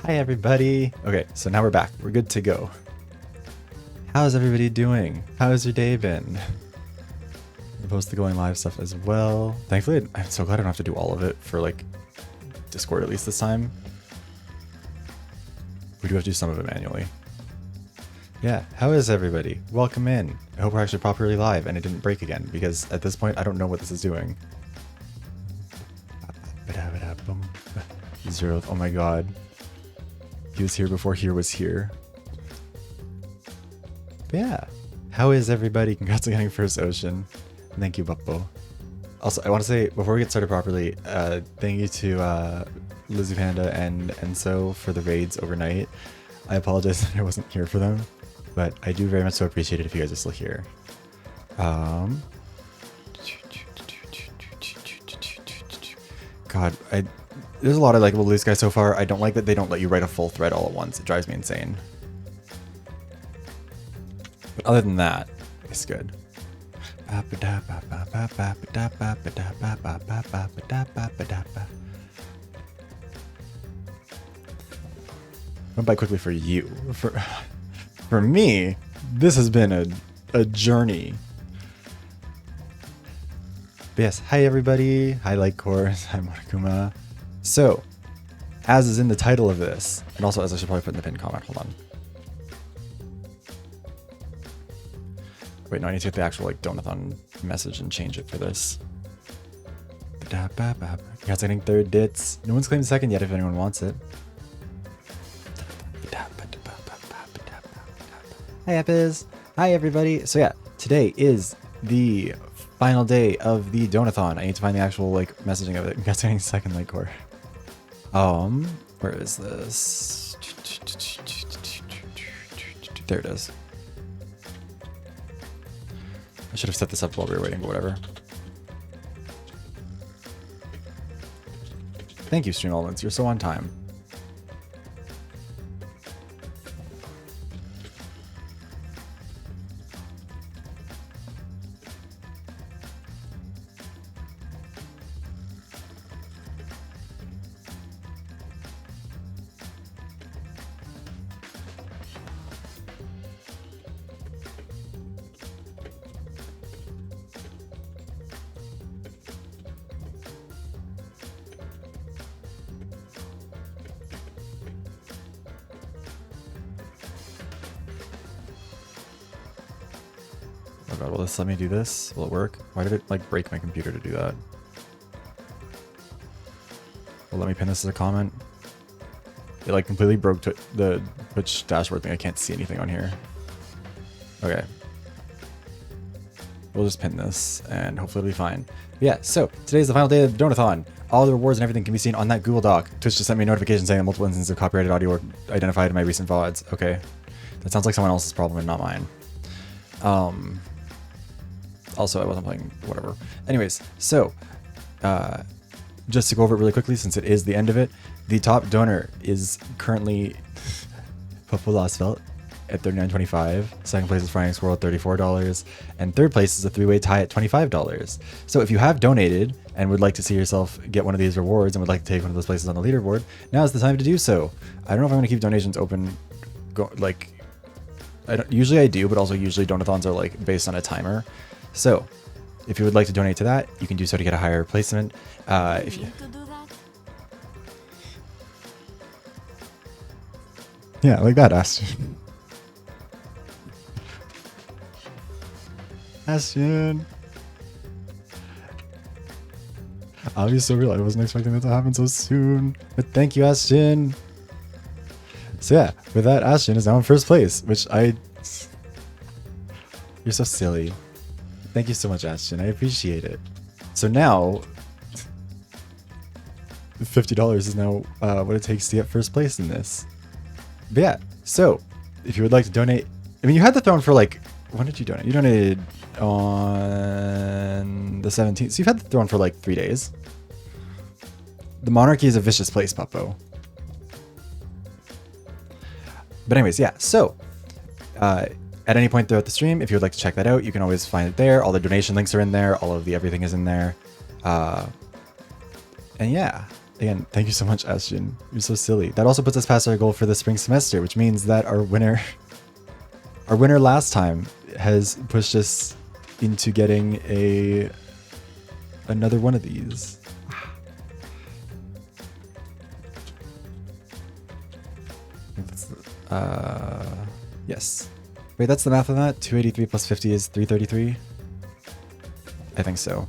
Hi everybody. Okay, so now we're back. We're good to go. How's everybody doing? How's your day been? I'm supposed to going live stuff as well. Thankfully, I'm so glad I don't have to do all of it for like Discord at least this time. We do have to do some of it manually. Yeah, how is everybody? Welcome in. I hope we're actually properly live and it didn't break again, because at this point I don't know what this is doing. Zero. Oh my god. He was here before here was here. But yeah. How is everybody? Congrats on getting first ocean. Thank you, Buppo. Also, I want to say, before we get started properly, thank you to Lizzie Panda and Enso for the raids overnight. I apologize that I wasn't here for them, but I do very much so appreciate it if you guys are still here. God, there's a lot of likable loose guys so far. I don't like that they don't let you write a full thread all at once. It drives me insane. But other than that, it's good. Went by quickly for you. For me, this has been a journey. But yes, hi everybody. Hi Lightcore. Hi Monokuma. So, as is in the title of this, and also as I should probably put in the pinned comment, hold on. Wait, no, I need to get the actual like Donathon message and change it for this. Congrats getting third dits. No one's claimed second yet if anyone wants it. Hi Epiz. Hi everybody. So yeah, today is the final day of the Donathon. I need to find the actual like messaging of it. Congrats getting second Lightcore. Where is this? There it is. I should have set this up while we were waiting, but whatever. Thank you, Stream Elements. You're so on time. Oh god, will this let me do this? Will it work? Why did it like break my computer to do that? Well, let me pin this as a comment. It like completely broke the Twitch dashboard thing. I can't see anything on here. Okay. We'll just pin this and hopefully it'll be fine. But yeah, so today's the final day of the Donathon. All the rewards and everything can be seen on that Google Doc. Twitch just sent me a notification saying that multiple instances of copyrighted audio were identified in my recent VoDs. Okay. That sounds like someone else's problem and not mine. Also, I wasn't playing, whatever. Anyways, so, just to go over it really quickly, since it is the end of it, the top donor is currently Popo Asphalt at $39.25. Second place is Frying Squirrel at $34. And third place is a three-way tie at $25. So if you have donated and would like to see yourself get one of these rewards and would like to take one of those places on the leaderboard, now is the time to do so. I don't know if I'm going to keep donations open, usually I do, but also usually donathons are like based on a timer. So, if you would like to donate to that, you can do so to get a higher placement. If you... Yeah, like that, Aston. Aston. I'll be so real. I wasn't expecting that to happen so soon. But thank you, Aston. So yeah, with that, Aston is now in first place, which You're so silly. Thank you so much, Ashton. I appreciate it. So now, $50 is now what it takes to get first place in this. But yeah, so if you would like to donate, I mean, you had the throne for like, when did you donate? You donated on the 17th. So you've had the throne for like 3 days. The monarchy is a vicious place, Puppo. But anyways, yeah, so at any point throughout the stream, if you would like to check that out, you can always find it there. All the donation links are in there. All of the everything is in there. And yeah, Again, thank you so much, Ashton. You're so silly. That also puts us past our goal for the spring semester, which means that our winner last time has pushed us into getting another one of these. Yes. Wait, that's the math on that? 283 plus 50 is 333? I think so.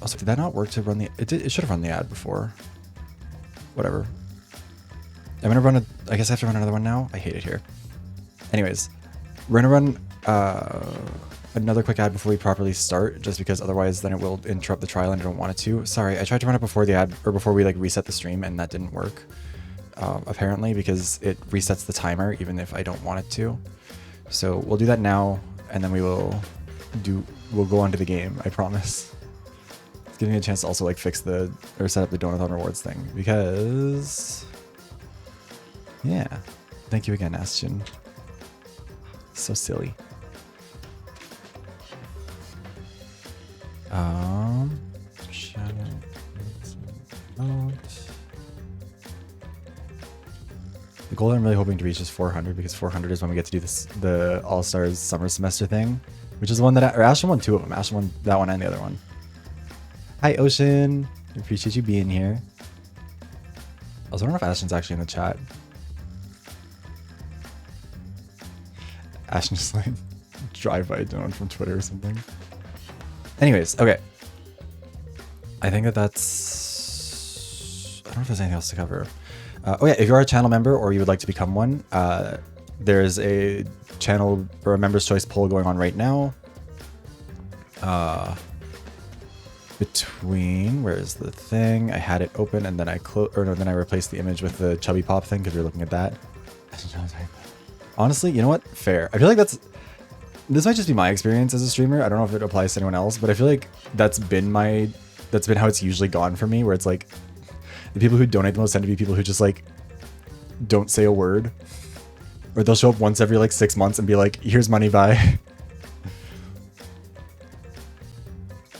Also, did that not work to run the... It should have run the ad before. Whatever. I'm gonna run I guess I have to run another one now? I hate it here. Anyways, we're gonna run another quick ad before we properly start, just because otherwise then it will interrupt the trial and I don't want it to. Sorry, I tried to run it before the ad, or before we like reset the stream, and that didn't work. Apparently, because it resets the timer even if I don't want it to. So we'll do that now, and then we'll go on to the game, I promise. It's giving me a chance to also like fix or set up the Donathon rewards thing, because yeah. Thank you again, Ashton. So silly. The goal I'm really hoping to reach is 400, because 400 is when we get to do the All-Stars summer semester thing, which is the one that Ashton won 2 of them. Ashton won that one and the other one. Hi, Ocean. I appreciate you being here. I was wondering if Ashton's actually in the chat. Ashton just like drive by Dylan from Twitter or something. Anyways, okay. I think that's... I don't know if there's anything else to cover. Oh yeah, if you are a channel member or you would like to become one, there's a channel or a member's choice poll going on right now. Where is the thing? I had it open and then then I replaced the image with the chubby pop thing because we were looking at that. Honestly, you know what? Fair. I feel like this might just be my experience as a streamer. I don't know if it applies to anyone else, but I feel like that's been how it's usually gone for me, where it's like the people who donate the most tend to be people who just like don't say a word, or they'll show up once every like 6 months and be like, here's money, bye.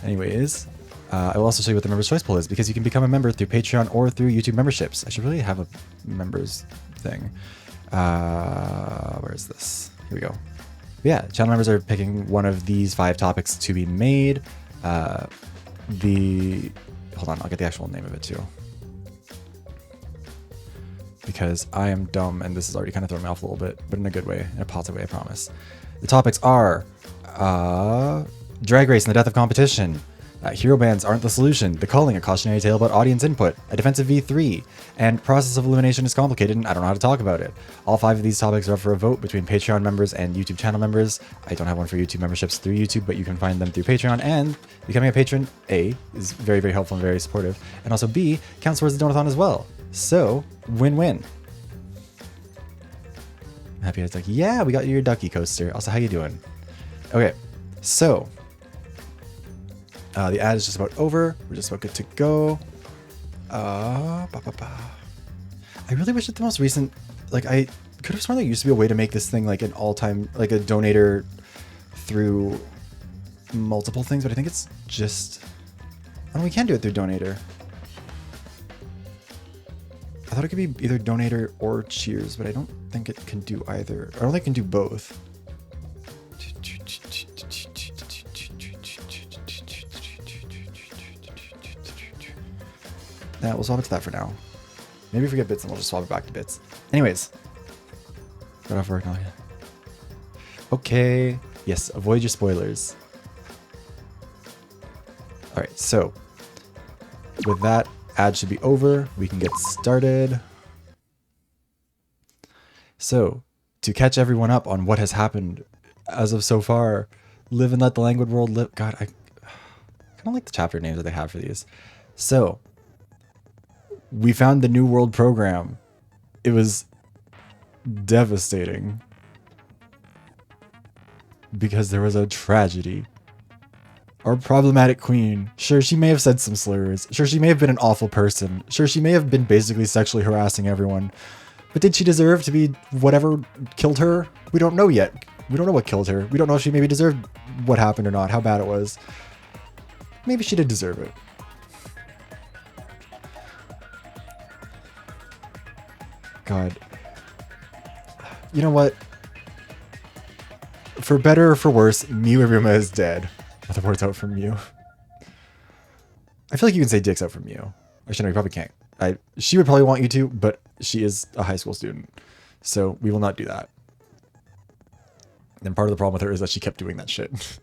Anyways, I will also show you what the members choice poll is, because you can become a member through Patreon or through YouTube memberships. I should really have a members thing. Where is this? Here we go. Yeah, channel members are picking one of these 5 topics to be made. Hold on, I'll get the actual name of it too, because I am dumb and this is already kind of throwing me off a little bit, but in a good way, in a positive way, I promise. The topics are Drag Race and the Death of Competition, Hero Bands Aren't the Solution, The Culling, a cautionary tale about audience input, a defensive V3, and Process of Elimination is complicated and I don't know how to talk about it. All 5 of these topics are up for a vote between Patreon members and YouTube channel members. I don't have one for YouTube memberships through YouTube, but you can find them through Patreon, and becoming a patron, A, is very, very helpful and very supportive, and also B, counts towards the Donathon as well. So, win-win. Happy it's like, yeah, we got you your ducky coaster. Also, how you doing? Okay, so the ad is just about over. We're just about good to go. I really wish that the most recent, like, I could have sworn there used to be a way to make this thing like an all-time, like a donator through multiple things, but I think it's just, oh, we can do it through donator. I thought it could be either donator or cheers, but I don't think it can do either. I don't think it can do both. Yeah, we'll swap it to that for now. Maybe if we get bits, then we'll just swap it back to bits. Anyways. Got off work now. Okay. Yes, avoid your spoilers. Alright, so with that, ad should be over. We can get started. So, to catch everyone up on what has happened as of so far, live and let the Languid world live. God, I kind of like the chapter names that they have for these. So, we found the New World program. It was devastating because there was a tragedy. Our problematic queen, sure, she may have said some slurs. Sure, she may have been an awful person. Sure, she may have been basically sexually harassing everyone. But did she deserve to be whatever killed her? We don't know yet. We don't know what killed her. We don't know if she maybe deserved what happened or not, how bad it was. maybe she did deserve it. God. You know what? For better or for worse, Miu Iruma is dead. Other words out from Miu. I feel like you can say dicks out from Miu. Actually, no, you probably can't. She would probably want you to, but she is a high school student. So we will not do that. And part of the problem with her is that she kept doing that shit.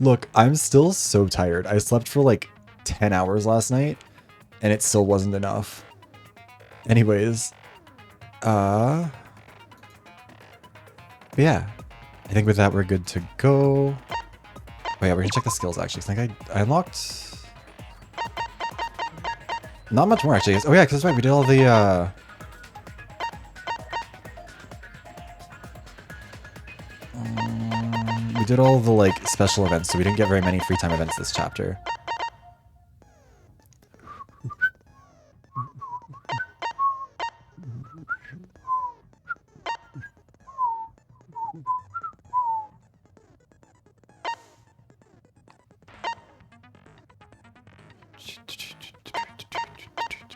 Look, I'm still so tired. I slept for like 10 hours last night, and it still wasn't enough. Anyways, yeah. I think with that, we're good to go. Oh yeah, we're gonna check the skills actually. I think I unlocked not much more actually. Oh yeah, because that's right, we did all the we did all the like special events, so we didn't get very many free time events this chapter.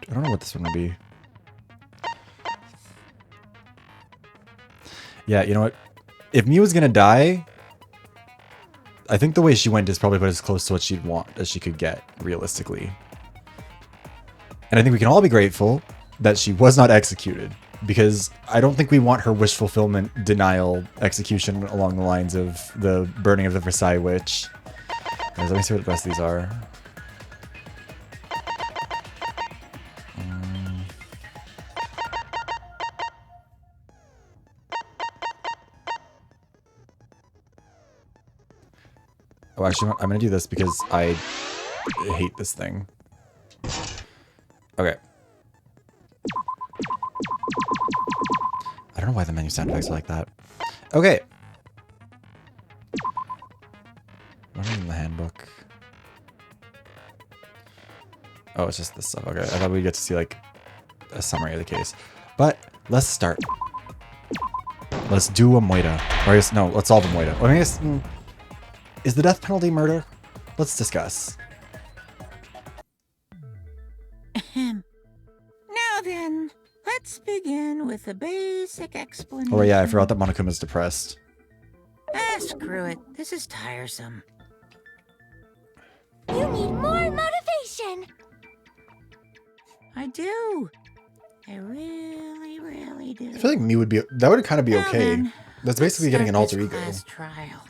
I don't know what this one would be. Yeah, you know what? If Miu was gonna die, I think the way she went is probably about as close to what she'd want as she could get, realistically. And I think we can all be grateful that she was not executed, because I don't think we want her wish fulfillment denial execution along the lines of the burning of the Versailles Witch. Anyways, let me see what the rest of these are. Oh, actually, I'm going to do this because I hate this thing. Okay. I don't know why the menu sound effects are like that. Okay. What is in the handbook? Oh, it's just this stuff. Okay, I thought we'd get to see, like, a summary of the case. But, let's start. Let's do a moida. Or I guess, no, let's solve a moida. Or I guess... Is the death penalty murder? Let's discuss. Now then, let's begin with a basic explanation. Oh yeah, I forgot that Monokuma's depressed. Screw it. This is tiresome. You need more motivation! I do. I really, really do. I feel like Miu would be... That would kind of be Now okay. then, That's basically getting an start alter this ego. class trial.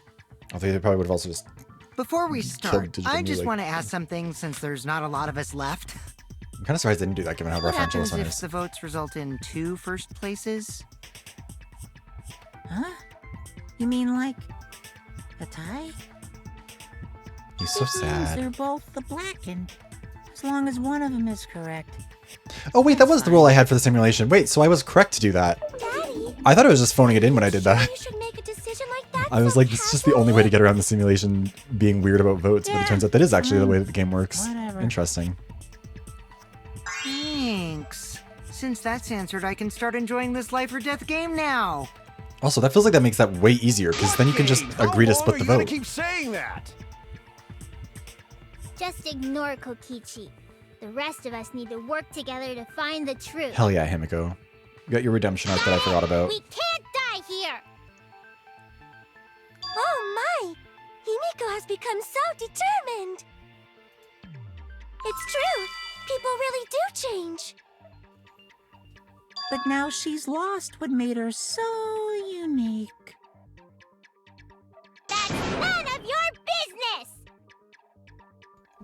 I think they probably would have also just... Before we start, digital I just music. want to ask something since there's not a lot of us left. I'm kind of surprised they didn't do that given how What referential happens this one if is. the votes result in 2 first places? Huh? You mean like a tie? He's so It means sad. they're both the blackened, as long as one of them is correct. Oh wait, that was the rule I had for the simulation. Wait, so I was correct to do that. Daddy, I thought I was just phoning it in when I did that. you should make a decision like that I was so like, this is just the only way to get around the simulation being weird about votes, but it Yeah, turns out that is actually the fine. way that the game works. Whatever. Interesting. Thanks. Since that's answered, I can start enjoying this life or death game now. Also, that feels like that makes that way easier, because then you can just agree to split the vote. Keep saying that. Just ignore Kokichi. The rest of us need to work together to find the truth. Hell yeah, Himiko. You got your redemption arc that I forgot about. We can't die here! Oh my! Himiko has become so determined! It's true! People really do change! But now she's lost what made her so unique. That's none of your business!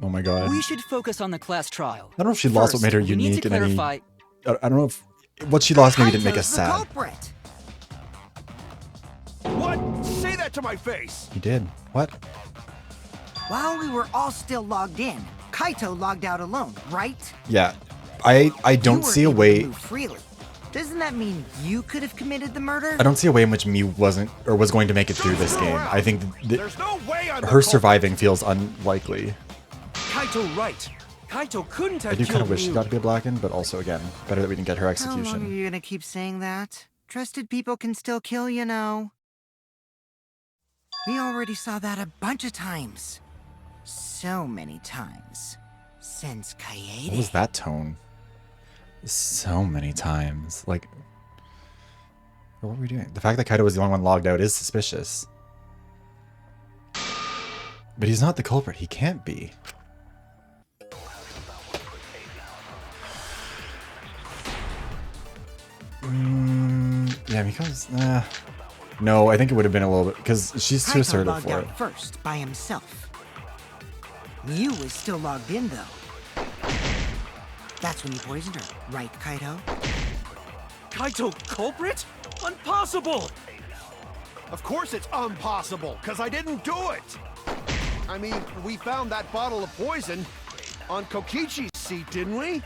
Oh my god. We should focus on the class trial. I don't know if she lost what made her First, we need unique to in any... clarify. I don't know if... What she lost maybe didn't make us Kaito's the sad. culprit. What? Say that to my face. He did. What? While we were all still logged in, Kaito logged out alone, right? Yeah. I You don't were see a able to way... move freely. Doesn't that mean you could have committed the murder? I don't see a way in which Miu wasn't or was going to make it through this game. I think There's no way I'm the her culprit. surviving feels unlikely. Kaito right. Kaito couldn't have I do kind of killed wish she Miu. got to be a blackened, but also again, better that we didn't get her How long are execution. you gonna keep saying that? Trusted people can still kill, you know. We already saw that a bunch of times. So many times. Since Kaede. What was that tone? So many times. Like, what were we doing? The fact that Kaido was the only one logged out is suspicious. But he's not the culprit. He can't be. Yeah, because... no, I think it would have been a little bit... Because she's too Kaito assertive logged for out it. first by himself. Miu was still logged in, though. That's when he poisoned her, right, Kaito? Kaito culprit? Impossible! Of course it's impossible, because I didn't do it! I mean, we found that bottle of poison on Kokichi's seat, didn't we?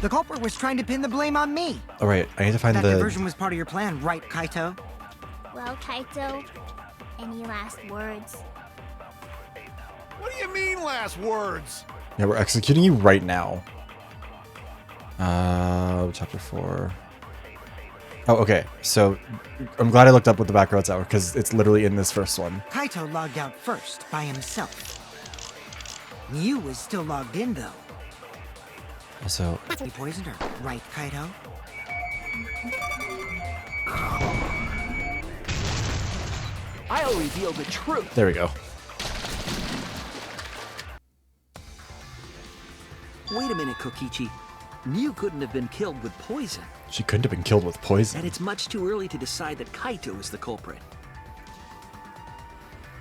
The culprit was trying to pin the blame on me. Alright, I need to find That the... diversion was part of your plan, right, Kaito? Well, Kaito, any last words? What do you mean, last words? Yeah, we're executing you right now. Chapter 4. Oh, okay. So, I'm glad I looked up what the back roads are, because it's literally in this first one. Kaito logged out first by himself. Miu was still logged in, though. Also, He poisoned her, right, Kaito? I'll reveal the truth. there we go. Wait a minute, Kokichi. Miu couldn't have been killed with poison, She couldn't have been killed with poison. and it's much too early to decide that Kaito is the culprit.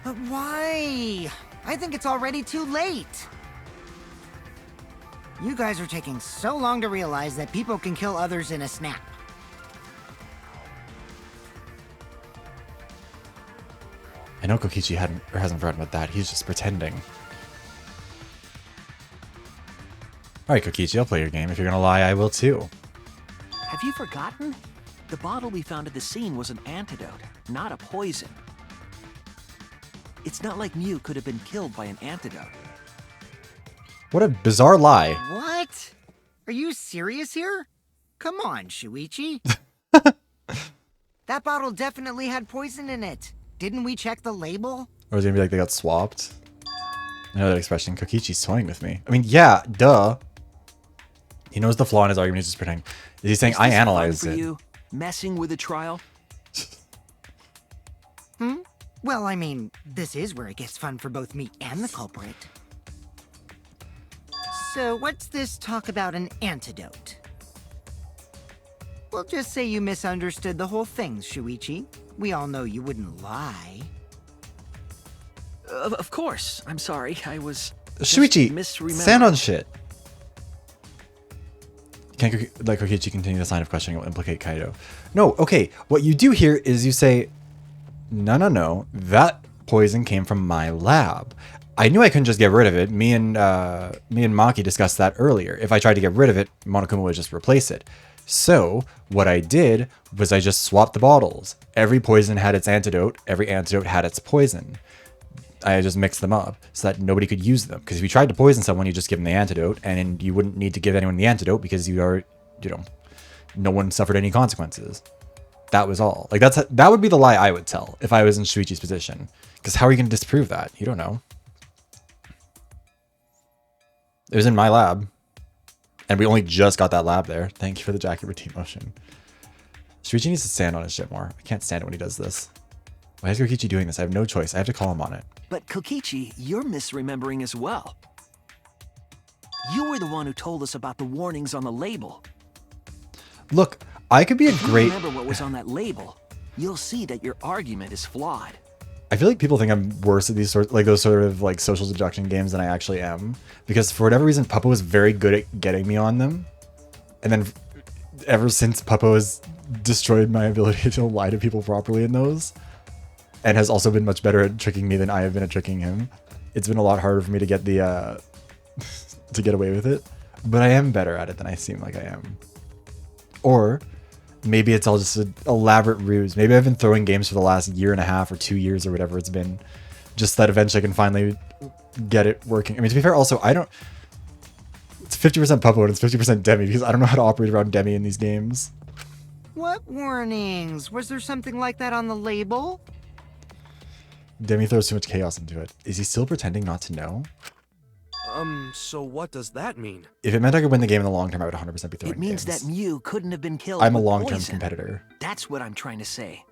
But why? I think it's already too late. You guys are taking so long to realize that people can kill others in a snap. I know Kokichi hasn't forgotten about that. He's just pretending. Alright, Kokichi, I'll play your game. If you're gonna lie, I will too. Have you forgotten? The bottle we found at the scene was an antidote, not a poison. It's not like Miu could have been killed by an antidote. What a bizarre lie. What? Are you serious here? Come on, Shuichi. That bottle definitely had poison in it. Didn't we check the label? Or is it gonna be like they got swapped? I know that expression. Kokichi's toying with me. I mean, yeah, duh. He knows the flaw in his argument. He's just pretending. Is he saying Is I this fun analyzed for it? you, messing with the trial? Well, I mean, this is where it gets fun for both me and the culprit. So, what's this talk about an antidote? We'll just say you misunderstood the whole thing, Shuichi. We all know you wouldn't lie. Of course. I'm sorry. I was just Shuichi, misremembering. stand on shit. Can let Kokichi continue this line of questioning will implicate Kaido? No, okay. What you do here is you say, no, that poison came from my lab. I knew I couldn't just get rid of it. Me and Maki discussed that earlier. If I tried to get rid of it, Monokuma would just replace it. So what I did was I just swapped the bottles. Every poison had its antidote. Every antidote had its poison. I just mixed them up so that nobody could use them. Because if you tried to poison someone, you just give them the antidote, and you wouldn't need to give anyone the antidote because you are, no one suffered any consequences. That was all. Like that would be the lie I would tell if I was in Shuichi's position. Because how are you going to disprove that? You don't know. It was in my lab, and we only just got that lab there. Thank you for the jacket routine motion. Shuichi needs to stand on his shit more. I can't stand it when he does this. Why is Kokichi doing this? I have no choice. I have to call him on it. But Kokichi, you're misremembering as well. You were the one who told us about the warnings on the label. Look, I could be a If you great... remember what was on that label, you'll see that your argument is flawed. I feel like people think I'm worse at these those sort of like social deduction games than I actually am. Because for whatever reason, Puppo was very good at getting me on them. And then ever since Puppo has destroyed my ability to lie to people properly in those, and has also been much better at tricking me than I have been at tricking him, it's been a lot harder for me to get the to get away with it. But I am better at it than I seem like I am. Or maybe it's all just an elaborate ruse. Maybe I've been throwing games for the last year and a half or 2 years or whatever it's been, just that eventually I can finally get it working. I mean, to be fair, also, it's 50% Puppo and it's 50% Demi because I don't know how to operate around Demi in these games. What warnings? Was there something like that on the label? Demi throws too much chaos into it. Is he still pretending not to know? So what does that mean? If it meant I could win the game in the long term, I would 100% be throwing It means games. that Mew couldn't have been killed I'm a with long-term poison. competitor. That's what I'm trying to say.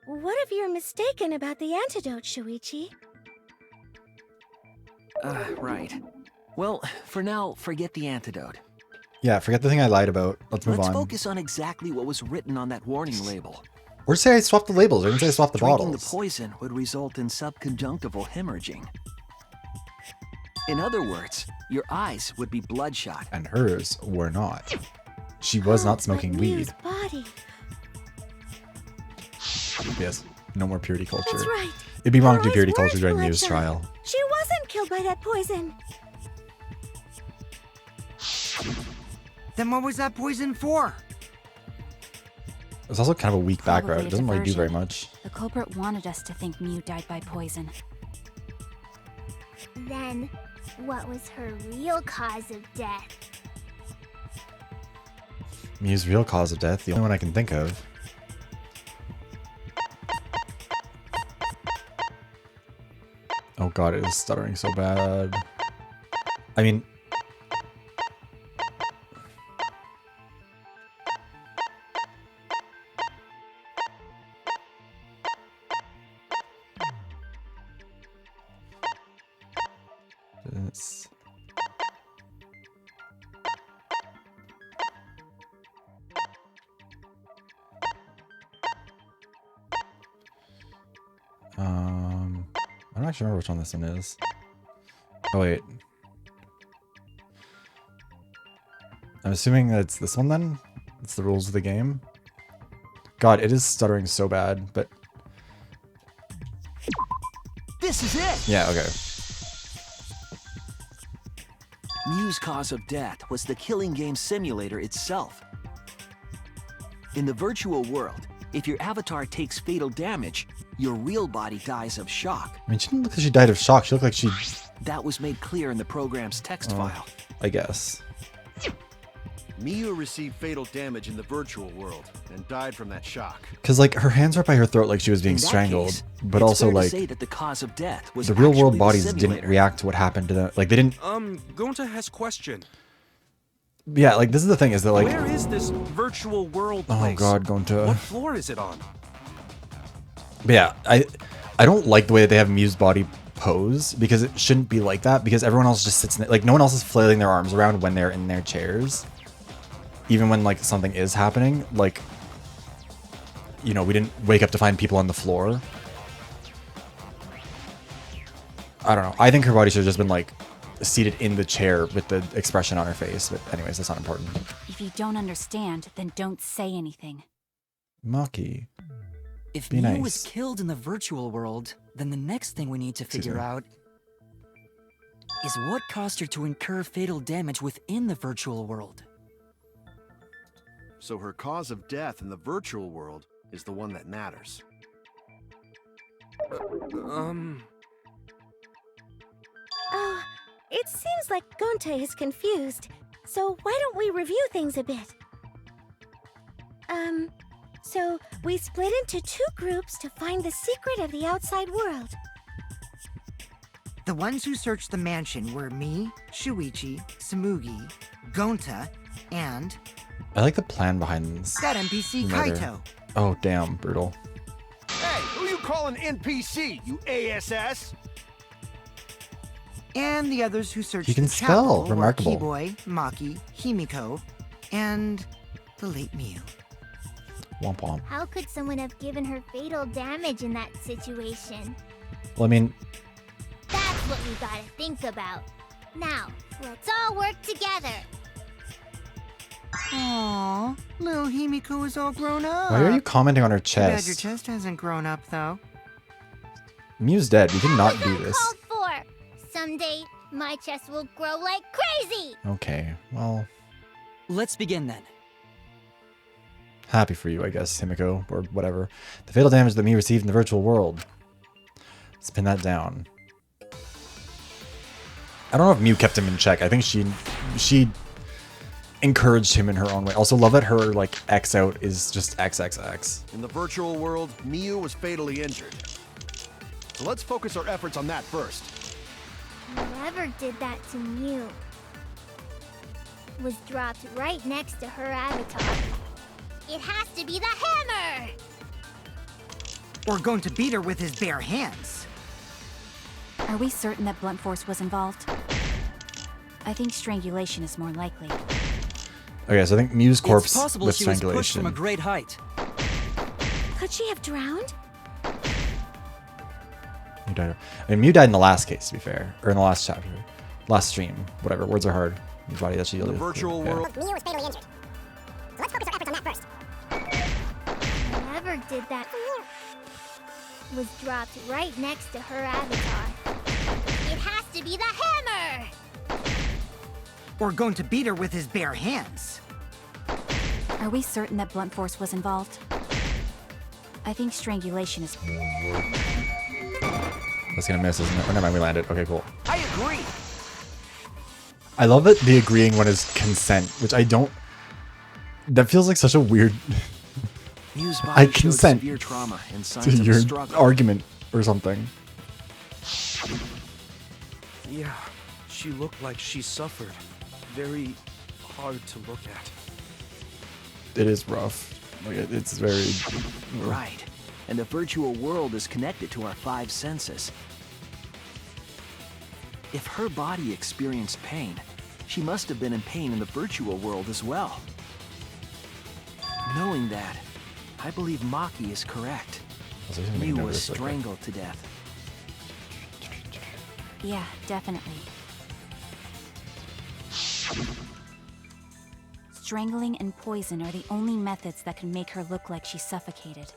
What if you're mistaken about the antidote, Shuichi? Right. Well, for now, forget the antidote. Yeah, forget the thing I lied about. Let's move Let's on. focus on exactly what was written on that warning label. Or say I swapped the labels. Or didn't say I swapped the Drinking bottles. the poison would result in subconjunctival hemorrhaging. In other words, your eyes would be bloodshot. And hers were not. She was not smoking But weed. Mew's body. Yes, no more purity culture. That's right. It'd be wrong Her to do eyes purity weren't culture during Mew's bloodshot. trial. She wasn't killed by that poison. Then what was that poison for? It's also kind of a weak Probably background. It a doesn't really do very diversion. much. The culprit wanted us to think Mew died by poison. Then, what was her real cause of death? Mew's real cause of death, the only one I can think of. Oh god, it is stuttering so bad. I mean... It's... I don't actually remember which one this one is. Oh wait. I'm assuming that it's this one then? It's the rules of the game. God, it is stuttering so bad, but... This is it! Yeah, okay. Mew's cause of death was the killing game simulator itself. In the virtual world, if your avatar takes fatal damage, your real body dies of shock. I mean, she didn't look like she died of shock. She looked like she... That was made clear in the program's text file. I guess. Miu received fatal damage in the virtual world and died from that shock. Because, like, her hands were by her throat like she was being In that strangled. case, But it's also, fair to like, say that the cause of death was the real world actually bodies the didn't simulator. react to what happened to them. Like, they didn't... Gonta has question. Yeah, like, this is the thing, is that, like... Where is this virtual world Oh place? god, going to... What floor is it on? But yeah, I don't like the way that they have Mew's body pose, because it shouldn't be like that, because everyone else just sits in it. Like, no one else is flailing their arms around when they're in their chairs. Even when, like, something is happening. Like, you know, we didn't wake up to find people on the floor. I don't know. I think her body should have just been, like, seated in the chair with the expression on her face. But anyways, that's not important. If you don't understand, then don't say anything. Maki. If Be Mew nice. was killed in the virtual world, then the next thing we need to Excuse figure me. out is what caused her to incur fatal damage within the virtual world. So her cause of death in the virtual world is the one that matters. Oh, it seems like Gonta is confused. So why don't we review things a bit? So we split into two groups to find the secret of the outside world. The ones who searched the mansion were me, Shuichi, Samugi, Gonta, and I like the plan behind this. that NPC Murder. Kaito. Oh, damn. Brutal. Hey, who you calling NPC, you ASS? And the others who searched He can the spell. chapel Remarkable. were Keyboy, Maki, Himiko, and the late Mew. Womp womp. How could someone have given her fatal damage in that situation? Well, I mean, That's what we gotta think about. Now, let's all work together. Aww, little Himiko is all grown up. why are you commenting on her Too bad your chest? chest hasn't grown up, though. Mew's dead. You cannot That do was this. uncalled for. Someday, my chest will grow like crazy. Okay, well, Let's begin then. happy for you, I guess, Himiko, or whatever. The fatal damage that Mew received in the virtual world. Let's pin that down. I don't know if Mew kept him in check. I think she encouraged him in her own way. Also, love that her like X out is just XXX. In the virtual world, Miu was fatally injured. So let's focus our efforts on that first. Whoever did that to Mew was dropped right next to her avatar. It has to be the hammer! Or going to beat her with his bare hands. Are we certain that blunt force was involved? I think strangulation is more likely. Okay, so I think Mew's corpse It's possible with she was pushed strangulation. from a great height. Could she have drowned? Mew died. I mean, Mew died in the last case, to be fair, or in the last chapter, last stream, whatever. Words are hard. His body that she In the lived through. virtual Yeah. world, Mew was fatally injured. So let's focus our efforts on that first. Whoever did that was dropped right next to her avatar. It has to be the hammer! Or going to beat her with his bare hands. Are we certain that blunt force was involved? I think strangulation is... That's gonna miss, isn't it? Oh, never mind, we landed. Okay, cool. I agree. I love that the agreeing one is consent, which I don't... That feels like such a weird... Mew's I body showed consent severe trauma and to signs of your a struggle. argument or something. Yeah, she looked like she suffered. Very hard to look at. It is rough. Like, it's very... Right. And the virtual world is connected to our 5 senses. If her body experienced pain, she must have been in pain in the virtual world as well. Knowing that, I believe Maki is correct. Also, he's gonna make Mew a note of was this, okay. strangled to death. Yeah, definitely. Strangling and poison are the only methods that can make her look like she suffocated.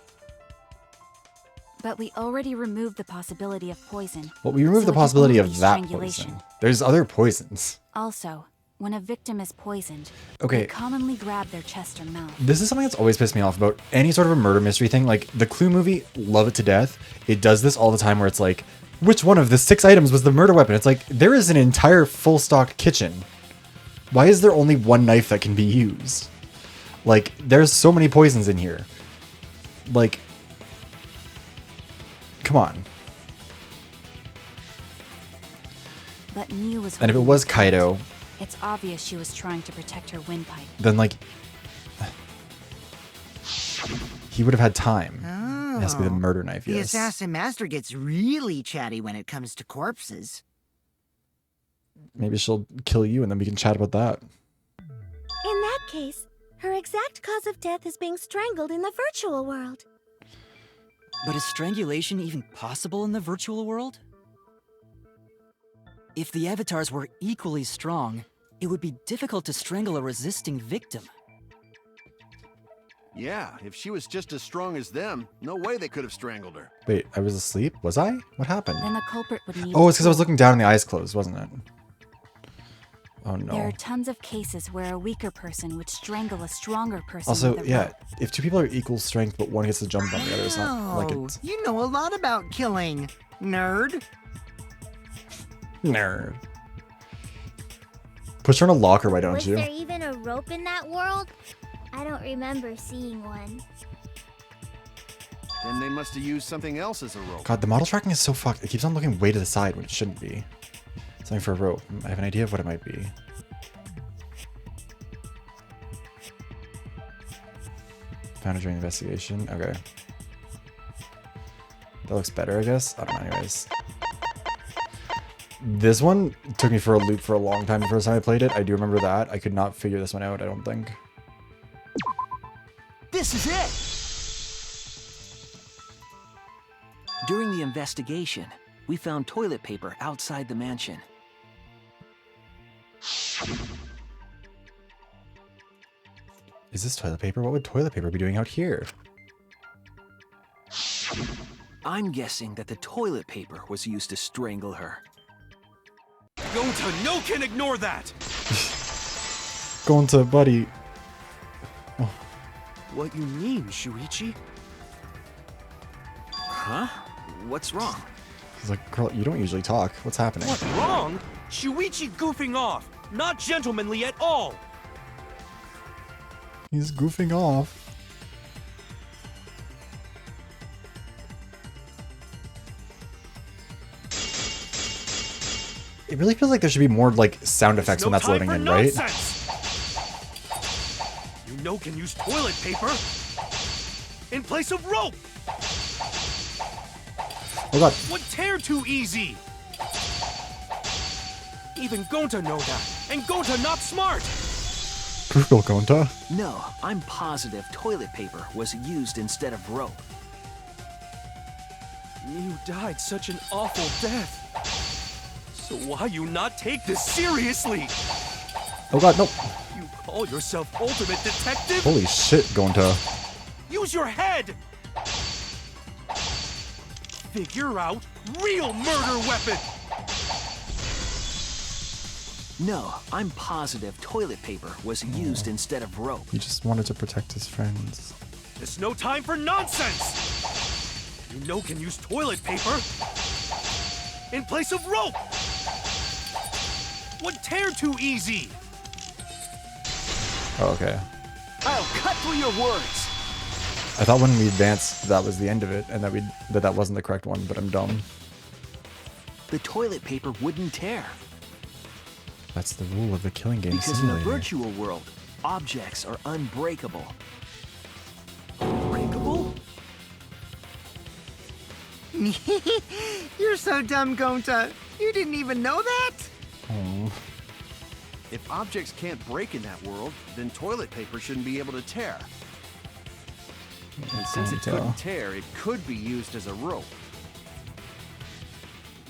But we already removed the possibility of poison. Well, we removed so the it can possibility only of be that strangulation. poison. There's other poisons. Also, when a victim is poisoned, Okay. they commonly grab their chest or mouth. This is something that's always pissed me off about any sort of a murder mystery thing. Like, the Clue movie, love it to death. It does this all the time where it's like, which one of the 6 items was the murder weapon? It's like, there is an entire full-stock kitchen. Why is there only one knife that can be used? Like, there's so many poisons in here. Like, come on. But Mew was And if it holding was the point. Kaido, It's obvious she was trying to protect her windpipe. then, like, he would have had time. Oh. It has to be the murder knife, The yes. assassin master gets really chatty when it comes to corpses. Maybe she'll kill you and then we can chat about that. In that case, her exact cause of death is being strangled in the virtual world. But is strangulation even possible in the virtual world? If the avatars were equally strong, it would be difficult to strangle a resisting victim. yeah, if she was just as strong as them, no way they could have strangled her. Wait, I was asleep? Was I? What happened? Then the culprit would need... Oh, it's because I was looking down and the eyes closed, wasn't it? Oh no. There are tons of cases where a weaker person would strangle a stronger person Also, with a yeah, rope. if 2 people are equal strength but one gets to jump on the other, it's not like Oh, it's... you know a lot about killing, nerd. Nerd. Push her in a locker, why don't Was you? there even a rope in that world? I don't remember seeing one. Then they must have used something else as a rope. God, the model tracking is so fucked. It keeps on looking way to the side when it shouldn't be. Something for a rope. I have an idea of what it might be. Found it during investigation. Okay. That looks better, I guess. I don't know, anyways. This one took me for a loop for a long time the first time I played it. I do remember that. I could not figure this one out, I don't think. This is it! During the investigation, we found toilet paper outside the mansion. Is this toilet paper? What would toilet paper be doing out here? I'm guessing that the toilet paper was used to strangle her. Gonta, no can ignore that! Going to buddy. What you mean, Shuichi? Huh? What's wrong? He's like, girl, you don't usually talk. What's happening? What's wrong? Shuichi goofing off! Not gentlemanly at all! He's goofing off. It really feels like there should be more like sound effects when that's loading in, right? You know can use toilet paper in place of rope. Oh god. Would tear too easy. Even Gonta know that, and Gonta not smart. Proof Gonta? No, I'm positive toilet paper was used instead of rope. You died such an awful death. So why you not take this seriously? Oh god, no. You call yourself ultimate detective? Holy shit, Gonta. Use your head! Figure out real murder weapon! No, I'm positive toilet paper was used instead of rope. He just wanted to protect his friends. There's no time for nonsense! You know can use toilet paper in place of rope! Would tear too easy! Oh, okay. I'll cut through your words! I thought when we advanced that was the end of it, and that wasn't the correct one, but I'm dumb. The toilet paper wouldn't tear. That's the rule of the killing game Because simulator. in the virtual world, objects are unbreakable. Unbreakable? You're so dumb, Gonta. You didn't even know that? Oh. If objects can't break in that world, then toilet paper shouldn't be able to tear. And since it couldn't tear, it could be used as a rope.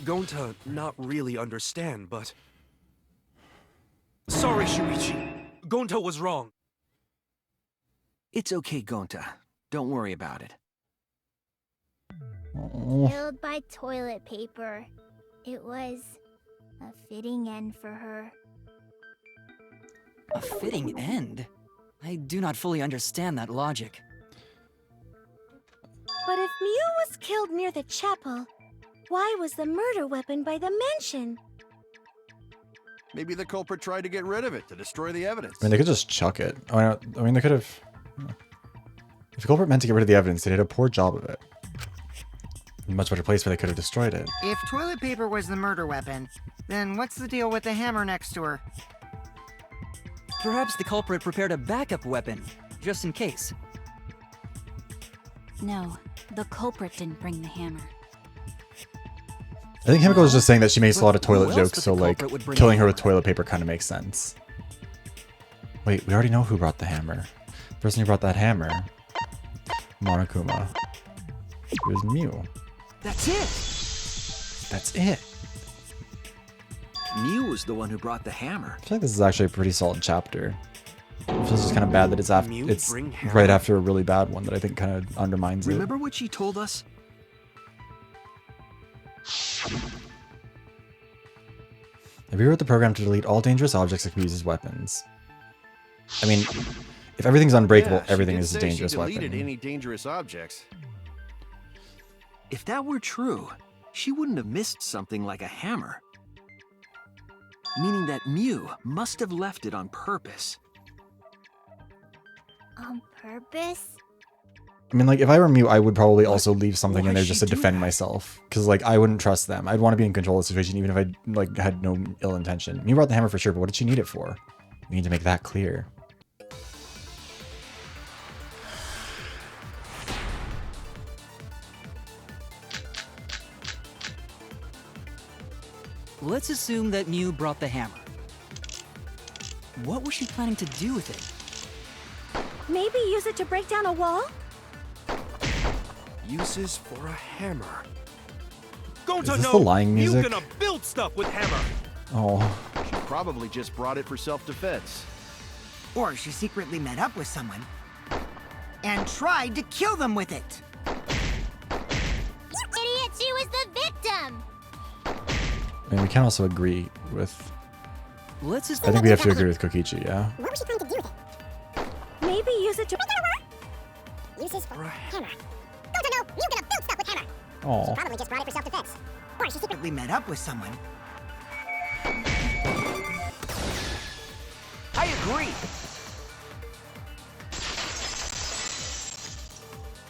Gonta not really understand, but... Sorry, Shuichi. Gonta was wrong. It's okay, Gonta. Don't worry about it. Oh. Killed by toilet paper. It was a fitting end for her. A fitting end? I do not fully understand that logic. But if Mew was killed near the chapel, why was the murder weapon by the mansion? Maybe the culprit tried to get rid of it to destroy the evidence. I mean, they could just chuck it. I mean, they could have... If the culprit meant to get rid of the evidence, they did a poor job of it. In a much better place where they could have destroyed it. If toilet paper was the murder weapon, then what's the deal with the hammer next to her? Perhaps the culprit prepared a backup weapon, just in case. No, the culprit didn't bring the hammer. I think Himiko is just saying that she makes a lot of toilet else jokes, but so the like, culprit would bring killing a her with hammer? toilet paper kind of makes sense. Wait, we already know who brought the hammer. The person who brought that hammer. Monokuma. It was Mew. That's it! That's it. Mew was the one who brought the hammer. I feel like this is actually a pretty solid chapter. It feels just kind of bad that it's after Mew it's bring hammer? right after a really bad one that I think kind of undermines it. Remember what she told us? I rewrote the program to delete all dangerous objects that can be used as weapons. I mean, if everything's unbreakable, Yeah, she everything did is a say dangerous she deleted weapon. any dangerous objects. If that were true, she wouldn't have missed something like a hammer. Meaning that Mew must have left it on purpose. On purpose? I mean, like, if I were Mew, I would probably also leave something in why'd there she just to do defend that? myself. Because, like, I wouldn't trust them. I'd want to be in control of the situation even if I, like, had no ill intention. Mew brought the hammer for sure, but what did she need it for? We need to make that clear. Let's assume that Mew brought the hammer. What was she planning to do with it? Maybe use it to break down a wall? Uses for a hammer. Is Gonta this know the lying you music? gonna build stuff with hammer. Oh. She probably just brought it for self-defense. Or she secretly met up with someone and tried to kill them with it. You idiot! She was the victim! I mean, we can also agree with... Let's just I think we have to agree with Kokichi, yeah? What was she planning to do with it? Maybe use it to break down a wall? Uses for a hammer. Don't know, you gonna build stuff with hammer. Oh. Probably just brought it for self-defense. Or she secretly Met up with someone. I agree!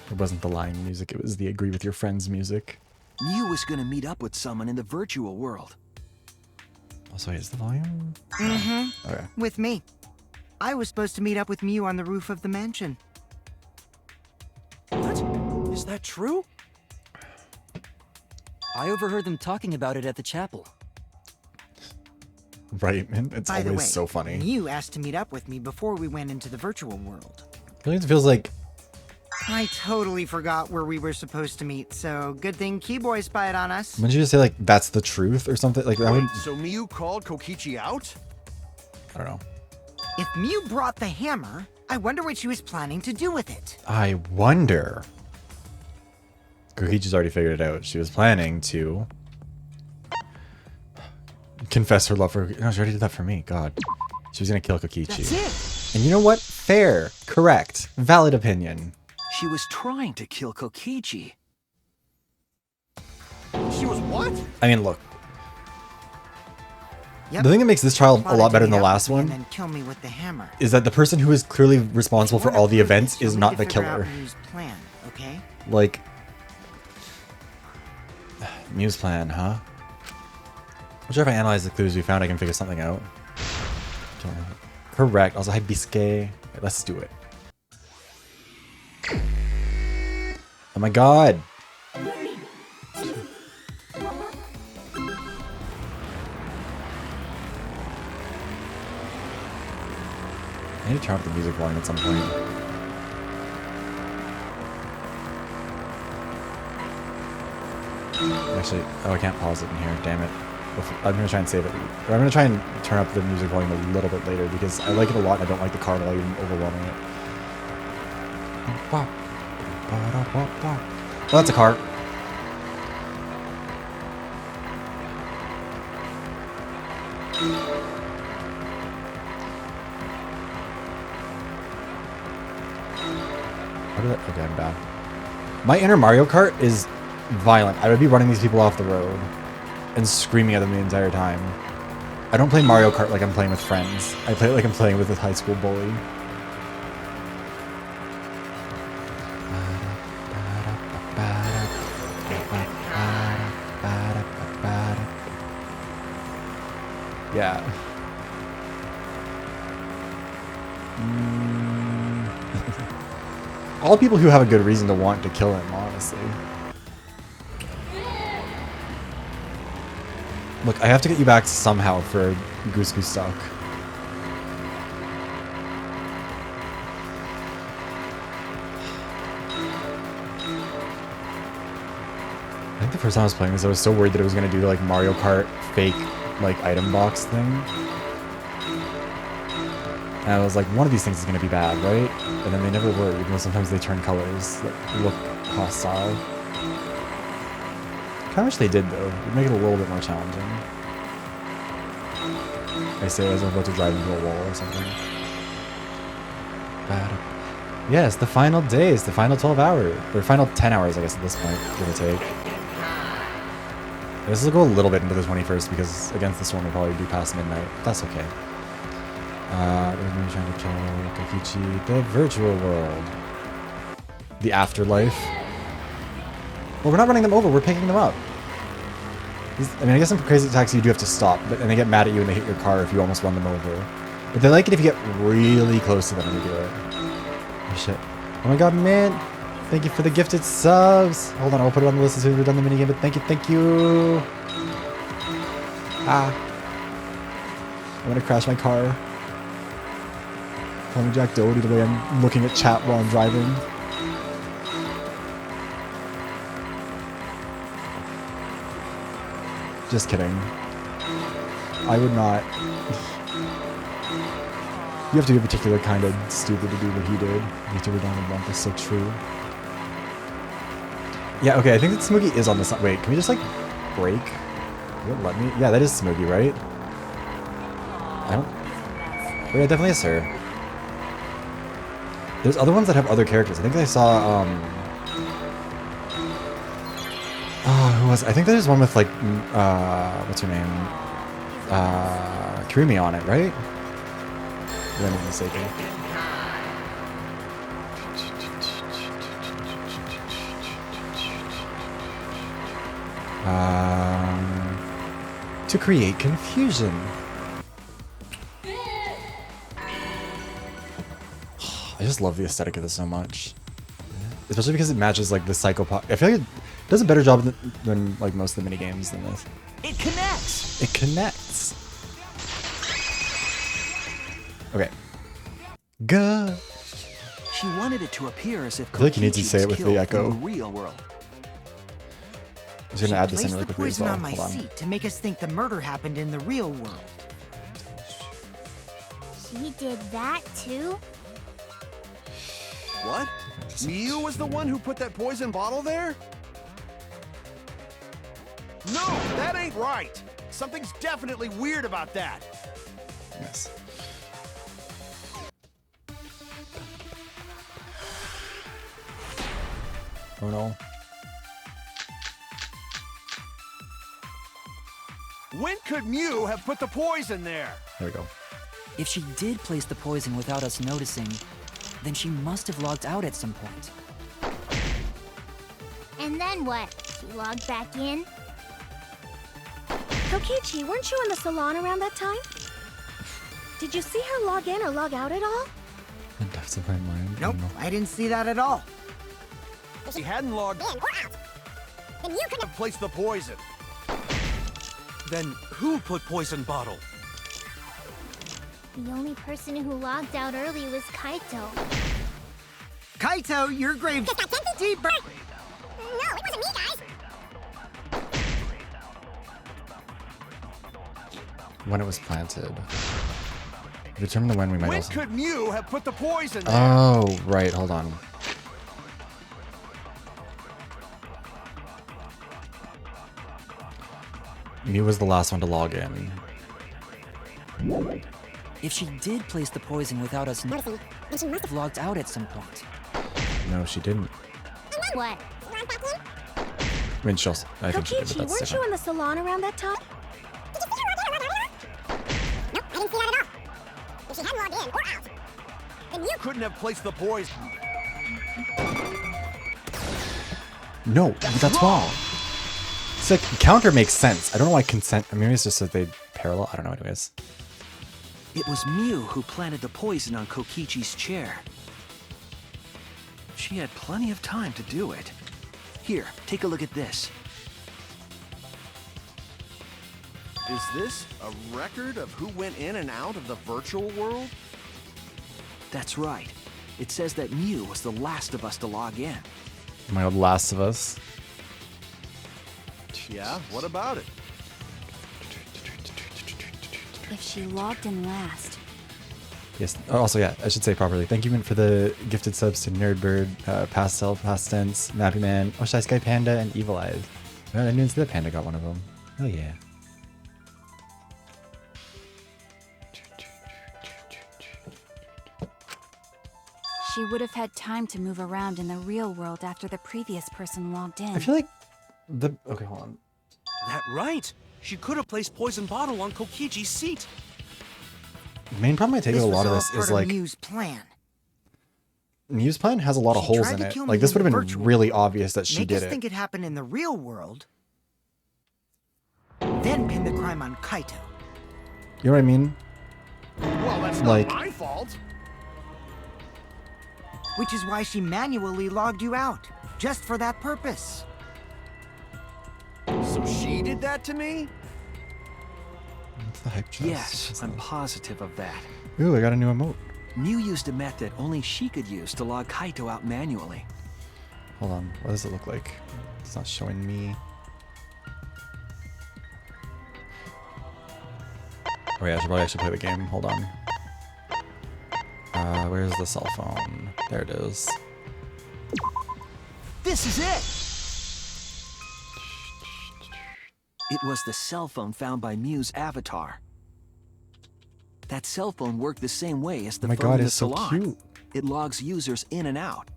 It wasn't the lying music, it was the agree with your friends music. Mew was gonna meet up with someone in the virtual world. Also, is the volume? Mm-hmm. Okay. With me. I was supposed to meet up with Mew on the roof of the mansion. What? Is that true? I overheard them talking about it at the chapel. Right, man. It's By the always way, so funny. Mew asked to meet up with me before we went into the virtual world. Really, it feels like I totally forgot where we were supposed to meet, so good thing Keyboy spied on us. wouldn't you just say like that's the truth or something? Like that would Wait, so Miu called Kokichi out? I don't know. If Mew brought the hammer, I wonder what she was planning to do with it. I wonder. Kokichi's already figured it out. She was planning to confess her love for. No, she already did that for me. God, she was gonna kill Kokichi. That's it. And you know what? Fair, correct, valid opinion. She was trying to kill Kokichi. She was what? I mean, look. Yep. The thing that makes this trial a Plotted lot to better than meet the up last with me one and then kill me with the hammer. is that the person who is clearly responsible for all the events is You'll not need the to figure out killer. Mew's plan, okay? Like, Mew's plan, huh? I'm sure if I analyze the clues we found, I can figure something out. Correct. Also, hi, Biscay. Right, let's do it. Oh my god. I need to turn up the music volume at some point. Actually, oh, I can't pause it in here. Damn it. I'm gonna try and save it. Or I'm gonna try and turn up the music volume a little bit later because I like it a lot and I don't like the car volume overwhelming it. Oh, that's a car. Okay, I'm bad. My inner Mario Kart is violent. I would be running these people off the road and screaming at them the entire time. I don't play Mario Kart like I'm playing with friends. I play it like I'm playing with a high school bully. Yeah. All people who have a good reason to want to kill him, honestly. Look, I have to get you back somehow for Goose Goose Duck. I think the first time I was playing this, I was so worried that it was going to do like Mario Kart fake like item box thing. And I was like, one of these things is going to be bad, right? And then they never were, even though sometimes they turn colors that look hostile. I kind of wish they did, though. It would make it a little bit more challenging. I say as I'm about to drive into a wall or something. Yes, the final days, the final 12 hours. Or final 10 hours, I guess, at this point, give or take. This will go a little bit into the 21st because against the storm we'll probably be past midnight. That's okay. We're going to be trying to kill Kokichi, the virtual world. The afterlife. Well, we're not running them over, we're picking them up. I mean, I guess in Crazy Taxi you do have to stop, and they get mad at you and they hit your car if you almost run them over. But they like it if you get really close to them when you do it. Oh shit. Oh my god, man! Thank you for the gifted subs! Hold on, I'll put it on the list as soon as we're done the minigame, but thank you! Ah. I'm gonna crash my car. Call me Jack Doherty the way I'm looking at chat while I'm driving. Just kidding. I would not. You have to be a particular kind of stupid to do what he did. You have to read Danganronpa, so true. Yeah, okay, I think that Smoogie is on the side. Wait, can we just like break? Will it let me? Yeah, that is Smoogie, right? I don't. Wait, it definitely is her. There's other ones that have other characters. I think I saw, oh, who was it? I think there's one with like, what's her name? Kirumi on it, right? If I'm not mistaken. To create confusion. I just love the aesthetic of this so much. Especially because it matches like the psychopath. I feel like it does a better job than like most of the mini games than this. It connects! It connects. Okay. Good. She wanted it to appear as if I feel like you need to Kokichi say it was with the killed echo. in the real world. I'm just gonna add this in Placed really the quickly as poison well. on my Hold on. seat to make us think the murder happened in the real world. She did that too? What? Miu was the one who put that poison bottle there? No, that ain't right. Something's definitely weird about that. Yes. Oh no. When could Miu have put the poison there? There we go. If she did place the poison without us noticing, then she must have logged out at some point. And then what? She logged back in? Kokichi, weren't you in the salon around that time? Did you see her log in or log out at all? The depths of my mind. Nope, I didn't see that at all. If she hadn't logged In or out? Then you could have placed the poison. Then who put poison bottle? The only person who logged out early was Kaito. Kaito, your grave's deeper. No, it wasn't me, guys. When it was planted. Determine the when we might When also. could Miu have put the poison there? Oh, right. Hold on. Miu was the last one to log in. If she did place the poison without us noticing, then she must have logged out at some point. No, she didn't. What? I mean, she'll. I think she did, but Kokichi, that's weren't you different. in the salon around that time? Did you see her log in or log out? Nope, I didn't see that at all. If she hadn't logged in or out, then you Couldn't have placed the poison. No, that's wrong. It's like counter makes sense. I don't know why consent. I mean, maybe it's just that they parallel. I don't know. Anyways, It was Miu who planted the poison on Kokichi's chair. She had plenty of time to do it. Here, take a look at this. Is this a record of who went in and out of the virtual world? That's right. It says that Miu was the last of us to log in. my old Last of Us. Yeah, what about it? If she logged in last, Yes. Oh, also, yeah, I should say properly. Thank you for the gifted subs to Nerdbird, Pastel, Past Tense, Nappy Man, Shy Sky Panda, and Evil Eyes. I didn't even see that Panda got one of them. Oh yeah. she would have had time to move around in the real world after the previous person logged in. I feel like the okay, hold on. That right. She could have placed poison bottle on Kokichi's seat. The main problem I take with a lot of this is like Miu's plan. Miu's plan has a lot of She holes tried in to it. kill Like me this in would have the been virtual really obvious that she Make did us it. think it happened in the real world, then pin the crime on Kaito. You know what I mean? Well, that's Like- not my fault. Which is why she manually logged you out, just for that purpose. So she did that to me? What's the hype chest? Yes, I'm positive of that. Ooh, I got a new emote. Miu used a method only she could use to log Kaito out manually. Hold on. What does it look like? It's not showing me. Oh yeah, I should probably actually play the game. Hold on. Where's the cell phone? There it is. This is it! It was the cell phone found by Miu's avatar. That cell phone worked the same way as the Oh my phone God, in the it's so salon. cute. It logs users in and out.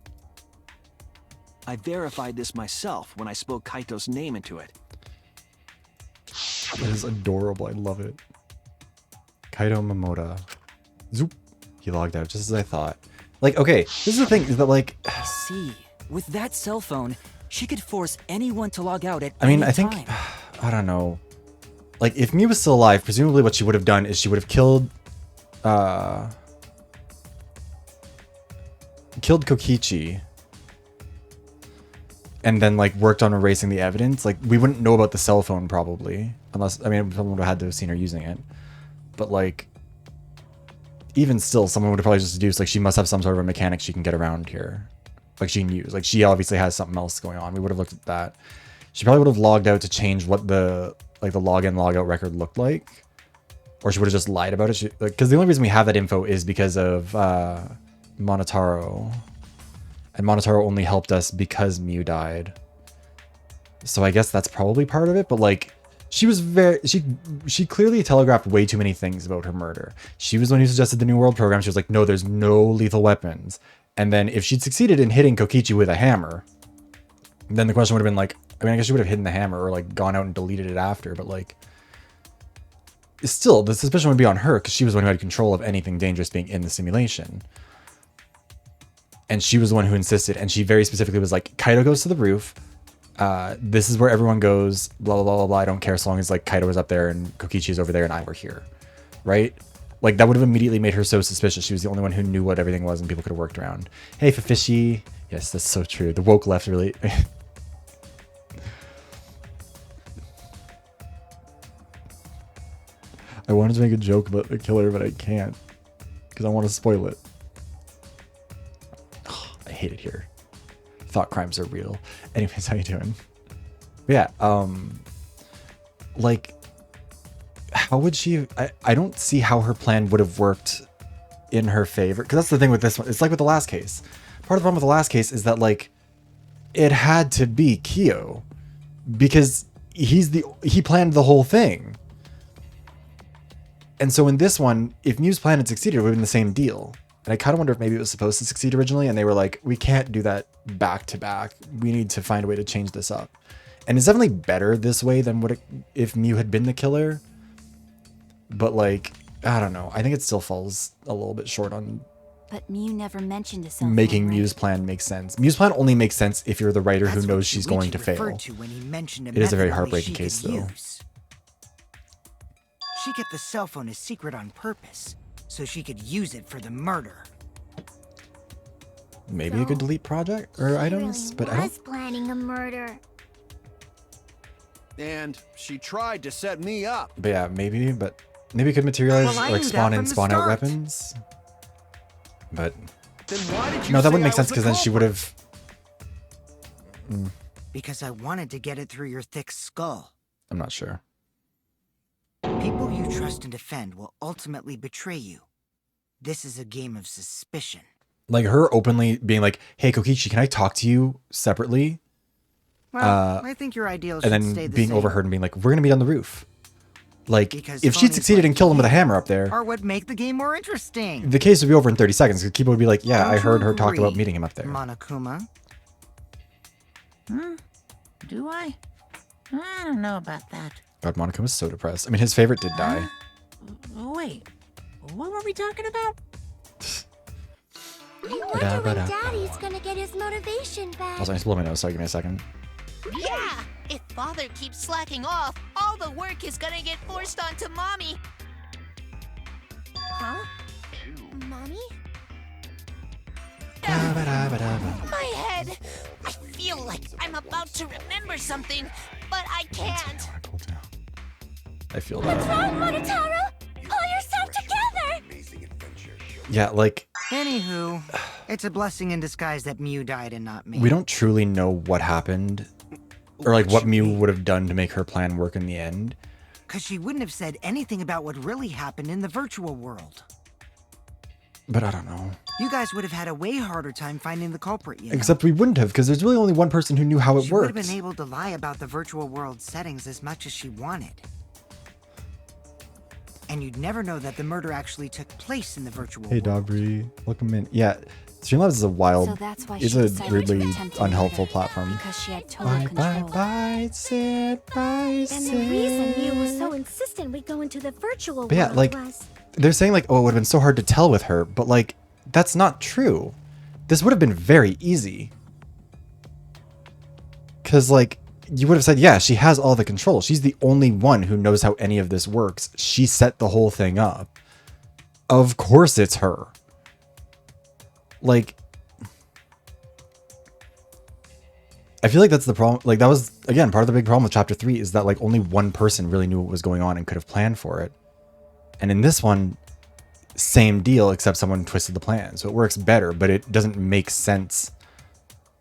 I verified this myself when I spoke Kaito's name into it. It is adorable. I love it. Kaito Momota. Zoop. He logged out just as I thought. Like, okay, this is the thing, is that like I see. With that cell phone, She could force anyone to log out at I mean, any I think, time. I don't know. Like, if Mew was still alive, presumably what she would have done is she would have killed Kokichi. And then, like, worked on erasing the evidence. Like, we wouldn't know about the cell phone, probably. Unless, I mean, someone would have had to have seen her using it. But, like, even still, someone would have probably just deduced, like, she must have some sort of a mechanic she can get around here. Like, she can use. Like, she obviously has something else going on. We would have looked at that. She probably would have logged out to change what the, like, the login, logout record looked like. Or she would have just lied about it. Because the only reason we have that info is because of Monotaro. And Monotaro only helped us because Mew died. So I guess that's probably part of it. But, like, she was she clearly telegraphed way too many things about her murder. She was the one who suggested the New World program. She was like, no, there's no lethal weapons. And then if she'd succeeded in hitting Kokichi with a hammer, then the question would have been like, I mean, I guess she would have hidden the hammer or, like, gone out and deleted it after. But, like, still, the suspicion would be on her because she was the one who had control of anything dangerous being in the simulation. And she was the one who insisted, and she very specifically was like, Kaido goes to the roof. This is where everyone goes. Blah, blah, blah, blah, blah. I don't care as long as, like, Kaido was up there and Kokichi is over there and I were here. Right? Like, that would have immediately made her so suspicious. She was the only one who knew what everything was and people could have worked around. Hey, Fafishi. Yes, that's so true. The woke left really... I wanted to make a joke about the killer, but I can't. Because I want to spoil it. I hate it here. Thought crimes are real. Anyways, how you doing? But yeah, like, how would she... I don't see how her plan would have worked in her favor. Because that's the thing with this one. It's like with the last case. Part of the problem with the last case is that, like, it had to be Kyo. Because he planned the whole thing. And so in this one, if Mew's plan had succeeded, it would have been the same deal. And I kind of wonder if maybe it was supposed to succeed originally, and they were like, we can't do that back to back. We need to find a way to change this up. And it's definitely better this way than if Mew had been the killer. But, like, I don't know. I think it still falls a little bit short on... But Mew never mentioned a cell phone, making right? Mew's plan make sense. Mew's plan only makes sense if you're the writer who knows she's going to fail. It is a very heartbreaking case, though. She kept the cell phone a secret on purpose, so she could use it for the murder. Maybe a good delete project or items, but I don't... was planning a murder. And she tried to set me up. But yeah, maybe it could materialize, Well, I like knew spawn that in, from the spawn out start. weapons. But Then why did you no, that say wouldn't make I sense was the because then she would have... Because I wanted to get it through your thick skull. I'm not sure. People you trust and defend will ultimately betray you. This is a game of suspicion. Like her openly being like, hey, Kokichi, can I talk to you separately? Well, I think your ideal should And stay then the being same. overheard and being like, we're going to meet on the roof. Like, Because if she'd phonies succeeded like and killed him with a you hammer up there, Or would make the game more interesting. the case would be over in 30 seconds. Because people would be like, yeah, Don't I you heard her talk about agree, meeting him up there. Monokuma? Do I? I don't know about that. God, Monica was so depressed. I mean, his favorite did die. Wait, what were we talking about? I wonder when Daddy's gonna get his motivation back. Also, I need to blow my nose, sorry, give me a second. Yeah, if Father keeps slacking off, all the work is gonna get forced onto Mommy. Huh? Mommy? My head! I feel like I'm about to remember something, but I can't. I feel What's that. wrong, Monotaro? Pull yourself together! Yeah, like, Anywho, it's a blessing in disguise that Mew died and not me. we don't truly know what happened. Or, like, what Mew would have done to make her plan work in the end. Because she wouldn't have said anything about what really happened in the virtual world. But I don't know. You guys would have had a way harder time finding the culprit, you know? Except we wouldn't have, because there's really only one person who knew how it She would worked. have been able to lie about the virtual world settings as much as she wanted. And you'd never know that the murder actually took place in the virtual Hey, world. Dobry, welcome in. Yeah, Streamlabs is a wild, So that's why it's she a decided to really attempt to unhelpful murder, platform. because she had total control. Bye, Sid, bye, And the reason Mew was so insistent we go into the virtual But yeah, world like, was... they're saying, like, oh, it would have been so hard to tell with her, but, like, that's not true. This would have been very easy. Because, like, you would have said, yeah, she has all the control. She's the only one who knows how any of this works. She set the whole thing up. Of course it's her. Like, I feel like that's the problem. Like, that was, again, part of the big problem with chapter 3 is that, like, only one person really knew what was going on and could have planned for it. And in this one, same deal, except someone twisted the plan. So it works better, but it doesn't make sense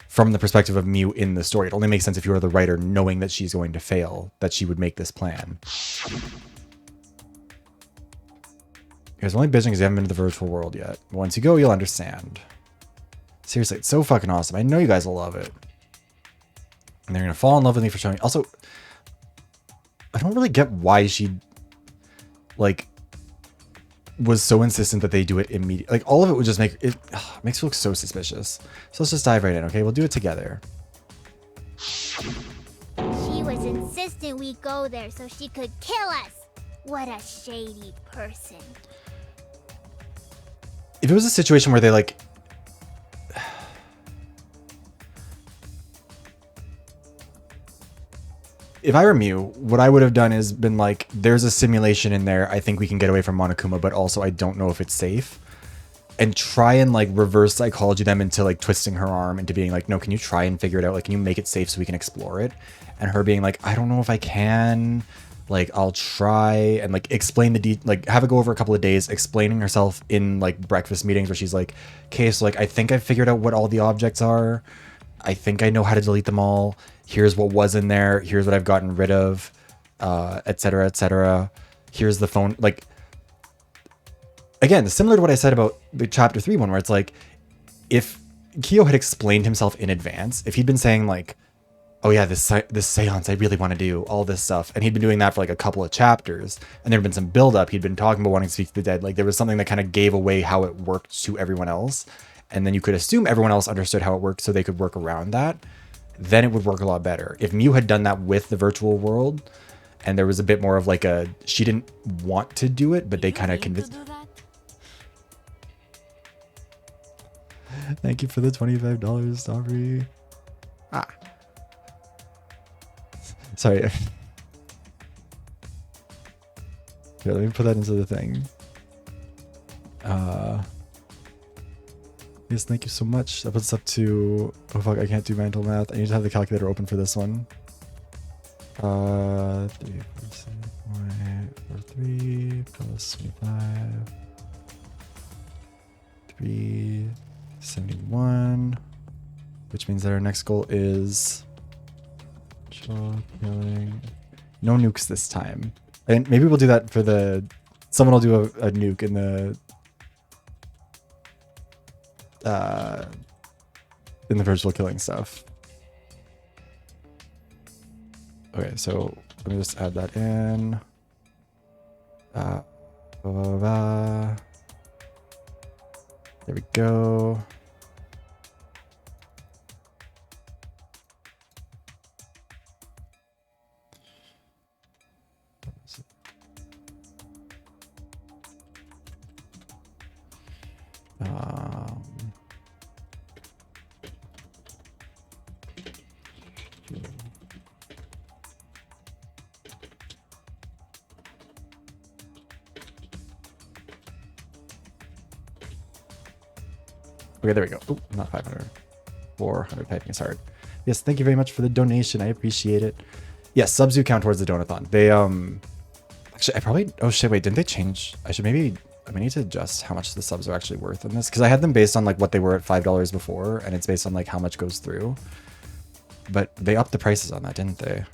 from the perspective of Mew in the story. It only makes sense if you are the writer knowing that she's going to fail, that she would make this plan. You guys are only bitching because you haven't been to the virtual world yet. Once you go, you'll understand. Seriously, it's so fucking awesome. I know you guys will love it. And they're going to fall in love with me for showing. Also, I don't really get why she, like, was so insistent that they do it immediately. Like, all of it would just make it makes you look so suspicious. So let's just dive right in, okay? We'll do it together. She was insistent we go there so she could kill us. What a shady person. If it was a situation where they, like, if I were Mew, what I would have done is been like, there's a simulation in there. I think we can get away from Monokuma, but also I don't know if it's safe. And try and, like, reverse psychology them into, like, twisting her arm into being like, no, can you try and figure it out? Like, can you make it safe so we can explore it? And her being like, I don't know if I can. Like, I'll try, and, like, explain like, have it go over a couple of days, explaining herself in, like, breakfast meetings where she's like, okay, so, like, I think I figured out what all the objects are. I think I know how to delete them all. Here's what was in there. Here's what I've gotten rid of, etc., etc. Here's the phone. Like, again, similar to what I said about the chapter 3 one, where it's like, if Kyo had explained himself in advance, if he'd been saying, like, oh yeah, this seance I really want to do, all this stuff, and he'd been doing that for, like, a couple of chapters, and there'd been some build-up, he'd been talking about wanting to speak to the dead, like, there was something that kind of gave away how it worked to everyone else, and then you could assume everyone else understood how it worked so they could work around that, then it would work a lot better. If Mew had done that with the virtual world, and there was a bit more of, like, a, she didn't want to do it, but they kind of convinced. Thank you for the $25, Aubrey. Ah. Sorry. Here, let me put that into the thing. Yes, thank you so much. That puts us up to... Oh fuck, I can't do mental math. I need to have the calculator open for this one. 3, 4, 3 plus 25. 371. Which means that our next goal is... killing. No nukes this time. And maybe we'll do that for the... Someone will do a nuke in the virtual killing stuff. Okay, so let me just add that in. Blah, blah, blah. There we go. Okay, there we go. Oh, not 500. 400 typing is hard. Yes, thank you very much for the donation. I appreciate it. Yes, subs do count towards the donathon. They, actually, I probably, oh shit, wait, didn't they change? I need to adjust how much the subs are actually worth in this. Because I had them based on, like, what they were at $5 before, and it's based on, like, how much goes through. But they upped the prices on that, didn't they?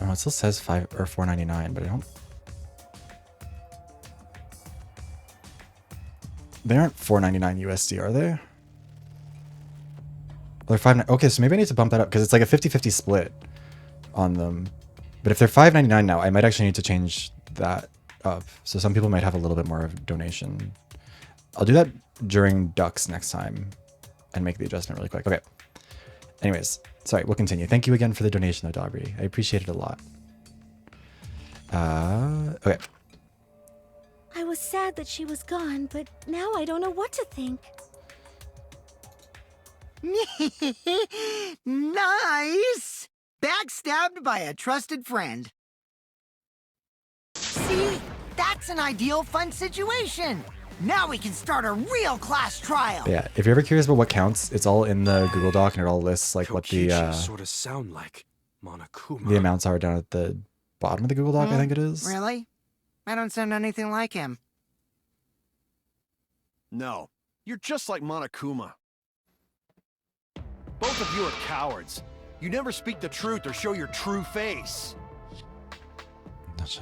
Oh, it still says $4.99, but I don't. They aren't $4.99 USD, are they? They're $5. Okay, so maybe I need to bump that up because it's like a 50-50 split on them. But if they're $5.99 now, I might actually need to change that up. So some people might have a little bit more of donation. I'll do that during Ducks next time and make the adjustment really quick. Okay. Anyways, sorry, we'll continue. Thank you again for the donation, though, Dobry. I appreciate it a lot. Okay. was sad that she was gone, but now I don't know what to think. Nice! Backstabbed by a trusted friend. See? That's an ideal fun situation! Now we can start a real class trial! But yeah, if you're ever curious about what counts, it's all in the Google Doc and it all lists like what the sort of sound like Monokuma. the amounts are down at the bottom of the Google Doc, I think it is. Really? I don't sound anything like him. No, you're just like Monokuma. Both of you are cowards. You never speak the truth or show your true face.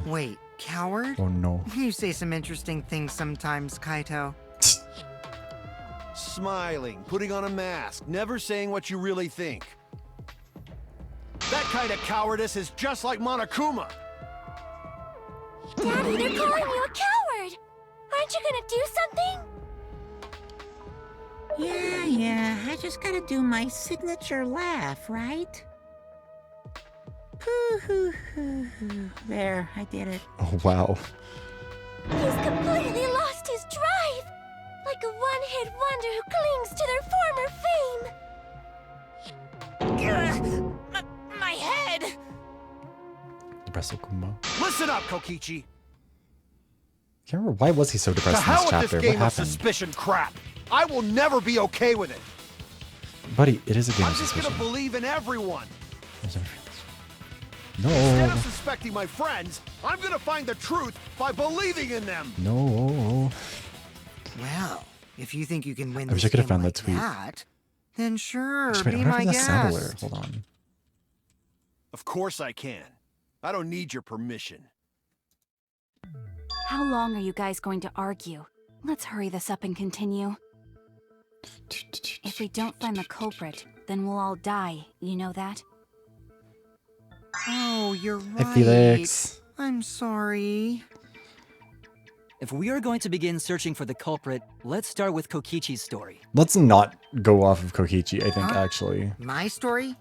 Wait, coward? Oh no. You say some interesting things sometimes, Kaito. Smiling, putting on a mask, never saying what you really think. That kind of cowardice is just like Monokuma. Daddy, they're calling you a coward! Aren't you gonna do something? Yeah, I just gotta do my signature laugh, right? Hoo, hoo, hoo, hoo. There, I did it. Oh wow. He's completely lost his drive! Like a one-hit wonder who clings to their former fame! My head! Depresso Kuma. Listen up, Kokichi. I can't remember, why was he so To depressed in hell this with chapter? this game What of happened? suspicion crap. I will never be okay with it. Buddy, it is a game I'm of just suspicion. gonna believe in everyone. No. Instead of suspecting my friends, I'm gonna find the truth by believing in them. No. Well, if you think you can win I wish this I could have game found like that tweet. that, then sure, Actually, wait, be I wonder my if that's Saddler. guest. Hold on. Of course I can. I don't need your permission. How long are you guys going to argue? Let's hurry this up and continue. If we don't find the culprit, then we'll all die. You know that? Oh, you're Hey, right. Felix. I'm sorry. If we are going to begin searching for the culprit, let's start with Kokichi's story. Let's not go off of Kokichi, I think, Huh? actually. My story?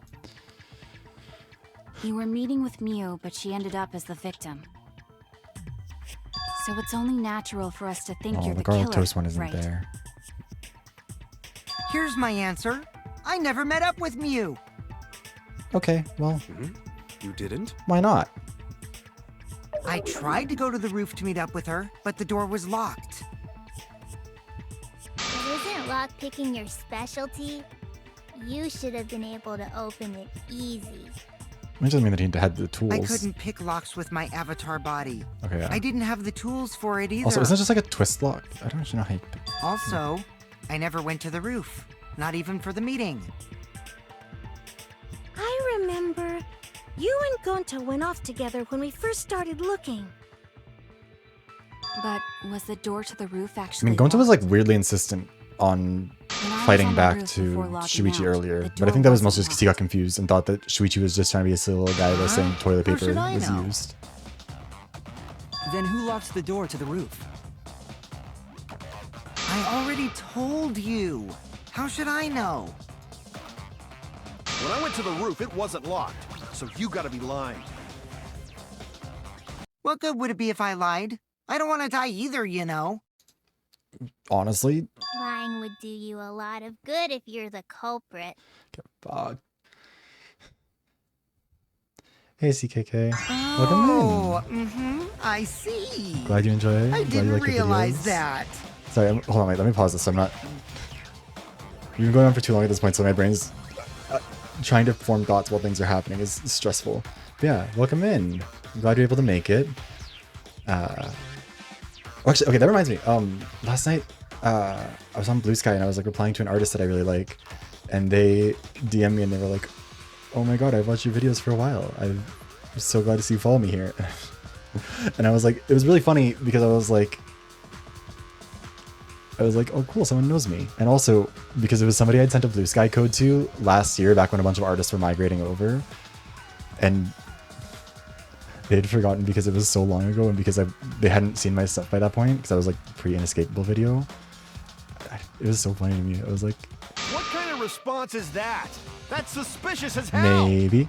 You were meeting with Miu, but she ended up as the victim. So it's only natural for us to think Oh, you're the the garlic killer, toast one isn't right? there. Here's my answer. I never met up with Miu. Okay, well, You didn't? why not? I tried to go to the roof to meet up with her, but the door was locked. But isn't lockpicking your specialty? You should have been able to open it easy. It doesn't mean that he had the tools. I couldn't pick locks with my avatar body. Okay, yeah. I didn't have the tools for it either. Also, isn't it just like a twist lock? I don't actually know how you... Also, I never went to the roof. Not even for the meeting. I remember you and Gonta went off together when we first started looking. But was the door to the roof I actually mean, Gonta was locked? like weirdly insistent on When I was fighting on the back roof to before logging Shuichi out, earlier, the but I door think that was wasn't mostly because he got confused and thought that Shuichi was just trying to be a silly little guy by saying toilet How paper should I was know? used. Then who locked the door to the roof? I already told you. How should I know? When I went to the roof, it wasn't locked. So you gotta be lying. What good would it be if I lied? I don't want to die either, you know. Honestly, Lying would do you a lot of good if you're the culprit. fuck. Hey, CKK. Oh, Welcome I see. in. Glad you enjoy it. I Glad you didn't like the realize videos. that. Sorry, hold on, wait, let me pause this. I'm not... We've been going on for too long at this point, so my brain's trying to form thoughts while things are happening is stressful. But yeah, welcome in. I'm glad you're able to make it. Actually, okay, that reminds me. Last night, I was on Blue Sky and I was like replying to an artist that I really like, and they DM'd me and they were like, "Oh my god, I've watched your videos for a while. I'm so glad to see you follow me here." And I was like, it was really funny because I was like, oh cool, someone knows me. And also because it was somebody I'd sent a Blue Sky code to last year, back when a bunch of artists were migrating over, and they had forgotten because it was so long ago and because they hadn't seen my stuff by that point because I was like pre-inescapable video. It was so funny to me. I was like, What kind of response is that? That's suspicious as hell. maybe.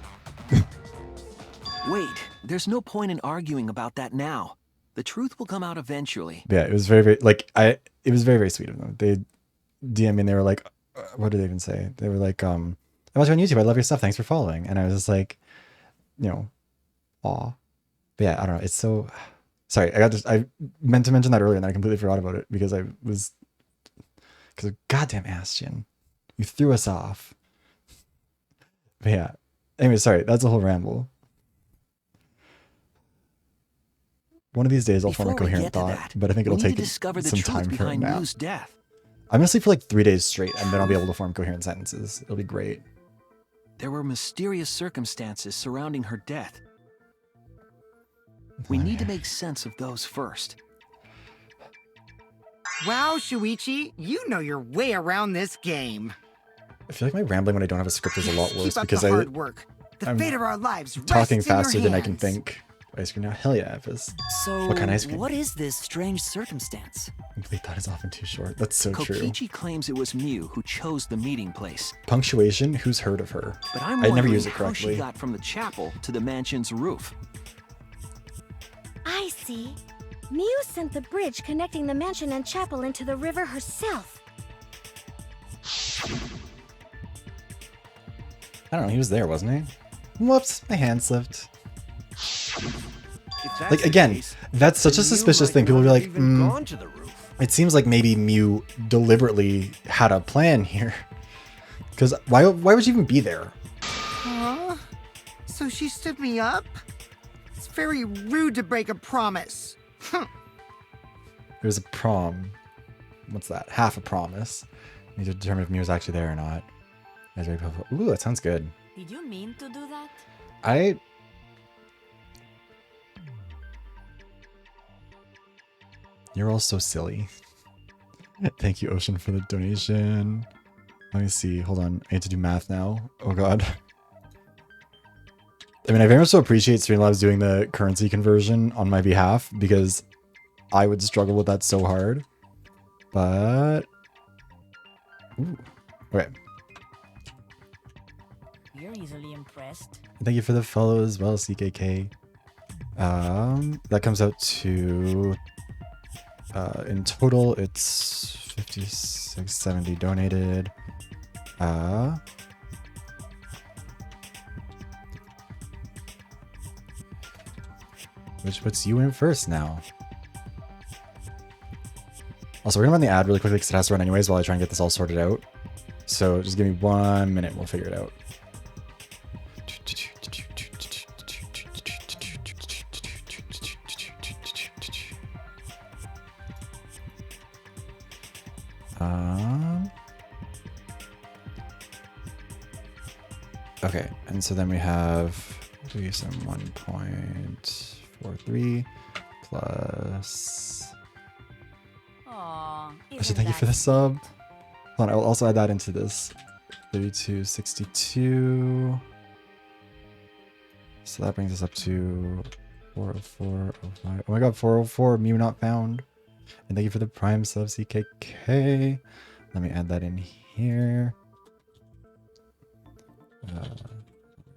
Wait, there's no point in arguing about that now. The truth will come out eventually. But yeah, it was very, very, like, it was very, very sweet of them. They DM me and they were like, what did they even say? They were like, I watch you on YouTube. I love your stuff. Thanks for following. And I was just like, you know, aw. But yeah, I don't know. It's so, sorry. I meant to mention that earlier and then I completely forgot about it because because of goddamn Astion. You threw us off. But yeah. Anyway, sorry. That's a whole ramble. One of these days I'll form a coherent thought, but I think it'll take some time for it now. I'm gonna sleep for like 3 days straight and then I'll be able to form coherent sentences. It'll be great. There were mysterious circumstances surrounding her death. We need to make sense of those first. Wow, Shuichi, you know your way around this game. I feel like my rambling when I don't have a script is a lot worse because hard work. The fate of our lives talking rests in your faster than I can hands. think. Ice cream now? Hell yeah, Epis. So, What kind of ice cream? what is this strange circumstance? Complete thought is often too short. That's so true. Kokichi claims it was Mew who chose the meeting place. Punctuation? Who's heard of her? But I'm I never wondering use it how she correctly. got from the chapel to the mansion's roof. I see. Mew sent the bridge connecting the mansion and chapel into the river herself. I don't know. He was there, wasn't he? Whoops, my hand slipped. Like, again, that's such a suspicious thing. People will be like, it seems like maybe Mew deliberately had a plan here. Because why would you even be there? Huh? So she stood me up? It's very rude to break a promise. It was a prom. What's that? Half a promise. You need to determine if Mew was actually there or not. That's very helpful. Ooh, that sounds good. Did you mean to do that? You're all so silly. Thank you, Ocean, for the donation. Let me see. Hold on. I need to do math now. Oh, God. I mean, I very much so appreciate Streamlabs doing the currency conversion on my behalf because I would struggle with that so hard. But... Ooh. Okay. You're easily impressed. Thank you for the follow as well, CKK. That comes out to... in total, it's 56.70 donated. Which puts you in first now. Also, we're gonna run the ad really quickly because it has to run anyways while I try and get this all sorted out. So just give me 1 minute, we'll figure it out. Okay, and so then we have some 1.43 plus. Aww, Actually, thank you for the sub. Hold on, I will also add that into this. 32.62. So that brings us up to 404.05. Oh my god, 404, Mew not found. And thank you for the prime sub, CKK. Let me add that in here.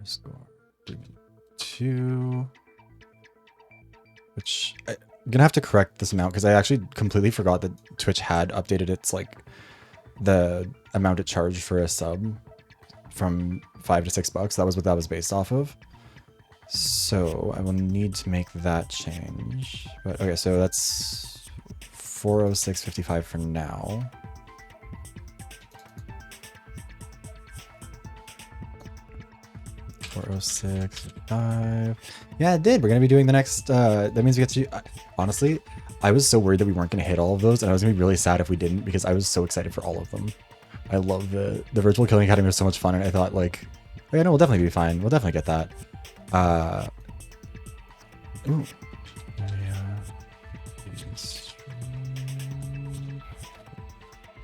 Score 2. Which I'm gonna have to correct this amount because I actually completely forgot that Twitch had updated its like the amount it charged for a sub from $5 to $6. That was what that was based off of. So I will need to make that change. But okay, so that's 406.55 for now. $406.55. Yeah, it did. We're gonna be doing the next. That means we get to. Honestly, I was so worried that we weren't gonna hit all of those, and I was gonna be really sad if we didn't because I was so excited for all of them. I love the Virtual Killing Academy was so much fun, and I thought like, oh yeah, no, we'll definitely be fine. We'll definitely get that. Ooh.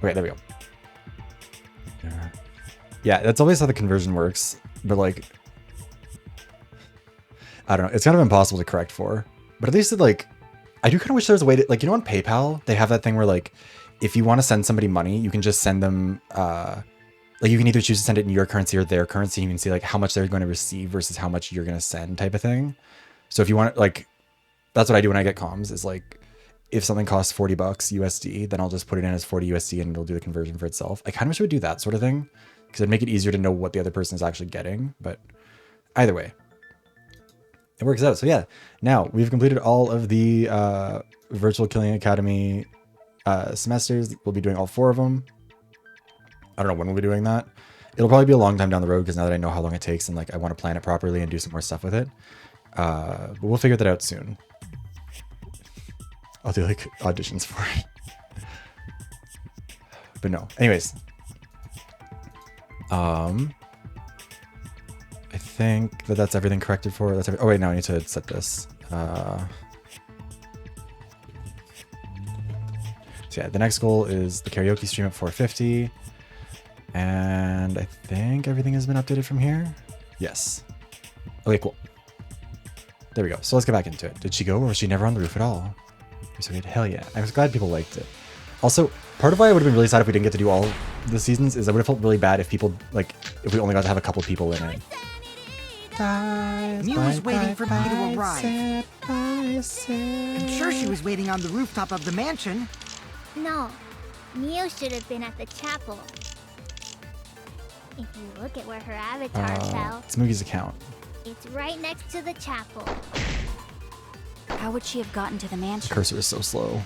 Okay, there we go. Yeah, that's always how the conversion works, but like, I don't know. It's kind of impossible to correct for, but at least it like, I do kind of wish there was a way to like, you know, on PayPal, they have that thing where like, if you want to send somebody money, you can just send them, like you can either choose to send it in your currency or their currency. You can see like how much they're going to receive versus how much you're going to send type of thing. So if you want like, that's what I do when I get comms, is like, if something costs 40 bucks USD, then I'll just put it in as 40 USD and it'll do the conversion for itself. I kind of wish it would do that sort of thing, because it'd make it easier to know what the other person is actually getting. But either way, it works out. So yeah, now we've completed all of the Virtual Killing Academy semesters. We'll be doing all 4 of them. I don't know when we'll be doing that. It'll probably be a long time down the road, because now that I know how long it takes and like I want to plan it properly and do some more stuff with it. But we'll figure that out soon. I'll do like auditions for it. But no. Anyways. I think that that's everything corrected for. That's oh wait, now I need to set this. So yeah, the next goal is the karaoke stream at 450. And I think everything has been updated from here. Yes. Okay, cool. There we go. So let's get back into it. Did she go, or was she never on the roof at all? So good. Hell yeah. I was glad people liked it. Also, part of why I would have been really sad if we didn't get to do all the seasons is I would have felt really bad if people, like, if we only got to have a couple people in it. Mew was waiting for me to arrive. I'm sure she was waiting on the rooftop of the mansion. No, Mew should have been at the chapel. If you look at where her avatar fell, It's Moogie's account. it's right next to the chapel. How would she have gotten to the The mansion? cursor is so slow.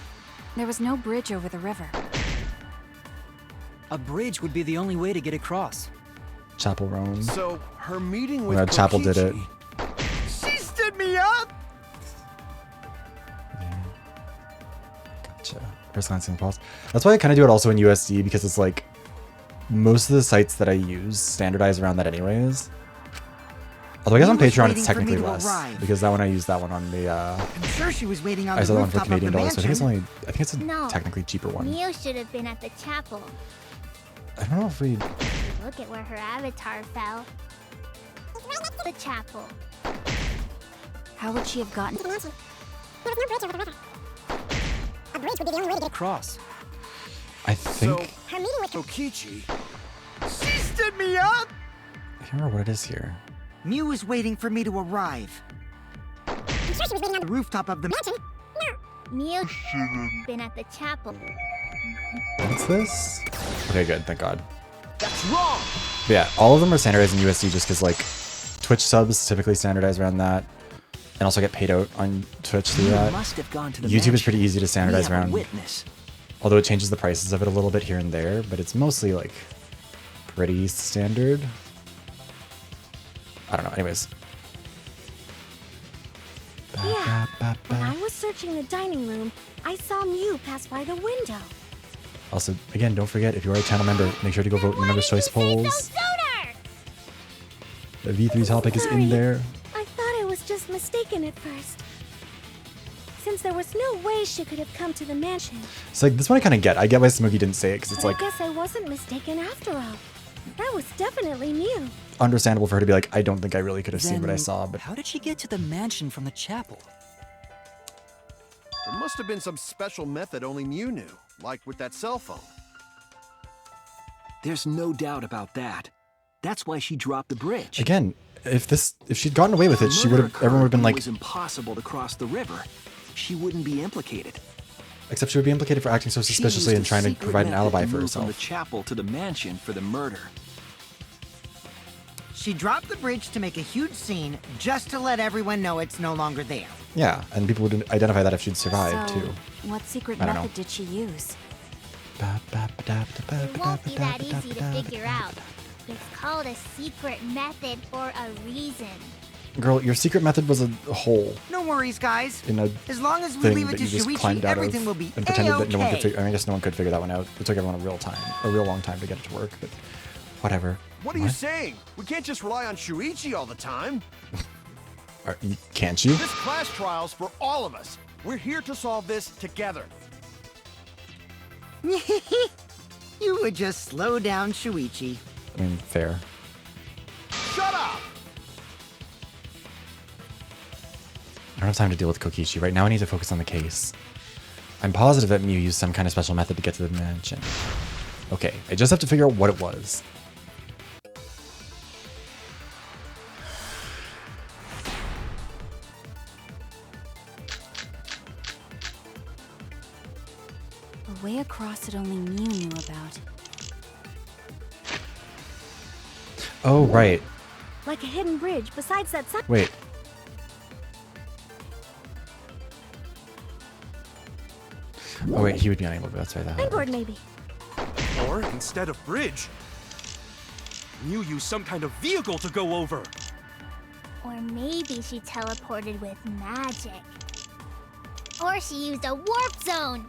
There was no bridge over the river. A bridge would be the only way to get across. Chapel Roan. So her meeting with Chapel did it. She stood me up! Gotcha. First glancing pulse. That's why I kind of do it also in USD, because it's like most of the sites that I use standardize around that anyways. Although I guess on Patreon it's technically less, because that one I use that one on the I'm sure she was waiting on I the saw that one for rooftop of the Canadian dollars, so I think it's mansion. only, I think it's a No. technically cheaper one. Mew should have been at the chapel. I don't know if we, Look at where her avatar fell. It's right next to the chapel. How would she have gotten... There was no bridge over the river. A bridge would be the only way to get Across. I think, her meeting with Kokichi. She stood me up! I can't remember what it is here. Mew was waiting for me to arrive. I'm sure she was waiting on The the rooftop of the mansion. Mew should have been at the chapel. What's this? Okay, good, thank God. That's wrong. But yeah, all of them are standardized in USD just because like Twitch subs typically standardize around that, and also get paid out on Twitch through You that. must have gone to the YouTube is mansion. pretty easy to standardize We have a around, witness. although it changes the prices of it a little bit here and there, but it's mostly like pretty standard. I don't know, anyways. Yeah, when I was searching the dining room, I saw Mew pass by the window. Also, again, don't forget, if you are a channel member, make sure to go vote in the Members' Choice polls. Sooner! The V3 topic is in there. I thought I was just mistaken at first. Since there was no way she could have come to the mansion. So like, this one I kind of get. I get why Smokey didn't say it, because it's But like I guess I wasn't mistaken after all. That was definitely Mew. understandable for her to be like, I don't think I really could have seen what I Then saw, but how did she get to the mansion from the chapel? There must have been some special method only Mew knew, like with that cell phone. There's no doubt about that. That's why she dropped the bridge. again, if she'd gotten away with it, she would have. Everyone would have been It like, was impossible to cross the river. She wouldn't be implicated. except she would be implicated for acting so She suspiciously used and a trying to secret provide an method alibi to for move from the herself. chapel to the mansion for the murder. She dropped the bridge to make a huge scene just to let everyone know it's no longer there. Yeah, and people would identify that if she'd survived So, too. what secret I don't method know. did she use? It won't be that easy to figure out. It's called a secret method for a reason. Girl, your secret method was a hole No worries, guys. in a As long as we thing leave it that to you just Shuichi, climbed out of everything will be and pretended that no one could A-okay. figure. I mean, I guess no one could figure that one out. It took everyone a real long time to get it to work. But whatever. What are you saying? We can't just rely on Shuichi all the time. Can't you? This class trial's for all of us. We're here to solve this together. You would just slow down Shuichi. I mean, fair. Shut up! I don't have time to deal with Kokichi. Right now I need to focus on the case. I'm positive that Mew used some kind of special method to get to the mansion. Okay, I just have to figure out what it was. A way across that only Mew knew about. Oh, right. Like a hidden bridge besides that sign. Wait. Oh, wait, he would be unable to go outside that. Signboard, maybe. Or instead of bridge, Mew used some kind of vehicle to go over. Or maybe she teleported with magic. Or she used a warp zone.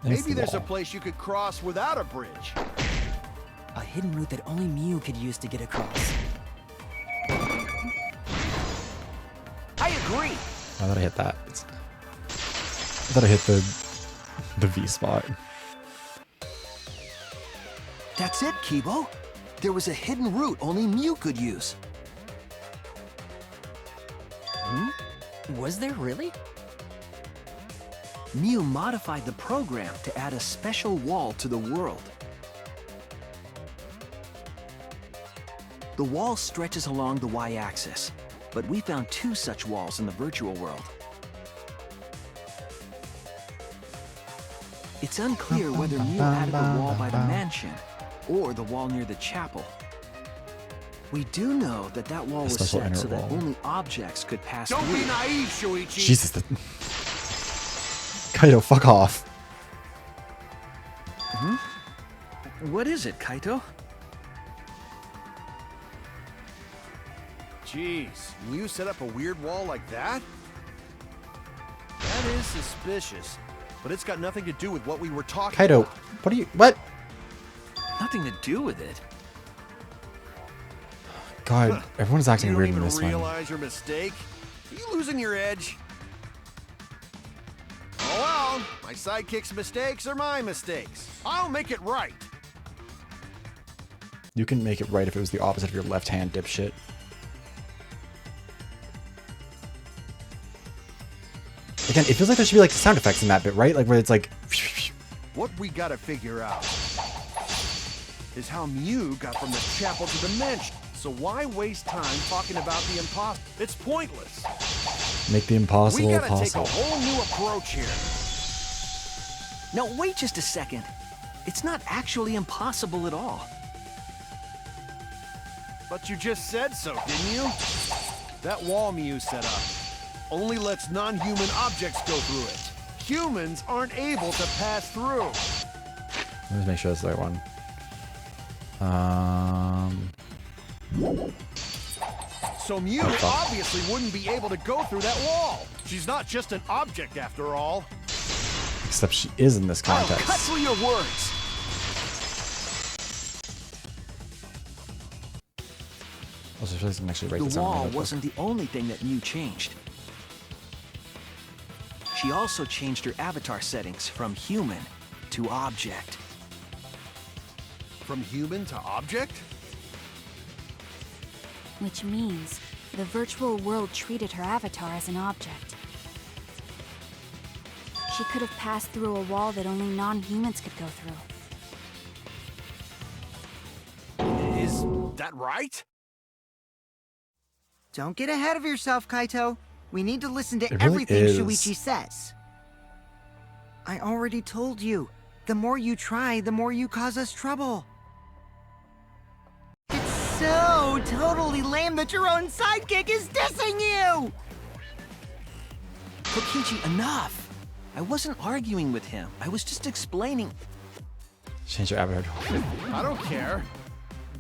Maybe there's a place you could cross without a bridge. A hidden route that only Mew could use to get across. I agree. I thought I hit that. I thought I hit the V spot. That's it, Kibo. There was a hidden route only Mew could use. Was there really? Mew modified the program to add a special wall to the world. The wall stretches along the y-axis, but we found 2 such walls in the virtual world. It's unclear whether Mew added the wall by the mansion or the wall near the chapel. We do know that that wall was special set inner so that wall. only objects could pass Don't through. be naive, Shuichi. Jesus. Kaido, fuck off. What is it, Kaito? Jeez, Mew set up a weird wall like that? That is suspicious, but it's got nothing to do with what we were talking Kaido, about. what are you? What? Nothing to do with it. God, everyone's acting You weird don't in even this one. realize your mistake? Are you losing your edge? Oh well, my sidekick's mistakes are my mistakes. I'll make it right. You can make it right if it was the opposite of your left hand, dipshit. Again, it feels like there should be like sound effects in that bit, right? Like where it's like. What we gotta figure out is how Mew got from the chapel to the mansion. So why waste time talking about the impossible? It's pointless. Make the impossible We gotta possible. take a whole new approach here. Now wait just a second. It's not actually impossible at all. But you just said so, didn't you? That wall Mew set up only lets non-human objects go through it. Humans aren't able to pass through. Let me make sure that's the right one. So Mew obviously wouldn't be able to go through that wall. She's not just an object after all. Except she is in this I'll cut context. through your words. Also, I feel like I can actually write this The down in my wall notebook. wasn't the only thing that Mew changed. She also changed her avatar settings from human to object. From human to object? Which means the virtual world treated her avatar as an object. She could have passed through a wall that only non-humans could go through. Is that right? Don't get ahead of yourself, Kaito. We need to listen to It really everything is. Shuichi says. I already told you. The more you try, the more you cause us trouble. It's so totally lame that your own sidekick is dissing you! Kokichi, enough! I wasn't arguing with him. I was just explaining. Change your avatar. I don't care.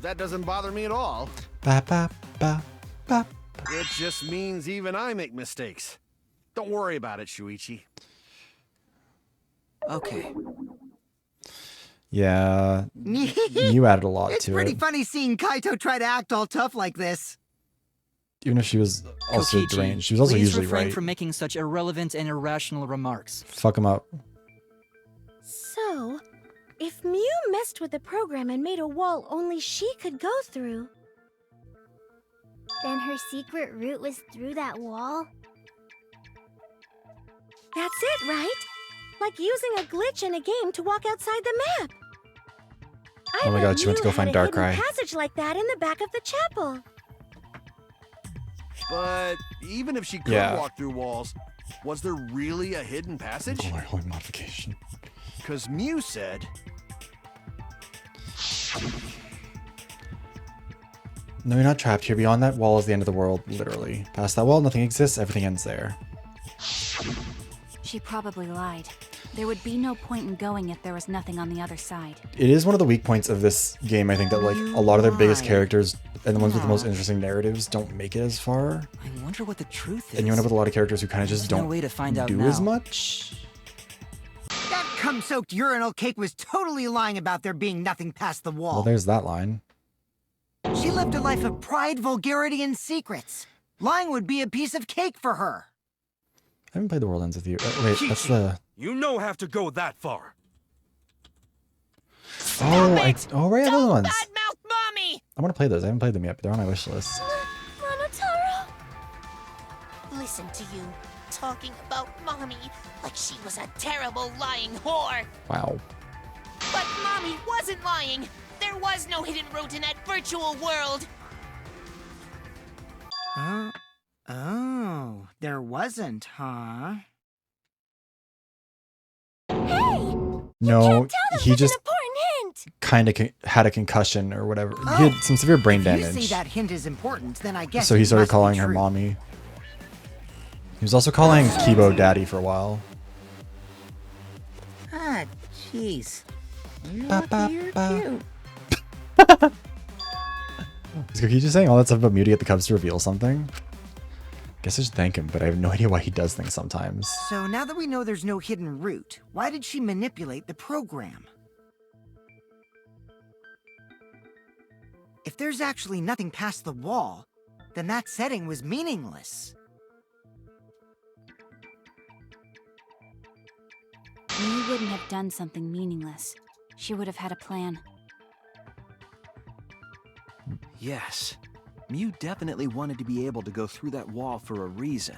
That doesn't bother me at all. Ba ba ba ba. It just means even I make mistakes. Don't worry about it, Shuichi. Okay. Yeah, you added a lot It's to pretty it. funny seeing Kaito try to act all tough like this. Even if she was also Kokichi, deranged, she was also please usually refrain right. from making such irrelevant and irrational remarks. Fuck him up. So, if Mew messed with the program and made a wall only she could go through, Then her secret route was through that wall? that's it, right? Like using a glitch in a game to walk outside the map. Oh my bet God, she went to Mew go find had a hidden Darkrai. passage like that in the back of the chapel. But even if she could Yeah. walk through walls, Was there really a hidden passage? Glory modification. Because Mew said... No, you're not trapped here. Beyond that wall is the end of the world, literally. Past that wall, nothing exists. Everything ends there. She probably lied. There would be no point in going if there was nothing on the other side. It is one of the weak points of this game, I think, that like a lot of their biggest characters and the ones with the most interesting narratives don't make it as far. I wonder what the truth is. And you end up with a lot of characters who kind of just There's don't no way to find out do now. as much. That cum-soaked urinal cake was totally lying about there being nothing past the wall. Well, there's that line. She lived a life of pride, vulgarity, and secrets. Lying would be a piece of cake for her. I haven't played The World Ends With You. Wait, that's the... You know have to go that far. Oh, right, other ones. Badmouth mommy! I want to play those. I haven't played them yet, but they're on my wish list. Monotaro! Listen to you, talking about mommy like she was a terrible lying whore. Wow. But mommy wasn't lying. There was no hidden route in that virtual world. Oh, there wasn't, huh? Hey! No, he just Important hint! kind of had a concussion or whatever. He had some severe brain If you damage. say that hint is important, then I guess So he it started must be calling her true. mommy. He was also calling Kibo daddy for a while. Ah, jeez. You're Ba, ba, lucky you're ba. cute. Is Cookie just saying all that stuff about Muty at the Cubs to reveal something? Guess I should thank him, but I have no idea why he does things sometimes. So now that we know there's no hidden route, why did she manipulate the program? If there's actually nothing past the wall, then that setting was meaningless. Mew wouldn't have done something meaningless. She would have had a plan. Yes. Mew definitely wanted to be able to go through that wall for a reason.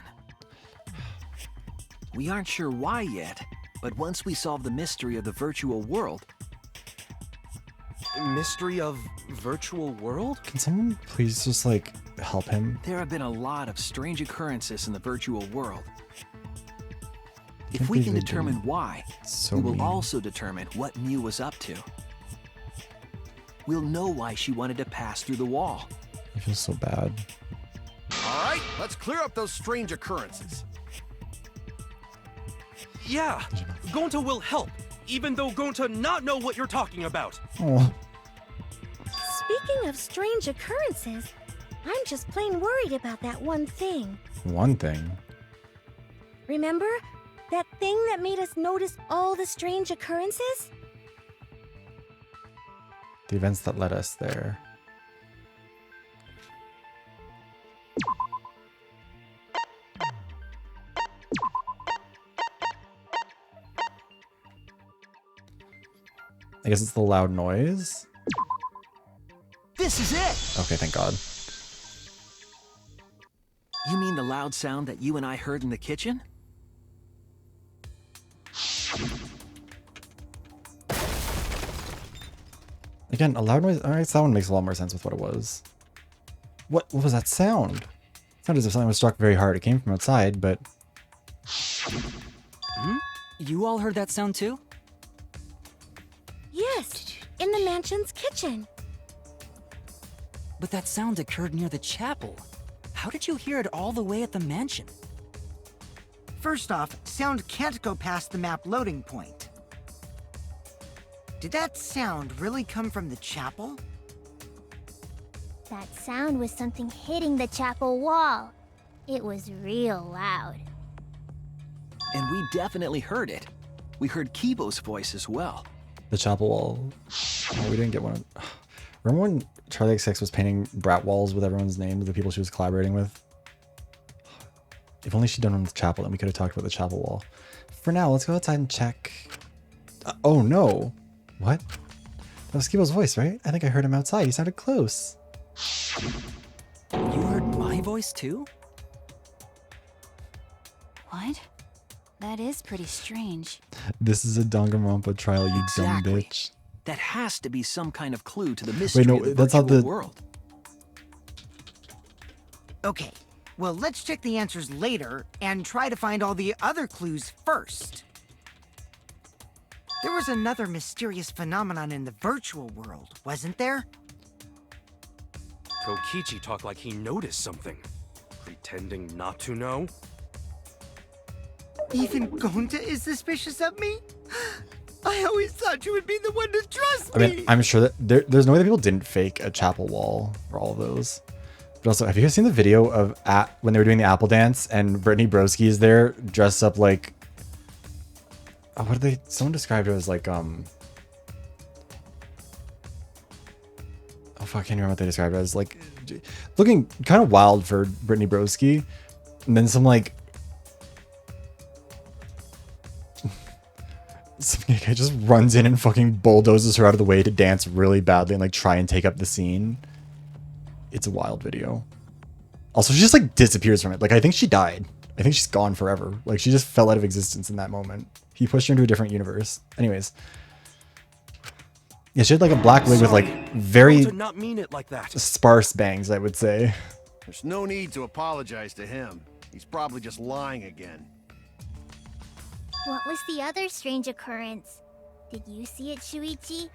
We aren't sure why yet, but once we solve the mystery of the virtual world... Mystery of virtual world? Can someone please just, like, help him? There have been a lot of strange occurrences in the virtual world. If can't we believe can they determine didn't. why, So we will mean. also determine what Mew was up to. We'll know why she wanted to pass through the wall. I feel so bad. All right, let's clear up those strange occurrences. Yeah, Gonta will help, even though Gonta not know what you're talking about. Oh, Speaking of strange occurrences, I'm just plain worried about that one thing. one thing. Remember? That thing that made us notice all the strange occurrences? The events that led us there. I guess it's the loud noise. This is it! Okay, thank God. You mean the loud sound that you and I heard in the kitchen? Again, a loud noise. Alright, so that one makes a lot more sense with what it was. What was that sound? It sounded as if something was struck very hard. It came from outside, but You all heard that sound too? Yes, in the mansion's kitchen. But that sound occurred near the chapel. How did you hear it all the way at the mansion? First off, sound can't go past the map loading point. Did that sound really come from the chapel? That sound was something hitting the chapel wall. It was real loud. And we definitely heard it. We heard Kibo's voice as well. the chapel wall. Oh, we didn't get one. Remember when Charlie XX was painting brat walls with everyone's names, the people she was collaborating with? If only she'd done one with chapel, then we could have talked about the chapel wall. For now, let's go outside and check. Oh no! What? That was Kibo's voice, right? I think I heard him outside. He sounded close. You heard my voice too? What? That is pretty strange. This is a Danganronpa trial, you dumb Exactly. bitch. That has to be some kind of clue to the mystery no, of the that's not virtual the- world. Okay, Well, let's check the answers later and try to find all the other clues first. There was another mysterious phenomenon in the virtual world, wasn't there? Kokichi talked like he noticed something. Pretending not to know? Even Gonta is suspicious of me? I always thought you would be the one to trust I me! mean, I'm sure that there's no way that people didn't fake a chapel wall for all of those. But also, have you guys seen the video of when they were doing the apple dance and Brittany Broski is there dressed up like... Oh, what did they... Someone described it as like, Oh, fuck, I can't remember what they described it as. Like, looking kind of wild for Brittany Broski. And then some, like... some guy just runs in and fucking bulldozes her out of the way to dance really badly and, like, try and take up the scene. It's a wild video. Also, she just, like, disappears from it. Like, I think she died. I think she's gone forever. Like, she just fell out of existence in that moment. He pushed her into a different universe. Anyways. Yeah, she had like a black wig with like very did not mean it like that. Sparse bangs, I would say. There's no need to apologize to him. He's probably just lying again. What was the other strange occurrence? Did you see it, Shuichi?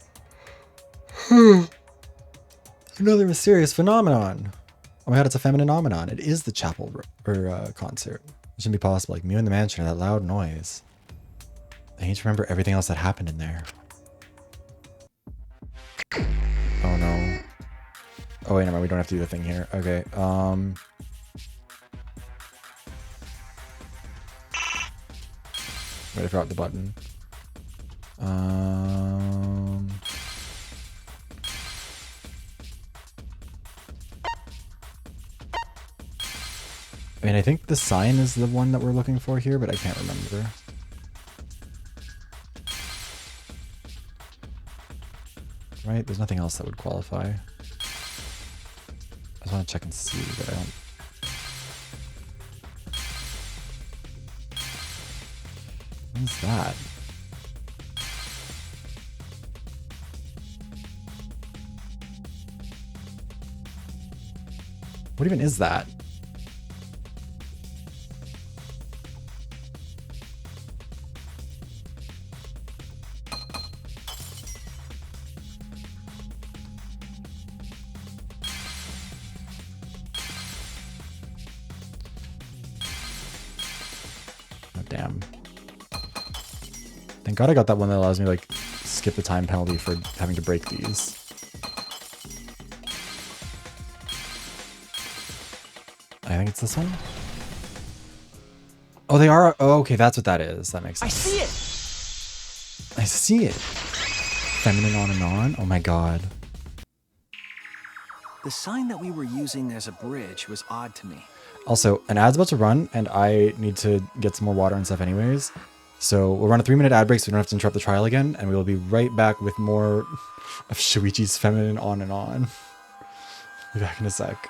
Another mysterious phenomenon. Oh my god, it's a feminine phenomenon. It is the chapel concert. It shouldn't be possible. Like Mew in the mansion, that loud noise. I need to remember everything else that happened in there. Oh no. Oh wait, no, we don't have to do the thing here. Okay. Wait, I forgot the button. I mean, I think the sign is the one that we're looking for here, but I can't remember. Right? There's nothing else that would qualify. I just want to check and see, but I don't... What is that? What even is that? Damn. Thank God I got that one that allows me to, like, skip the time penalty for having to break these. I think it's this one. Oh, they are. Oh, okay, that's what that is. That makes sense. I see it! I see it. Feminine on and on. Oh my God. The sign that we were using as a bridge was odd to me. Also, an ad's about to run, and I need to get some more water and stuff anyways. So we'll run a 3-minute ad break so we don't have to interrupt the trial again, and we will be right back with more of Shuichi's feminine on and on. Be back in a sec.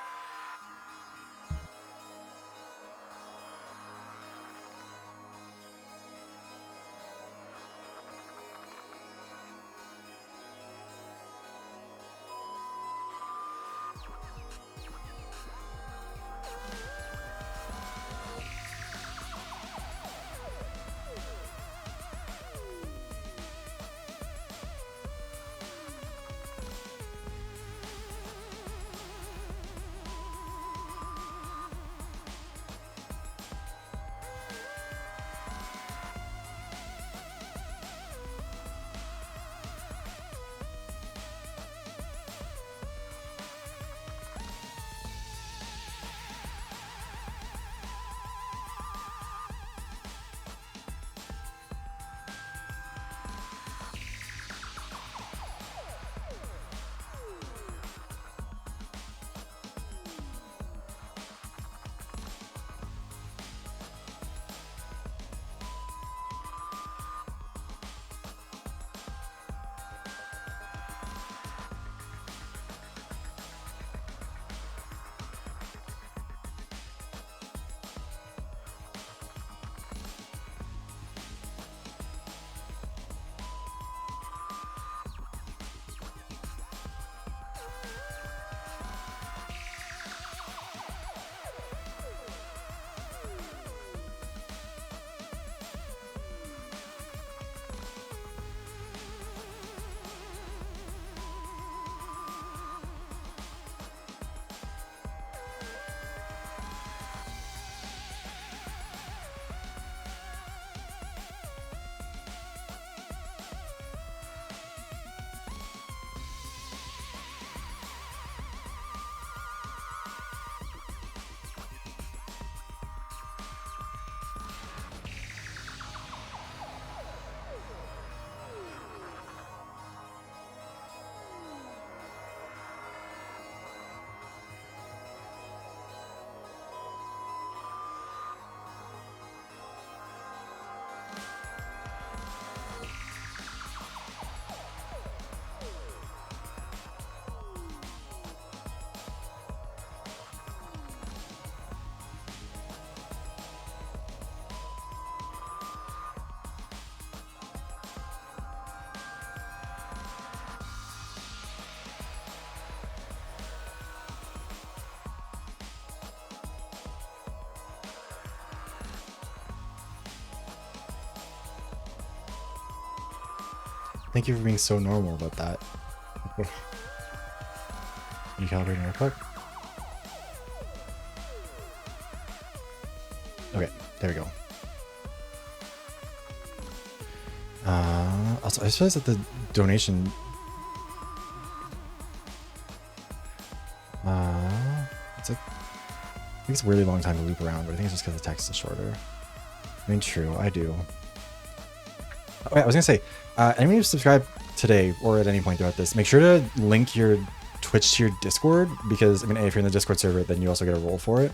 Thank you for being so normal about that. You calibrating real quick? Okay, there we go. Also, I just realized that the donation... it's like... I think it's a really long time to loop around, but I think it's just because the text is shorter. I mean, true, I do. Oh, yeah, I was gonna say, anyone who subscribed today or at any point throughout this, make sure to link your Twitch to your Discord, because, I mean, A, if you're in the Discord server, then you also get a role for it.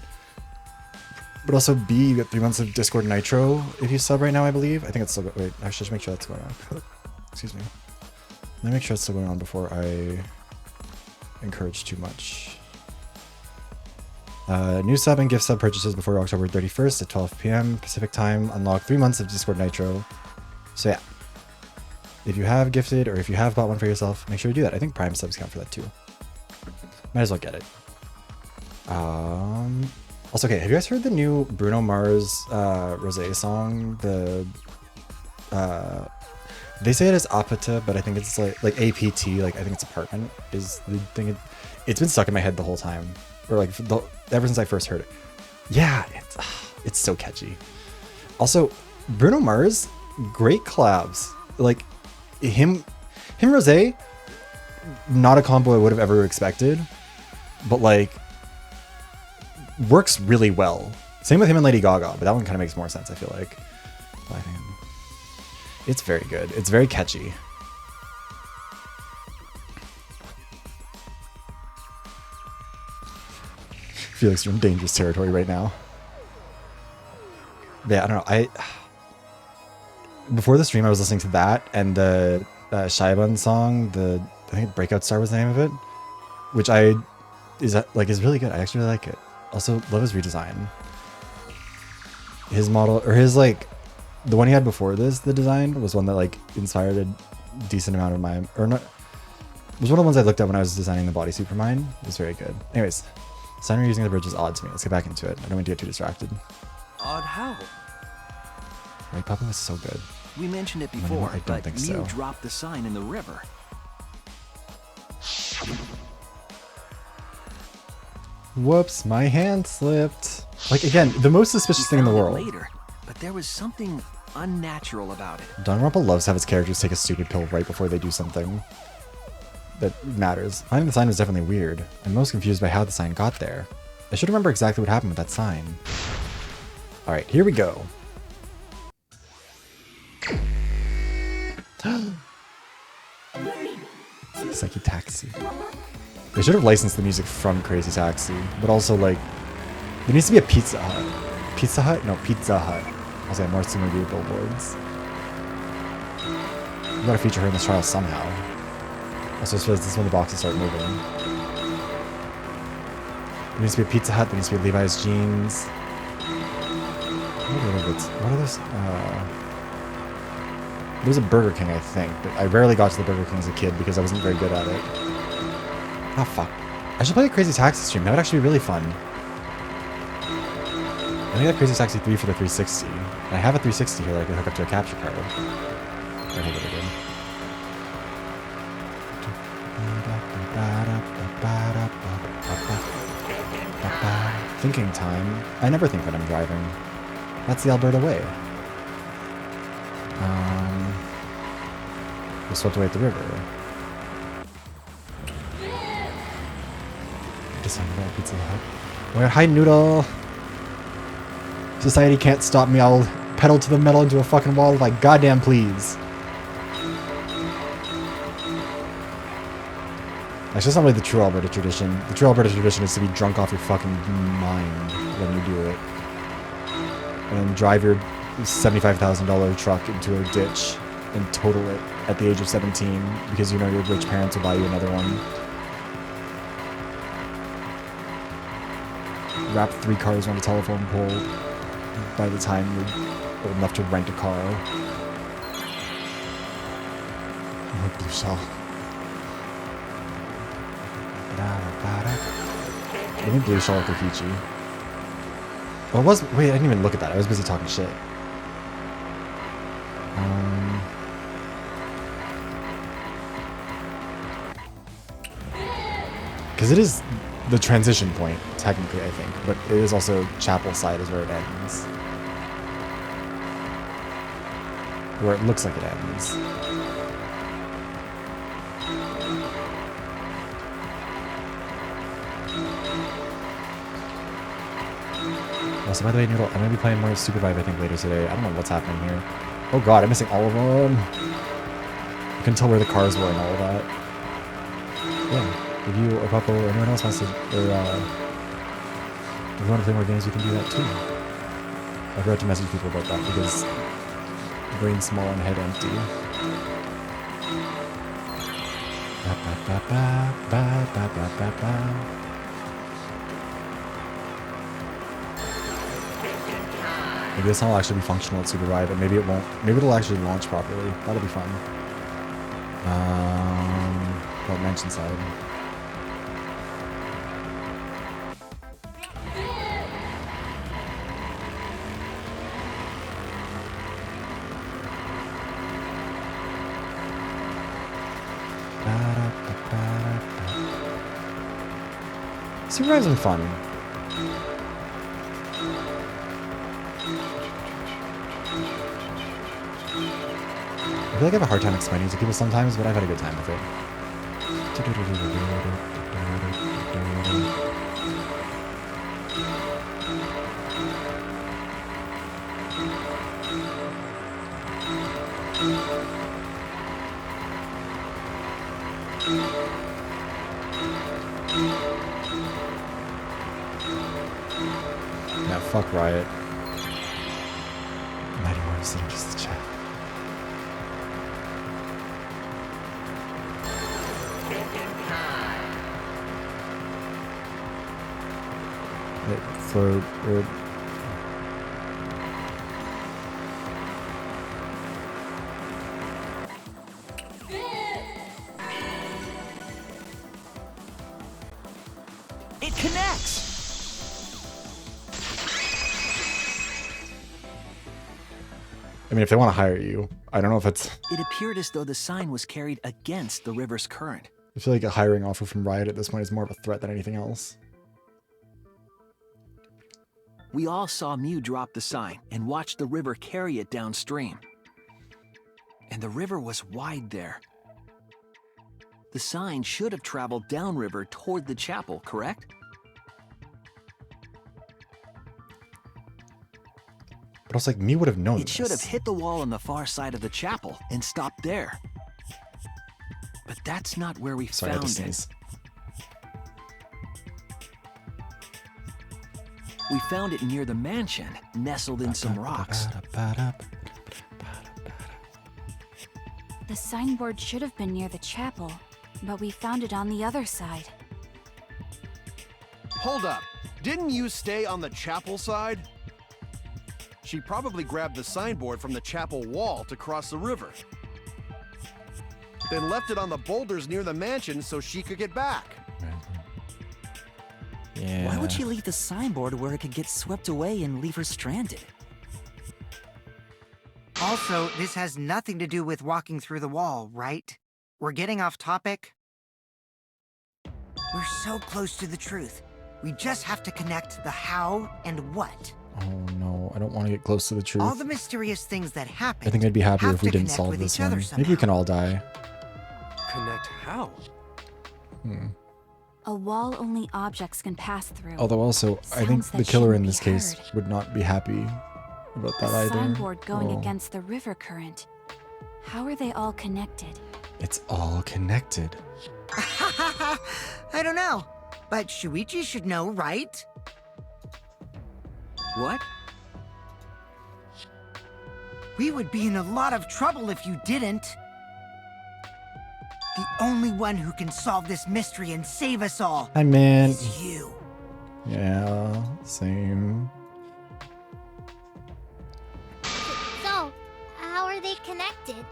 But also B, you get 3 months of Discord Nitro if you sub right now, I believe. I think it's still wait, I should just make sure that's going on. Excuse me. Let me make sure it's still going on before I encourage too much. New sub and gift sub purchases before October 31st at 12 p.m. Pacific time unlock 3 months of Discord Nitro. So yeah, if you have gifted or if you have bought one for yourself, make sure to do that. I think Prime subs count for that too. Might as well get it. Also, okay, have you guys heard the new Bruno Mars Rosé song? They say it is Apata, but I think it's like APT, like I think it's apartment is the thing. It's been stuck in my head the whole time, or like ever since I first heard it. Yeah, it's so catchy. Also, Bruno Mars, great collabs. Like him Rosé, not a combo I would have ever expected, but like works really well. Same with him and Lady Gaga, but that one kind of makes more sense, I feel like. But I think it's very good. It's very catchy. Felix, you're in dangerous territory right now. Yeah, I don't know. Before the stream, I was listening to that and the Shaibun song. I think Breakout Star was the name of it, which is really good. I actually really like it. Also, love his redesign. His model, or his like, the one he had before this, the design was one that like inspired a decent amount of my, or not, it was one of the ones I looked at when I was designing the bodysuit for mine. It was very good. Anyways, sign using the bridge is odd to me. Let's get back into it. I don't want to get too distracted. Odd how? Right, Papa was so good. We mentioned it before, I don't but think Mew so. dropped the sign in the river. Whoops, my hand slipped. Like, again, the most suspicious thing in the world. Later, but there was something unnatural about it. Danganronpa loves to have its characters take a stupid pill right before they do something that matters. Finding the sign was definitely weird. I'm most confused by how the sign got there. I should remember exactly what happened with that sign. Alright, here we go. Psyche Taxi. They should have licensed the music from Crazy Taxi, but also like, there needs to be a Pizza Hut. Pizza Hut? No, Pizza Hut. I'll say more Tsumogi billboards. We gotta feature her in this trial somehow. Also, this is when the boxes start moving. There needs to be a Pizza Hut, there needs to be Levi's jeans. What are those? There's a Burger King, I think, but I rarely got to the Burger King as a kid because I wasn't very good at it. Oh, fuck. I should play a Crazy Taxi stream. That would actually be really fun. I think I have Crazy Taxi 3 for the 360. And I have a 360 here that I can hook up to a capture card. I think it again. Thinking time. I never think when I'm driving. That's the Alberta way. We swept away at the river. Just about Pizza Hut. Oh my god, hi Noodle! Society can't stop me, I'll pedal to the metal into a fucking wall if I goddamn please. Actually, that's not really the true Alberta tradition. The true Alberta tradition is to be drunk off your fucking mind when you do it. And then drive your $75,000 truck into a ditch and total it at the age of 17 because you know your rich parents will buy you another one. Wrap 3 cars around a telephone pole by the time you're old enough to rent a car. Oh, blue shell. Give me blue shell or Kokichi. Oh, it was. Wait, I didn't even look at that. I was busy talking shit. Because it is the transition point, technically, I think. But it is also Chapel side is where it ends. Where it looks like it ends. Also, by the way, Noodle, I'm going to be playing more Super Vibe, I think, later today. I don't know what's happening here. Oh god, I'm missing all of them. I couldn't tell where the cars were and all of that. Yeah, if you or Papa or anyone else wants to, or if you want to play more games, we can do that too. I forgot to message people about that because brain small and head empty. Ba, ba, ba, ba, ba, ba, ba, ba, ba. Maybe this one will actually be functional at Super Ride, or maybe it won't. Maybe it'll actually launch properly. That'll be fun. Well, mention side. Super Ride's been fun. I feel like I have a hard time explaining to people sometimes, but I've had a good time with it. Yeah, fuck Riot. Mighty Morrison, just the chat. It connects! I mean, if they want to hire you, I don't know if it's... It appeared as though the sign was carried against the river's current. I feel like a hiring offer from Riot at this point is more of a threat than anything else. We all saw Mew drop the sign and watched the river carry it downstream. And the river was wide there. The sign should have traveled downriver toward the chapel, correct? But I was like, Mew would have known It should have hit the wall on the far side of the chapel and stopped there. But that's not where we Sorry, I had to found it. sneeze. We found it near the mansion, nestled in some rocks. The signboard should have been near the chapel, but we found it on the other side. Hold up. Didn't you stay on the chapel side? She probably grabbed the signboard from the chapel wall to cross the river. Then left it on the boulders near the mansion so she could get back. Yeah. Why would she leave the signboard where it could get swept away and leave her stranded? Also, this has nothing to do with walking through the wall, right? We're getting off topic. We're so close to the truth. We just have to connect the how and what. Oh no, I don't want to get close to the truth. All the mysterious things that happen. I think I'd be happier have if we to didn't connect solve with this each other one. somehow. Maybe we can all die. Connect how? A wall only objects can pass through. Although also, I think Sounds the that killer in shouldn't this be case heard. would not be happy about The that either. signboard going Oh. against the river current. How are they all connected? It's all connected. I don't know. But Shuichi should know, right? What? We would be in a lot of trouble if you didn't. The only one who can solve this mystery and save us all Hi, man. is you. Yeah, same. So, how are they connected?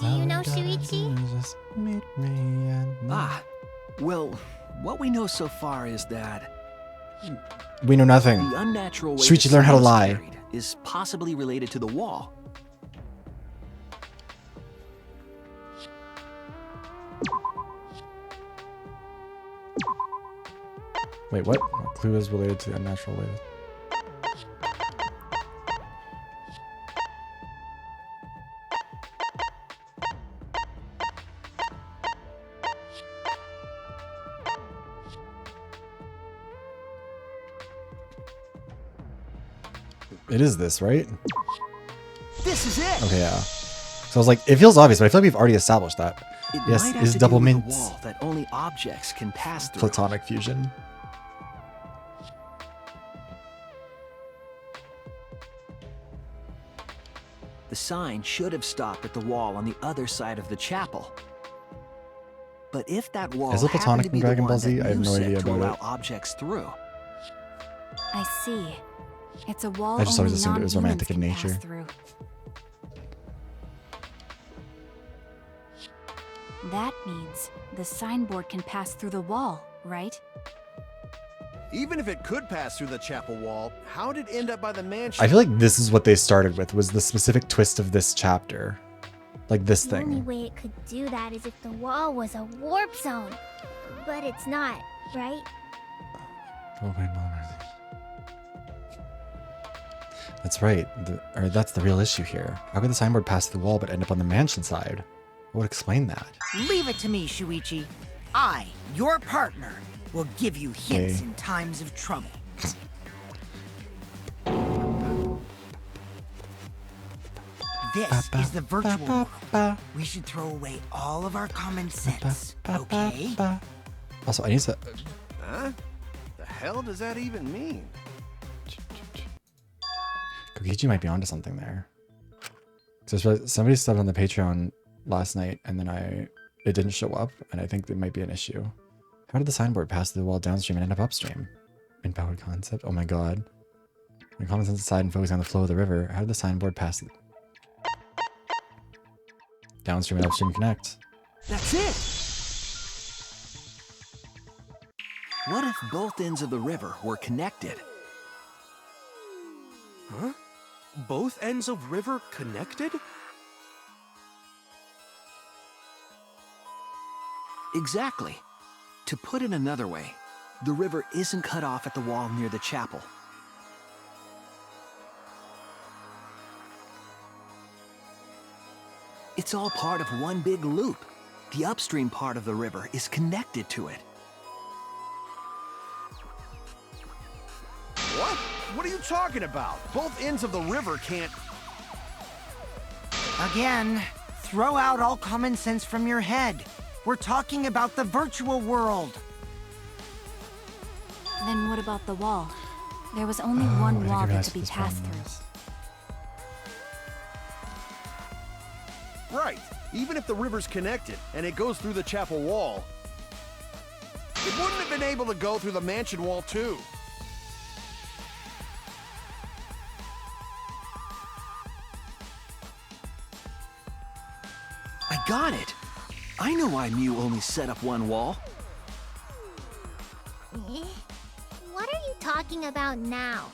Do you know Shuichi? Just meet me and Ah, well, what we know so far is that we know nothing. the unnatural way Shuichi, the learn how to sign was lie. carried is possibly related to the wall. Wait, what? What clue is related to the unnatural wave? It is this, right? This is it. Okay, yeah. So I was like, it feels obvious, but I feel like we've already established that. It Yes, might have is to double do with mints. a wall that only objects can pass through. Platonic fusion. The sign should have stopped at the wall on the other side of the chapel. But if that wall Is it happened platonic to in be Dragon the Ball one Z? that I have you no set idea to about allow it. objects through. I see. It's a wall I just only always assumed it was non-humans romantic in can pass nature. through. That means the signboard can pass through the wall, right? Even if it could pass through the chapel wall, how did it end up by the mansion? I feel like this is what they started with, was the specific twist of this chapter. Like this The only thing. way it could do that is if the wall was a warp zone. But it's not, right? That's right. Or that's the real issue here. How could the signboard pass through the wall but end up on the mansion side? What would explain that? Leave it to me, Shuichi. I, your partner, will give you hints Okay. in times of trouble. This is the virtual world. We should throw away all of our common sense, okay? Also, I need to... Huh? The hell does that even mean? Kokichi might be onto something there. Because somebody subbed on the Patreon last night, and then it didn't show up, and I think there might be an issue. How did the signboard pass through the wall downstream and end up upstream? Empowered concept? Oh my god. When common sense aside and focus on the flow of the river, how did the signboard pass downstream and upstream connect? That's it! What if both ends of the river were connected? Huh? Both ends of river connected? Exactly. To put it another way, the river isn't cut off at the wall near the chapel. It's all part of one big loop. The upstream part of the river is connected to it. What? What are you talking about? Both ends of the river can't... Again, throw out all common sense from your head. We're talking about the virtual world. Then what about the wall? There was only I one didn't wall that realize could be this passed one through. was- Right. Even if the river's connected and it goes through the chapel wall, it wouldn't have been able to go through the mansion wall too. I got it! I know why Mew only set up one wall. Eh? What are you talking about now?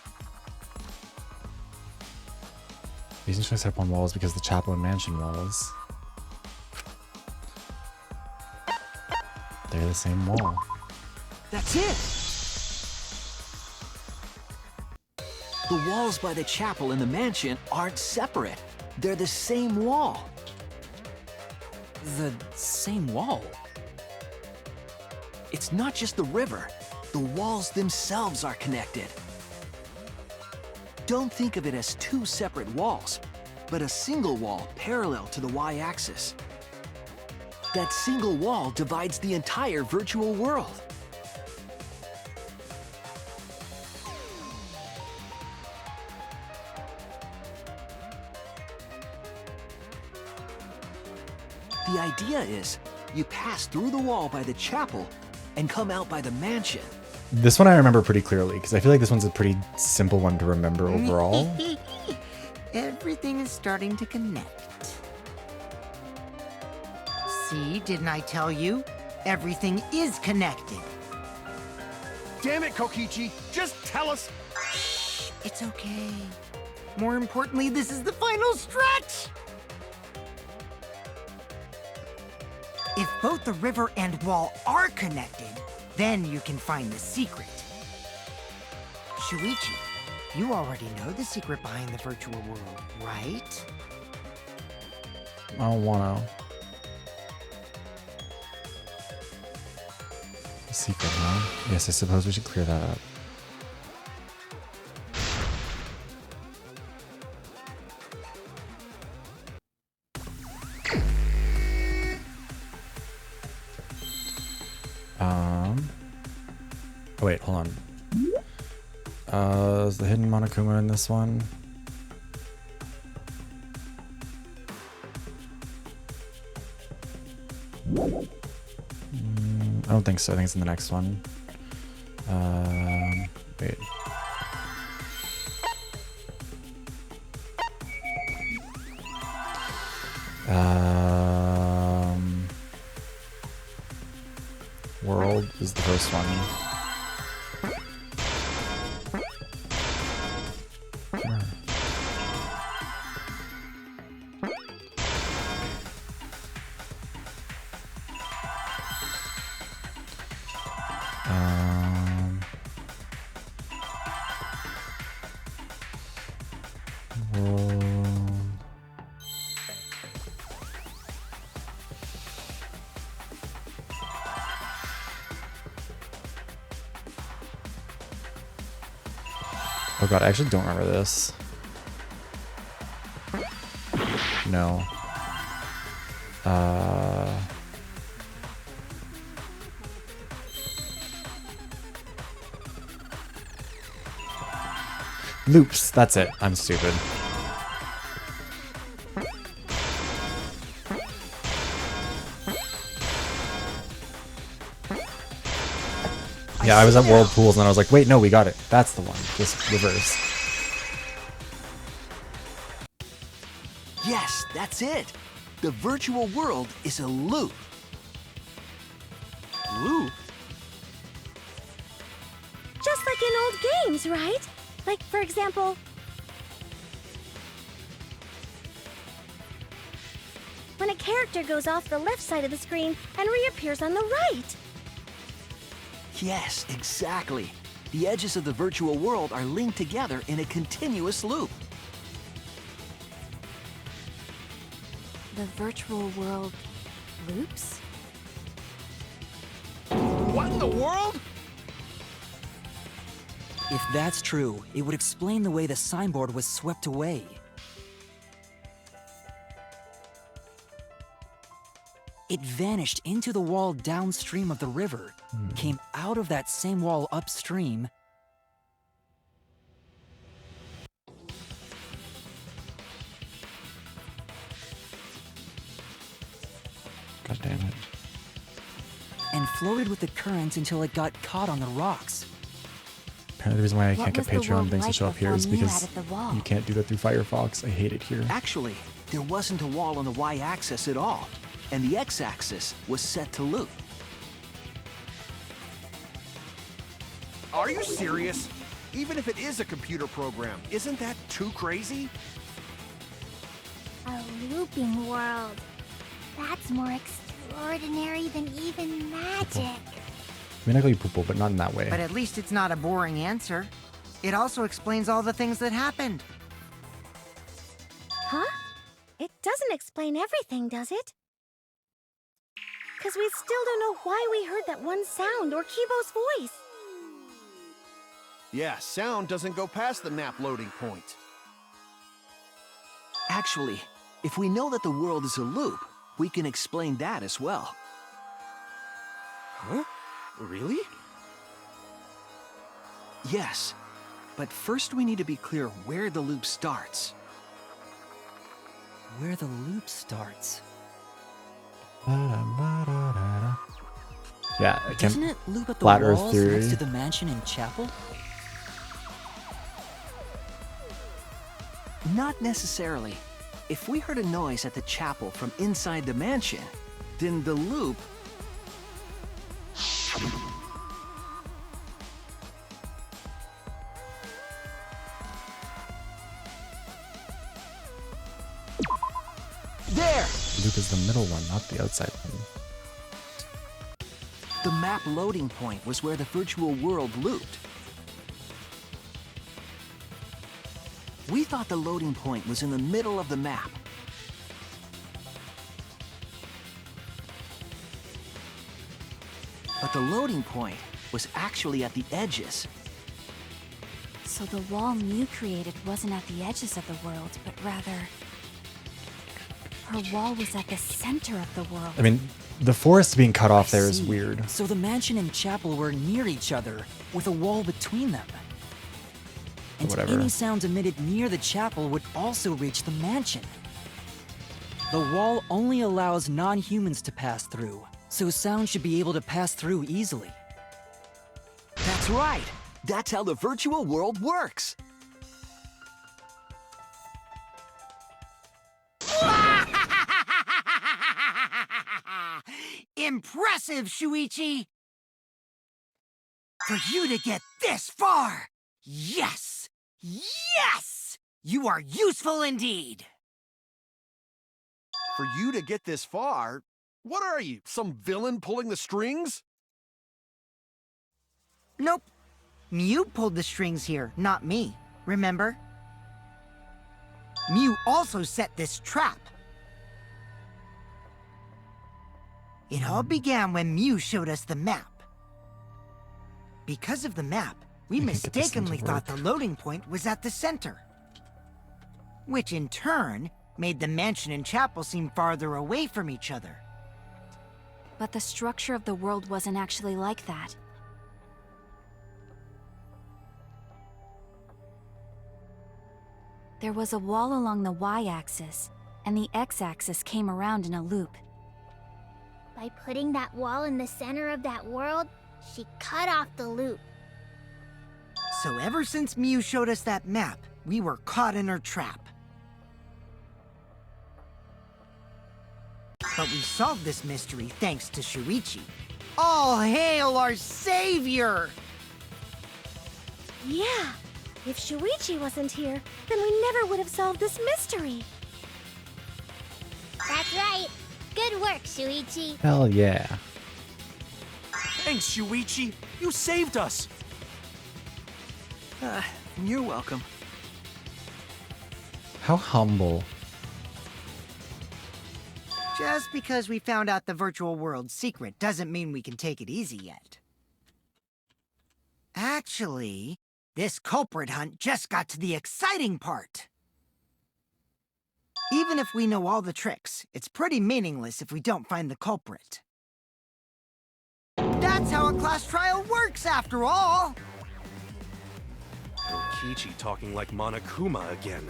These are set up on walls because the chapel and mansion walls. They're the same wall. That's it! The walls by the chapel and the mansion aren't separate. They're the same wall. The same wall? It's not just the river. The walls themselves are connected. Don't think of it as two separate walls, but a single wall parallel to the y-axis. That single wall divides the entire virtual world. The idea is, you pass through the wall by the chapel and come out by the mansion. This one I remember pretty clearly, because I feel like this one's a pretty simple one to remember overall. Everything is starting to connect. See, didn't I tell you? Everything is connected. Damn it, Kokichi! Just tell us! It's okay. More importantly, this is the final stretch! If both the river and wall are connected, then you can find the secret. Shuichi, you already know the secret behind the virtual world, right? I don't wanna. Secret, huh? Yes, I suppose we should clear that up. Oh wait, hold on. Is the hidden Monokuma in this one? I don't think so. I think it's in the next one. Wait. World is the first one. Oh god, I actually don't remember this. No. Loops, that's it. I'm stupid. Yeah, I was at World Pools and I was like, wait, no, we got it. That's the one. Just reverse. Yes, that's it. The virtual world is a loop. Loop? Just like in old games, right? Like, for example... when a character goes off the left side of the screen and reappears on the right. Yes, exactly. The edges of the virtual world are linked together in a continuous loop. The virtual world loops? What in the world? If that's true, it would explain the way the signboard was swept away. It vanished into the wall downstream of the river, came out of that same wall upstream, God damn it. and floated with the current until it got caught on the rocks. Apparently the reason why I What can't get was the Patreon world things to like show up here before is Mew because added the wall? you can't do that through Firefox. I hate it here. Actually, there wasn't a wall on the y-axis at all, and the x-axis was set to loop. Are you serious? Even if it is a computer program, isn't that too crazy? A looping world. That's more extraordinary than even magic. I mean, I call you Poople, but not in that way. But at least it's not a boring answer. It also explains all the things that happened. Huh? It doesn't explain everything, does it? Because we still don't know why we heard that one sound or Kibo's voice. Yeah, sound doesn't go past the map loading point. Actually, if we know that the world is a loop, we can explain that as well. Huh? Really? Yes, but first we need to be clear where the loop starts. Where the loop starts. Yeah, I Doesn't can't. it loop at the Flat Earth walls theory. next to the mansion in Chapel? Not necessarily. If we heard a noise at the chapel from inside the mansion, then the loop... There! Loop is the middle one, not the outside one. The map loading point was where the virtual world looped. We thought the loading point was in the middle of the map. But the loading point was actually at the edges. So the wall Mew created wasn't at the edges of the world, but rather... her wall was at the center of the world. I mean, the forest being cut off there is See. weird. So the mansion and chapel were near each other, with a wall between them. And Whatever. any sounds emitted near the chapel would also reach the mansion. The wall only allows non-humans to pass through, so sound should be able to pass through easily. That's right. That's how the virtual world works. Impressive, Shuichi! For you to get this far! Yes! Yes! You are useful indeed! For you to get this far? What are you, some villain pulling the strings? Nope. Mew pulled the strings here, not me. Remember? Mew also set this trap. It all began when Mew showed us the map. Because of the map, we I can't get this thing to mistakenly thought work. the loading point was at the center. Which in turn made the mansion and chapel seem farther away from each other. But the structure of the world wasn't actually like that. There was a wall along the y-axis, and the x-axis came around in a loop. By putting that wall in the center of that world, she cut off the loop. So ever since Mew showed us that map, we were caught in her trap. But we solved this mystery thanks to Shuichi. All hail our savior! Yeah, if Shuichi wasn't here, then we never would have solved this mystery. That's right. Good work, Shuichi. Hell yeah. Thanks, Shuichi. You saved us. You're welcome. How humble. Just because we found out the virtual world's secret doesn't mean we can take it easy yet. Actually, this culprit hunt just got to the exciting part. Even if we know all the tricks, it's pretty meaningless if we don't find the culprit. That's how a class trial works, after all! Kichi talking like Monokuma again.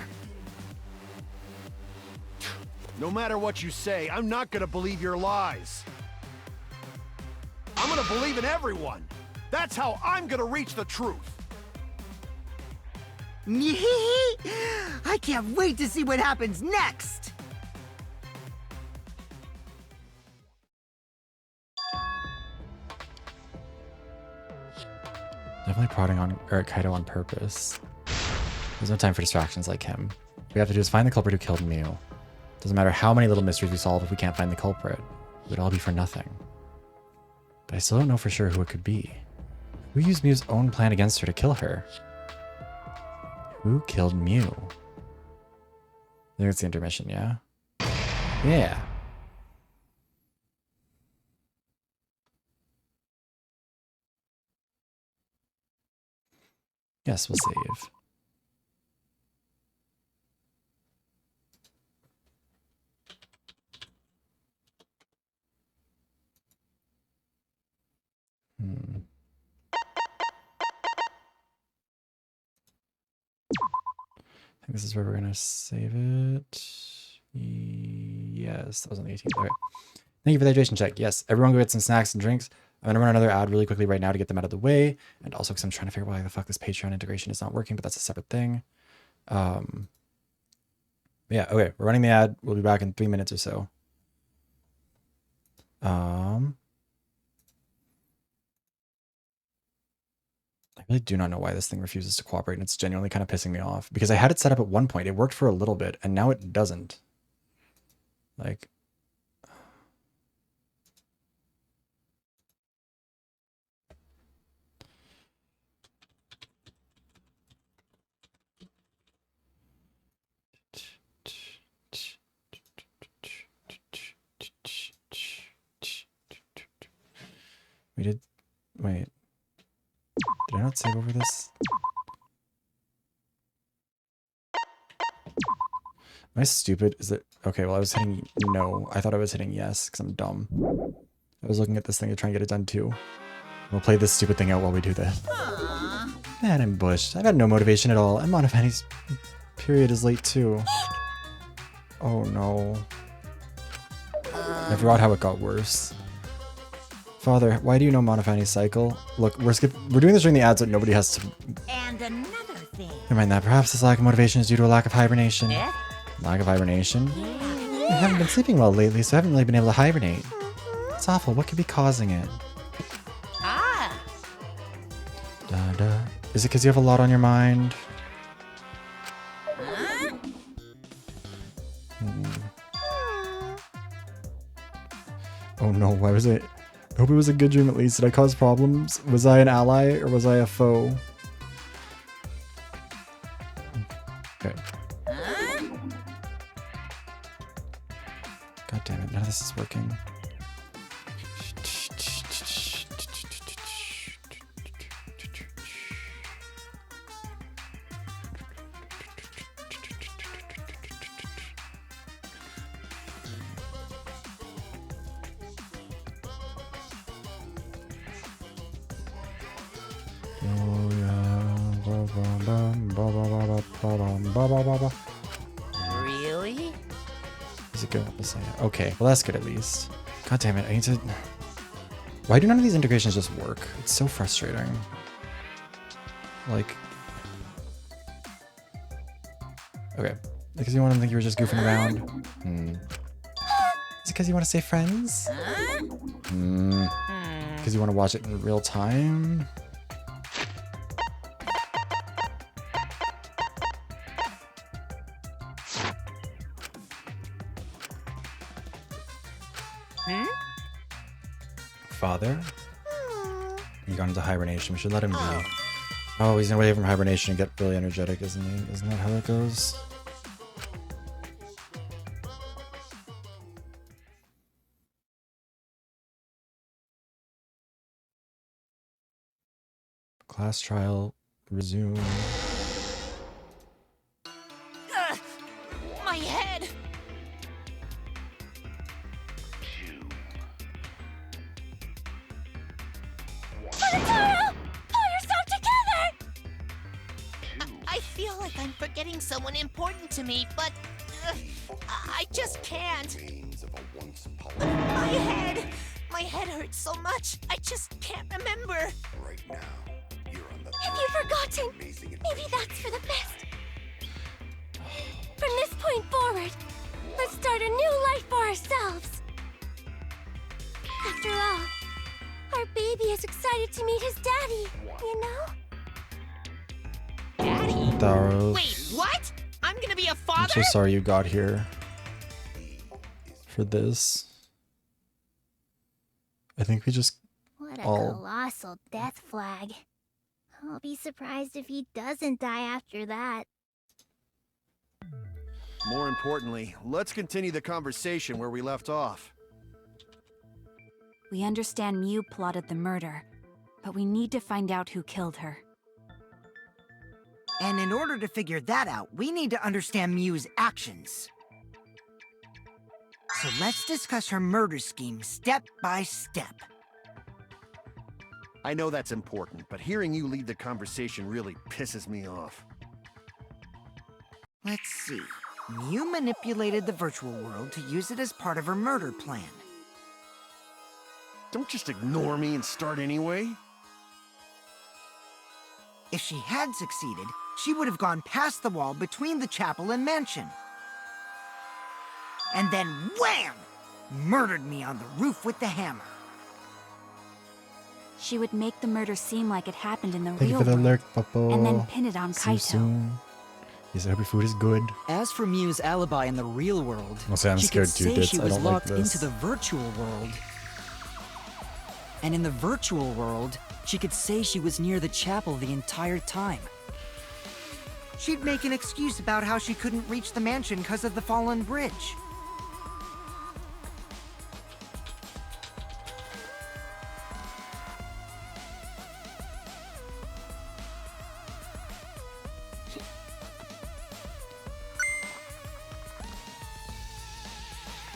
No matter what you say, I'm not gonna believe your lies. I'm gonna believe in everyone. That's how I'm gonna reach the truth. I can't wait to see what happens next! Definitely prodding on Kaido on purpose. There's no time for distractions like him. What we have to do is find the culprit who killed Mew. Doesn't matter how many little mysteries we solve if we can't find the culprit. It would all be for nothing. But I still don't know for sure who it could be. Who used Mew's own plan against her to kill her? Who killed Mew? I think it's the intermission, yeah? Yeah. Yes, we'll save. I think this is where we're gonna save it. Yes, that was on the 18th. Okay. Thank you for the hydration check. Yes, everyone go get some snacks and drinks. I'm gonna run another ad really quickly right now to get them out of the way, and also because I'm trying to figure out why the fuck this Patreon integration is not working, but that's a separate thing. Yeah, okay, we're running the ad. We'll be back in 3 minutes or so. I really do not know why this thing refuses to cooperate, and it's genuinely kind of pissing me off because I had it set up at one point. It worked for a little bit, and now it doesn't. Like, We did... Wait. Did I not save over this? Am I stupid? Is it... Okay, well I was hitting no. I thought I was hitting yes, because I'm dumb. I was looking at this thing to try and get it done too. We'll play this stupid thing out while we do this. Man, I'm bushed. I've had no motivation at all. And Monofani's period is late too. Oh no. I forgot how it got worse. Father, why do you know Monofani's cycle? Look, we're doing this during the ads so nobody has to... And another thing. Never mind that. Perhaps this lack of motivation is due to a lack of hibernation. Eh? Lack of hibernation? I haven't been sleeping well lately, so I haven't really been able to hibernate. It's awful. What could be causing it? Ah. Da-da. Is it because you have a lot on your mind? Oh no, why was it? I hope it was a good dream at least. Did I cause problems? Was I an ally or was I a foe? Okay. God damn it, none of this is working. Really? Is it good? Okay, well that's good at least. God damn it, I need to... Why do none of these integrations just work? It's so frustrating. Like... Okay. Because you want to think you were just goofing around? Is it because you want to stay friends? Because you want to watch it in real time? Father? He got into hibernation. We should let him be. Oh, he's gonna wait from hibernation and get really energetic, isn't he? Isn't that how it goes? Class trial resume. My head! I feel like I'm forgetting someone important to me, but I just can't. My head hurts so much. I just can't remember. Right now, you're on the... Have you forgotten? Maybe that's for the best. From this point forward, let's start a new life for ourselves. After all, our baby is excited to meet his daddy, you know? Daddy? Daros. Wait, what? I'm gonna be a I'm father? so sorry you got here. For this. I think we just What a all... colossal death flag. I'll be surprised if he doesn't die after that. More importantly, let's continue the conversation where we left off. We understand Mew plotted the murder, but we need to find out who killed her. And in order to figure that out, we need to understand Mew's actions. So let's discuss her murder scheme step by step. I know that's important, but hearing you lead the conversation really pisses me off. Let's see. Mew manipulated the virtual world to use it as part of her murder plan. Don't just ignore me and start anyway. If she had succeeded, she would have gone past the wall between the chapel and mansion. And then wham! Murdered me on the roof with the hammer. She would make the murder seem like it happened in the Thank you real for the world, alert, Popo. and then pin it on See you Kaito. soon. Yes, I hope your food is good. As for Mew's alibi in the real world, I'll say I'm she scared could too, say Dits. she I was don't like locked this. into the virtual world. And in the virtual world, she could say she was near the chapel the entire time. She'd make an excuse about how she couldn't reach the mansion because of the fallen bridge.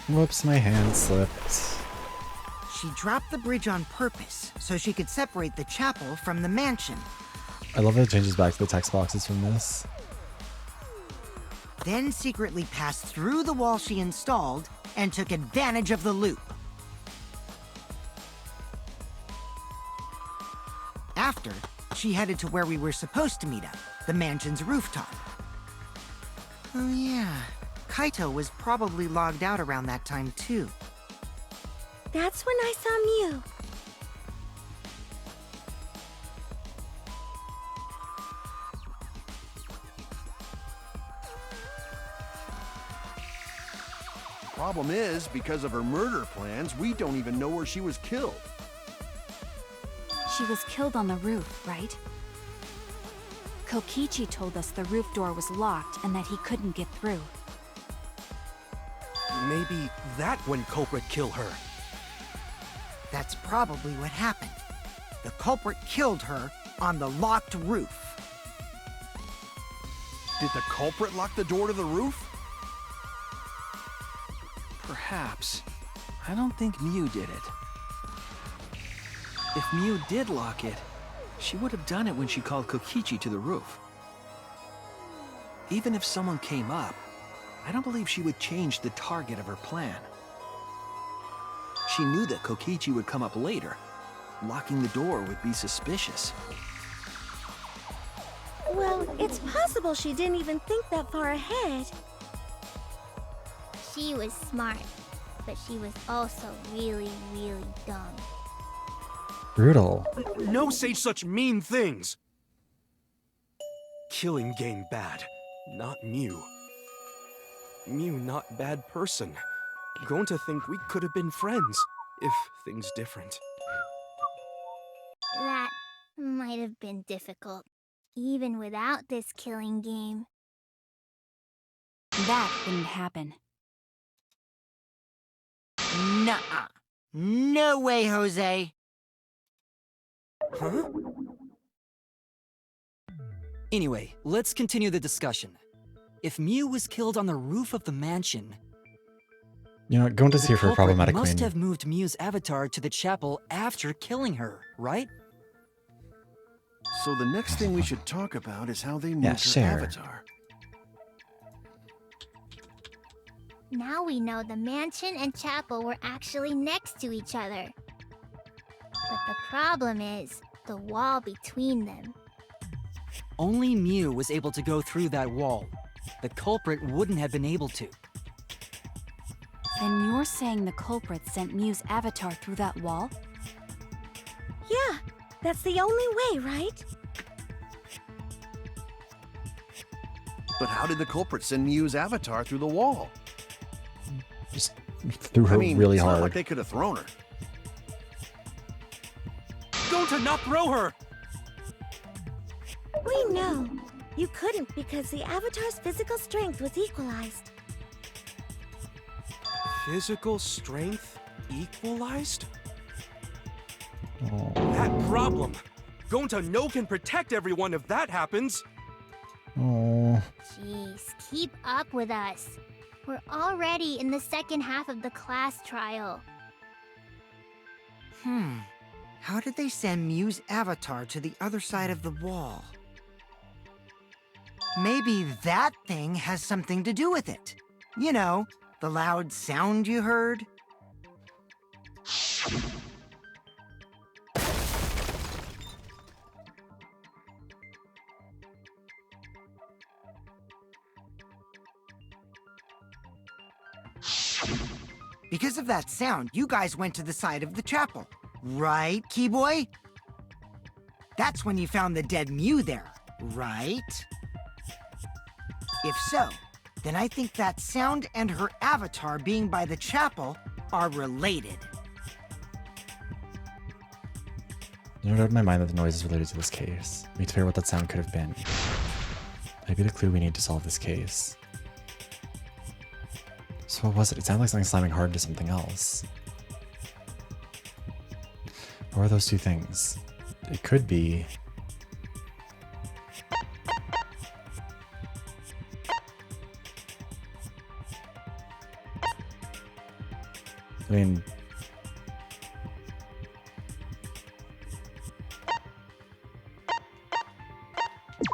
Whoops, my hand slipped. She dropped the bridge on purpose so she could separate the chapel from the mansion. I love that it changes back to the text boxes from this. Then secretly passed through the wall she installed and took advantage of the loop. After, she headed to where we were supposed to meet up, the mansion's rooftop. Oh yeah, Kaito was probably logged out around that time too. That's when I saw Mew. Problem is, because of her murder plans, we don't even know where she was killed. She was killed on the roof, right? Kokichi told us the roof door was locked and that he couldn't get through. Maybe that when culprit kill her. That's probably what happened. The culprit killed her on the locked roof. Did the culprit lock the door to the roof? Perhaps. I don't think Mew did it. If Mew did lock it, she would have done it when she called Kokichi to the roof. Even if someone came up, I don't believe she would change the target of her plan. She knew that Kokichi would come up later. Locking the door would be suspicious. Well, it's possible she didn't even think that far ahead. She was smart, but she was also really, really dumb. Brutal. No say such mean things. Killing game bad, not Mew. Mew not bad person. Going to think we could have been friends, if things different. That might have been difficult, even without this killing game. That didn't happen. Nuh-uh. No way, Jose. Huh? Anyway, let's continue the discussion. If Mew was killed on the roof of the mansion, You know, going to see her for a culprit problematic must queen. have moved Mew's avatar to the chapel after killing her, right? So the next thing we should talk about is how they moved Yeah, her share. avatar. Now we know the mansion and chapel were actually next to each other. But the problem is the wall between them. Only Mew was able to go through that wall. The culprit wouldn't have been able to. Then you're saying the culprit sent Mew's avatar through that wall? Yeah, that's the only way, right? But how did the culprit send Mew's avatar through the wall? Just threw her I mean, really it's hard. not like they could have thrown her. Go to not throw her! We know. You couldn't because the avatar's physical strength was equalized. Physical strength equalized? Oh. That problem! Gonta no can protect everyone if that happens! Oh. Jeez, keep up with us. We're already in the second half of the class trial. How did they send Mew's avatar to the other side of the wall? Maybe that thing has something to do with it. You know, the loud sound you heard? Because of that sound, you guys went to the side of the chapel. Right, Keyboy? That's when you found the dead Mew there, right? If so, then I think that sound and her avatar being by the chapel are related. There's no doubt in my mind that the noise is related to this case. We need to figure out what that sound could have been. Maybe the clue we need to solve this case. So what was it? It sounded like something slamming hard into something else. What are those two things? It could be... I mean,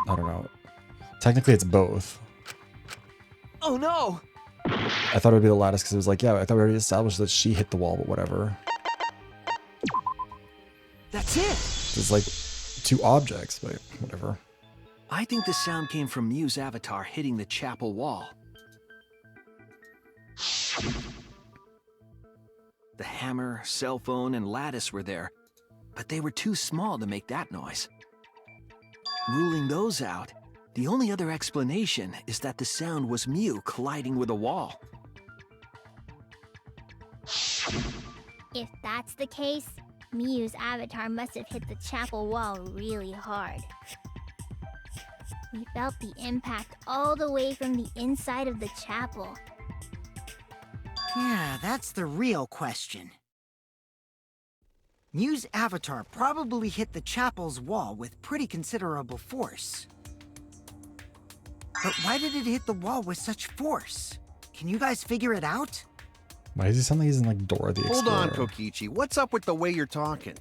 I don't know. Technically, it's both. Oh no! I thought it would be the lattice because it was like, yeah, I thought we already established that she hit the wall, but whatever. That's it! It's like 2 objects, but whatever. I think the sound came from Mew's avatar hitting the chapel wall. The hammer, cell phone, and lattice were there, but they were too small to make that noise. Ruling those out, the only other explanation is that the sound was Mew colliding with a wall. If that's the case, Mew's avatar must have hit the chapel wall really hard. We felt the impact all the way from the inside of the chapel. Yeah, that's the real question. Mew's avatar probably hit the chapel's wall with pretty considerable force. But why did it hit the wall with such force? Can you guys figure it out? Why does he sound like he's in like Dora the Explorer? Hold on, Kokichi. What's up with the way you're talking?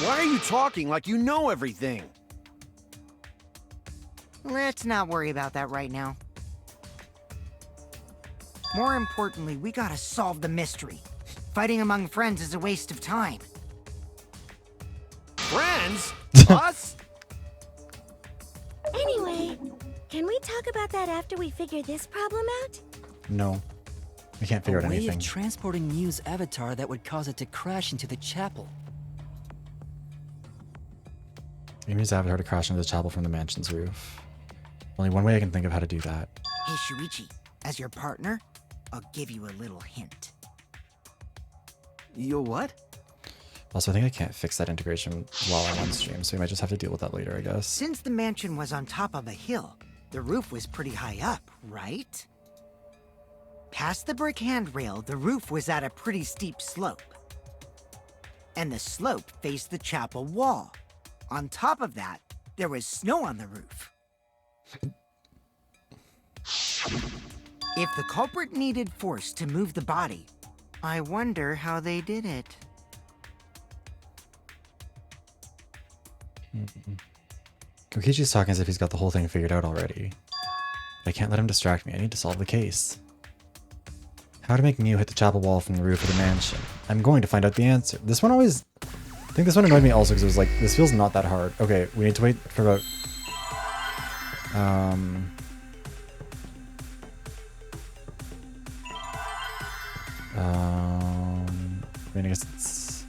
Why are you talking like you know everything? Let's not worry about that right now. More importantly, we gotta solve the mystery. Fighting among friends is a waste of time. Friends? Us? Anyway, can we talk about that after we figure this problem out? No. We can't figure out A way anything. of transporting Mew's avatar that would cause it to crash into the chapel. Amy's avatar to crash into the chapel from the mansion's roof. Only one way I can think of how to do that. Hey, Shuichi, as your partner, I'll give you a little hint. Yo, what? Also, I think I can't fix that integration while I'm on stream, so we might just have to deal with that later, I guess. Since the mansion was on top of a hill, the roof was pretty high up, right? Past the brick handrail, the roof was at a pretty steep slope. And the slope faced the chapel wall. On top of that, there was snow on the roof. If the culprit needed force to move the body, I wonder how they did it. Kokichi's talking as if he's got the whole thing figured out already. I can't let him distract me. I need to solve the case. How to make Mew hit the chapel wall from the roof of the mansion. I'm going to find out the answer. This one always... I think this one annoyed me also because it was like, this feels not that hard. Okay, we need to wait for about... I mean, I guess it's...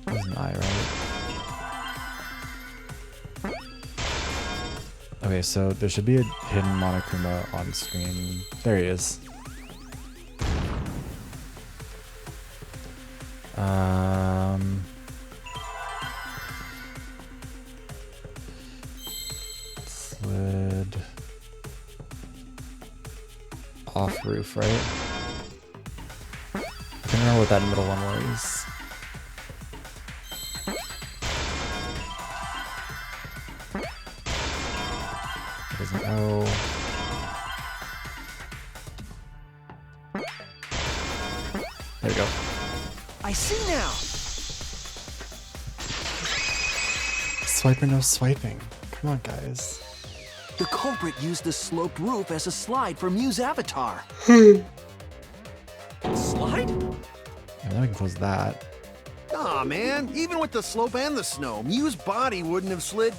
There's an eye, right? Okay, so there should be a hidden Monokuma on screen. There he is. Slid off roof, right? I can't remember what that middle one was. Doesn't know. There we go. I see now! Swipe or no swiping. Come on, guys. The culprit used the sloped roof as a slide for Mew's avatar. Slide? And then we can close that. Aw, man. Even with the slope and the snow, Mew's body wouldn't have slid.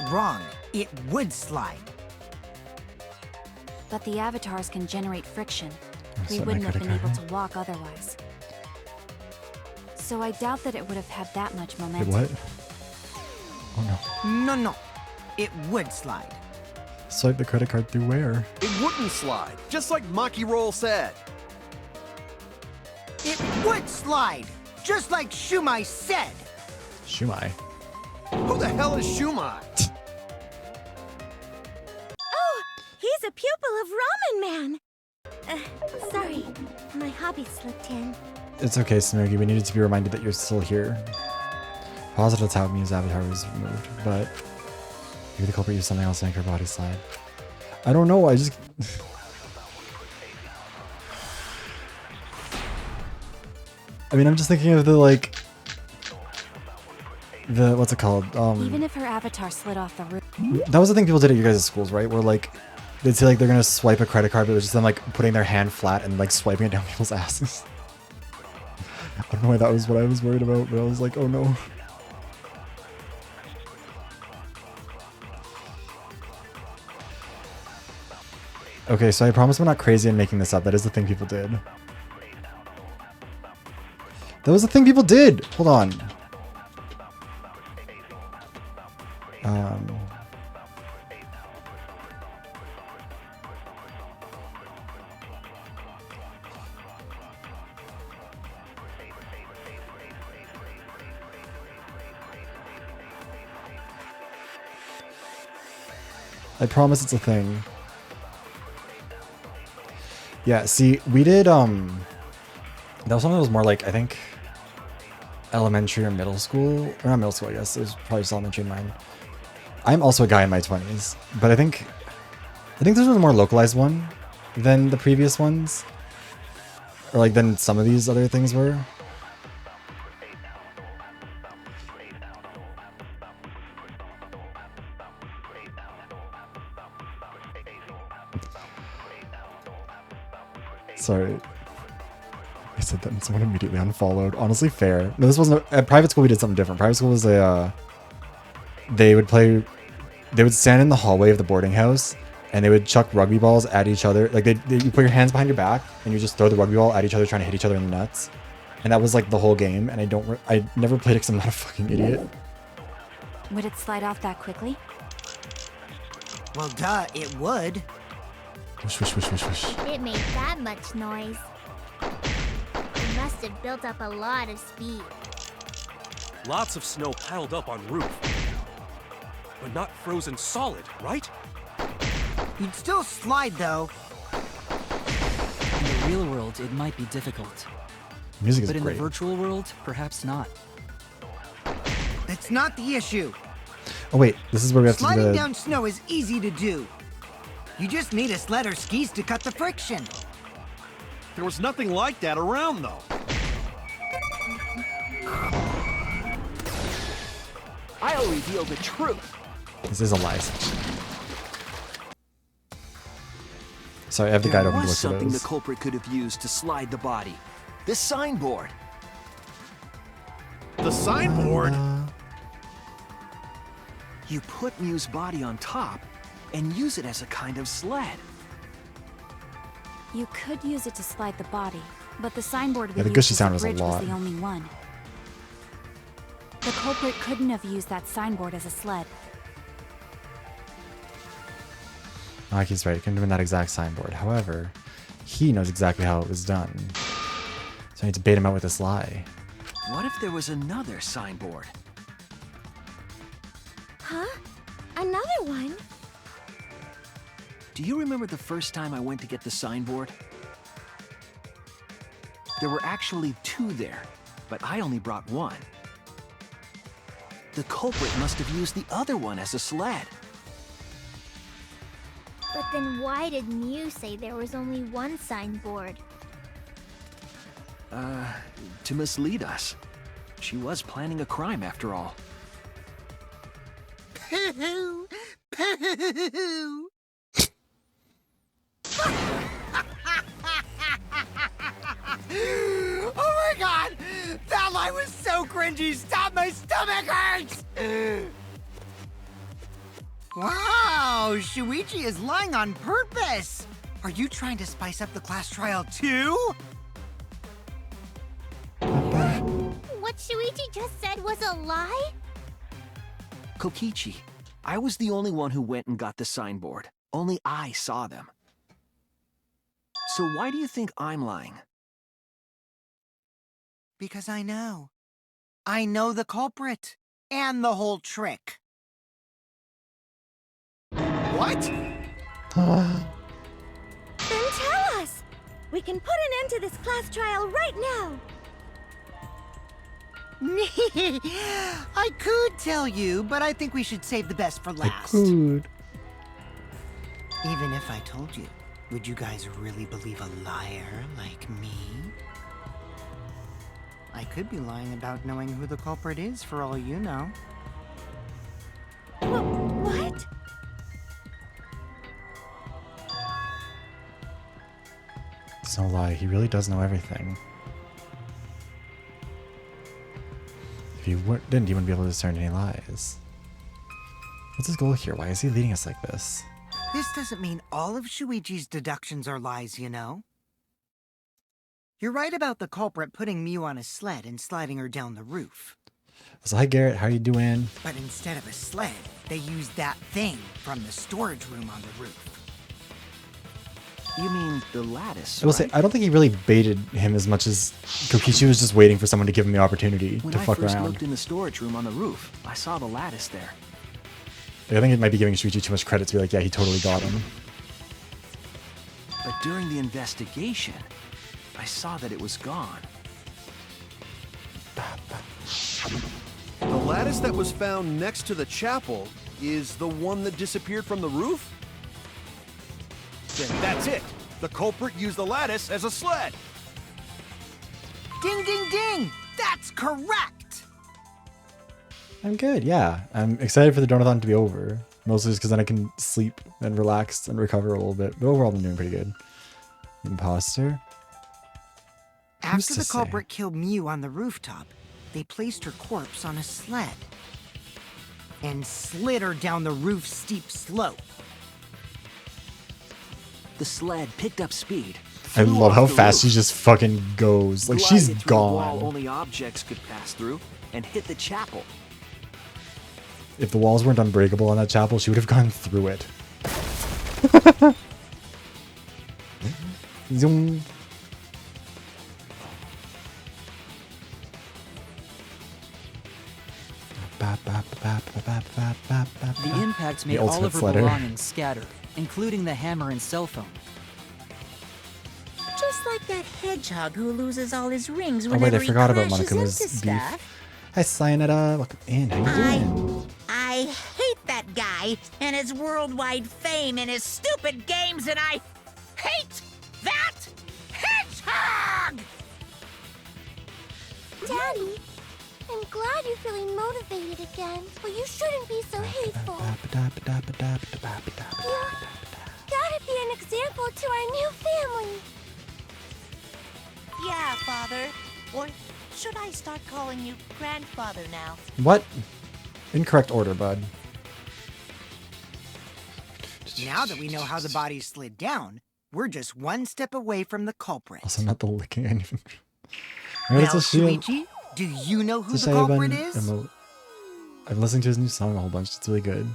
Wrong. It would slide. But the avatars can generate friction. We Set my wouldn't have credit been card able to walk otherwise. So I doubt that it would have had that much Wait, momentum. what? Oh no. No. It would slide. Swipe the credit card through where? It wouldn't slide, just like Maki Roll said. It would slide, just like Shumai said. Shumai. Who the hell is Shumai? Oh, he's a pupil of Ramen Man. Sorry, my hobby slipped in. It's okay, Smokey. We needed to be reminded that you're still here. Positive that's how Mew's avatar was removed, but Maybe the culprit used something else to make her body slide. I don't know, I just... I mean, I'm just thinking of the, like... The, what's it called? Even if her avatar slid off the roof. That was the thing people did at your guys' schools, right? Where, like, they'd say, like, they're gonna swipe a credit card, but it was just them, like, putting their hand flat and, like, swiping it down people's asses. I don't know why that was what I was worried about, but I was like, oh no. Okay, so I promise we're not crazy in making this up. That is the thing people did. That was the thing people did! Hold on. I promise it's a thing. Yeah, see, we did, that was something that was more like, I think, elementary or middle school, or not middle school, I guess, it was probably just elementary in mine. I'm also a guy in my 20s, but I think this was a more localized one than the previous ones, or like than some of these other things were. Sorry. I said that and someone immediately unfollowed. Honestly, fair. No, this wasn't at private school. We did something different. Private school was a they would stand in the hallway of the boarding house and they would chuck rugby balls at each other. Like you put your hands behind your back and you just throw the rugby ball at each other, trying to hit each other in the nuts. And that was like the whole game. And I never played it because I'm not a fucking idiot. Would it slide off that quickly? Well, duh, it would. Whoosh, whoosh, whoosh, whoosh, whoosh. If it made that much noise, it must have built up a lot of speed. Lots of snow piled up on roof. But not frozen solid, right? You'd still slide, though. In the real world, it might be difficult. Music is but in great. the virtual world, perhaps not. That's not the issue. Oh wait, this is where we have Sliding to do the... down snow is easy to do. You just need a sled or skis to cut the friction. There was nothing like that around, though. I'll reveal the truth. This is a lie section. Sorry, I have the guide There open to was look for something the those. culprit could have used to slide the body. The signboard. The signboard? You put Mew's body on top and use it as a kind of sled. You could use it to slide the body, but the signboard we Yeah, the used gushy as sound a was a bridge lot. was the only one. The culprit couldn't have used that signboard as a sled. Maki's right, it couldn't have been that exact signboard. However, he knows exactly how it was done. So I need to bait him out with this lie. What if there was another signboard? Huh? Another one? Do you remember the first time I went to get the signboard? There were actually two there, but I only brought one. The culprit must have used the other one as a sled. But then why did Mew say there was only one signboard? To mislead us. She was planning a crime after all. Pooh! Pooh! Oh my god! That line was so cringy! Stop! My stomach hurts! Wow! Shuichi is lying on purpose! Are you trying to spice up the class trial too? What Shuichi just said was a lie? Kokichi, I was the only one who went and got the signboard. Only I saw them. So why do you think I'm lying? Because I know. I know the culprit. And the whole trick. What? Then tell us! We can put an end to this class trial right now! I could tell you, but I think we should save the best for last. Could. Even if I told you, would you guys really believe a liar like me? I could be lying about knowing who the culprit is for all you know. What? It's no lie, he really does know everything. If he didn't, he wouldn't be able to discern any lies. What's his goal here? Why is he leading us like this? This doesn't mean all of Shuichi's deductions are lies, you know. You're right about the culprit putting Mew on a sled and sliding her down the roof. So hi Garrett, how you doing? But instead of a sled, they used that thing from the storage room on the roof. You mean the lattice, I will say, I don't think he really baited him as much as Kokichi was just waiting for someone to give him the opportunity When to I fuck first around. looked in the storage room on the roof, I saw the lattice there. I think it might be giving Shuichi too much credit to be like, yeah, he totally got him. But during the investigation, I saw that it was gone. The lattice that was found next to the chapel is the one that disappeared from the roof? Then that's it. The culprit used the lattice as a sled. Ding, ding, ding! That's correct! I'm good, yeah. I'm excited for the donathon to be over. Mostly just because then I can sleep and relax and recover a little bit. But overall, I'm doing pretty good. Imposter? Who's After to the say? culprit killed Mew on the rooftop, they placed her corpse on a sled and slid her down the roof's steep slope. The sled picked up speed. I flew love off how the fast she roof, just fucking goes. Like, she's glided through the wall gone. only objects could pass through, and hit the chapel. If the walls weren't unbreakable on that chapel, she would have gone through it. Zoom. The impact made The all ultimate of her sledder. belongings scatter, including the hammer and cell phone. Just like that hedgehog who loses all his rings Oh whenever wait, I forgot he about crashes Monokuma's into beef. stuff. Hi, Sayonara. Welcome in. How you doing? I hate that guy and his worldwide fame and his stupid games, and I hate that hedgehog! Daddy, I'm glad you're feeling motivated again, but you shouldn't be so hateful. You gotta be an example to our new family. Yeah, Father. Or should I start calling you grandfather now? What? Incorrect order, bud. Now that we know how the body slid down, we're just one step away from the culprit. Also, not the licking. I didn't even. Now, It's a shield. Shuichi, do you know who Just the say I've culprit been is? I've listened to his new song a whole bunch. It's really good.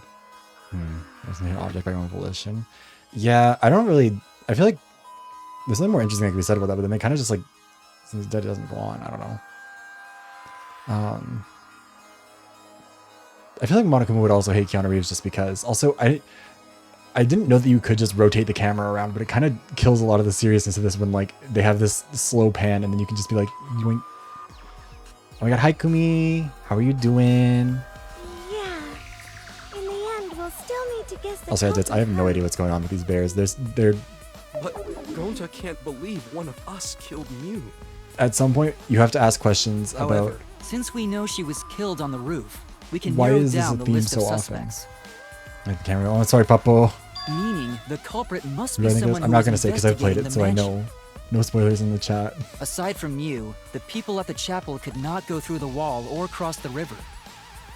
There's an object by my own volition. Yeah, I don't really. I feel like there's something more interesting that can be said about that, but then they kind of just like, since he's dead, it doesn't go on. I don't know. I feel like Monokuma would also hate Keanu Reeves just because. Also, I didn't know that you could just rotate the camera around, but it kind of kills a lot of the seriousness of this when like they have this slow pan and then you can just be like, yoink. Oh my god, hi Kumi, how are you doing? Yeah. In the end, we'll still need to guess the Also, I have no culprit idea what's going on with these bears. They're But Gonta can't believe one of us killed Mew. at some point you have to ask questions However, about since we know she was killed on the roof, we can why narrow is this down a the theme list so of often. suspects. Like the camera. Oh, sorry, Papo. Meaning, the culprit must You be know what I think it is? someone I'm who not was gonna say because I've played it, investigating so the I mansion. know. No spoilers in the chat. Aside from you, the people at the chapel could not go through the wall or cross the river.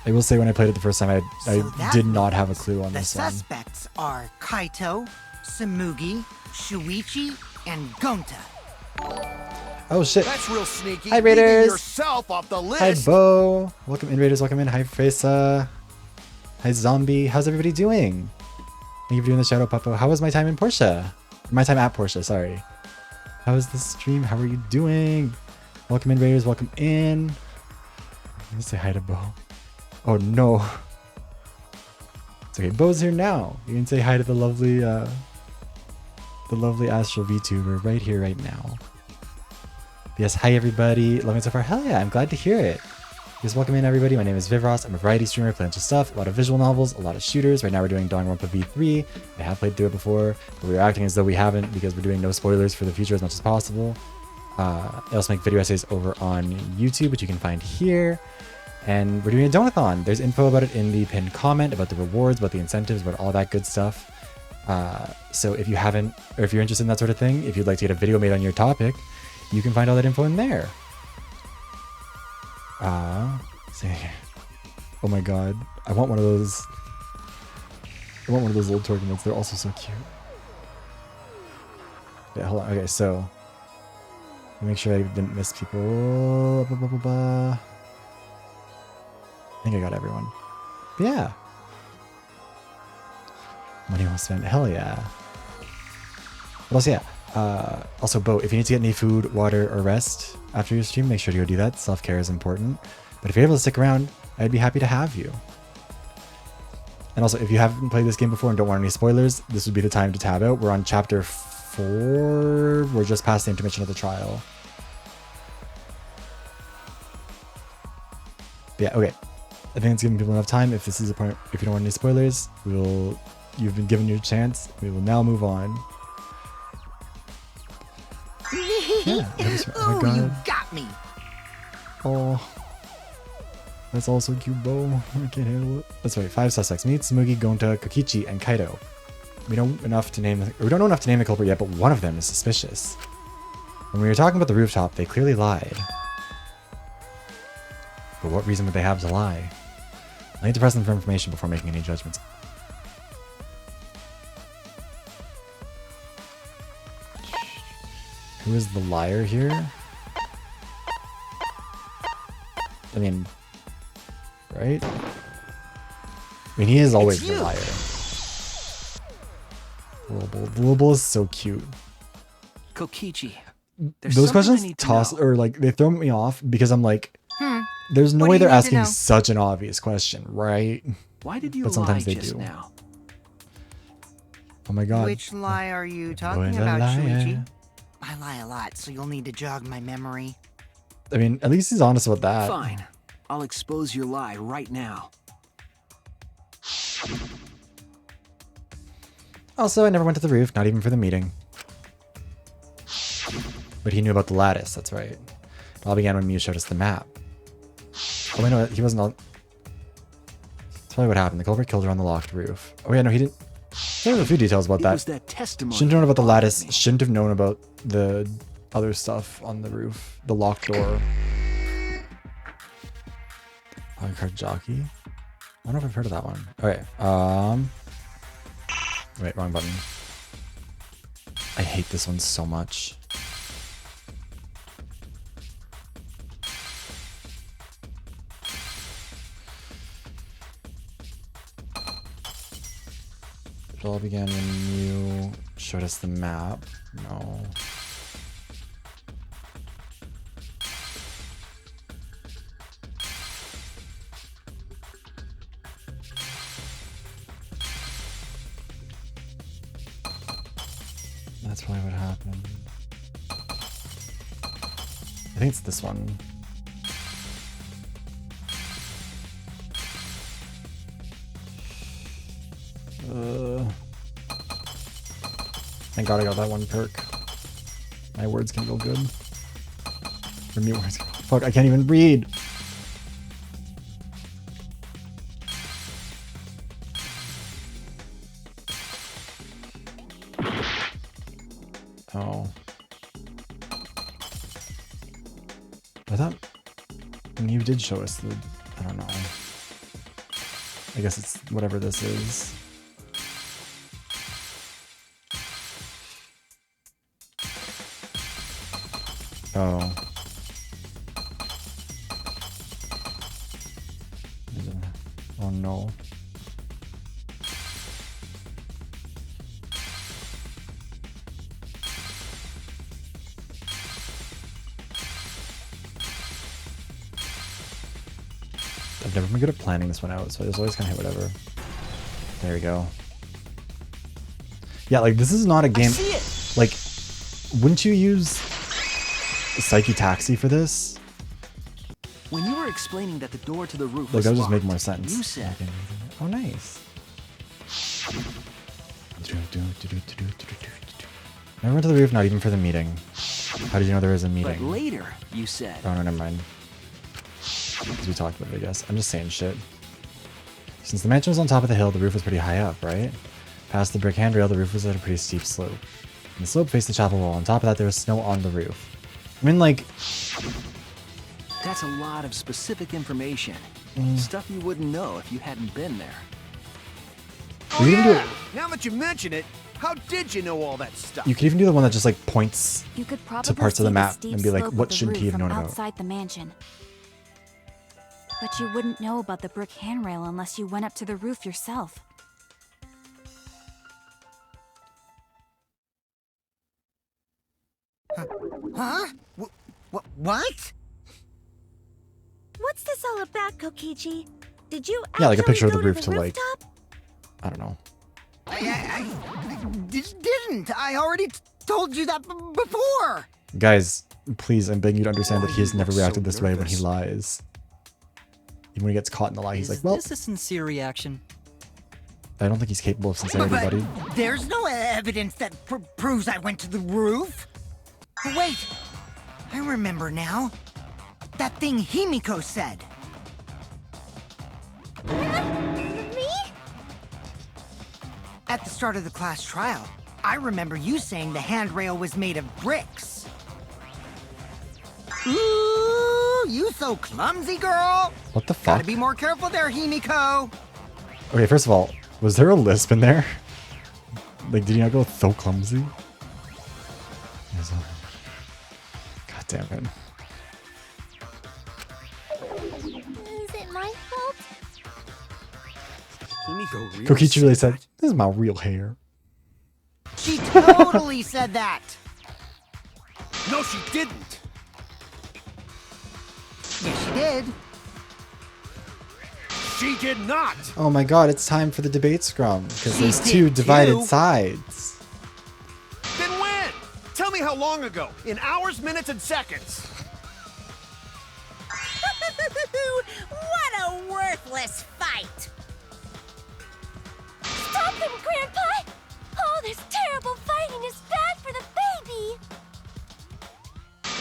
I will say when I played it the first time, I So that did not have a means clue on the this one. suspects are Kaito, Samugi, Shuichi, and Gonta. Oh shit. That's real sneaky. Hi, Leaving Raiders. yourself off the Hi, list. Bo. Welcome in, Raiders. Welcome in. Hi, Fresa. Hi, Zombie. How's everybody doing? Thank you for doing the Shadow Papo. How was my time in Porsche? My time at Porsche, sorry. How was the stream? How are you doing? Welcome in, Raiders. Welcome in. Let's say hi to Bo. Oh, no. It's okay. Bo's here now. You can say hi to the lovely Astral VTuber right here, right now. Yes, hi everybody. Loving it so far. Hell yeah, I'm glad to hear it. Yes, welcome in everybody. My name is Vivros. I'm a variety streamer, play a bunch of stuff, a lot of visual novels, a lot of shooters. Right now we're doing Danganronpa V3. I have played through it before, but we're acting as though we haven't because we're doing no spoilers for the future as much as possible. I also make video essays over on YouTube, which you can find here. And we're doing a donathon. There's info about it in the pinned comment, about the rewards, about the incentives, about all that good stuff. So if you haven't, or if you're interested in that sort of thing, if you'd like to get a video made on your topic, you can find all that info in there. Oh my god, I want one of those. I want one of those old tournaments. They're also so cute. Yeah, hold on. Okay, so make sure I didn't miss people. I think I got everyone. But yeah. Money well spent. Hell yeah. What else? Yeah. Also, Bo, if you need to get any food, water, or rest after your stream, make sure to go do that. Self-care is important. But if you're able to stick around, I'd be happy to have you. And also, if you haven't played this game before and don't want any spoilers, this would be the time to tab out. We're on chapter 4. We're just past the intermission of the trial. But yeah, okay. I think it's giving people enough time. If this is a point, if you don't want any spoilers, you've been given your chance. We will now move on. Yeah, oh my god. You got me. Oh, that's also cute, Bo. I can't handle it. That's right. 5 suspects: me, Tsumugi, Gonta, Kokichi, and Kaido. We don't know enough to name the culprit yet, but one of them is suspicious. When we were talking about the rooftop, they clearly lied. But what reason would they have to lie? I need to press them for information before making any judgments. Who is the liar here? I mean, right? I mean, he is always the liar. The little bull is so cute. Kokichi. Those questions toss, or like, they throw me off because I'm like, there's no way they're asking such an obvious question, right? Why did you but sometimes lie they just do. now? Oh my god. Which lie are you talking about, Shuichi? I lie a lot, so you'll need to jog my memory. I mean, at least he's honest about that. Fine. I'll expose your lie right now. Also, I never went to the roof, not even for the meeting. But he knew about the lattice, that's right. It all began when Mew showed us the map. Oh, wait, no, he wasn't all... That's probably what happened. The culprit killed her on the locked roof. Oh, yeah, no, he didn't... There were a few details about that. Shouldn't have known about the lattice. Shouldn't have known about the other stuff on the roof. The locked door. Card jockey? I don't know if I've heard of that one. Okay. Wait, wrong button. I hate this one so much. It all began when you showed us the map. No. That's probably what happened. I think it's this one. Thank god I got that one perk. My words can go good. Or me words. Fuck, I can't even read! Oh. I thought when you did show us the... I don't know. I guess it's whatever this is. Oh. Oh no. I've never been good at planning this one out, so I just always kind of hit whatever. There we go. Yeah, like this is not a game. Like, wouldn't you use Psyche Taxi for this? When you were explaining that the door to the roof Like, was that would just locked. make more sense. You said, Oh, nice. Never went to the roof, not even for the meeting. How did you know there was a meeting? but later, you said. Oh, no, never mind. Because we talked about it, I guess. I'm just saying shit. Since the mansion was on top of the hill, the roof was pretty high up, right? Past the brick handrail, the roof was at a pretty steep slope. And the slope faced the chapel wall. On top of that, there was snow on the roof. I mean, like... That's a lot of specific information. Stuff you wouldn't know if you hadn't been there. Oh You can do yeah! it. Now that you mention it, how did you know all that stuff? You could even do the one that just, like, points You could probably parts of the see map steep and be like, slope what of the shouldn't he roof have from known about? outside the mansion. But you wouldn't know about the brick handrail unless you went up to the roof yourself. Huh? What? What's this all about, Kokichi? Did you Yeah, like a actually picture of the go roof the to, like- rooftop? I don't know. I didn't. I already told you that before. Guys, please, I'm begging you to understand that Why he has you never look so reacted this way when he nervous? lies. Even when he gets caught in the lie, he's Is like, well, this a sincere reaction? I don't think he's capable of sincerity, But buddy. there's no evidence that proves I went to the roof. Wait, I remember now. That thing Himiko said. Me? At the start of the class trial, I remember you saying the handrail was made of bricks. Ooh, you so clumsy, girl. What the fuck? Gotta be more careful there, Himiko. Okay, first of all, was there a lisp in there? Like, did you not go so clumsy? Yes, God damn it. Is it my fault? Himiko really Kokichi really said said, this is my real hair. She totally said that. No, she didn't. Yes, she did. She did not. Oh my god, it's time for the debate scrum. Because She there's did two divided too. sides. Then when? Tell me how long ago. In hours, minutes, and seconds. What a worthless fight! Stop him, Grandpa! All this terrible fighting is bad for the baby!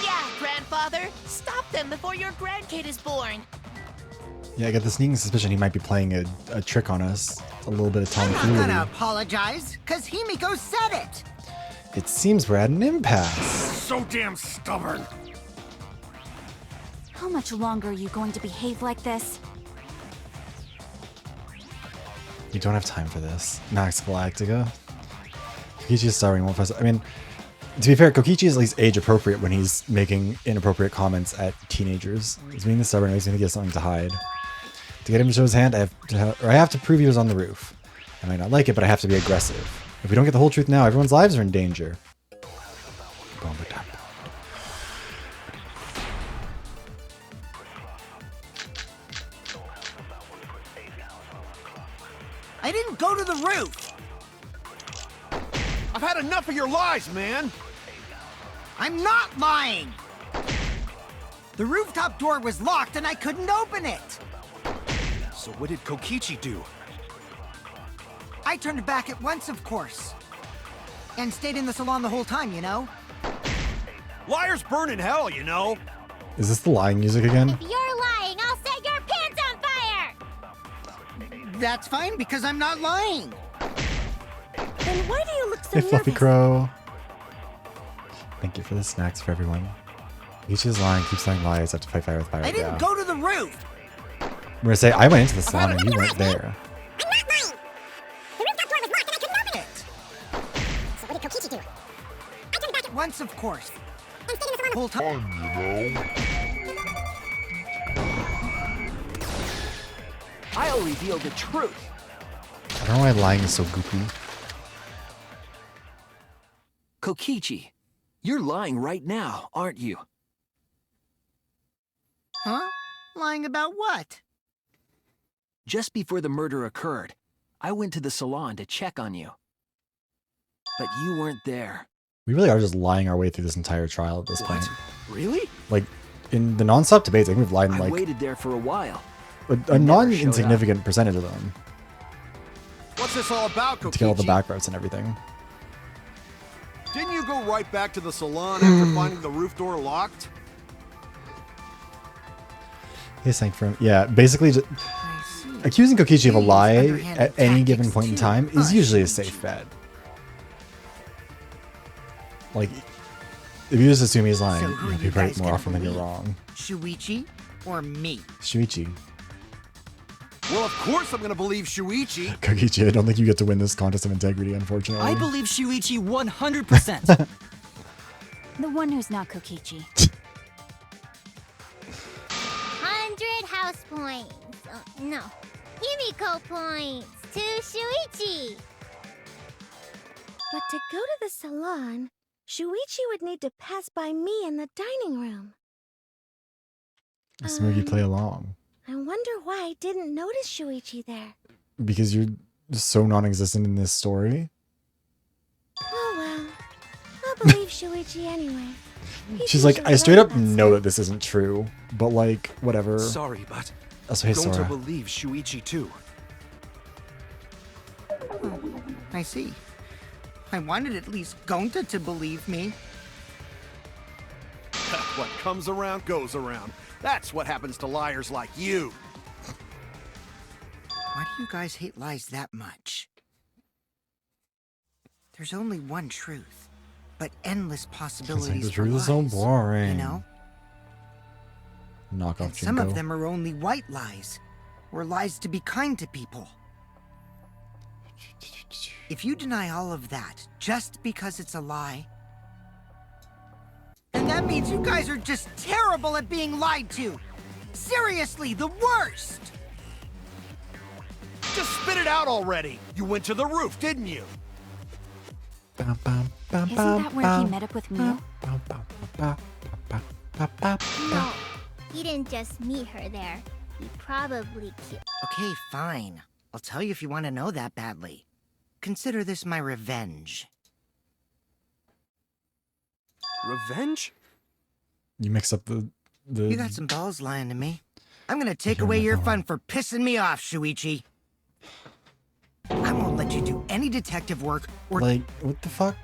Yeah, grandfather. Stop them before your grandkid is born. Yeah, I get the sneaking suspicion he might be playing a trick on us. A little bit of I'm not tomfoolery. gonna apologize, because Himiko said it. It seems we're at an impasse. So damn stubborn. How much longer are you going to behave like this? We don't have time for this. Max Galactica. Kokichi is starring won't fuss. I mean, to be fair, Kokichi is at least age appropriate when he's making inappropriate comments at teenagers. He's being the stubborn makes me think he has something to hide. To get him to show his hand, I have to prove he was on the roof. I might not like it, but I have to be aggressive. If we don't get the whole truth now, everyone's lives are in danger. I didn't go to the roof. I've had enough of your lies, man. I'm not lying. The rooftop door was locked and I couldn't open it. So what did Kokichi do? I turned back at once, of course. And stayed in the salon the whole time, you know? Liars burn in hell, you know. Is this the lying music again? If you're lying, I'll set your pants on fire! That's fine because I'm not lying. Then why do you look so Hey, Fluffy nervous? Crow. Thank you for the snacks for everyone. Each is lying, keeps telling lies, have to fight fire with fire. I didn't Yeah. go to the roof. We're gonna say, I went into the salon and you weren't there. I'm not lying! The rooftop door was locked and I couldn't open it! So what did Kokichi do? I turned back at Once, of course. and stayed in the salon Whole time. I'll reveal the truth. I don't know why lying is so goopy. Kokichi, you're lying right now, aren't you? Huh? Lying about what? Just before the murder occurred, I went to the salon to check on you. But you weren't there. We really are just lying our way through this entire trial at this point. Really? Like, in the non-stop debates, I think we've lied in I like waited there for a while. a never non-insignificant percentage of them What's this all about, Kokichi? to get all the back routes and everything. Didn't you go right back to the salon after finding the roof door locked? He's thanked for him. Yeah, basically, just, accusing Kokichi of a lie at any given point in time is usually a safe bet. Like, if you just assume he's lying, So who you'll are be you right guys more gonna often than you're believe? wrong. Shuichi or me? Shuichi. Well, of course I'm gonna believe Shuichi. Kokichi, I don't think you get to win this contest of integrity, unfortunately. I believe Shuichi 100%. The one who's not Kokichi. 100 house points. No, Himiko points to Shuichi. But to go to the salon, Shuichi would need to pass by me in the dining room. Let's make you play along. I wonder why I didn't notice Shuichi there. Because you're so non-existent in this story. Oh well, I'll believe Shuichi anyway. He's She's like, usually I straight right up about know that this isn't true, but like, whatever. Sorry, but Also, hey, going to Sora. believe Shuichi too. I see. I wanted at least Gonta to believe me. What comes around goes around. That's what happens to liars like you. Why do you guys hate lies that much? There's only one truth, but endless possibilities the for truth is so lies, boring. You know? Knock And off some of Jinko. them are only white lies, or lies to be kind to people. If you deny all of that just because it's a lie, then that means you guys are just terrible at being lied to. Seriously, the worst! Just spit it out already. You went to the roof, didn't you? Isn't that where he met up with Mew? No, he didn't just meet her there. He probably killed. Okay, fine. I'll tell you if you want to know that badly. Consider this my revenge. Revenge? You mixed up the. You got some balls lying to me. I'm gonna take away your fun for pissing me off, Shuichi. I won't let you do any detective work or Like, what the fuck?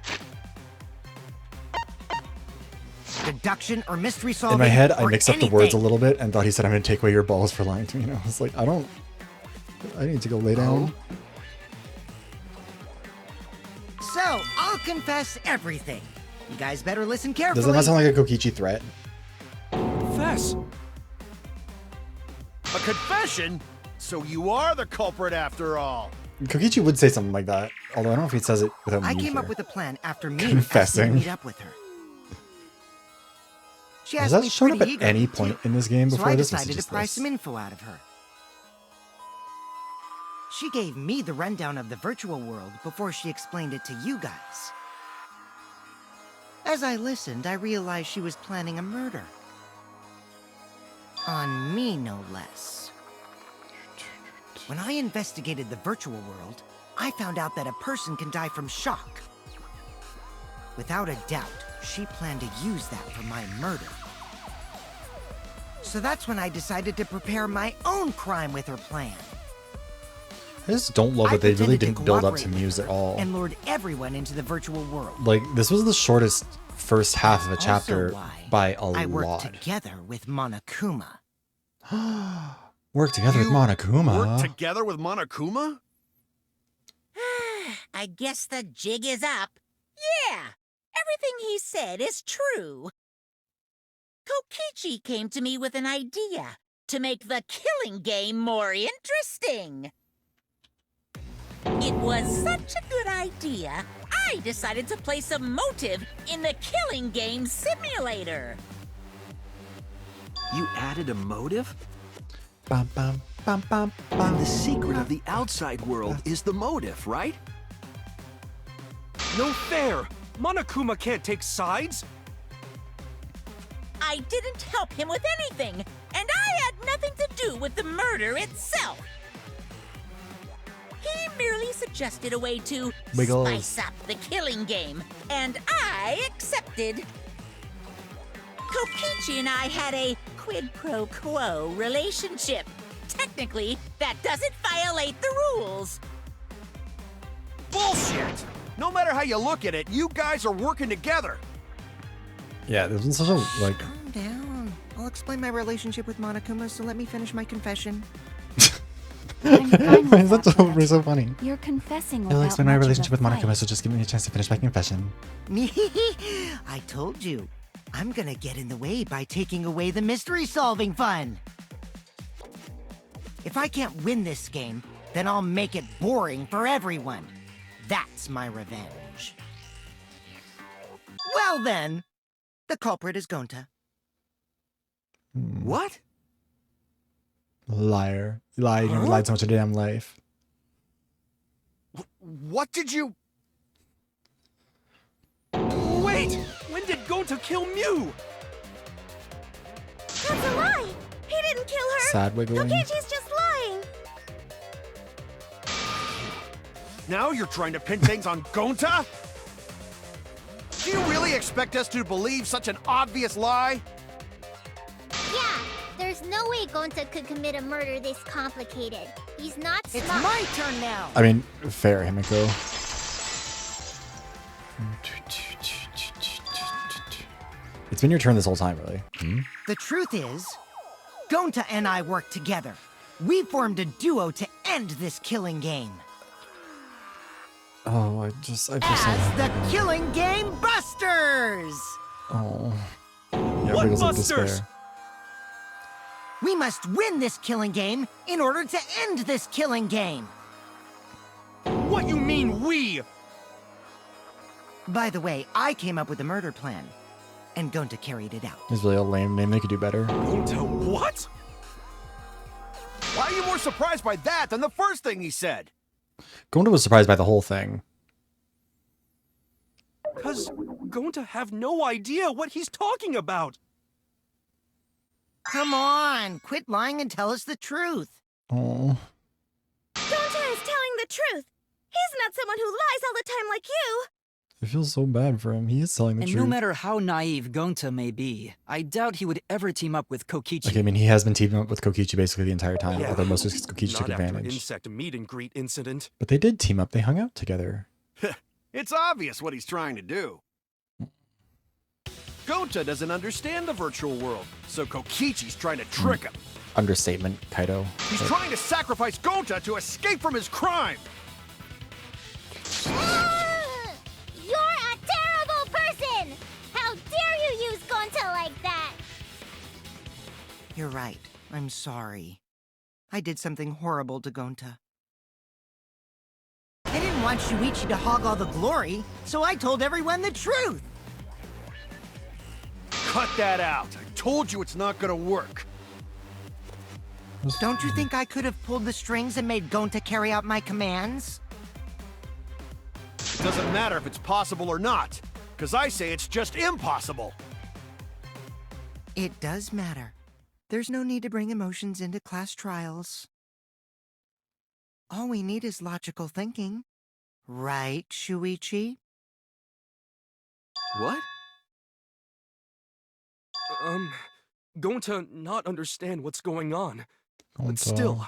deduction or mystery solving. In my head, I or mixed up the anything. words a little bit and thought he said, I'm going to take away your balls for lying to me. And I was like, I need to go lay down. So, I'll confess everything. You guys better listen carefully. Does that not sound like a Kokichi threat? Confess. A confession? So you are the culprit after all. Kokichi would say something like that. Although I don't know if he says it without I me came up here. with a plan after me Confessing. to meet up with her. She Has asked that me shown up pretty at eagerly, any point too. in this game So before? I This was decided to just pry this. some info out of her. She gave me the rundown of the virtual world before she explained it to you guys. As I listened, I realized she was planning a murder. On me, no less. When I investigated the virtual world, I found out that a person can die from shock. Without a doubt, she planned to use that for my murder. So that's when I decided to prepare my own crime with her plan. I just don't love I that they really pretended to didn't build up cooperate to with Muse her at all. and lured everyone into the virtual world. Like, this was the shortest first half of a Also chapter why by a I worked lot. together with Monokuma. Work together with You Monokuma. Work together with Monokuma? I guess the jig is up. Yeah, everything he said is true. Kokichi came to me with an idea to make the killing game more interesting. It was such a good idea, I decided to place a motive in the killing game simulator. You added a motive? Bum, bum, bum, bum, And bum. the secret of the outside world is the motive, right? No fair! Monokuma can't take sides! I didn't help him with anything, and I had nothing to do with the murder itself. He merely suggested a way to Wiggles. spice up the killing game, and I accepted. Kokichi and I had a quid pro quo relationship. Technically, that doesn't violate the rules. Bullshit! No matter how you look at it, you guys are working together. Yeah, this was such a, like... Calm down. I'll explain my relationship with Monokuma, so let me finish my confession. I'm fine with That's that, but so funny. You're confessing I'll without explain my much of a relationship with fight. Monokuma, so just give me a chance to finish my confession. I told you. I'm gonna get in the way by taking away the mystery-solving fun. If I can't win this game, then I'll make it boring for everyone. That's my revenge. Well then, the culprit is Gonta. What? Liar. You lied. You never lied so much in your damn life. What did you... Wait! When did Gonta kill Mew? That's a lie! He didn't kill her! Sad wiggling. Kokichi's just lying! Now you're trying to pin things on Gonta? Do you really expect us to believe such an obvious lie? Yeah, there's no way Gonta could commit a murder this complicated. He's not smart. It's my turn now! I mean, fair, Himiko. It's been your turn this whole time, really. Hmm? The truth is, Gonta and I worked together. We formed a duo to end this killing game. Oh, I feel so As the bad. Killing Game Busters! Oh. Yeah, What Wiggles of busters? despair. We must win this killing game in order to end this killing game. What you mean, we? By the way, I came up with the murder plan, and Gonta carried it out. It's really a lame name. They could do better. Gonta what? Why are you more surprised by that than the first thing he said? Gonta was surprised by the whole thing. Cause Gonta have no idea what he's talking about. Come on, quit lying and tell us the truth. Oh. Gonta is telling the truth! He's not someone who lies all the time like you! I feel so bad for him. He is telling the And truth. no matter how naive Gonta may be, I doubt he would ever team up with Kokichi. Okay, I mean, he has been teaming up with Kokichi basically the entire time, Yeah. although most of Kokichi Not took after advantage. insect meet and greet incident. But they did team up. They hung out together. It's obvious what he's trying to do. Gonta doesn't understand the virtual world, so Kokichi's trying to trick him. Understatement, Kaido. He's trying to sacrifice Gonta to escape from his crime. You're a terrible person! How dare you use Gonta like that? You're right. I'm sorry. I did something horrible to Gonta. I didn't want Shuichi to hog all the glory, so I told everyone the truth. Cut that out. I told you it's not gonna work. Don't you think I could have pulled the strings and made Gonta carry out my commands? It doesn't matter if it's possible or not, because I say it's just impossible. It does matter. There's no need to bring emotions into class trials. All we need is logical thinking. Right, Shuichi? What? Gonta not understand what's going on. But still,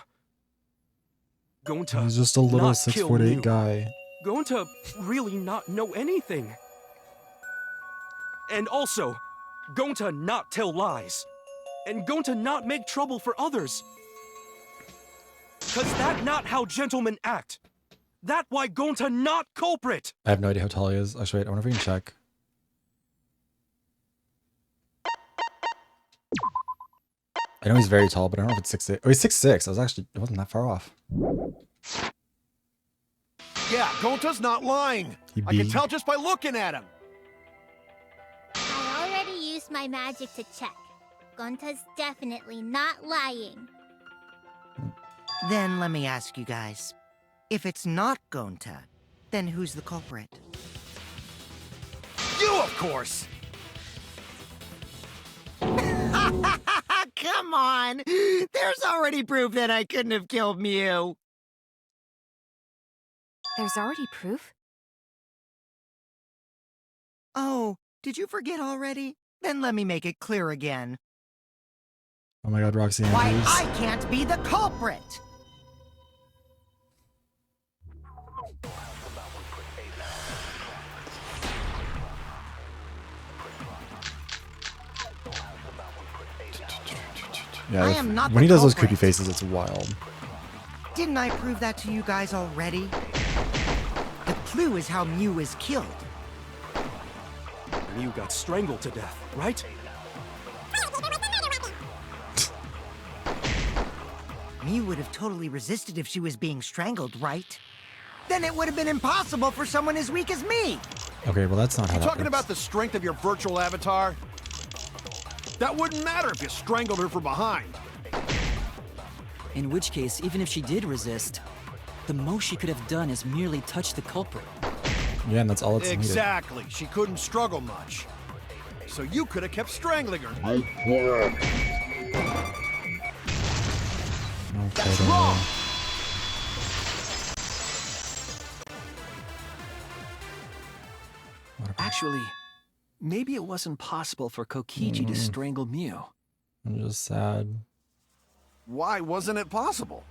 Gonta He's just a little not kill 6'8" Mew. guy. Gonta really not know anything. And also, Gonta not tell lies. And Gonta not make trouble for others. Cause that not how gentlemen act. That why Gonta not culprit. I have no idea how tall he is. Actually, wait, I wonder if we can check. I know he's very tall, but I don't know if it's 6'8". Oh, he's 6'6". It wasn't that far off. Yeah, Gonta's not lying. He I can be- tell just by looking at him. I already used my magic to check. Gonta's definitely not lying. Then let me ask you guys. If it's not Gonta, then who's the culprit? You, of course. Come on! There's already proof that I couldn't have killed Mew. There's already proof? Oh, did you forget already? Then let me make it clear again. Oh my god, Roxy Why Andrews. I can't be the culprit! Yeah, I am not when he the does those culprit. creepy faces, it's wild. Didn't I prove that to you guys already? The clue is how Mew was killed. Mew got strangled to death, right? Mew would have totally resisted if she was being strangled, right? Then it would have been impossible for someone as weak as me! Okay, well that's not how You that talking works. about the strength of your virtual avatar? That wouldn't matter if you strangled her from behind. In which case, even if she did resist, the most she could have done is merely touch the culprit. Yeah, and that's all it's needed. Exactly. She couldn't struggle much. So you could have kept strangling her. Okay, That's then. wrong! Actually, maybe it wasn't possible for Kokichi to strangle Mew. I'm just sad. Why wasn't it possible?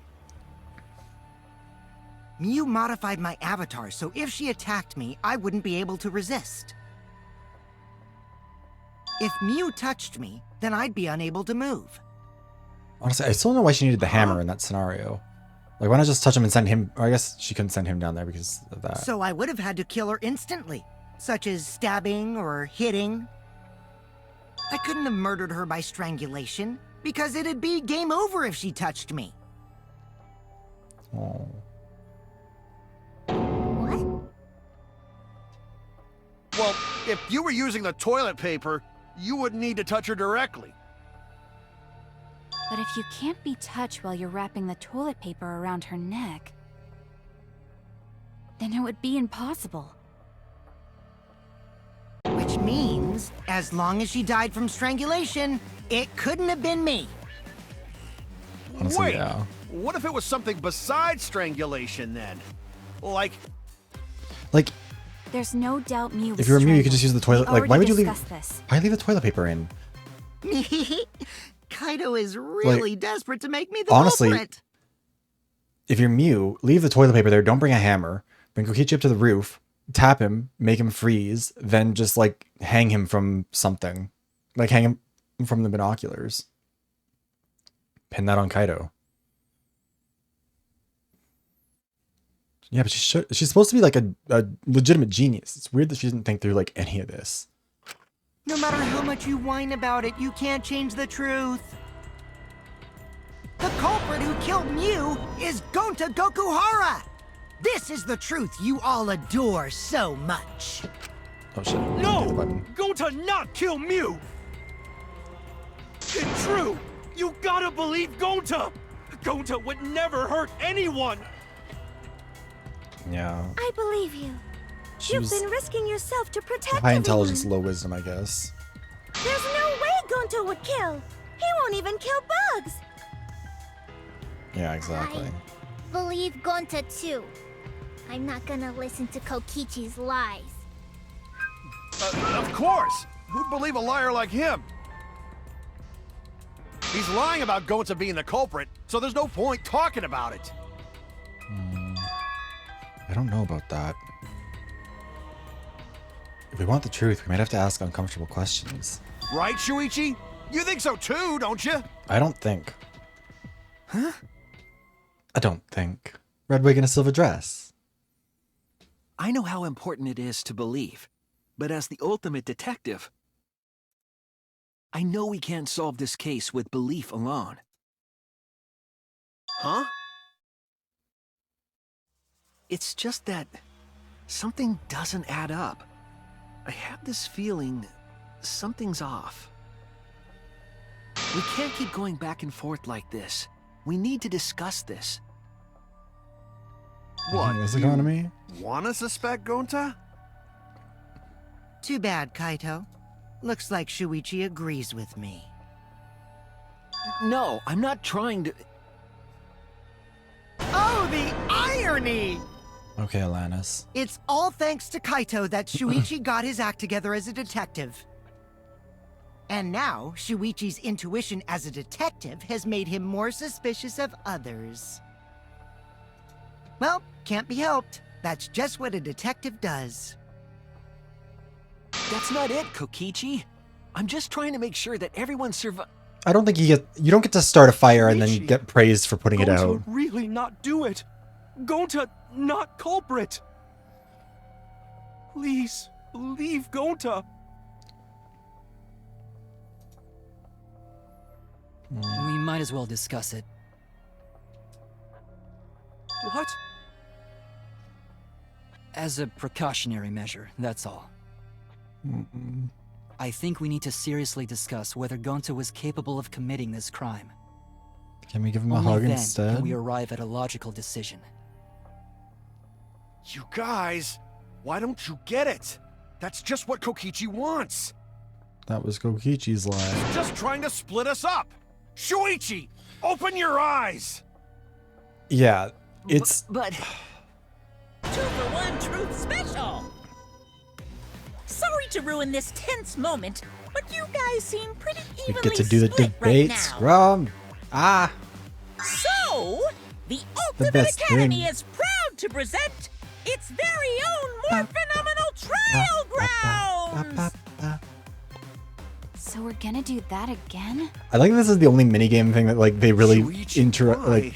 Mew modified my avatar, so if she attacked me, I wouldn't be able to resist. If Mew touched me, then I'd be unable to move. Honestly, I still don't know why she needed the hammer in that scenario. Like, why not just touch him and send him? Or I guess she couldn't send him down there because of that. So I would have had to kill her instantly, such as stabbing or hitting. I couldn't have murdered her by strangulation, because it'd be game over if she touched me. Oh. What? Well, if you were using the toilet paper, you wouldn't need to touch her directly. But if you can't be touched while you're wrapping the toilet paper around her neck, then it would be impossible. Which means, as long as she died from strangulation, it couldn't have been me. Honestly, Wait, yeah. what if it was something besides strangulation then? Like, There's no doubt Mew was if you were Mew, you could just use the strangled. toilet. We Like, why would already you leave? discussed this. Why leave the toilet paper in? Kaido is really desperate to make me the honestly, culprit. If you're Mew, leave the toilet paper there. Don't bring a hammer. Bring Kokichi up to the roof. Tap him. Make him freeze. Then just like hang him from something. Like hang him from the binoculars. Pin that on Kaido. Yeah, but she's supposed to be like a legitimate genius. It's weird that she didn't think through like any of this. No matter how much you whine about it, you can't change the truth. The culprit who killed Mew is Gonta Gokuhara! This is the truth you all adore so much. Oh shit. No! Hit the button. Go to not kill Mew! It's true! You gotta believe Gonta! Gonta would never hurt anyone! Yeah. I believe you. She You've was been risking yourself to protect high everyone. intelligence, low wisdom, I guess. There's no way Gonto would kill. He won't even kill bugs. Yeah, exactly. Believe Gonta too. I'm not gonna listen to Kokichi's lies. of course! Who'd believe a liar like him? He's lying about Gonta being the culprit, so there's no point talking about it. I don't know about that. If we want the truth, we might have to ask uncomfortable questions. Right, Shuichi? You think so too, don't you? I don't think. Huh? I don't think. Red wig and a silver dress. I know how important it is to believe, but as the ultimate detective, I know we can't solve this case with belief alone. Huh? It's just that something doesn't add up. I have this feeling something's off. We can't keep going back and forth like this. We need to discuss this. What? This economy? Wanna suspect Gonta? Too bad, Kaito. Looks like Shuichi agrees with me. No, I'm not trying to... Oh, the irony! Okay, Alanis. It's all thanks to Kaito that Shuichi got his act together as a detective. And now, Shuichi's intuition as a detective has made him more suspicious of others. Well, can't be helped. That's just what a detective does. That's not it, Kokichi. I'm just trying to make sure that everyone survives. I don't think you don't get to start a fire and then get praised for putting it Gonta out. really not do it. Gonta not culprit. Please, leave Gonta. We might as well discuss it. What? As a precautionary measure, that's all. I think we need to seriously discuss whether Gonta was capable of committing this crime. Can we give him a Only hug then instead? can we arrive at a logical decision. You guys, why don't you get it? That's just what Kokichi wants. That was Kokichi's line. Just trying to split us up. Shuichi, open your eyes. Yeah, it's... But 2-for-1 truth special. Sorry to ruin this tense moment, but you guys seem pretty We evenly get to do the split debate, right now. Scrum. Ah. So, the Ultimate best Academy thing. is proud to present its very own more phenomenal trial grounds. So we're gonna do that again? I think this is the only minigame thing that like they really Shuichi, why?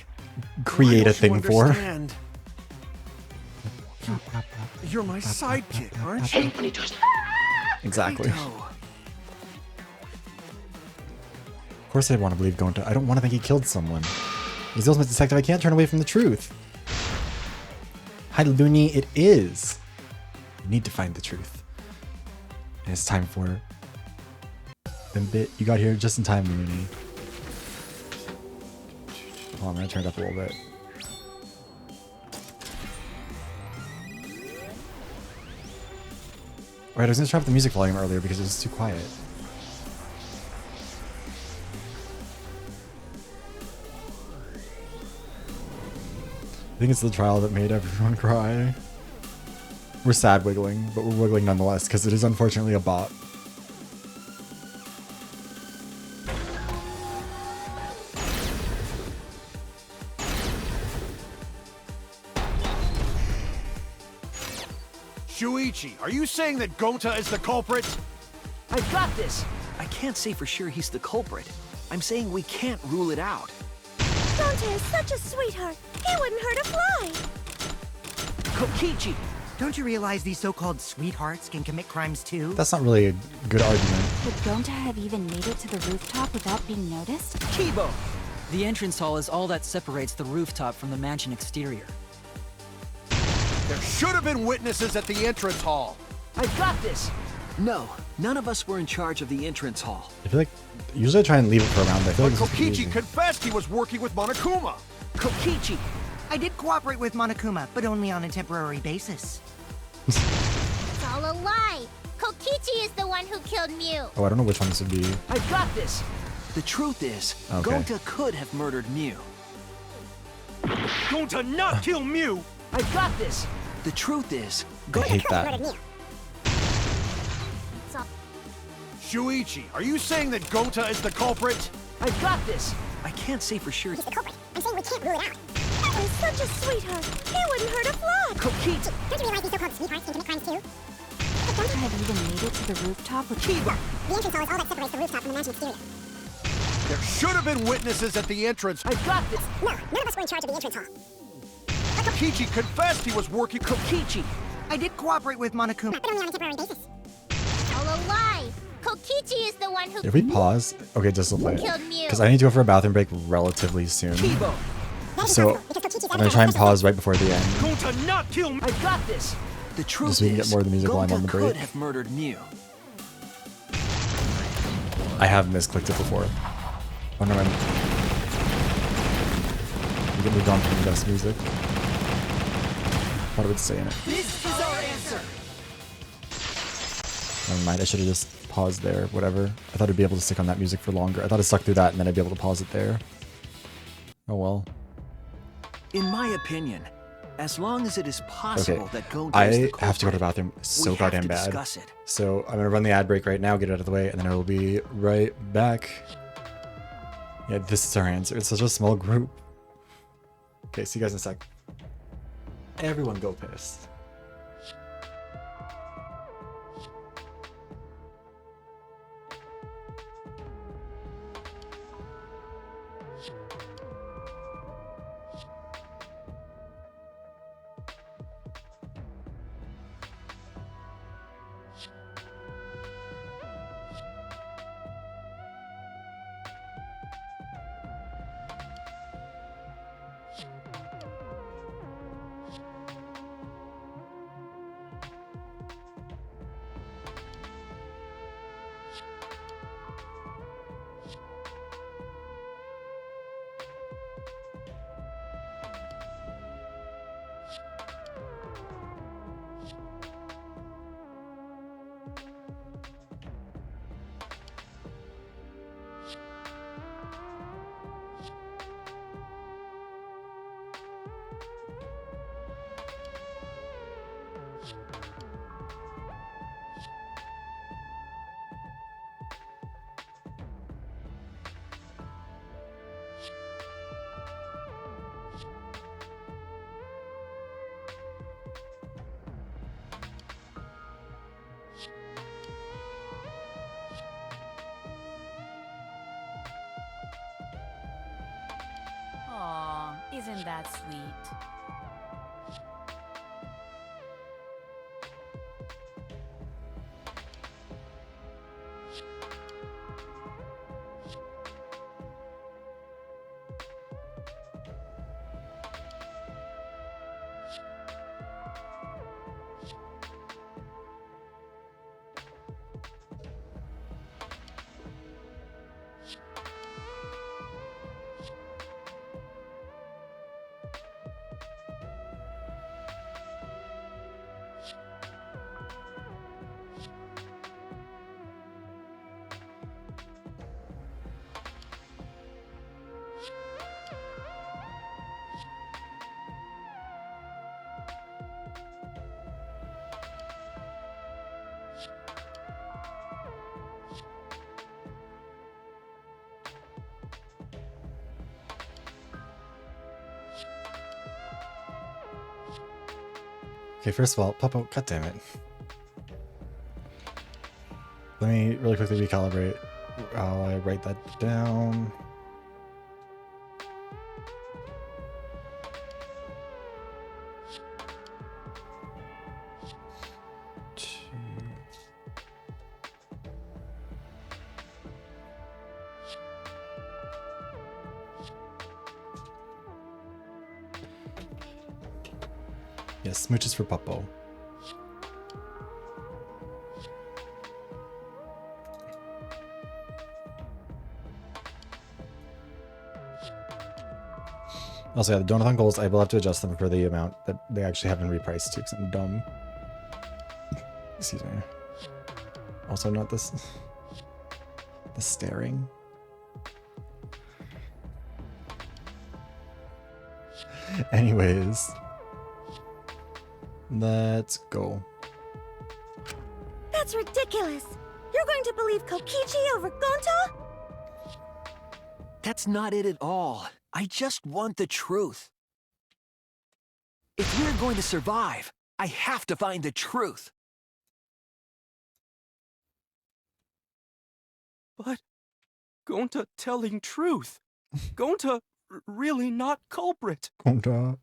create Why a don't you thing for. understand? You're my sidekick, aren't you? Exactly. Kaito. Of course I want to believe Gonta. I don't want to think he killed someone. He's the ultimate detective. I can't turn away from the truth. Hi, Looney. It is. You need to find the truth. And it's time for... Bimbit, you got here just in time, Looney. Hold on, I'm going to turn it up a little bit. Alright, I was going to turn up the music volume earlier because it was too quiet. I think it's the trial that made everyone cry. We're sad wiggling, but we're wiggling nonetheless because it is unfortunately a bot. Shuichi, are you saying that Gonta is the culprit? I've got this. I can't say for sure he's the culprit. I'm saying we can't rule it out. Gonta is such a sweetheart. He wouldn't hurt a fly. Kokichi! Don't you realize these so-called sweethearts can commit crimes too? That's not really a good argument. Would Gonta have even made it to the rooftop without being noticed? Kibo! The entrance hall is all that separates the rooftop from the mansion exterior. There should have been witnesses at the entrance hall. I've got this! No, none of us were in charge of the entrance hall. I feel like usually I try and leave it for a round, but I feel But like this is Kokichi easy. confessed he was working with Monokuma. Kokichi! I did cooperate with Monokuma, but only on a temporary basis. It's all a lie. Kokichi is the one who killed Mew. Oh, I don't know which one this would be. I've got this! The truth is, Okay. Gonta could have murdered Mew. Gonta not kill Mew! I've got this! The truth is, I hate that. Shuichi, are you saying that Gonta is the culprit? I've got this! I can't say for sure. I'm saying we can't rule it out. Gonta is such a sweetheart. He wouldn't hurt a fly. Kokichi! Don't you realize these so-called sweethearts can commit crimes too? Would Gonta have even made it to the rooftop with Kiba! The entrance hall is all that separates the rooftop from the mansion exterior. There should have been witnesses at the entrance. I've got this! No, none of us were in charge of the entrance hall. Kokichi confessed he was working. Kokichi! I did cooperate with Monokuma. But only on a temporary basis. It's all a lie. Kokichi is the one who If we pause, okay, just to play it. killed Mew. Because I need to go for a bathroom break relatively soon. Kibo! So I'm gonna try and pause right before the end. Gonta not kill Mew! I've got this! The truth Just so we can is, get more of the music while I'm on the Gonta break. could have murdered Mew. I have misclicked it before. Oh no, we get moved on from the best music. What would it say in it? This is our answer! Never mind, I should have just paused there, whatever. I thought I'd be able to stick on that music for longer. I thought I stuck through that and then I'd be able to pause it there. Oh well. In my opinion, As long as it is possible Okay, that Gonta I is the have to go to the culprit, bathroom so we have goddamn to bad. discuss it. So I'm gonna run the ad break right now, get it out of the way, and then I will be right back. Yeah, this is our answer. It's such a small group. Okay, see you guys in a sec. Everyone go piss. Aw, isn't that sweet? Okay, first of all, Papa, god damn it. Let me really quickly recalibrate while I write that down. Yes, smooches for Puppo. Also, yeah, the Donathon goals, I will have to adjust them for the amount that they actually have been repriced to, because I'm dumb. Excuse me. Also, not this. The staring. Anyways. Let's go. That's ridiculous! You're going to believe Kokichi over Gonta? That's not it at all. I just want the truth. If we're going to survive, I have to find the truth. But Gonta telling truth. Gonta really not culprit. Gonta.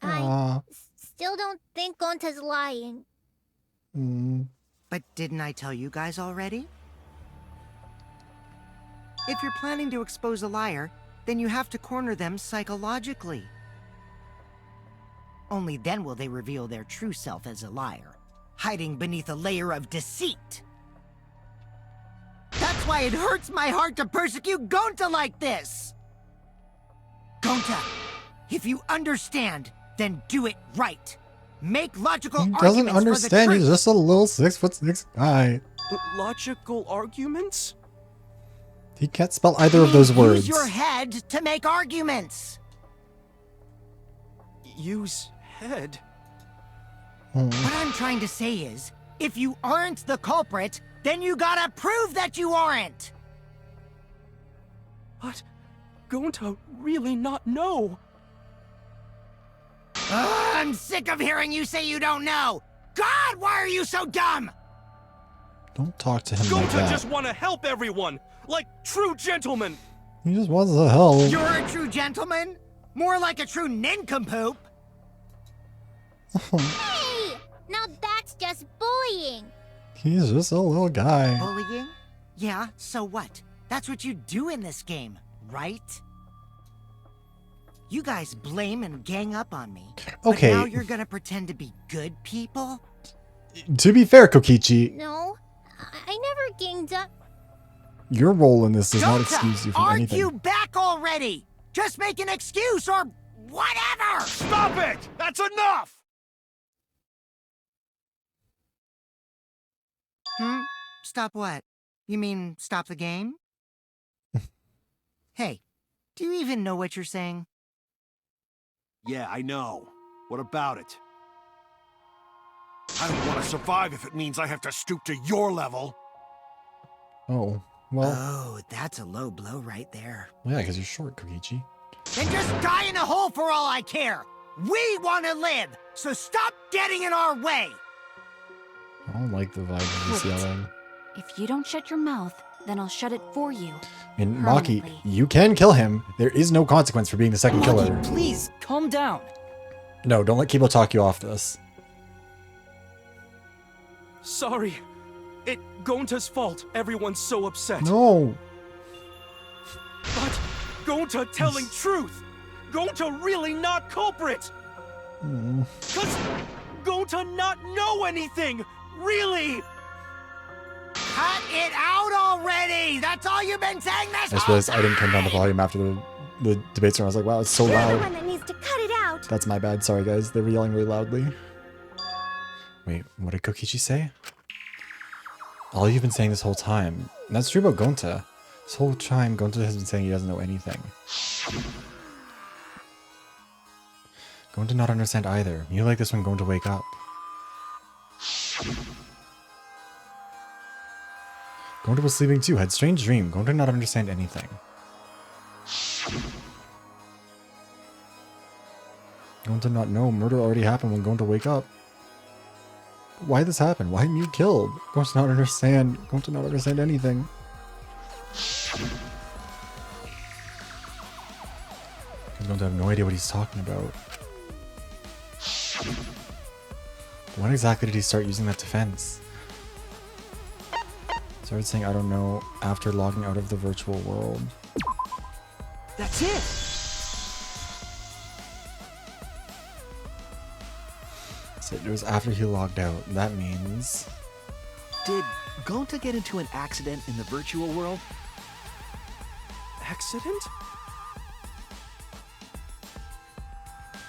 I still don't think Gonta's lying. But didn't I tell you guys already? If you're planning to expose a liar, then you have to corner them psychologically. Only then will they reveal their true self as a liar, hiding beneath a layer of deceit. That's why it hurts my heart to persecute Gonta like this! Gonta, if you understand, then do it right. Make logical He arguments doesn't understand, for the he's truth. just a little 6'6" guy. Logical arguments? He can't spell either of those words. Use your head to make arguments. Yu's head. What I'm trying to say is, if you aren't the culprit, then you gotta prove that you aren't! But Gonta really not know. I'm sick of hearing you say you don't know! God, why are you so dumb? Don't talk to him like Gonta that. just want to help everyone, like true gentlemen. He just wants to help. You're a true gentleman? More like a true nincompoop. Hey! Now that's just bullying. He's just a little guy. Bullying? Yeah, so what? That's what you do in this game, right? You guys blame and gang up on me. Okay. But now you're gonna pretend to be good people? To be fair, Kokichi, No, I never ganged up. your role in this does not Gonta, excuse you from argue anything. back already! Just make an excuse or whatever! Stop it! That's enough! Stop what? You mean stop the game? Hey, do you even know what you're saying? Yeah, I know. What about it? I don't want to survive if it means I have to stoop to your level. Oh, well, Oh, that's a low blow right there. yeah, because you're short, Kokichi. Then just die in a hole for all I care! We want to live, so stop getting in our way! I don't like the vibe of this yelling. If you don't shut your mouth, then I'll shut it for you. And Maki, Permanently. you can kill him. There is no consequence for being the second killer. Maki, please, calm down. No, don't let Kibo talk you off this. Sorry. It Gonta's fault. Everyone's so upset. No. But Gonta telling truth. Gonta really not culprit. Cause Gonta not know anything. Really. Cut it out already! That's all you've been saying this I just realized I didn't turn down the volume after the debates, and I was like, wow, it's so You're the loud. one that needs to cut it out. That's my bad. Sorry, guys. They were yelling really loudly. Wait, what did Kokichi say? All you've been saying this whole time. And that's true about Gonta. This whole time, Gonta has been saying he doesn't know anything. Gonta not understand either. You like this when Gonta wake up. Gonta was sleeping too, had strange dream. Gonta not understand anything. Gonta not know. Murder already happened when Gonta wake up. Why this happened? Why you killed? Gonta not understand. Gonta not understand anything. Gonta have no idea what he's talking about. When exactly did he start using that defense? Started saying I don't know after logging out of the virtual world. That's it! So it was after he logged out. That means... Did Gonta get into an accident in the virtual world? Accident?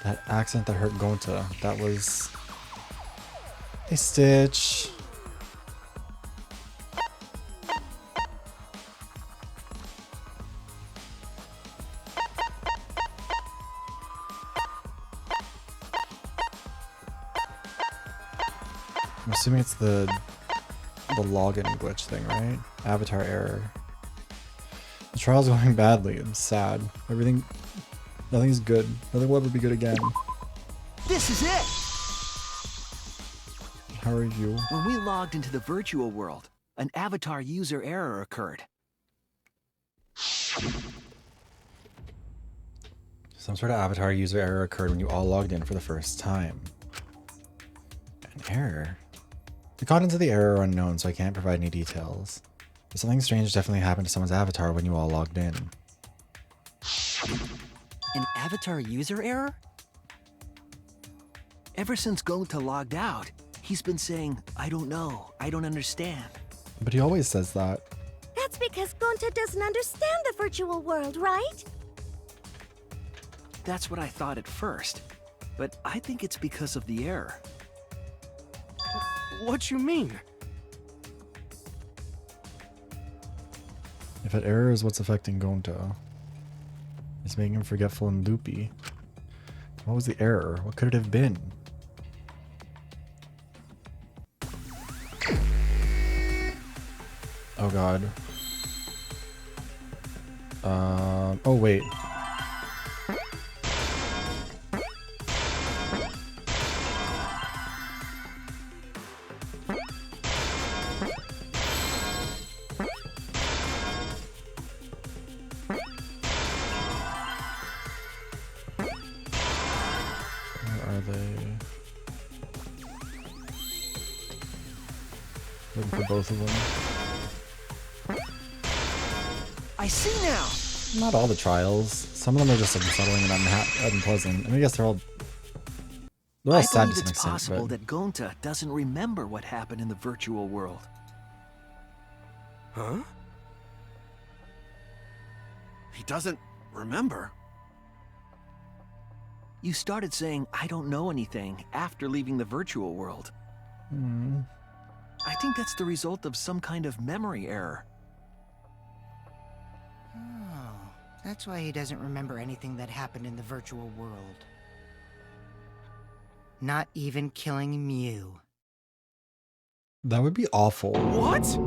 That accident that hurt Gonta. That was... Hey, Stitch. I'm assuming it's the login glitch thing, right? Avatar error. The trial's going badly. I'm sad. Nothing's good. Nothing will ever be good again. This is it! How are you? When we logged into the virtual world, an avatar user error occurred. Some sort of avatar user error occurred when you all logged in for the first time. An error? The contents of the error are unknown, so I can't provide any details. But something strange definitely happened to someone's avatar when you all logged in. An avatar user error? Ever since Gonta logged out, he's been saying, I don't know, I don't understand. But he always says that. That's because Gonta doesn't understand the virtual world, right? That's what I thought at first, but I think it's because of the error. What you mean? If that error is what's affecting Gonta, it's making him forgetful and loopy. What was the error? What could it have been? Oh god. Oh wait. Where are they? Looking for both of them. I see now. Not all the trials. Some of them are just unsettling and unpleasant. I mean, I guess they're all I sad believe to some it's extent. possible But that Gonta doesn't remember what happened in the virtual world. Huh? He doesn't remember. You started saying, I don't know anything, after leaving the virtual world. I think that's the result of some kind of memory error. Oh, that's why he doesn't remember anything that happened in the virtual world. Not even killing Mew. that would be awful. What?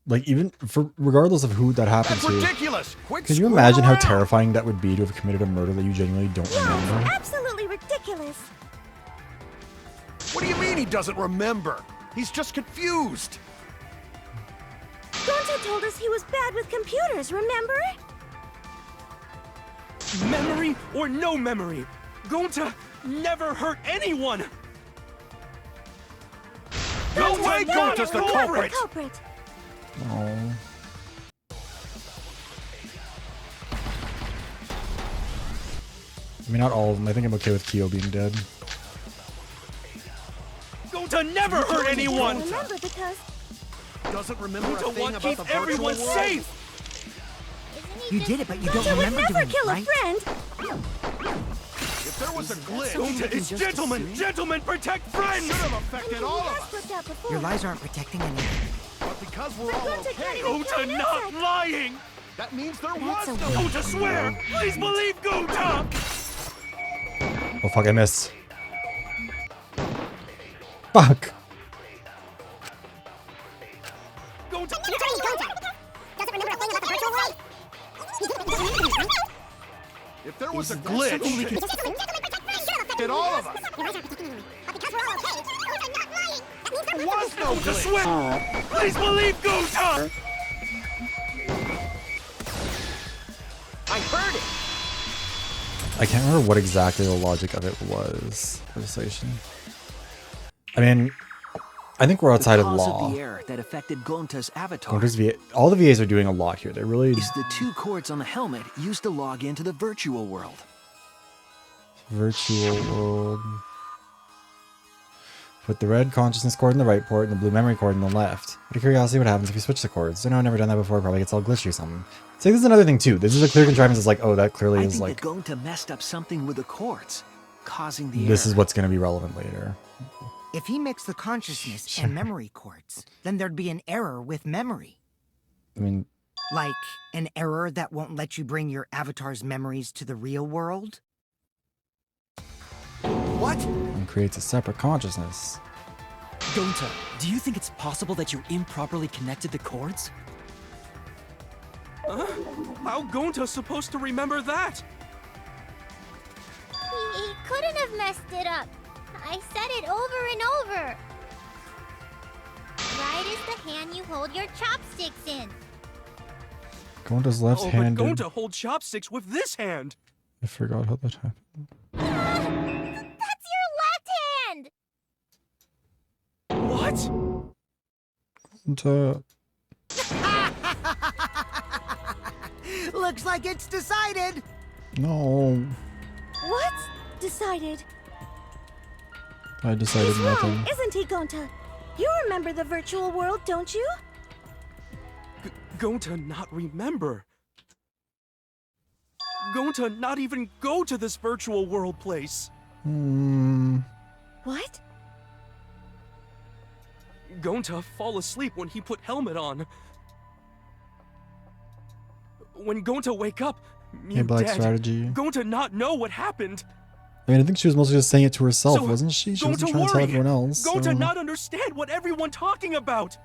Like, even for regardless of who that happened That's to. ridiculous! Quit Could you screwing imagine how around. terrifying that would be to have committed a murder that you genuinely don't remember? Absolutely ridiculous. What do you mean he doesn't remember? He's just confused. Gonta told us he was bad with computers, remember? Memory or no memory, Gonta never hurt anyone! No way Gonta's the culprit! Oh. I mean, not all of them. I think I'm okay with Kyo being dead. Gonta never hurt anyone! Remember because Doesn't remember a Gonta thing wants to about the keep everyone virtual world. safe! You did it, but you don't Gonta would remember never doing it, kill a right? friend. If there was a glitch, Gonta is just gentlemen! assume? Gentlemen protect friends! should have affected all of us. Slipped out before. Your lies aren't protecting anything. But because we're all Gonta okay, can't even Gonta not lying! that means there That's was a no... Gonta swear! Please believe Gonta! Oh fuck, I missed. Fuck. Gonta... If there was a glitch, did all of us. There was no Gonta glitch. swear! Please believe Gonta! I heard it! I can't remember what exactly the logic of it was. Legislation. I mean, I think we're outside the of cause law. of the error that affected Gonta's avatar All the VAs are doing a lot here. They're really is the 2 cords on the helmet used to log into the virtual world. virtual world. Put the red consciousness cord in the right port and the blue memory cord in the left. Out of curiosity, what happens if you switch the cords? I know I've never done that before. Probably gets all glitchy or something. So this is another thing too. This is a clear contrivance. It's like, oh, that clearly I is think like. that Gonta messed up something with the cords, causing the This error. is what's going to be relevant later. If he mixed the consciousness and memory cords, then there'd be an error with memory. I mean, Like an error that won't let you bring your avatar's memories to the real world? What? and creates a separate consciousness. Gonta, do you think it's possible that you improperly connected the cords? How Gonta's supposed to remember that? He couldn't have messed it up. I said it over and over. Right is the hand you hold your chopsticks in. Gonta's Oh, but left-handed. Gonta holds chopsticks with this hand! I forgot how that happened. That's your left hand! What? Gonta. Looks like it's decided! No. What's decided? I decided He's nothing. wrong, isn't he, Gonta? You remember the virtual world, don't you? Gonta not remember. Gonta not even go to this virtual world place. What? Gonta fall asleep when he put helmet on. When Gonta wake up, Hey, Mew Black dead. Strategy. Gonta not know what happened. I mean, I think she was mostly just saying it to herself, So, wasn't she? She Gonta wasn't trying to tell worry. everyone else. Gonta not understand what everyone talking about.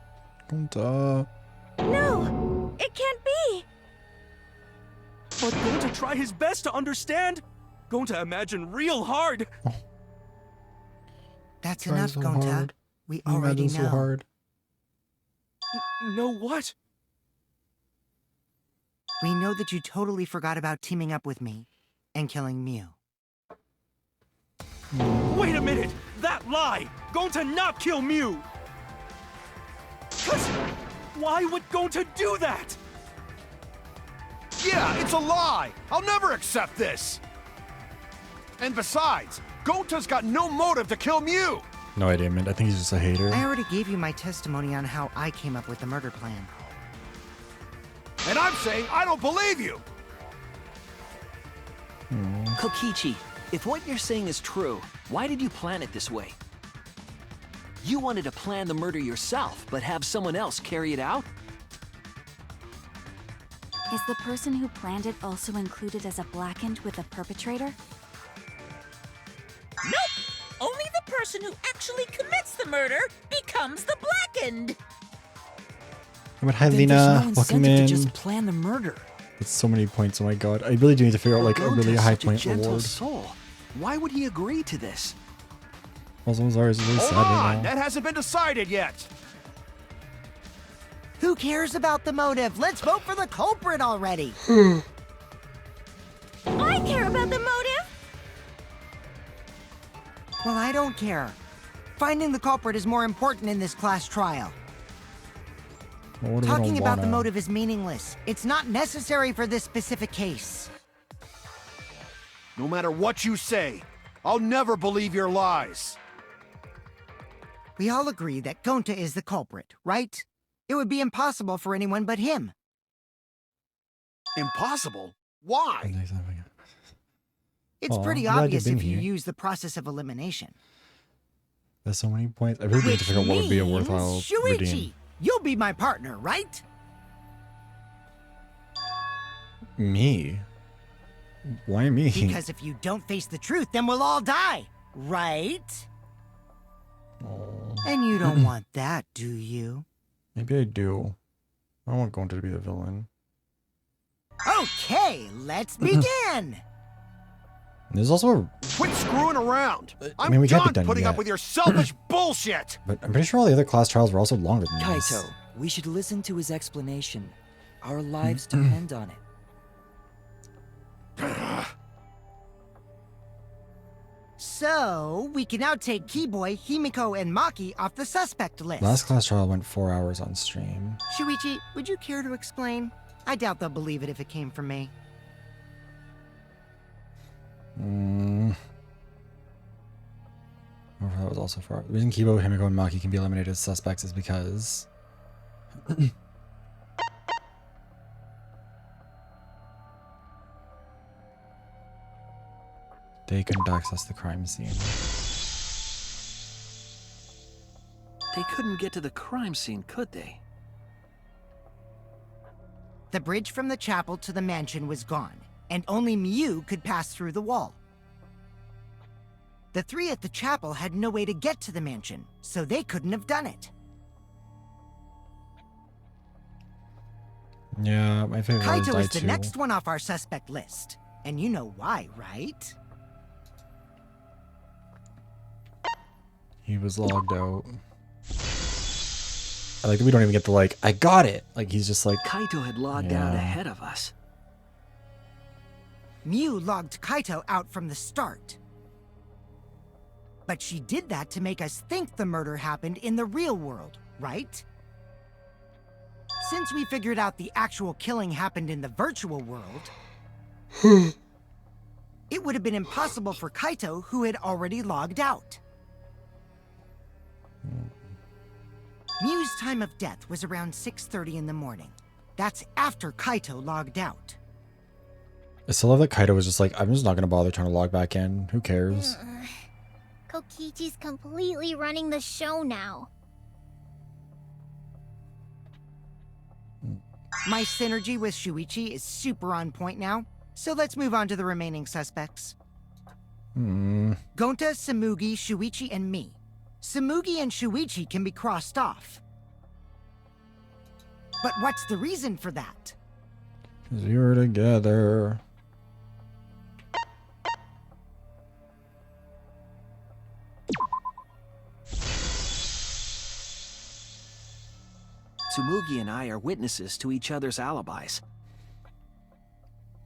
Gonta. No, it can't be. But Gonta try his best to understand. Gonta imagine real hard. That's Trying enough, so Gonta. hard. We You already imagine know. so hard. Know what? We know that you totally forgot about teaming up with me and killing Mew. Wait a minute! That lie! Gonta not kill Mew! 'Cause why would Gonta do that? Yeah, it's a lie! I'll never accept this! And besides, Gonta's got no motive to kill Mew! No idea, man. I think he's just a hater. I already gave you my testimony on how I came up with the murder plan. And I'm saying I don't believe you! Kokichi, if what you're saying is true, why did you plan it this way? You wanted to plan the murder yourself, but have someone else carry it out? Is the person who planned it also included as a blackened with the perpetrator? Nope! Only the person who actually commits the murder becomes the blackened! But hi, Then Lena. there's no Welcome incentive in. to just plan the murder. That's so many points. Oh my god. I really do need to figure out like a really Gonta's high such a point gentle reward. soul. Why would he agree to this? Also, Zara's really Hold sad right on! now. That hasn't been decided yet! Who cares about the motive? Let's vote for the culprit already! I care about the motive. Well, I don't care. Finding the culprit is more important in this class trial. Well, what do we Talking don't about the wanna- motive is meaningless. It's not necessary for this specific case. No matter what you say, I'll never believe your lies! We all agree that Gonta is the culprit, right? It would be impossible for anyone but him. Impossible? Why? It's Aw, pretty I'm glad obvious you've if been you here. use the process of elimination. There's so many points. I really need to figure out what would be a Means, worthwhile Shuichi, redeem. you'll be my partner, right? Me? Why me? Because if you don't face the truth, then we'll all die, right? And you don't want that, do you? Maybe I do. I don't want Gonta to be the villain. Okay, let's begin! There's also Quit screwing around! I I'm mean, we can't be done done putting up yet. with your selfish bullshit! But I'm pretty sure all the other class trials were also longer than this. Kaito, we should listen to his explanation. Our lives depend on it. So, we can now take Keyboy, Himiko, and Maki off the suspect list. Last class trial went 4 hours on stream. Shuichi, would you care to explain? I doubt they'll believe it if it came from me. Oh, that was also far. The reason Kibo, Himiko, and Maki can be eliminated as suspects is because they couldn't access the crime scene. They couldn't get to the crime scene, could they? The bridge from the chapel to the mansion was gone, and only Mew could pass through the wall. The three at the chapel had no way to get to the mansion, so they couldn't have done it. Yeah, my favorite was Kaito Die is the 2. next one off our suspect list. And you know why, right? He was logged out. I like that we don't even get the like, I got it! Like, he's just like, Kaito had logged out Yeah. ahead of us. Mew logged Kaito out from the start. But she did that to make us think the murder happened in the real world, right? Since we figured out the actual killing happened in the virtual world, it would have been impossible for Kaito, who had already logged out. Mew's time of death was around 6:30 in the morning. That's after Kaito logged out. I still love that Kaito was just like, I'm just not gonna bother trying to log back in. Who cares? Kokichi's completely running the show now. My synergy with Shuichi is super on point now, so let's move on to the remaining suspects. Gonta, Tsumugi, Shuichi, and me. Tsumugi and Shuichi can be crossed off. But what's the reason for that? 'Cause we were together. Tsumugi and I are witnesses to each other's alibis.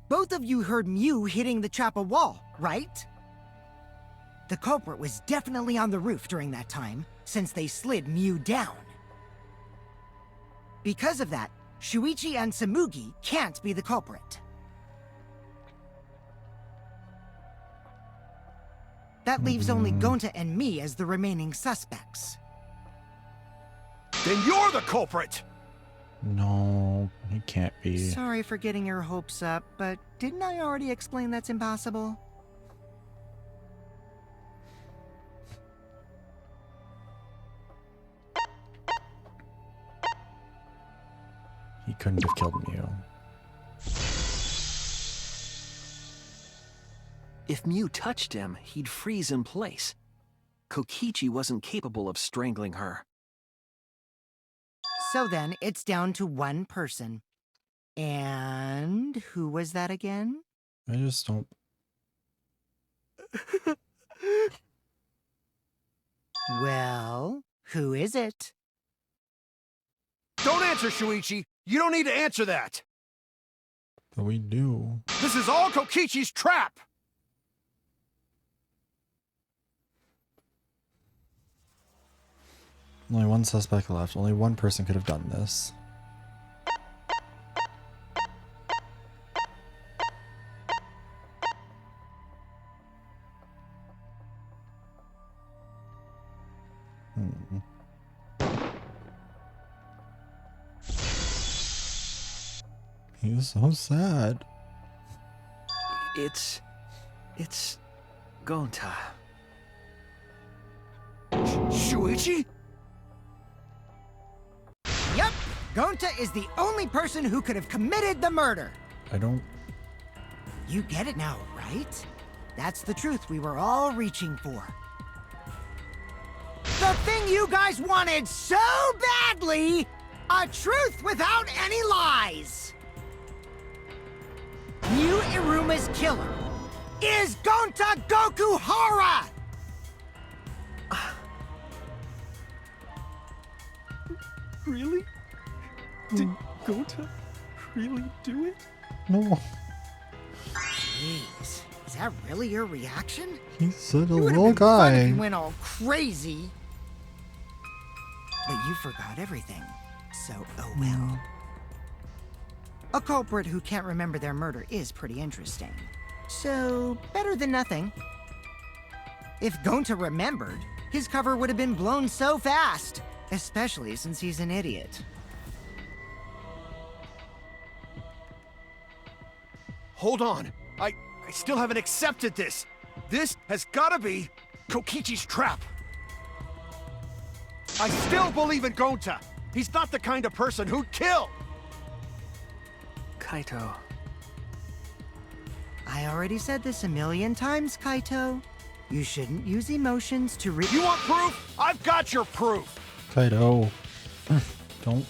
Both of you heard Mew hitting the chapel wall, right? The culprit was definitely on the roof during that time, since they slid Mew down. Because of that, Shuichi and Tsumugi can't be the culprit. That leaves only Gonta and me as the remaining suspects. Then you're the culprit! No, he can't be. Sorry for getting your hopes up, but didn't I already explain that's impossible? He couldn't have killed Mew. If Mew touched him, he'd freeze in place. Kokichi wasn't capable of strangling her. So then, it's down to one person. And who was that again? I just don't. Well, who is it? Don't answer, Shuichi! You don't need to answer that! But we do. This is all Kokichi's trap! Only one suspect left. Only one person could have done this. He's so sad. It's Gonta. Shuichi? Yep, Gonta is the only person who could have committed the murder. I don't. You get it now, right? That's the truth we were all reaching for. The thing you guys wanted so badly! A truth without any lies! Mew Iruma's killer is Gonta Gokuhara! Really? Did Gonta really do it? No. Jeez, is that really your reaction? He's such a It would've little been fun if guy. you went all crazy. But you forgot everything, so oh well. A culprit who can't remember their murder is pretty interesting. So, better than nothing. If Gonta remembered, his cover would have been blown so fast. Especially since he's an idiot. Hold on. I still haven't accepted this. This has gotta be Kokichi's trap. I still believe in Gonta. He's not the kind of person who'd kill. Kaito. I already said this a million times, Kaito. You shouldn't use emotions to You want proof? I've got your proof. Kaido. Don't.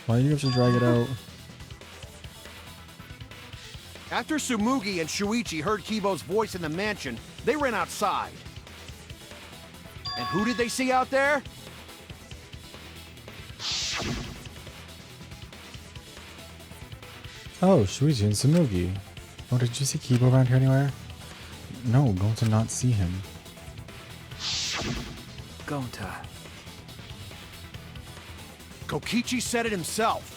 Why do you have to drag it out? After Tsumugi and Shuichi heard Kibo's voice in the mansion, they ran outside. And who did they see out there? Oh, Shuichi and Tsumugi. Oh, did you see Kibo around here anywhere? No, going to not see him. Gonta. Kokichi said it himself.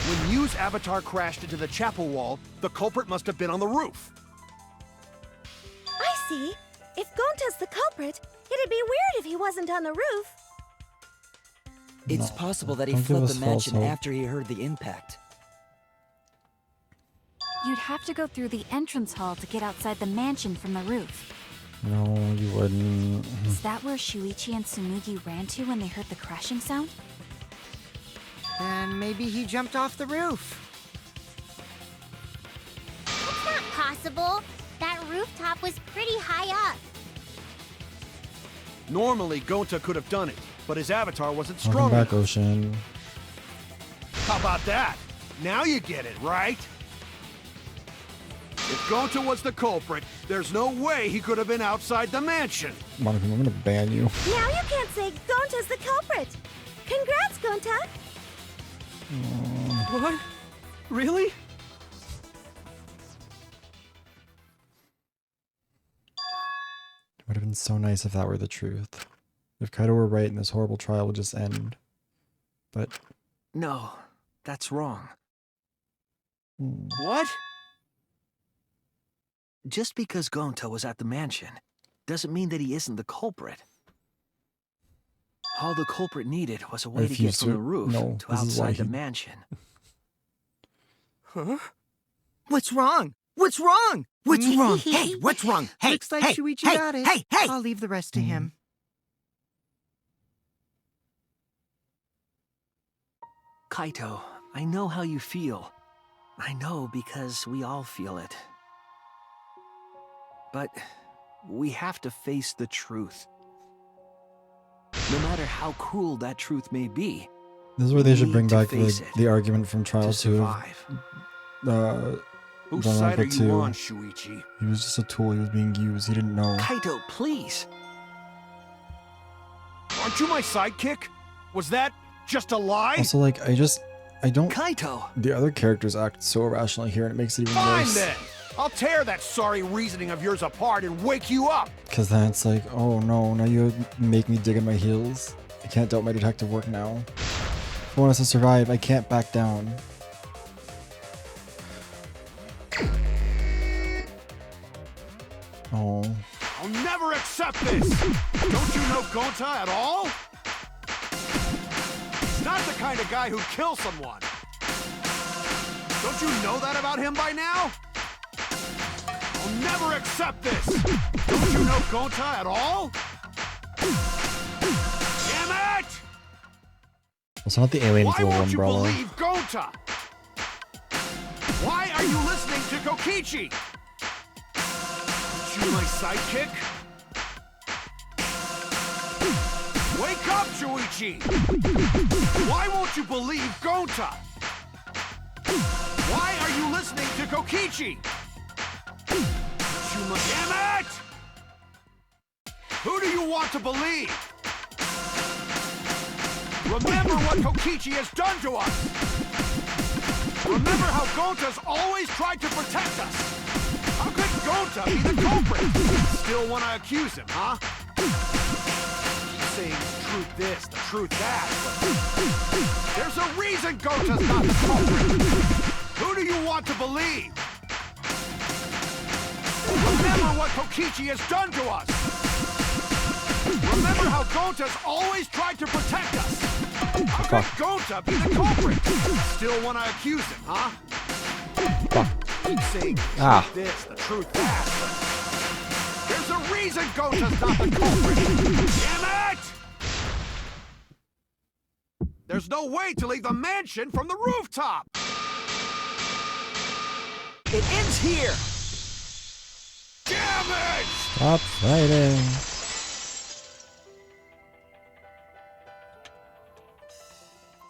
When Mew's avatar crashed into the chapel wall, the culprit must have been on the roof. I see. If Gonta's the culprit, it'd be weird if he wasn't on the roof. It's No, possible that he don't give fled us the false mansion hope. after he heard the impact. You'd have to go through the entrance hall to get outside the mansion from the roof. No, you wouldn't. Is that where Shuichi and Tsumugi ran to when they heard the crashing sound? Then maybe he jumped off the roof. It's not impossible. That rooftop was pretty high up. Normally, Gonta could have done it, but his avatar wasn't Welcome strong back, enough. Ocean. How about that? Now you get it, right? If Gonta was the culprit, there's no way he could have been outside the mansion. Monica, I'm gonna ban you. Now you can't say Gonta's the culprit. Congrats, Gonta. What? Really? It would have been so nice if that were the truth. If Kaido were right and this horrible trial would just end. But No, that's wrong. What? Just because Gonta was at the mansion doesn't mean that he isn't the culprit. All the culprit needed was a way to get refuse from to- the roof no, to this is why outside the he- mansion. Huh? What's wrong? What's wrong? What's wrong? Hey, what's wrong? Hey, Looks like hey, Shuichi hey, got it. hey, hey! I'll leave the rest to him. Kaito, I know how you feel. I know because we all feel it. But we have to face the truth. No matter how cruel that truth may be, this is where they should need bring to back face it the argument from Trial to 2 of survive. Whose side are Danganronpa you 2. on, Shuichi? He was just a tool, he was being used, he didn't know. Kaito, please! Aren't you my sidekick? Was that just a lie? Also, like, I don't... Kaito! The other characters act so irrationally here and it makes it even Fine worse. then! I'll tear that sorry reasoning of yours apart and wake you up! Because then it's like, oh no, now you make me dig in my heels. I can't doubt my detective work now. If I want us to survive, I can't back down. Oh. I'll never accept this! Don't you know Gonta at all? He's not the kind of guy who kills someone. Don't you know that about him by now? I'll never accept this! Don't you know Gonta at all? Damn it! It's not the alien Why full won't you umbrella. believe Gonta? Why are you listening to Kokichi? Aren't you my sidekick? Wake up, Shuichi! Why won't you believe Gonta? Why are you listening to Kokichi? Damn it! Who do you want to believe? Remember what Kokichi has done to us! Remember how Gonta's always tried to protect us! How could Gonta be the culprit? Still want to accuse him, huh? Keep saying the truth this, the truth that, but there's a reason Gonta's not the culprit! Who do you want to believe? Remember what Kokichi has done to us! Remember how Gonta's always tried to protect us! How could Gonta be the culprit? Still want to accuse him, huh? Keep saying the truth this, the truth that, but there's a reason Gonta's not the culprit! Damn it! There's no way to leave the mansion from the rooftop! It ends here! Damn it! Stop fighting.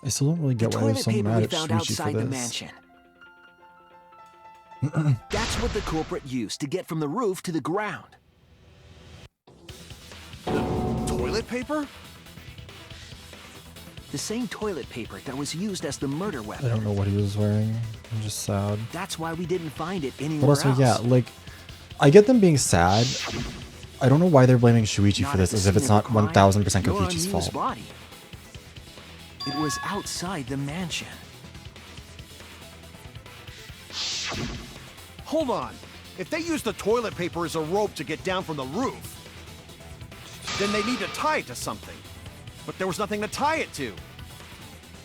I still don't really get The why they're toilet so paper mad we at found Shuichi outside for the this. mansion. That's what the culprit used to get from the roof to the ground. Toilet paper? The same toilet paper that was used as the murder I weapon. don't know what he was wearing. I'm just sad. That's why we didn't find it But anywhere also, else. yeah, like, I get them being sad. I don't know why they're blaming Shuichi Not for this at the as if it's scene of not the crime, 1000% nor on Kokichi's Miu's fault. body. It was outside the mansion. Hold on. If they use the toilet paper as a rope to get down from the roof, then they need to tie it to something. But there was nothing to tie it to.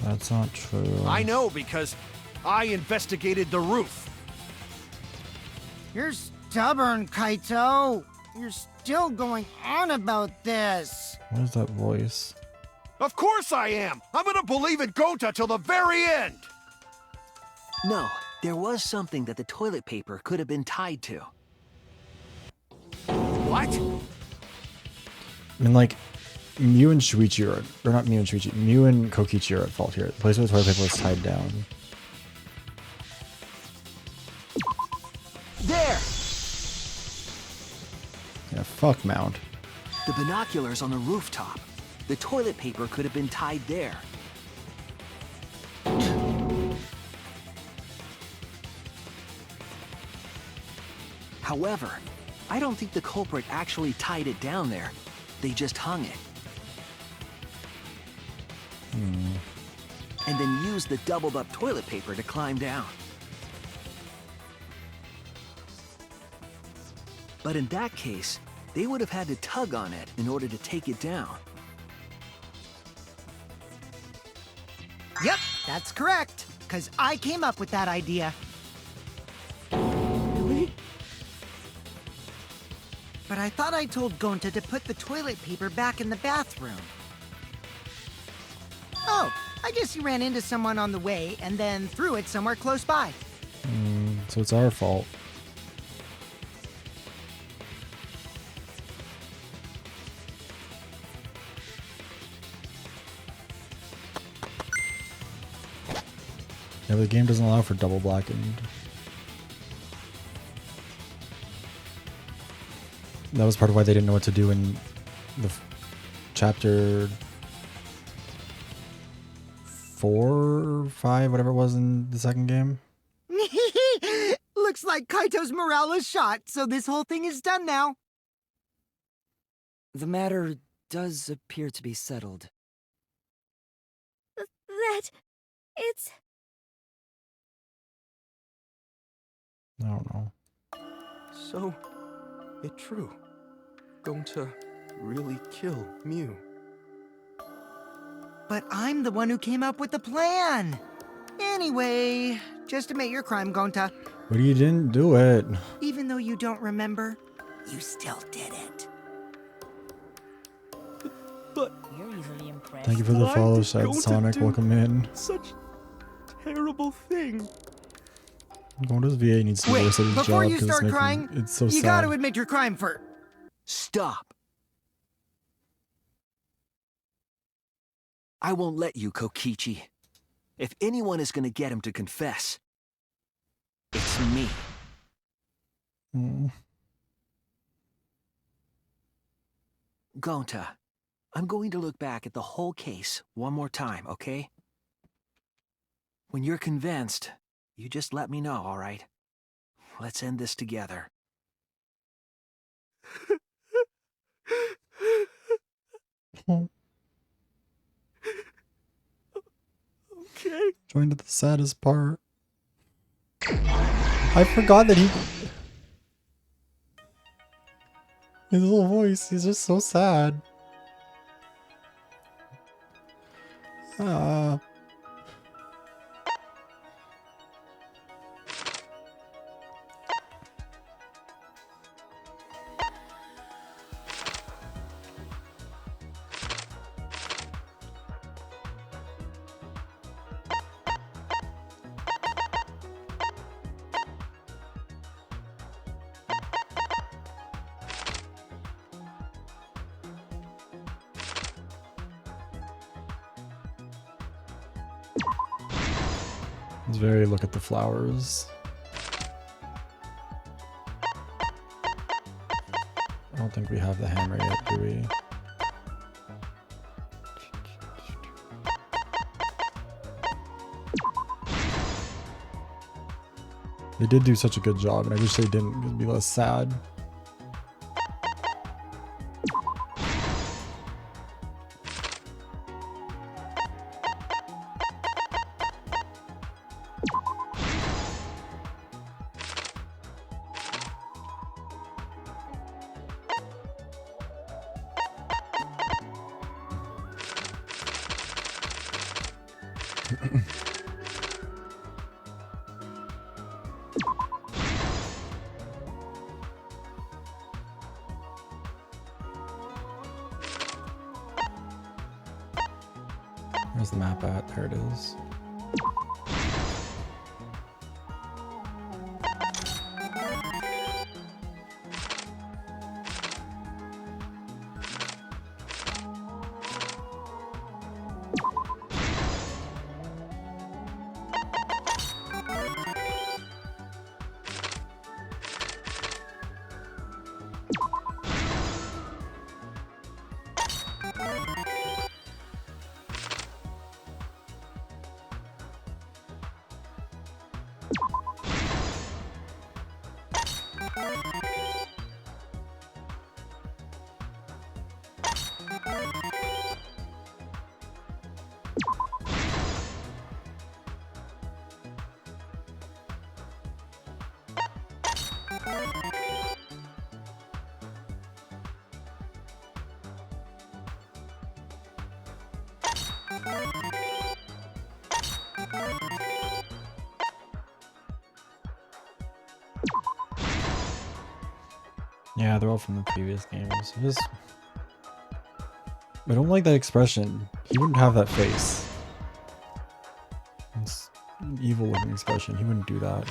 That's not true. I know because I investigated the roof. You're stubborn, Kaito. You're still going on about this. What is that voice? Of course I am! I'm gonna believe in Gonta till the very end! No, There was something that the toilet paper could have been tied to. What? I mean, like, Mew and Shuichi are, or not Mew and Shuichi, Mew and Kokichi are at fault here. The place where the toilet paper was tied down. There! Yeah, fuck Mount. The binoculars on the rooftop. The toilet paper could have been tied there. However, I don't think the culprit actually tied it down there. They just hung it. And then used the doubled up toilet paper to climb down. But in that case, they would have had to tug on it in order to take it down. Yep, that's correct. Because I came up with that idea. Really? But I thought I told Gonta to put the toilet paper back in the bathroom. Oh, I guess he ran into someone on the way and then threw it somewhere close by. So it's our fault. Yeah, but the game doesn't allow for double blackened. That was part of why they didn't know what to do in the chapter 4 or 5, whatever it was in the second game. Looks like Kaito's morale is shot, so this whole thing is done now. The matter does appear to be settled. That... it's... I don't know. So, it true. Going to really kill Mew. But I'm the one who came up with the plan. Anyway, just admit your crime, Gonta. But you didn't do it. Even though you don't remember, you still did it. But You're easily impressed. Thank you for the why follow, did Sad Gonta Sonic. do Welcome in. such terrible thing. Gonta's VA needs to be Wait, worse at his before job you 'cause it's start making- crying, it's so you sad. gotta admit your crime first. Stop. I won't let you, Kokichi. If anyone is gonna get him to confess, it's me. Gonta, I'm going to look back at the whole case one more time, okay? When you're convinced, you just let me know, all right? Let's end this together. Okay. Joined to the saddest part. I forgot that he... His little voice, he's just so sad. Ah. It's very look at the flowers. I don't think we have the hammer yet, do we? They did do such a good job, and I wish they didn't. It'd be less sad. Where's the map at? There it is. Yeah, they're all from the previous games. I don't like that expression. He wouldn't have that face. It's an evil looking expression. He wouldn't do that.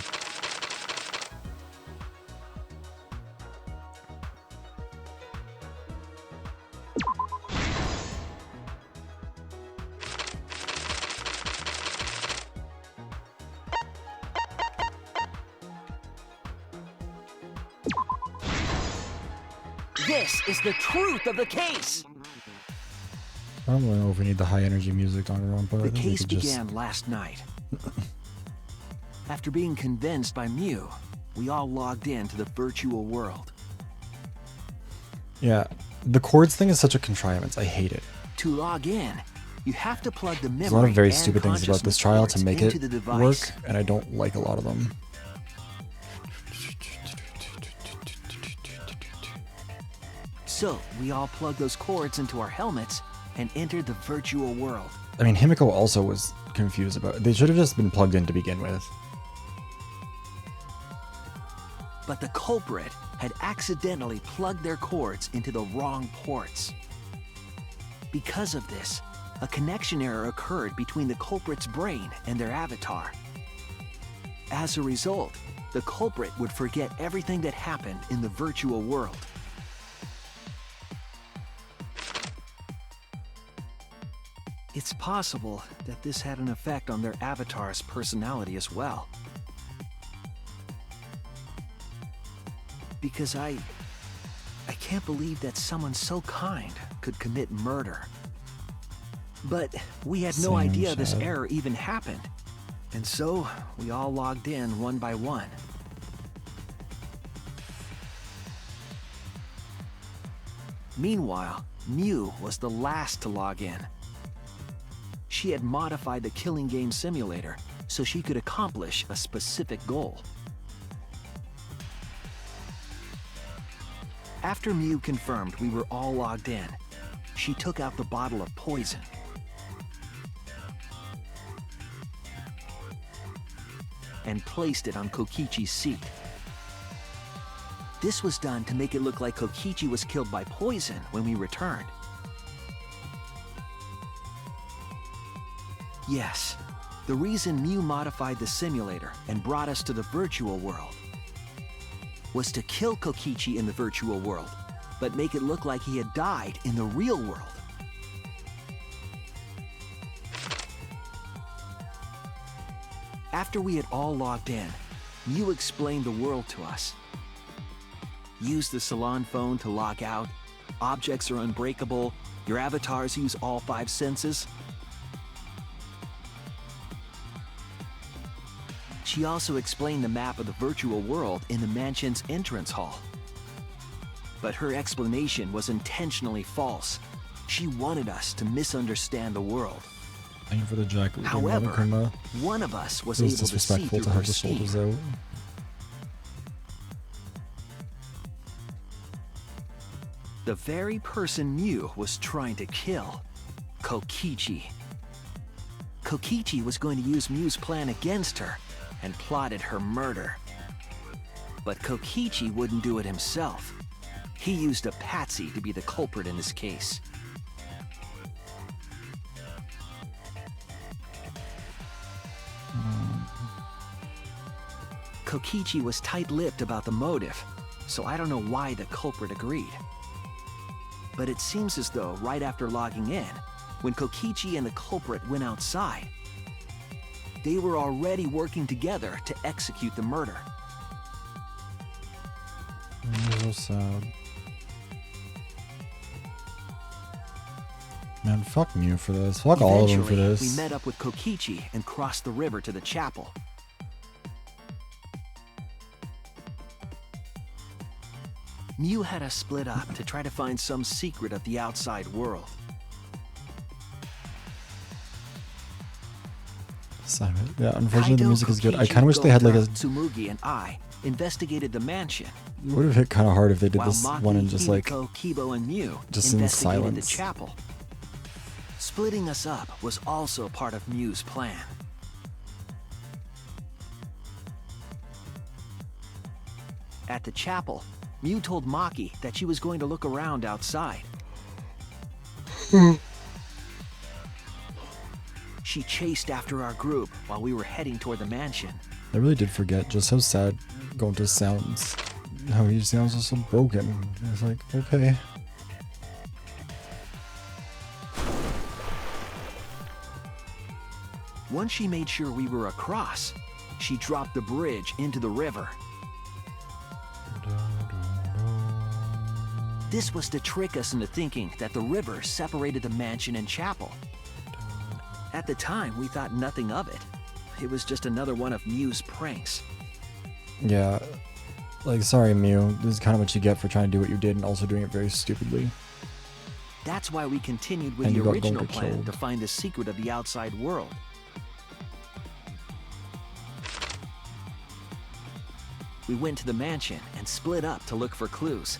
This is the truth of the case. I don't really know if we need the high energy music on Danganronpa. The case began last night. After being convinced by Mew, we all logged into the virtual world. Yeah, the chords thing is such a contrivance. I hate it. To log in, you have to plug the memory. There's a lot of very and stupid things about this trial to make into it the device. work, and I don't like a lot of them. So, we all plugged those cords into our helmets and entered the virtual world. I mean, Himiko also was confused about it. They should have just been plugged in to begin with. But the culprit had accidentally plugged their cords into the wrong ports. Because of this, a connection error occurred between the culprit's brain and their avatar. As a result, the culprit would forget everything that happened in the virtual world. It's possible that this had an effect on their avatar's personality as well. Because I can't believe that someone so kind could commit murder. But we had no idea this error even happened. And so, we all logged in one by one. Meanwhile, Mew was the last to log in. She had modified the killing game simulator so she could accomplish a specific goal. After Mew confirmed we were all logged in, she took out the bottle of poison. And placed it on Kokichi's seat. This was done to make it look like Kokichi was killed by poison when we returned. Yes, the reason Mew modified the simulator and brought us to the virtual world was to kill Kokichi in the virtual world, but make it look like he had died in the real world. After we had all logged in, Mew explained the world to us. Use the salon phone to log out, objects are unbreakable, your avatars use all 5 senses. She also explained the map of the virtual world in the mansion's entrance hall. But her explanation was intentionally false. She wanted us to misunderstand the world. Thank you for the jacket. However, one of us was it able was to see disrespectful through to her have the scheme. shoulders out. The very person Mew was trying to kill, Kokichi. Kokichi was going to use Mew's plan against her and plotted her murder. But Kokichi wouldn't do it himself. He used a patsy to be the culprit in this case. Kokichi was tight-lipped about the motive, so I don't know why the culprit agreed. But it seems as though right after logging in, when Kokichi and the culprit went outside, they were already working together to execute the murder. So sad. Man, fuck Mew for this. Fuck all of them for this. We met up with Kokichi and crossed the river to the chapel. Mew had us split up to try to find some secret of the outside world. Simon. Yeah, unfortunately the music is good. I kind of wish they had like a... Tsumugi and I investigated the mansion. It would have hit kind of hard if they did this Maki, one and just like... Himiko, Kibo, and Mew just in investigated silence. the chapel. Splitting us up was also part of Mew's plan. At the chapel, Mew told Maki that she was going to look around outside. She chased after our group while we were heading toward the mansion. I really did forget just how sad Gonta sounds. How he sounds so broken. It's like, okay. Once she made sure we were across, she dropped the bridge into the river. This was to trick us into thinking that the river separated the mansion and chapel. At the time, we thought nothing of it. It was just another one of Mew's pranks. Yeah. Like, sorry, Mew. This is kind of what you get for trying to do what you did and also doing it very stupidly. That's why we continued with And the you got original Gonta plan killed. to find the secret of the outside world. We went to the mansion and split up to look for clues.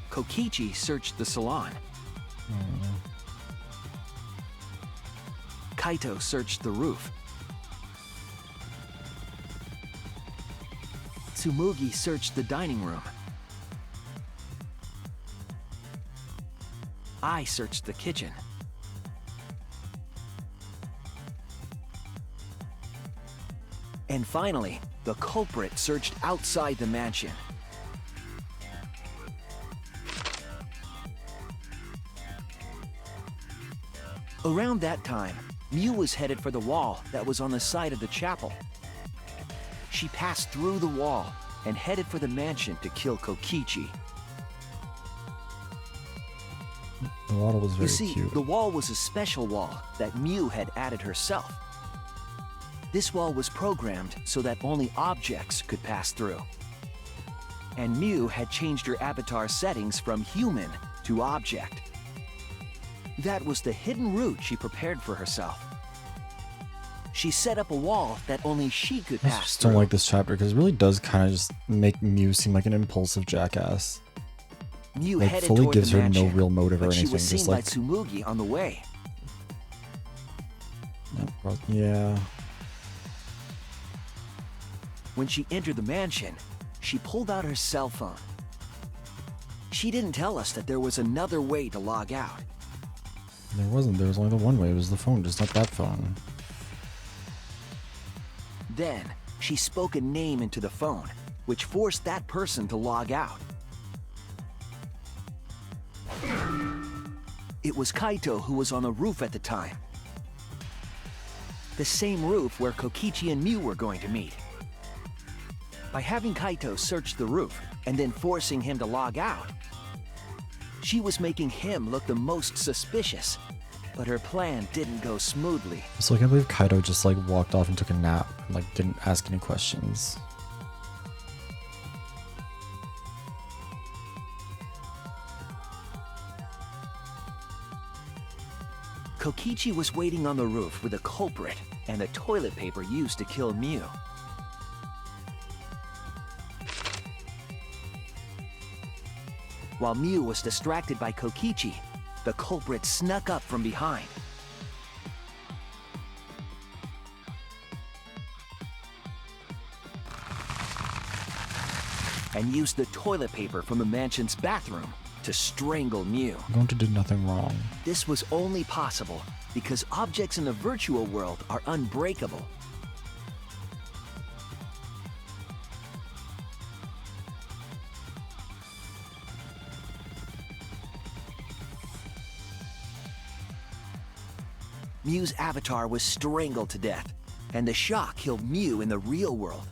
Kokichi searched the salon. Kaito searched the roof. Tsumugi searched the dining room. I searched the kitchen. And finally, the culprit searched outside the mansion. Around that time, Mew was headed for the wall that was on the side of the chapel. She passed through the wall and headed for the mansion to kill Kokichi. The water was very You see, cute. the wall was a special wall that Mew had added herself. This wall was programmed so that only objects could pass through. And Mew had changed her avatar settings from human to object. That was the hidden route she prepared for herself. She set up a wall that only she could I pass just through. don't like this chapter because it really does kind of just make Mew seem like an impulsive jackass. Mew Like, headed fully toward gives the her no mansion, real motive or but she anything, was seen just by like- Tsumugi on the way. Yeah. When she entered the mansion, she pulled out her cell phone. She didn't tell us that there was another way to log out. There wasn't. There was only the one way. It was the phone, just not that phone. Then, she spoke a name into the phone, which forced that person to log out. It was Kaito who was on the roof at the time. The same roof where Kokichi and Mew were going to meet. By having Kaito search the roof and then forcing him to log out, she was making him look the most suspicious, but her plan didn't go smoothly. So I can't believe Kaito just like walked off and took a nap and like didn't ask any questions. Kokichi was waiting on the roof with a culprit and the toilet paper used to kill Mew. While Mew was distracted by Kokichi, the culprit snuck up from behind. And used the toilet paper from the mansion's bathroom to strangle Mew. Gonta did nothing wrong. This was only possible because objects in the virtual world are unbreakable. Mew's avatar was strangled to death, and the shock killed Mew in the real world.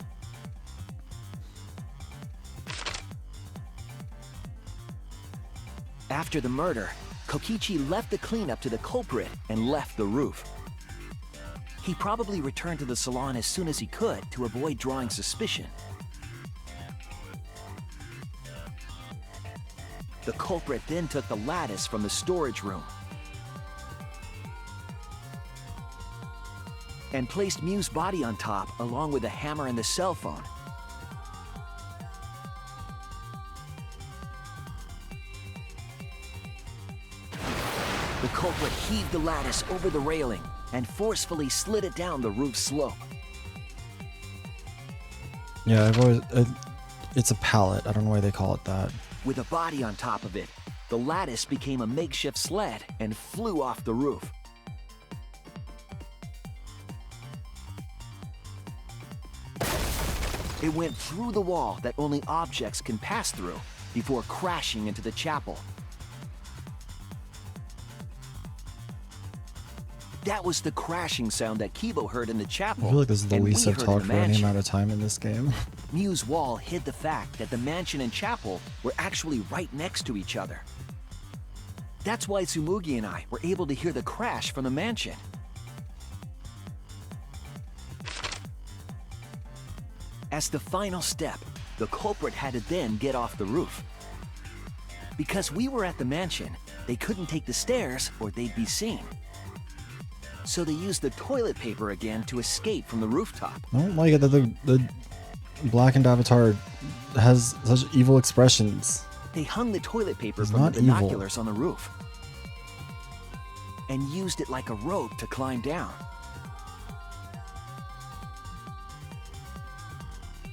After the murder, Kokichi left the cleanup to the culprit and left the roof. He probably returned to the salon as soon as he could to avoid drawing suspicion. The culprit then took the lattice from the storage room and placed Mew's body on top along with the hammer and the cell phone. The culprit heaved the lattice over the railing and forcefully slid it down the roof slope. Yeah, it's a pallet. I don't know why they call it that. With a body on top of it, the lattice became a makeshift sled and flew off the roof. It went through the wall that only objects can pass through before crashing into the chapel. That was the crashing sound that Kibo heard in the chapel. I feel like this is the and least we I've heard in talked the for any mansion. amount of time in this game. Mew's wall hid the fact that the mansion and chapel were actually right next to each other. That's why Tsumugi and I were able to hear the crash from the mansion. As the final step, the culprit had to then get off the roof. Because we were at the mansion, they couldn't take the stairs or they'd be seen. So they used the toilet paper again to escape from the rooftop. I don't like it that the blackened avatar has such evil expressions. They hung the toilet paper He's from not the evil. binoculars on the roof and used it like a rope to climb down.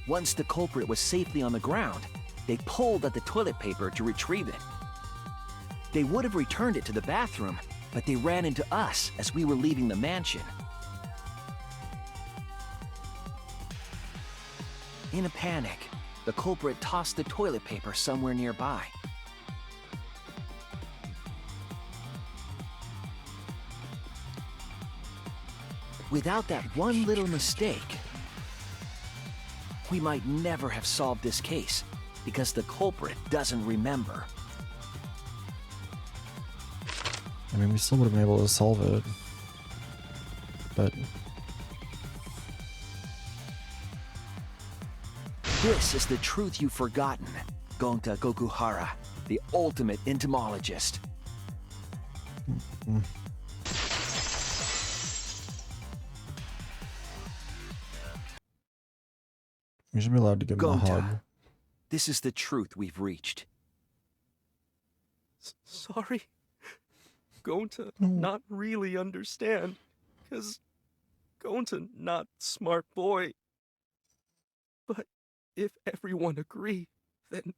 Once the culprit was safely on the ground, they pulled at the toilet paper to retrieve it. They would have returned it to the bathroom, but they ran into us as we were leaving the mansion. In a panic, the culprit tossed the toilet paper somewhere nearby. Without that one little mistake, we might never have solved this case because the culprit doesn't remember. I mean, we still would have been able to solve it. But This is the truth you've forgotten, Gonta Gokuhara, the ultimate entomologist. we should be allowed to give him a hug. Gonta, this is the truth we've reached. Sorry. Gonta not really understand, 'cause Gonta not smart boy. But if everyone agree, then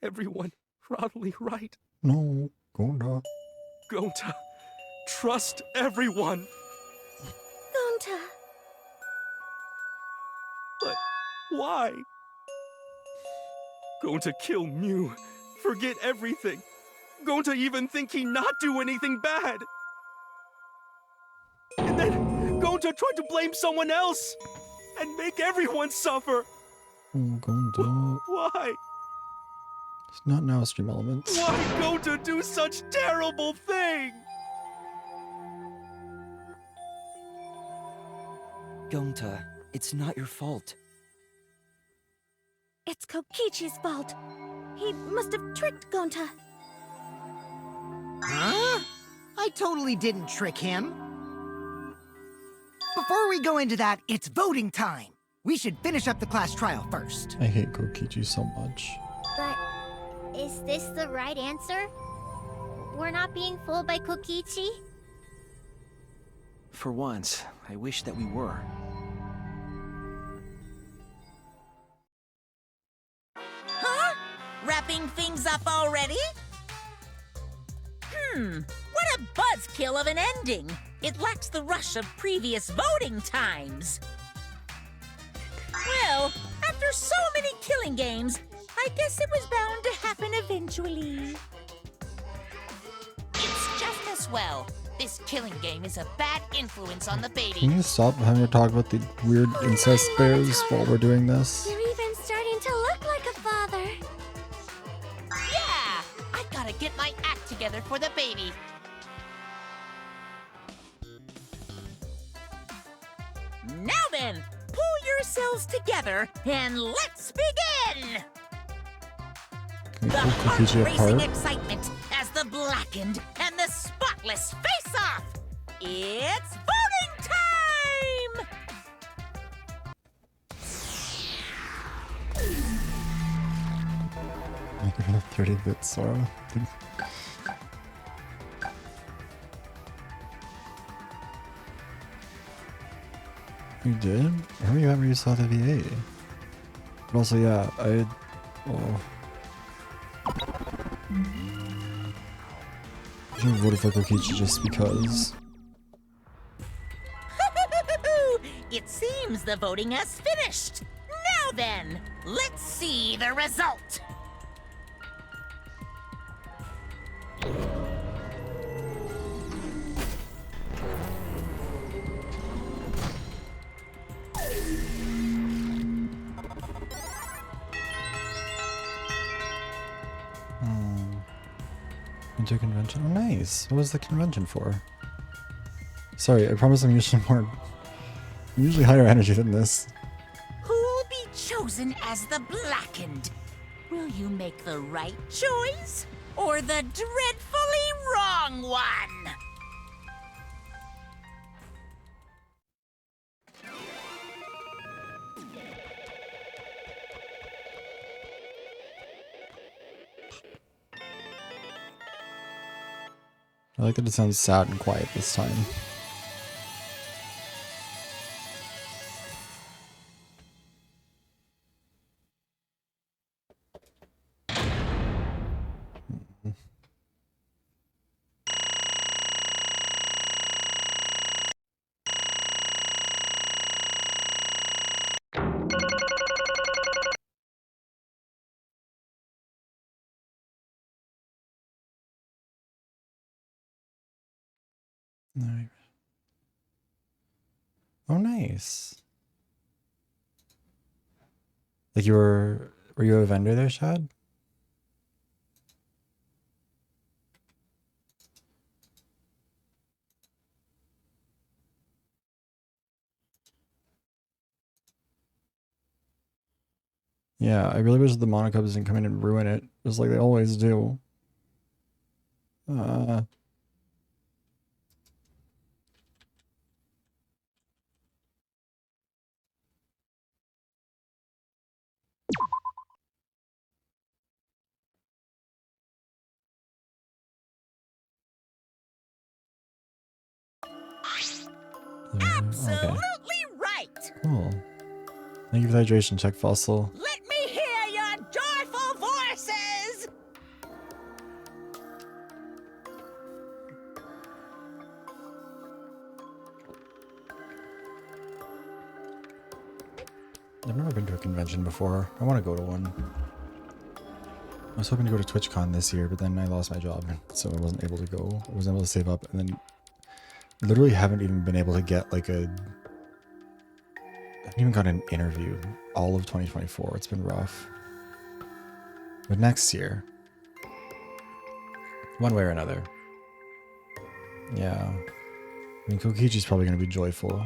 everyone probably right. No, Gonda. Gonta, trust everyone. Gonta. But why? Gonta kill Mew, forget everything. Gonta even think he not do anything bad. And then Gonta tried to blame someone else and make everyone suffer. Oh, Gonda. Why? It's not now, Stream Elements. Why Gonta do such terrible thing? Gonta, it's not your fault. It's Kokichi's fault. He must have tricked Gonta. Huh? I totally didn't trick him. Before we go into that, it's voting time. We should finish up the class trial first. I hate Kokichi so much. But is this the right answer? We're not being fooled by Kokichi? For once, I wish that we were. Huh? Wrapping things up already? What a buzzkill of an ending! It lacks the rush of previous voting times. Well, after so many killing games, I guess it was bound to happen eventually. It's just as well. This killing game is a bad influence on the baby. Can you stop having to talk about the weird incest bears while we're doing this? You're even starting to look like a father. Yeah! I gotta get my act together for the baby. Now then, pull yourselves together and let's begin! Can we The pull Kokichi heart-racing apart? excitement as the blackened and the spotless face-off! It's voting time! Like a 30-bit Sora. You did? Where were you at where you saw the VA? But also, yeah, I voted for Kokichi just because. It seems the voting has finished. Now then, let's see the result. Into a convention? Oh, nice. What was the convention for? Sorry, I promise I'm usually higher energy than this. Who'll be chosen as the Blackened? Will you make the right choice or the dreadfully wrong one? I like that it sounds sad and quiet this time. Alright. Oh, nice. Like were you a vendor there, Shad? Yeah, I really wish the Monocubs didn't come in and ruin it, just like they always do. Absolutely right. Cool. Thank you for the hydration check, Fossil. Let me hear your joyful voices. I've never been to a convention before. I want to go to one. I was hoping to go to TwitchCon this year, but then I lost my job, so I wasn't able to go. I wasn't able to save up, and then literally haven't even been able to get like I haven't even got an interview all of 2024. It's been rough. But next year, one way or another. Yeah. I mean, Kokichi's probably going to be joyful.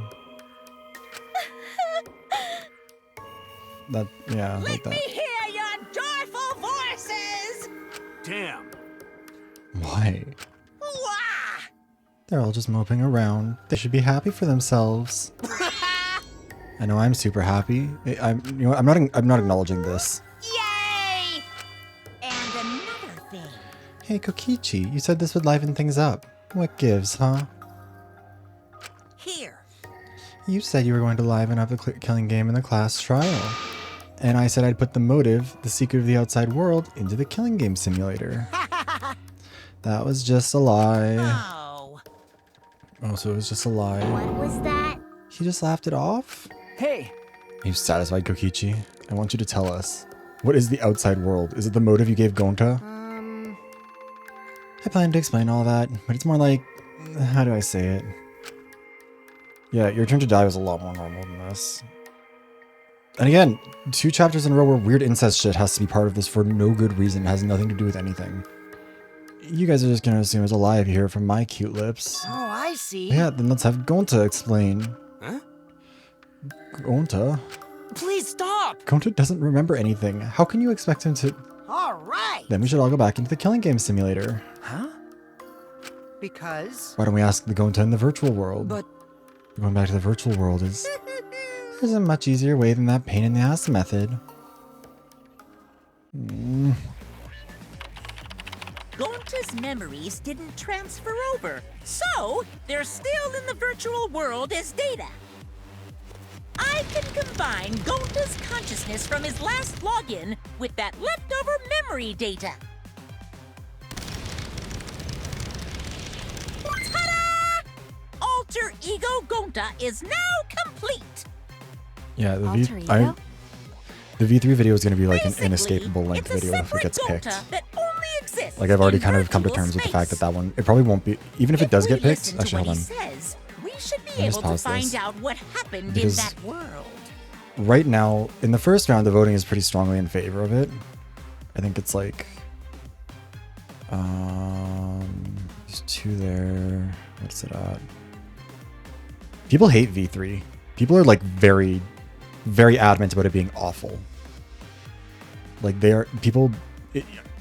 Yeah, like that. Let me hear your joyful voices. Damn. Why? Wah! They're all just moping around. They should be happy for themselves. I know I'm super happy. I'm not acknowledging this. Yay! And another thing. Hey Kokichi, you said this would liven things up. What gives, huh? Here. You said you were going to liven up the killing game in the class trial. And I said I'd put the motive, the secret of the outside world, into the killing game simulator. That was just a lie. Oh. Oh, so it was just a lie. What was that? He just laughed it off? Hey! Are you satisfied, Kokichi? I want you to tell us. What is the outside world? Is it the motive you gave Gonta? I plan to explain all that, but it's more like... How do I say it? Yeah, your turn to die was a lot more normal than this. And again, 2 chapters in a row where weird incest shit has to be part of this for no good reason. It has nothing to do with anything. You guys are just gonna assume it's a lie if you hear it from my cute lips. Oh, I see. Yeah, then let's have Gonta explain. Huh? Gonta? Please stop! Gonta doesn't remember anything. How can you expect him to... All right. Then we should all go back into the killing game simulator. Huh? Because? Why don't we ask the Gonta in the virtual world? But... Going back to the virtual world is... There's a much easier way than that pain in the ass method. Gonta's memories didn't transfer over, so they're still in the virtual world as data. I can combine Gonta's consciousness from his last login with that leftover memory data. Ta-da! Alter Ego Gonta is now complete. Yeah, Alter ego? the V3 video is going to be like Basically, an inescapable length it's a video if it separate gets picked. Gonta that only exists Like I've already in kind of come to virtual terms with the fact space. that one, it probably won't be, even if it does get picked. Listen to Actually, what hold he on. says, we should be Let me just able to pause find this. out what happened Because- in that world. Right now, in the first round, the voting is pretty strongly in favor of it. I think it's like, there's 2 there. What's it at? People hate V3. People are like very, very adamant about it being awful. Like they are people.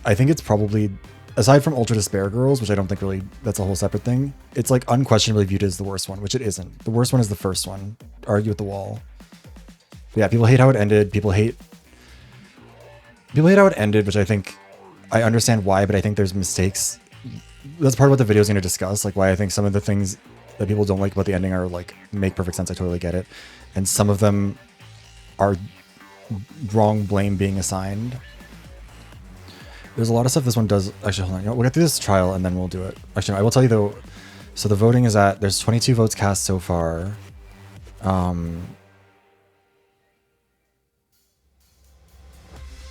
I think it's probably, aside from Ultra Despair Girls, which I don't think really, that's a whole separate thing. It's like unquestionably viewed as the worst one, which it isn't. The worst one is the first one. Argue with the wall. But yeah, people hate how it ended. People hate how it ended, which I think I understand why, but I think there's mistakes. That's part of what the video is going to discuss, like why I think some of the things that people don't like about the ending are like make perfect sense. I totally get it, and some of them are wrong blame being assigned. There's a lot of stuff this one does. Actually, hold on. You know, we'll get through this trial and then we'll do it. Actually, no, I will tell you though. So the voting is at, there's 22 votes cast so far.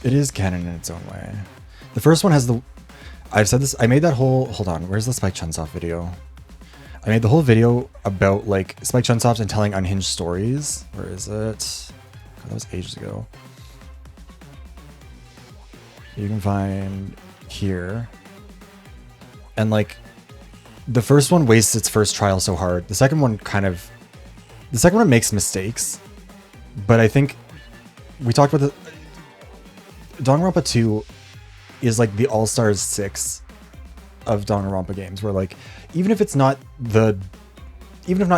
It is canon in its own way. The first one has the, I've said this, I made that whole, hold on, where's the Spike Chunsoft video? I made the whole video about like Spike Chunsoft and telling unhinged stories. Where is it? God, that was ages ago. You can find here. And like, the first one wastes its first trial so hard. The second one makes mistakes. But I think we talked about Danganronpa 2 is like the All-Stars 6 of Danganronpa games, where like even if not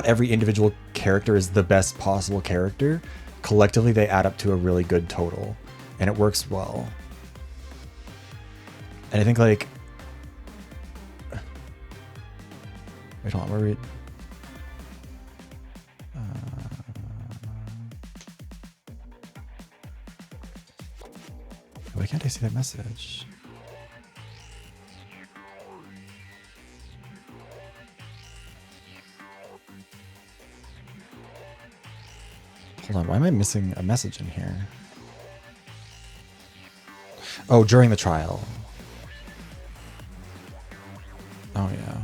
every individual character is the best possible character, collectively they add up to a really good total, and it works well. And I think like, wait, hold on, where are we? Why can't I see that message? Hold on, why am I missing a message in here? Oh, during the trial. Oh, yeah.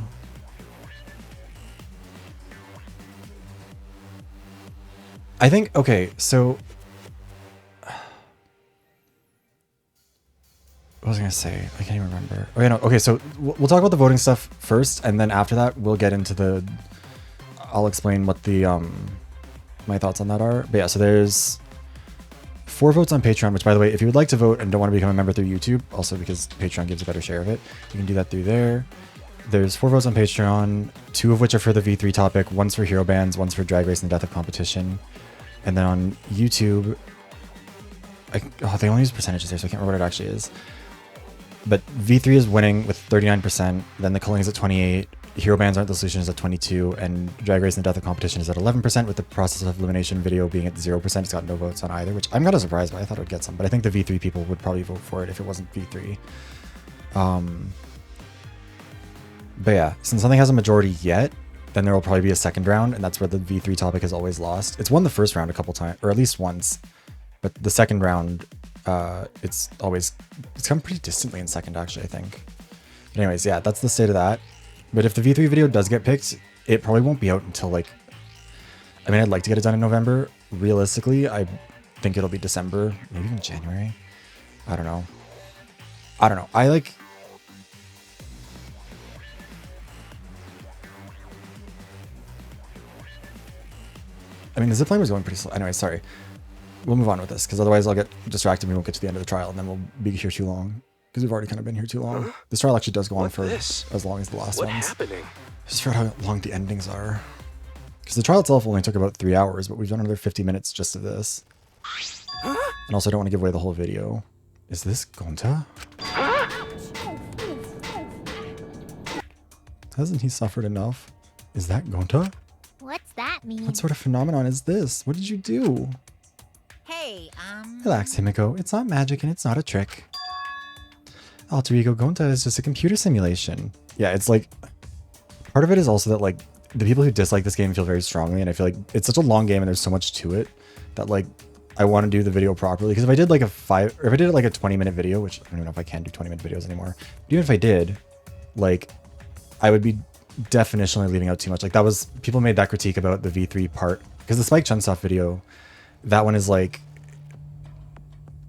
I think, okay, so what was I gonna say? I can't even remember. Oh yeah, no. Okay, so we'll talk about the voting stuff first, and then after that we'll get into the. I'll explain what the my thoughts on that are. But yeah, so there's 4 votes on Patreon. Which, by the way, if you would like to vote and don't want to become a member through YouTube, also because Patreon gives a better share of it, you can do that through there. There's 4 votes on Patreon, 2 of which are for the V3 topic. One's for hero bands, one's for Drag Race and Death of Competition, and then on YouTube, they only use percentages here, so I can't remember what it actually is. But V3 is winning with 39%, then the culling is at 28%, Hero Bands Aren't the Solution is at 22%, and Drag Race and Death of Competition is at 11%, with the Process of Elimination video being at 0%. It's got no votes on either, which I'm kind of surprised by. I thought it would get some, but I think the V3 people would probably vote for it if it wasn't V3. But yeah, since something has a majority yet, then there will probably be a second round, and that's where the V3 topic has always lost. It's won the first round a couple times, or at least once, but the second round, it's come pretty distantly in second, actually, I think. But anyways, yeah, that's the state of that. But if the V3 video does get picked, it probably won't be out until like, I mean, I'd like to get it done in November. Realistically, I think it'll be December, maybe even January. I don't know. I like, I mean, the zipline was going pretty slow. Anyway, sorry. We'll move on with this, because otherwise I'll get distracted and we won't get to the end of the trial, and then we'll be here too long. Because we've already kind of been here too long. This trial actually does go on for as long as the last ones. What's happening? I just forgot how long the endings are. Because the trial itself only took about 3 hours, but we've done another 50 minutes just of this. And also I don't want to give away the whole video. Is this Gonta? Hasn't he suffered enough? Is that Gonta? What's that that mean? What sort of phenomenon is this? What did you do? Hey, Relax, Himiko. It's not magic and it's not a trick. Alter Ego Gonta is just a computer simulation. Yeah, it's like... Part of it is also that, like, the people who dislike this game feel very strongly, and I feel like it's such a long game and there's so much to it that, like, I want to do the video properly. Because if I did, like, a 20-minute video, which I don't even know if I can do 20-minute videos anymore. But even if I did, like, I would be definitionally leaving out too much. Like, that was... People made that critique about the V3 part. Because the Spike Chunsoft video, that one is, like...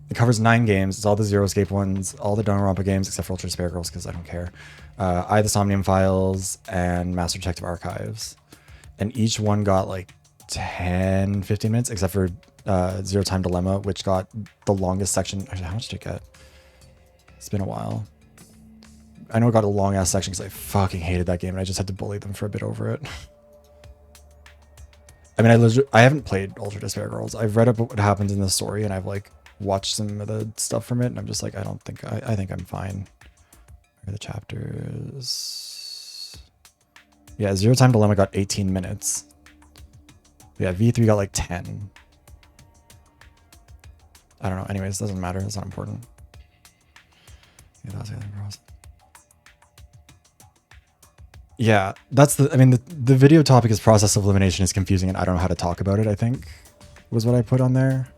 It covers 9 games. It's all the Zero Escape ones, all the Danganronpa games, except for Ultra Despair Girls, because I don't care. I the Somnium Files, and Master Detective Archives. And each one got like 10, 15 minutes, except for Zero Time Dilemma, which got the longest section. Actually, how much did it get? It's been a while. I know it got a long ass section because I fucking hated that game, and I just had to bully them for a bit over it. I mean, I haven't played Ultra Despair Girls. I've read about what happens in the story, and I've like watched some of the stuff from it, and I'm just like, I think I'm fine. Where are the chapters? Yeah, Zero Time Dilemma got 18 minutes. Yeah, V3 got like 10. I don't know. Anyways, doesn't matter. It's not important. Yeah, that's the... I mean, the video topic is process of elimination is confusing, and I don't know how to talk about it, I think, was what I put on there.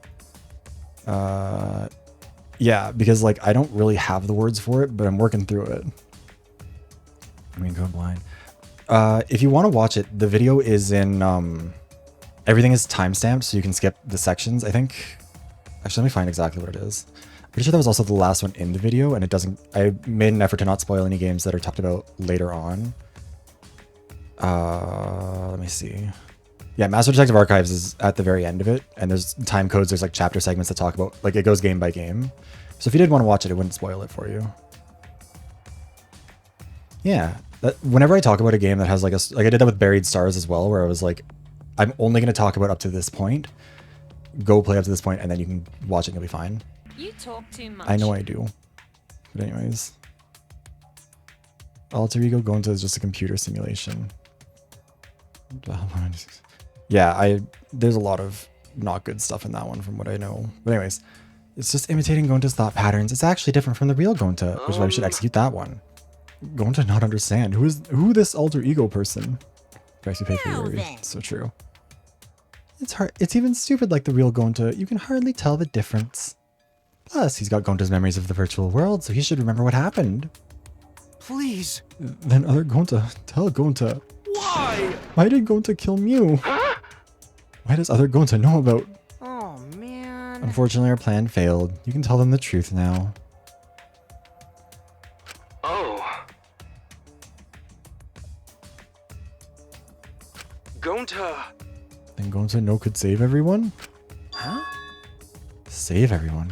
Yeah, because like I don't really have the words for it, but I'm working through it. I mean, go blind. If you want to watch it, the video is in everything is timestamped, so you can skip the sections, I think. Actually, let me find exactly what it is. I'm pretty sure that was also the last one in the video, and it doesn't... I made an effort to not spoil any games that are talked about later on. Let me see. Yeah, Master Detective Archives is at the very end of it, and there's time codes, there's like chapter segments that talk about, like, it goes game by game. So if you did want to watch it, it wouldn't spoil it for you. Yeah, whenever I talk about a game that has like I did that with Buried Stars as well, where I was like, I'm only going to talk about up to this point. Go play up to this point, and then you can watch it and you'll be fine. You talk too much. I know I do. But anyways. Alter Ego Gonta is just a computer simulation. Yeah, there's a lot of not good stuff in that one from what I know. But anyways, it's just imitating Gonta's thought patterns. It's actually different from the real Gonta, which is why we should execute that one. Gonta not understand. Who this alter ego person? Price you pay for your ears. So true. It's hard. It's even stupid like the real Gonta. You can hardly tell the difference. Plus, he's got Gonta's memories of the virtual world, so he should remember what happened. Please. Then other Gonta, tell Gonta. Why? Why did Gonta kill Mew? Huh? Why does other Gonta know about? Oh, man. Unfortunately, our plan failed. You can tell them the truth now. Oh. Gonta. Then Gonta no could save everyone? Huh? Save everyone?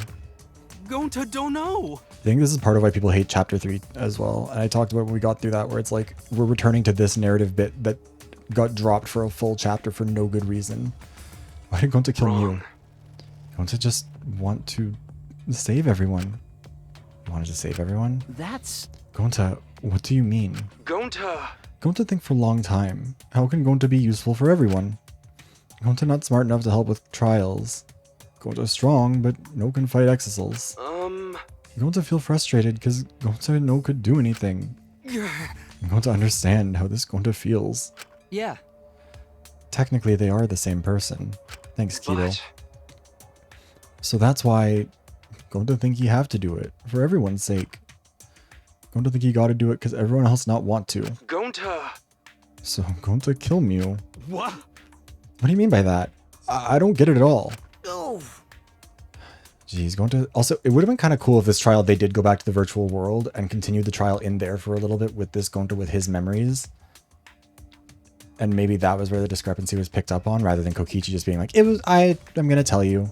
Gonta don't know. I think this is part of why people hate Chapter 3 as well. And I talked about when we got through that, where it's like, we're returning to this narrative bit that got dropped for a full chapter for no good reason. Why did Gonta kill Mew? Gonta just want to save everyone. You wanted to save everyone? That's... Gonta, what do you mean? Gonta. Gonta think for a long time. How can Gonta be useful for everyone? Gonta not smart enough to help with trials. Gonta strong, but no can fight Exisals. Gonta feel frustrated because Gonta no could do anything. Gonta understand how this Gonta feels. Yeah. Technically, they are the same person. Thanks, Kido. But... So that's why Gonta think he have to do it, for everyone's sake. Gonta think he gotta do it because everyone else not want to. Gonta. So Gonta kill Mew. What? What do you mean by that? I don't get it at all. Oh. Jeez, Gonta... Also, it would have been kind of cool if this trial, they did go back to the virtual world and continued the trial in there for a little bit with this Gonta with his memories. And maybe that was where the discrepancy was picked up on, rather than Kokichi just being like, I'm gonna tell you.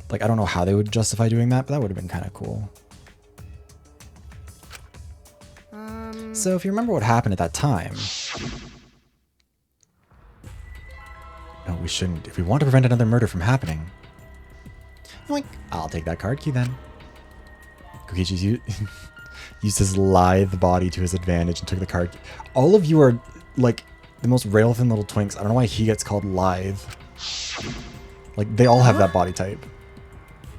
Like, I don't know how they would justify doing that, but that would have been kind of cool. So if you remember what happened at that time... No, we shouldn't. If we want to prevent another murder from happening... Yoink! I'll take that card key then. Kokichi's used his lithe body to his advantage and took the card key. All of you are like the most rail-thin little twinks. I don't know why he gets called Lithe. Like, they all have that body type.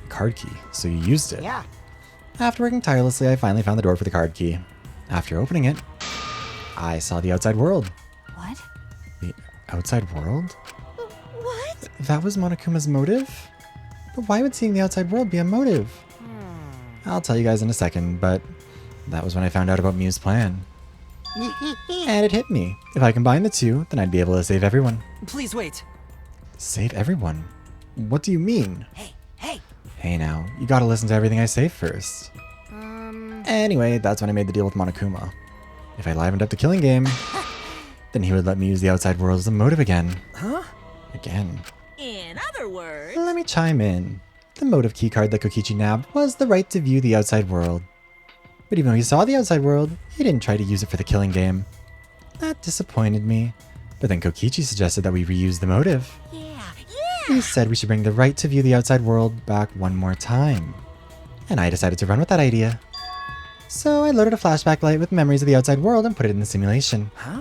Card key. So you used it. Yeah. After working tirelessly, I finally found the door for the card key. After opening it, I saw the outside world. What? The outside world? What? That was Monokuma's motive? But why would seeing the outside world be a motive? I'll tell you guys in a second, but that was when I found out about Miu's plan. And it hit me. If I combine the two, then I'd be able to save everyone. Please wait. Save everyone? What do you mean? Hey. Hey now, you gotta listen to everything I say first. Anyway, that's when I made the deal with Monokuma. If I livened up the killing game, then he would let me use the outside world as a motive again. Huh? Again. In other words, Let me chime in. The motive keycard that Kokichi nabbed was the right to view the outside world. But even though he saw the outside world, he didn't try to use it for the killing game. That disappointed me. But then Kokichi suggested that we reuse the motive. He said we should bring the right to view the outside world back one more time. And I decided to run with that idea. So I loaded a flashback light with memories of the outside world and put it in the simulation. Huh?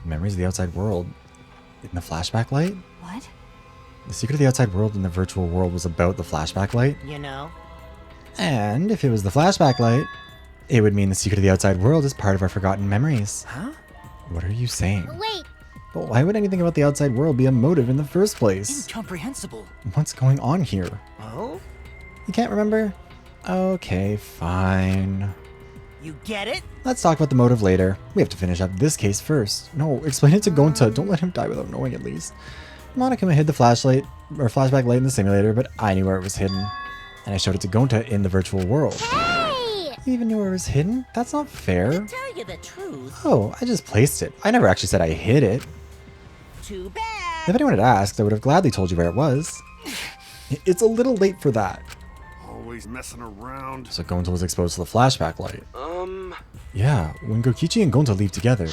Memories of the outside world? In the flashback light? What? The secret of the outside world in the virtual world was about the flashback light. You know? And if it was the flashback light, it would mean the secret of the outside world is part of our forgotten memories. Huh? What are you saying? Wait, But why would anything about the outside world be a motive in the first place? Incomprehensible. What's going on here? Oh? You can't remember? Okay, fine. You get it? Let's talk about the motive later. We have to finish up this case first. No, explain it to Gonta. Don't let him die without knowing at least. Monokuma hid the flashlight, or flashback light in the simulator, but I knew where it was hidden. And I showed it to Gonta in the virtual world. hey! You even knew where it was hidden? That's not fair. tell you the truth, Oh, I just placed it. I never actually said I hid it. too bad. If anyone had asked, I would have gladly told you where it was. It's a little late for that. Always messing around. So Gonta was exposed to the flashback light. Yeah, when Kokichi and Gonta leave together.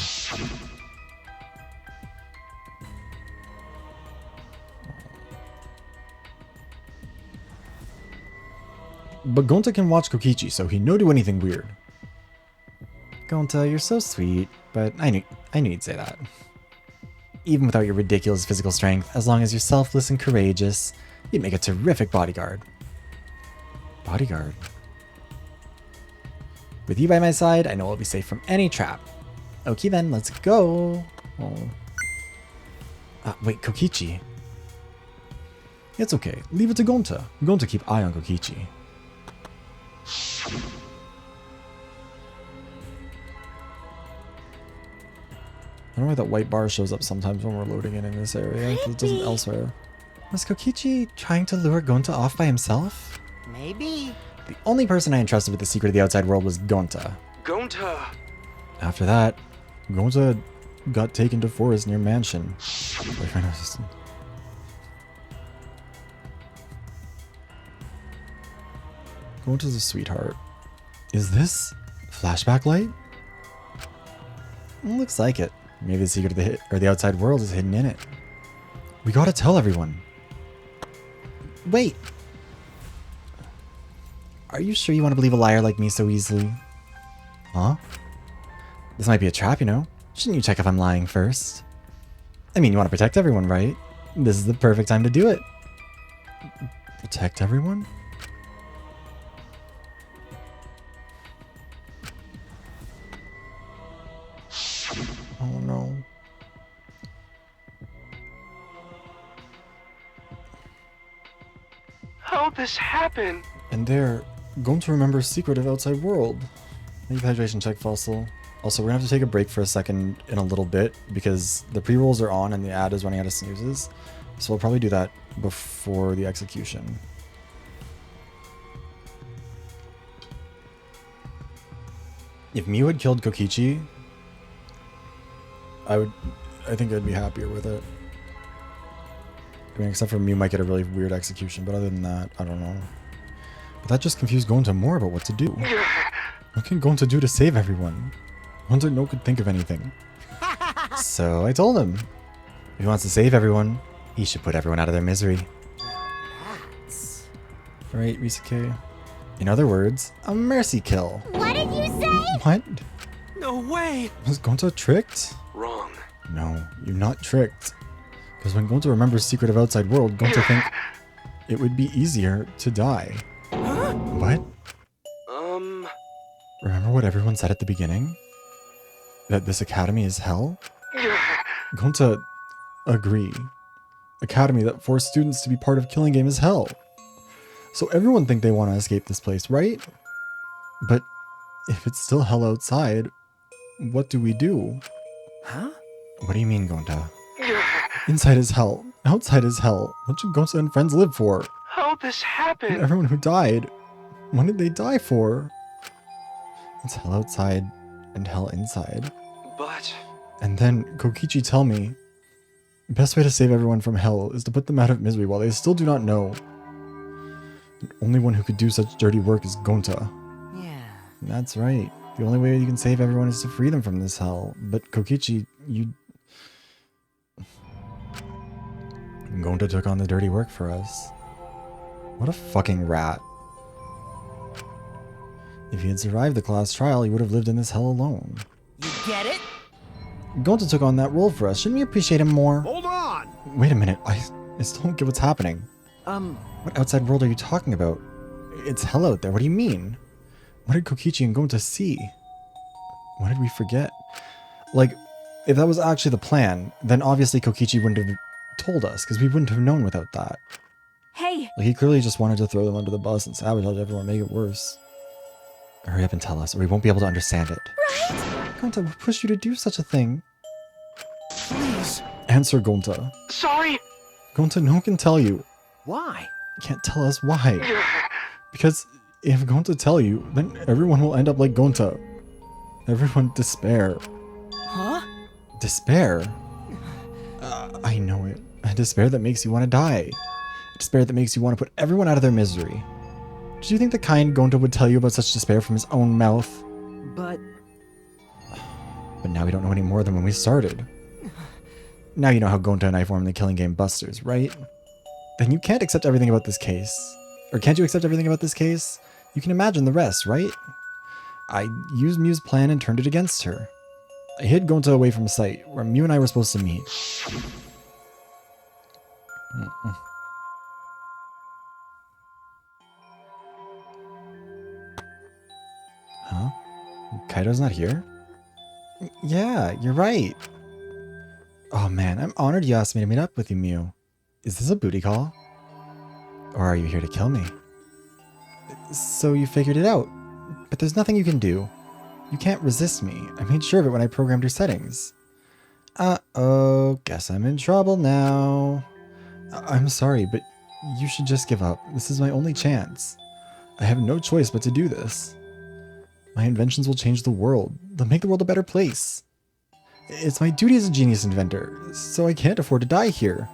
But Gonta can watch Kokichi, so he no do anything weird. Gonta, you're so sweet, but I knew you'd say that. Even without your ridiculous physical strength, as long as you're selfless and courageous, you'd make a terrific bodyguard. Bodyguard? With you by my side, I know I'll be safe from any trap. Okay then, let's go. Oh. Wait, Kokichi. It's okay. Leave it to Gonta. Gonta keep eye on Kokichi. I don't know why that white bar shows up sometimes when we're loading it in this area. It doesn't elsewhere. Was Kokichi trying to lure Gonta off by himself? Maybe. The only person I entrusted with the secret of the outside world was Gonta. Gonta! After that, Gonta got taken to forest near mansion. Boyfriend assistant. Gonta's a sweetheart. Is this flashback light? Looks like it. Maybe the secret of the outside world is hidden in it. We gotta tell everyone. Wait. Are you sure you want to believe a liar like me so easily? Huh? This might be a trap, you know? Shouldn't you check if I'm lying first? I mean, you want to protect everyone, right? This is the perfect time to do it. Protect everyone? Oh no. How'd this happen? And they're going to remember secret of outside world. Leave hydration check fossil. Also, we're gonna have to take a break for a second in a little bit because the pre-rolls are on and the ad is running out of snoozes. So we'll probably do that before the execution. If Miu had killed Kokichi, I think I'd be happier with it. I mean, except for Miu might get a really weird execution, but other than that, I don't know. But that just confused Gonta more about what to do. What can Gonta do to save everyone? Gonta no could think of anything. So I told him, if he wants to save everyone, he should put everyone out of their misery. Right, Risuke? In other words, a mercy kill. What did you say? What? No way! Was Gonta tricked? Wrong. No, you're not tricked. Because when Gonta remembers Secret of Outside World, Gonta think it would be easier to die. What? Remember what everyone said at the beginning? That this academy is hell? Gonta agree. Academy that forced students to be part of Killing Game is hell. So everyone think they want to escape this place, right? But if it's still hell outside, what do we do? Huh? What do you mean, Gonta? Inside is hell. Outside is hell. What should Gonta and friends live for? How'd this happen? And everyone who died, what did they die for? It's hell outside and hell inside. But... And then Kokichi tell me, the best way to save everyone from hell is to put them out of misery while they still do not know. The only one who could do such dirty work is Gonta. Yeah. That's right. The only way you can save everyone is to free them from this hell. But Kokichi, you... Gonta took on the dirty work for us. What a fucking rat. If he had survived the class trial, he would have lived in this hell alone. You get it? Gonta took on that role for us. Shouldn't we appreciate him more? Hold on! Wait a minute. I still don't get what's happening. What outside world are you talking about? It's hell out there. What do you mean? What did Kokichi and Gonta see? What did we forget? Like, if that was actually the plan, then obviously Kokichi wouldn't have told us, because we wouldn't have known without that. Hey! Like, he clearly just wanted to throw them under the bus and sabotage everyone, make it worse. Hurry up and tell us, or we won't be able to understand it. Right? Gonta, what pushed you to do such a thing? Please. Answer, Gonta. Sorry. Gonta, no one can tell you. Why? You can't tell us why. Because if Gonta tell you, then everyone will end up like Gonta. Everyone despair. Huh? Despair? I know it. A despair that makes you want to die. A despair that makes you want to put everyone out of their misery. Did you think the kind Gonta would tell you about such despair from his own mouth? But now we don't know any more than when we started. Now you know how Gonta and I formed the Killing Game Busters, right? Then you can't accept everything about this case. Or can't you accept everything about this case? You can imagine the rest, right? I used Miu's plan and turned it against her. I hid Gonta away from sight, where Miu and I were supposed to meet. Huh? Kaido's not here? Yeah, you're right. Oh man, I'm honored you asked me to meet up with you, Miu. Is this a booty call? Or are you here to kill me? So you figured it out. But there's nothing you can do. You can't resist me. I made sure of it when I programmed your settings. Uh-oh, guess I'm in trouble now. I'm sorry, but you should just give up. This is my only chance. I have no choice but to do this. My inventions will change the world. They'll make the world a better place. It's my duty as a genius inventor, so I can't afford to die here.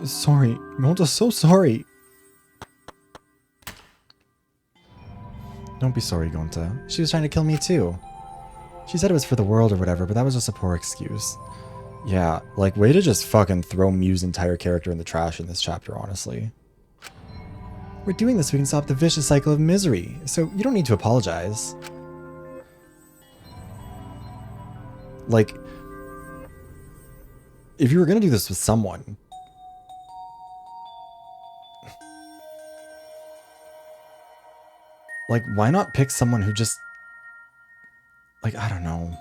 Sorry, Gonta's so sorry. Don't be sorry, Gonta. She was trying to kill me too. She said it was for the world or whatever, but that was just a poor excuse. Yeah, like, way to just fucking throw Miu's entire character in the trash in this chapter, honestly. We're doing this so we can stop the vicious cycle of misery, so you don't need to apologize. Like, if you were gonna do this with someone, like, why not pick someone who just, like, I don't know.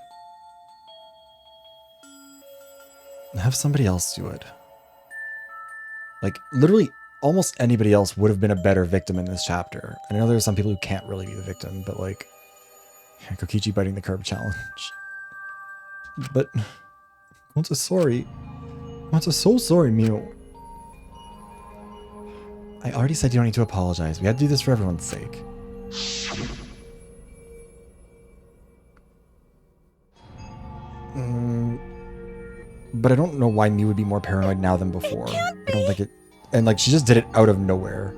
Have somebody else do it. Like, literally, almost anybody else would have been a better victim in this chapter. And I know there are some people who can't really be the victim, but like, yeah, Kokichi biting the curb challenge. But, Gonta's sorry. Gonta's so sorry, Miu. I already said you don't need to apologize. We had to do this for everyone's sake. But I don't know why Miu would be more paranoid now than before. I don't think it... And like, she just did it out of nowhere.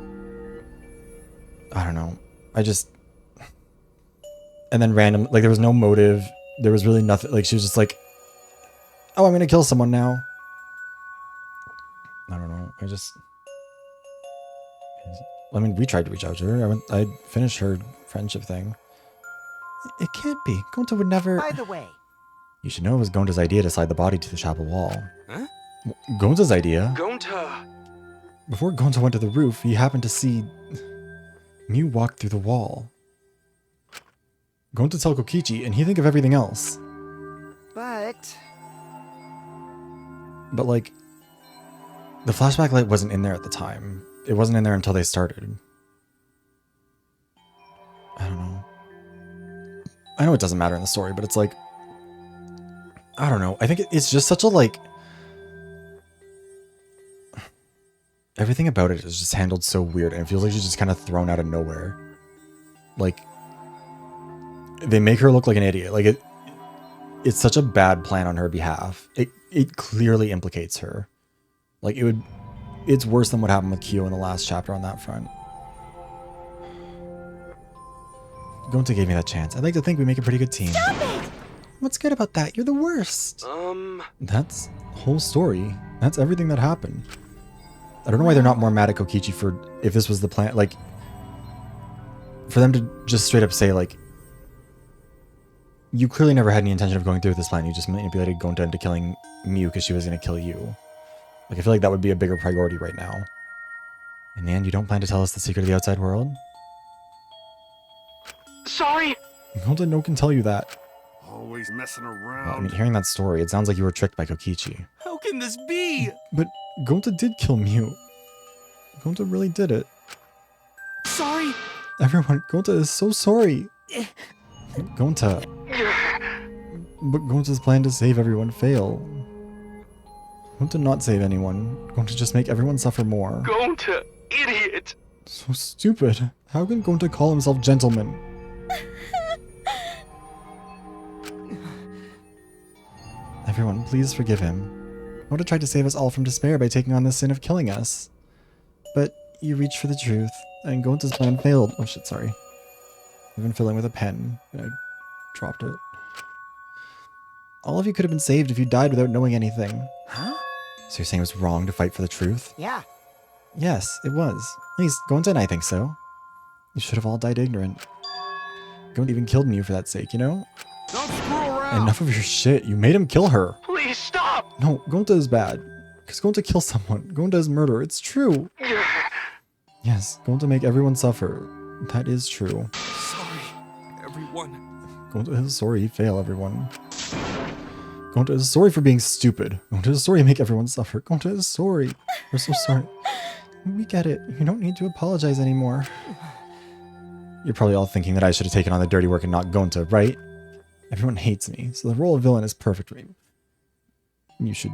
I don't know. I just... And then random... Like, there was no motive. There was really nothing... Like, she was just like... Oh, I'm gonna kill someone now. I don't know. I just... I mean, we tried to reach out to her. I finished her friendship thing. It can't be. Gonta would never... By the way, You should know it was Gonta's idea to slide the body to the chapel wall. Huh? Gonta's idea? Gonta! Before Gonta went to the roof, he happened to see Mew walk through the wall. Gonta tell Kokichi, and he think of everything else. but But like, the flashback light wasn't in there at the time. It wasn't in there until they started. I don't know. I know it doesn't matter in the story, but it's like, I don't know. I think it's just such a like, everything about it is just handled so weird, and it feels like she's just kind of thrown out of nowhere. Like, they make her look like an idiot. Like it's such a bad plan on her behalf. It clearly implicates her. Like it's worse than what happened with Kyo in the last chapter on that front. Gonta gave me that chance. I'd like to think we make a pretty good team. Stop it! What's good about that? You're the worst. That's the whole story. That's everything that happened. I don't know why they're not more mad at Kokichi for, if this was the plan, like, for them to just straight up say, like, you clearly never had any intention of going through with this plan. You just manipulated Gonta into killing Mew because she was going to kill you. Like, I feel like that would be a bigger priority right now. In the end, you don't plan to tell us the secret of the outside world? Sorry! Gonta no can tell you that. Always messing Well, around. I mean, hearing that story, it sounds like you were tricked by Kokichi. How can this be? But Gonta did kill Mew. Gonta really did it. Sorry! Everyone, Gonta is so sorry. Gonta. But Gonta's plan to save everyone failed. Gonta not save anyone. Gonta just make everyone suffer more. Gonta, idiot! So stupid. How can Gonta call himself gentleman? Everyone, please forgive him. Gonta tried to save us all from despair by taking on the sin of killing us. But you reached for the truth, and Gonta's plan failed. Oh shit, sorry. I've been filling with a pen, and I dropped it. All of you could have been saved if you died without knowing anything. huh? So you're saying it was wrong to fight for the truth? Yeah. Yes, it was. At least Gonta and I think so. You should have all died ignorant. Gonta even killed Mew for that sake, you know? Don't screw around. Enough of your shit. You made him kill her. Please stop! No, Gonta is bad. Because Gonta kills someone. Gonta is murder. It's true. Yes, Gonta make everyone suffer. That is true. Sorry, everyone. Gonta is sorry he failed everyone. Gonta is sorry for being stupid. Gonta is sorry to make everyone suffer. Gonta is sorry. We're so sorry. We get it. You don't need to apologize anymore. You're probably all thinking that I should have taken on the dirty work and not Gonta, right? Everyone hates me, so the role of villain is perfect for me. You should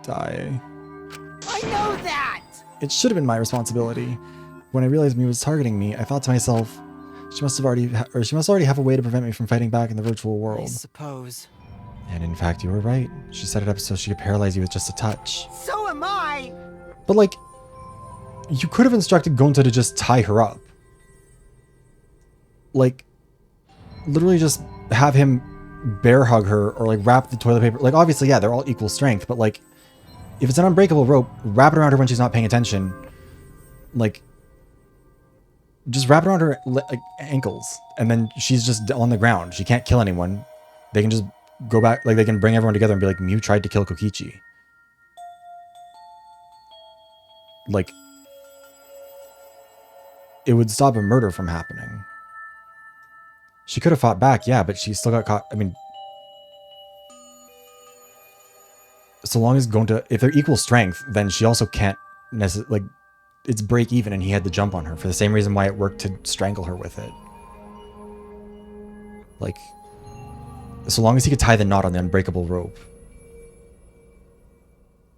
die. I know that! It should have been my responsibility. When I realized Mew was targeting me, I thought to myself, she must already have a way to prevent me from fighting back in the virtual I world. suppose. And in fact, you were right. She set it up so she could paralyze you with just a touch. So am I! But like, you could have instructed Gonta to just tie her up. Like, literally just have him bear hug her or like wrap the toilet paper. Like, obviously, yeah, they're all equal strength, but like, if it's an unbreakable rope, wrap it around her when she's not paying attention. Like, just wrap it around her like ankles, and then she's just on the ground. She can't kill anyone. They can just go back, like they can bring everyone together and be like, Mew tried to kill Kokichi. Like, it would stop a murder from happening. She could have fought back, yeah, but she still got caught. I mean, so long as Gonta, if they're equal strength, then she also can't necessarily, like, it's break even, and he had to jump on her for the same reason why it worked to strangle her with it. Like, so long as he could tie the knot on the unbreakable rope.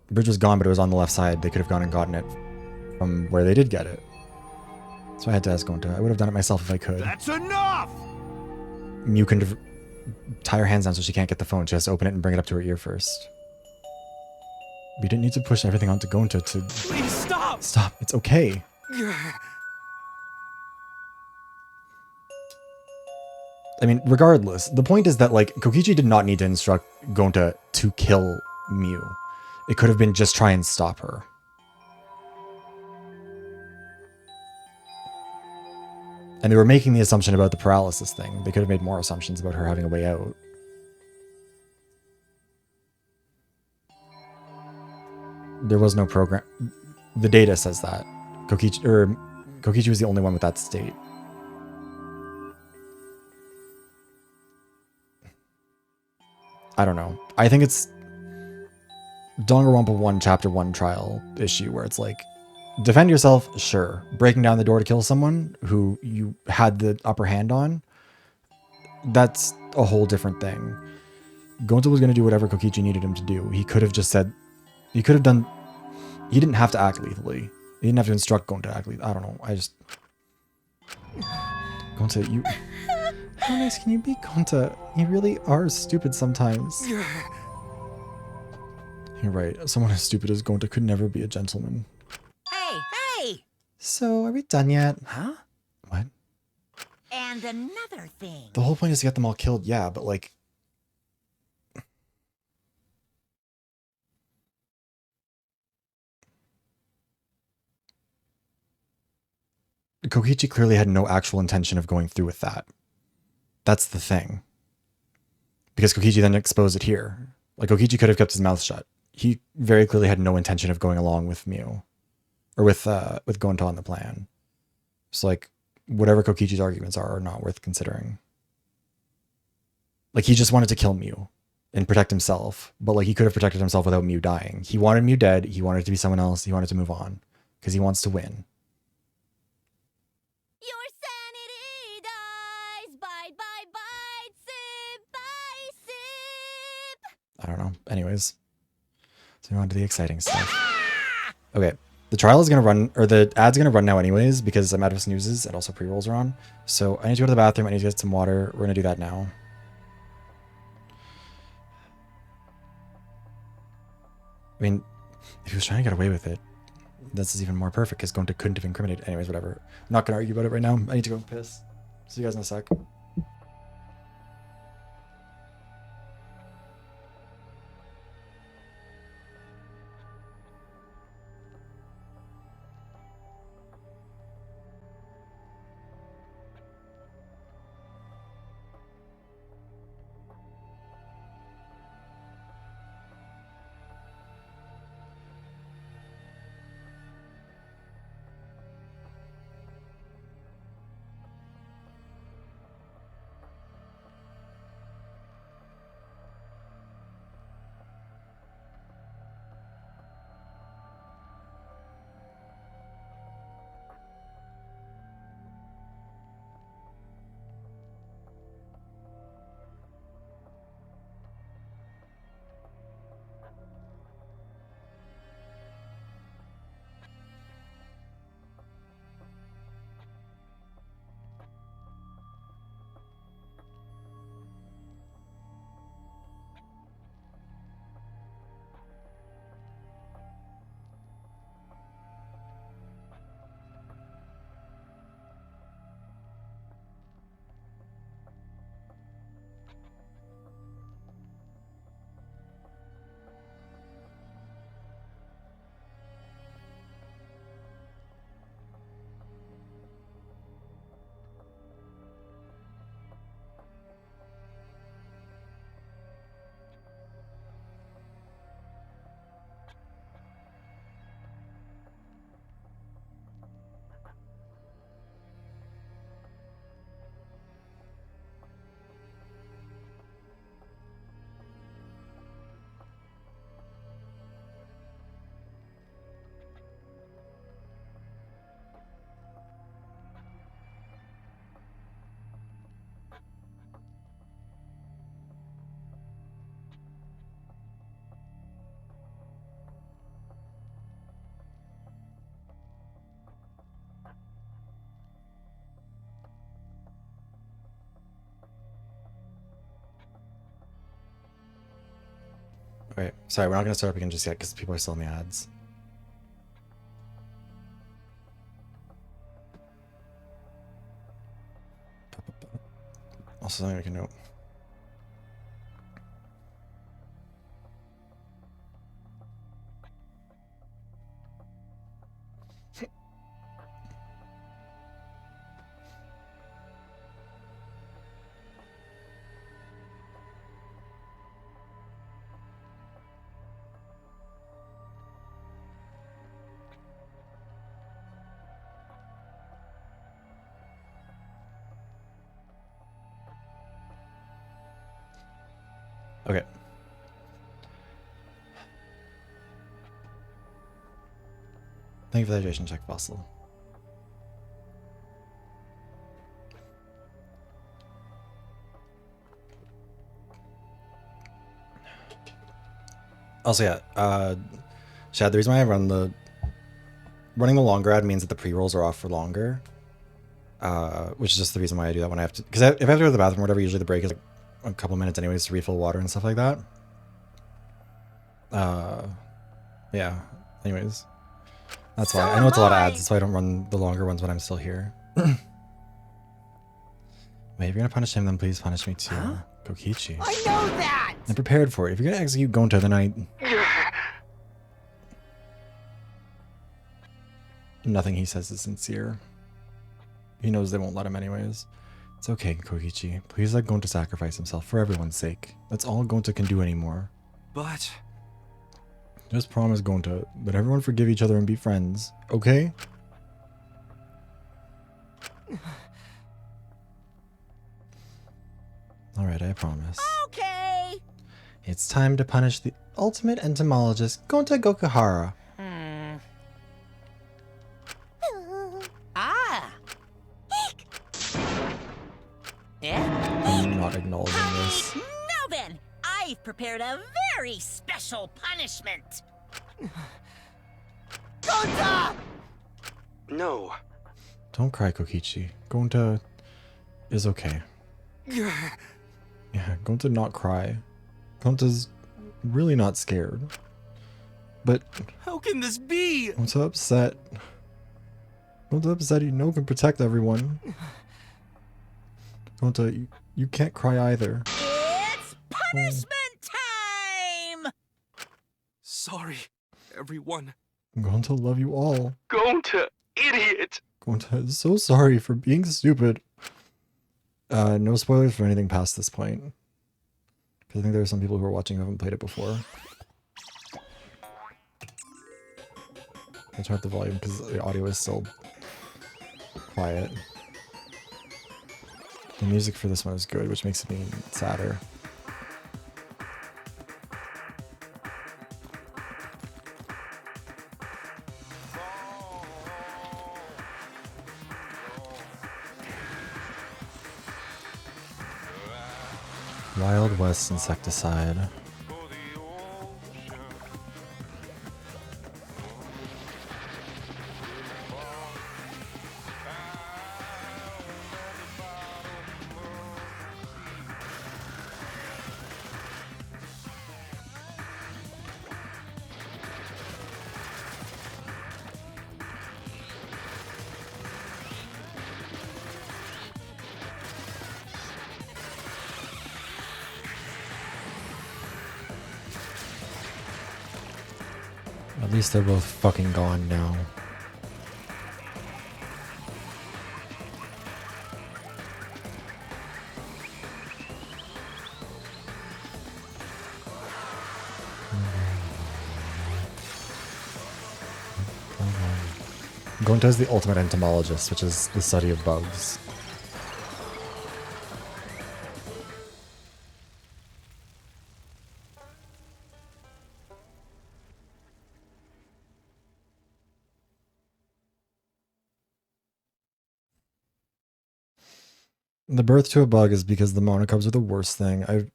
The bridge was gone, but it was on the left side. They could have gone and gotten it from where they did get it. So I had to ask Gonta. I would have done it myself if I could. That's enough! Mew can tie her hands down so she can't get the phone. She has to open it and bring it up to her ear first. We didn't need to push everything onto Gonta to... Please stop! Stop. It's okay. I mean, regardless, the point is that, like, Kokichi did not need to instruct Gonta to kill Mew. It could have been just try and stop her. And they were making the assumption about the paralysis thing. They could have made more assumptions about her having a way out. There was no program. The data says that. Kokichi was the only one with that state. I don't know. I think it's Danganronpa 1 Chapter 1 trial issue where it's like, defend yourself, sure. Breaking down the door to kill someone who you had the upper hand on, that's a whole different thing. Gonta was going to do whatever Kokichi needed him to do. He could have just said, he didn't have to act lethally. He didn't have to instruct Gonta to act lethally. I don't know. Gonta, you... How nice can you be, Gonta? You really are stupid sometimes. You're right. Someone as stupid as Gonta could never be a gentleman. Hey! So, are we done yet? Huh? What? And another thing. The whole point is to get them all killed, yeah, but like... Kokichi clearly had no actual intention of going through with that. That's the thing. Because Kokichi then exposed it here. Like, Kokichi could have kept his mouth shut. He very clearly had no intention of going along with Mew. Or with Gonta on the plan. So, like, whatever Kokichi's arguments are not worth considering. Like, he just wanted to kill Mew and protect himself. But, like, he could have protected himself without Mew dying. He wanted Mew dead. He wanted it to be someone else. He wanted to move on. Because he wants to win. Your sanity dies. Bite, bite, bite. Sip by sip. I don't know. Anyways. So, on to the exciting stuff. Okay. The trial is going to run, or the ad's going to run now anyways, because I'm out of snoozes and also pre-rolls are on. So I need to go to the bathroom. I need to get some water. We're going to do that now. I mean, if he was trying to get away with it, this is even more perfect because Gonta couldn't have incriminated. Anyways, whatever. I'm not going to argue about it right now. I need to go piss. See you guys in a sec. Wait, sorry, we're not going to start up again just yet because people are still in the ads. Also, something we can note. Okay. Thank you for the hydration check, Fossil. Also, yeah, Shad, the reason why I running the longer ad means that the pre-rolls are off for longer. Which is just the reason why I do that when I have to, because if I have to go to the bathroom or whatever, usually the break is like a couple minutes anyways to refill water and stuff like that. Yeah, anyways. That's why. I know it's a lot of ads, that's why I don't run the longer ones when I'm still here. Wait, if you're gonna punish him, then please punish me too. Huh? Kokichi. I know that! I'm prepared for it. If you're gonna execute Gonta, then nothing he says is sincere. He knows they won't let him anyways. It's okay, Kokichi. Please let Gonta sacrifice himself for everyone's sake. That's all Gonta can do anymore. But... Just promise, Gonta, that everyone forgive each other and be friends, okay? Alright, I promise. Okay. It's time to punish the ultimate entomologist, Gonta Gokihara. I'm not acknowledging this. Now then, I've prepared a very special punishment. Gonta! No. Don't cry, Kokichi. Gonta is okay. Yeah, Gonta not cry. Gonta's really not scared. But how can this be? Gonta upset. Gonta upset he can protect everyone. Gonta, you can't cry either. It's punishment time! Sorry, everyone. Gonta love you all. Gonta, idiot! Gonta is so sorry for being stupid. No spoilers for anything past this point. Because I think there are some people who are watching who haven't played it before. I'll turn up the volume because the audio is still quiet. The music for this one is good, which makes me sadder. Wild West insecticide. At least they're both fucking gone now. Gonta is the ultimate entomologist, which is the study of bugs. The birth to a bug is because the monocubs are the worst thing. Let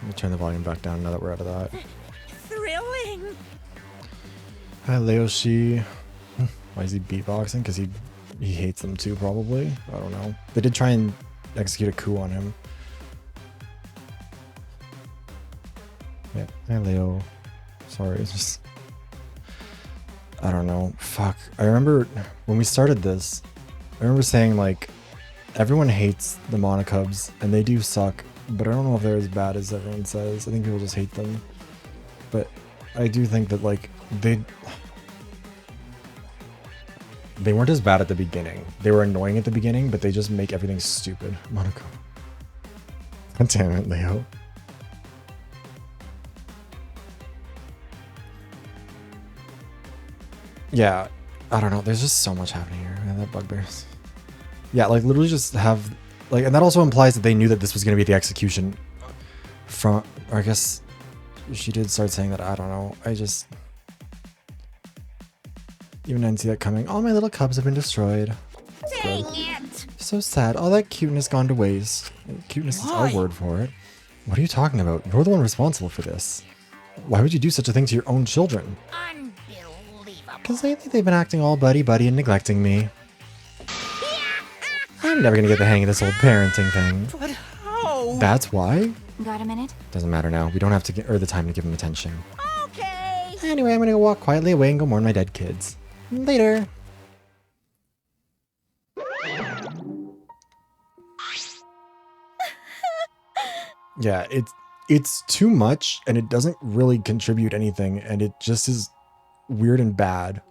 me turn the volume back down now that we're out of that. Thrilling. Hi, Leoshi. Why is he beatboxing? Because he hates them too, probably. I don't know. They did try and execute a coup on him. Yeah. Hi, Leo. Sorry, it's just... I don't know. Fuck. I remember when we started this, I remember saying, like, everyone hates the monocubs, and they do suck, but I don't know if they're as bad as everyone says. I think people just hate them. But I do think that, like, they weren't as bad at the beginning. They were annoying at the beginning, but they just make everything stupid. Monocub. God damn it, Leo. Yeah, I don't know. There's just so much happening here. Man, that bugbears. Yeah, like literally just have Like, and that also implies that they knew that this was going to be the execution from, or I guess she did start saying that. I don't know. I just, even I didn't see that coming. All my little cubs have been destroyed. Dang it! So sad. All that cuteness gone to waste. Cuteness is our word for it. What are you talking about? You're the one responsible for this. Why would you do such a thing to your own children? Unbelievable. Because lately they've been acting all buddy-buddy and neglecting me. I'm never gonna get the hang of this whole parenting thing. But how? That's why? Got a minute? Doesn't matter now. We don't have to get the time to give them attention. Okay. Anyway, I'm gonna go walk quietly away and go mourn my dead kids. Later. Yeah, it's too much and it doesn't really contribute anything and it just is weird and bad.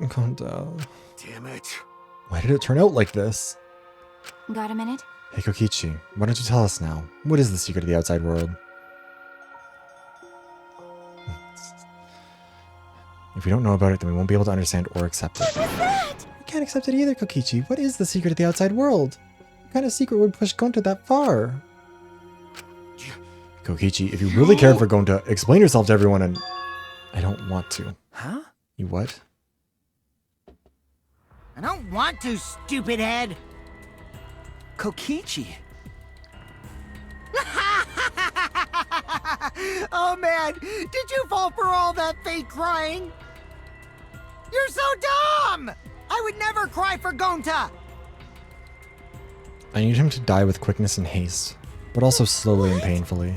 Calm down. Damn it. Why did it turn out like this? Got a minute? Hey Kokichi, why don't you tell us now? What is the secret of the outside world? If we don't know about it, then we won't be able to understand or accept it. What was that? We can't accept it either, Kokichi. What is the secret of the outside world? What kind of secret would push Gonta that far? Kokichi, if you really cared for Gonta, explain yourself to everyone and... I don't want to. Huh? You what? I don't want to, stupid head. Kokichi. Oh man, did you fall for all that fake crying? You're so dumb! I would never cry for Gonta! I need him to die with quickness and haste, but also slowly and painfully.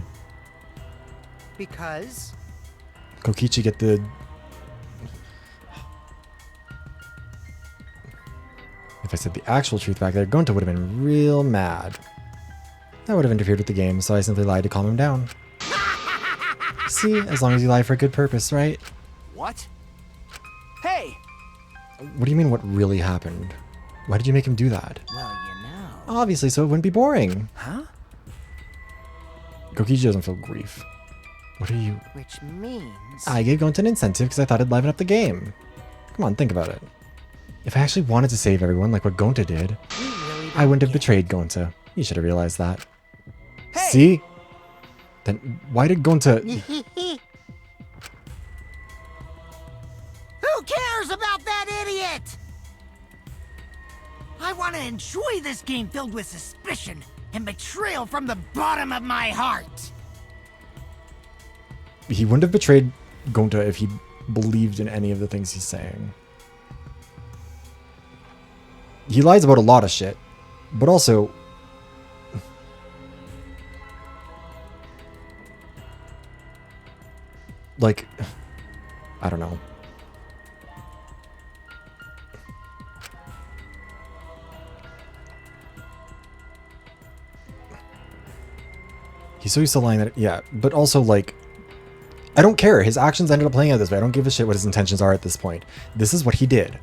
Because? Kokichi, get the... If I said the actual truth back there, Gonta would have been real mad. That would have interfered with the game, so I simply lied to calm him down. See, as long as you lie for a good purpose, right? What? Hey! What do you mean what really happened? Why did you make him do that? Well, you know. Obviously, so it wouldn't be boring. Huh? Kokichi doesn't feel grief. What are you... Which means... I gave Gonta an incentive because I thought it'd liven up the game. Come on, think about it. If I actually wanted to save everyone like what Gonta did, I wouldn't have betrayed Gonta. You should have realized that. Hey! See? Then why did Gonta... Who cares about that idiot? I want to enjoy this game filled with suspicion and betrayal from the bottom of my heart. He wouldn't have betrayed Gonta if he believed in any of the things he's saying. He lies about a lot of shit, but also... like, I don't know. He's so used to lying that, yeah, but also like, I don't care. His actions ended up playing out this way. I don't give a shit what his intentions are at this point. This is what he did.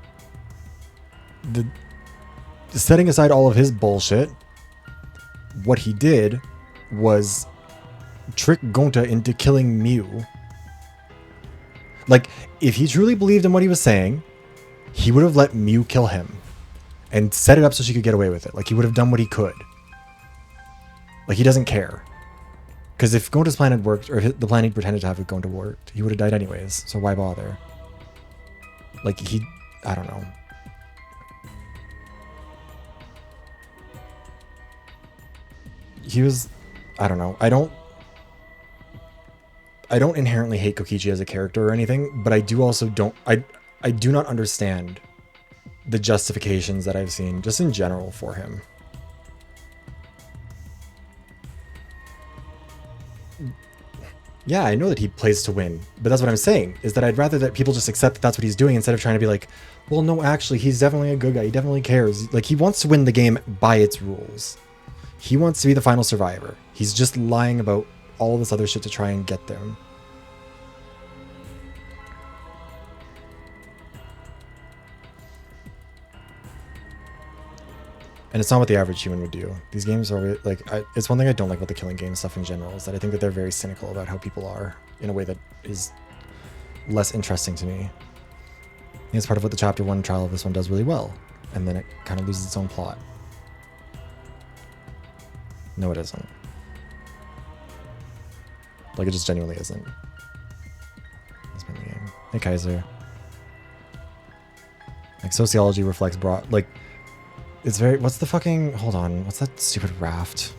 Setting aside all of his bullshit, what he did was trick Gonta into killing Mew. Like, if he truly believed in what he was saying, he would have let Mew kill him and set it up so she could get away with it. Like, he would have done what he could. Like, he doesn't care. Because if Gonta's plan had worked, or the plan he pretended to have with Gonta worked, he would have died anyways. So why bother? Like, I don't know. He was, I don't know. I don't inherently hate Kokichi as a character or anything, but I do also I do not understand the justifications that I've seen just in general for him. Yeah, I know that he plays to win, but that's what I'm saying, is that I'd rather that people just accept that that's what he's doing instead of trying to be like, well, no, actually, he's definitely a good guy. He definitely cares. Like, he wants to win the game by its rules. He wants to be the final survivor. He's just lying about all this other shit to try and get them. And it's not what the average human would do. These games are like, it's one thing I don't like about the killing game stuff in general, is that I think that they're very cynical about how people are in a way that is less interesting to me. I think it's part of what the chapter 1 trial of this one does really well. and then it kind of loses its own plot. No, it isn't. Like, it just genuinely isn't. Let's play the game. Hey, Kaiser. Like, sociology reflects broad... Like, it's very... What's the fucking... Hold on. What's that stupid raft?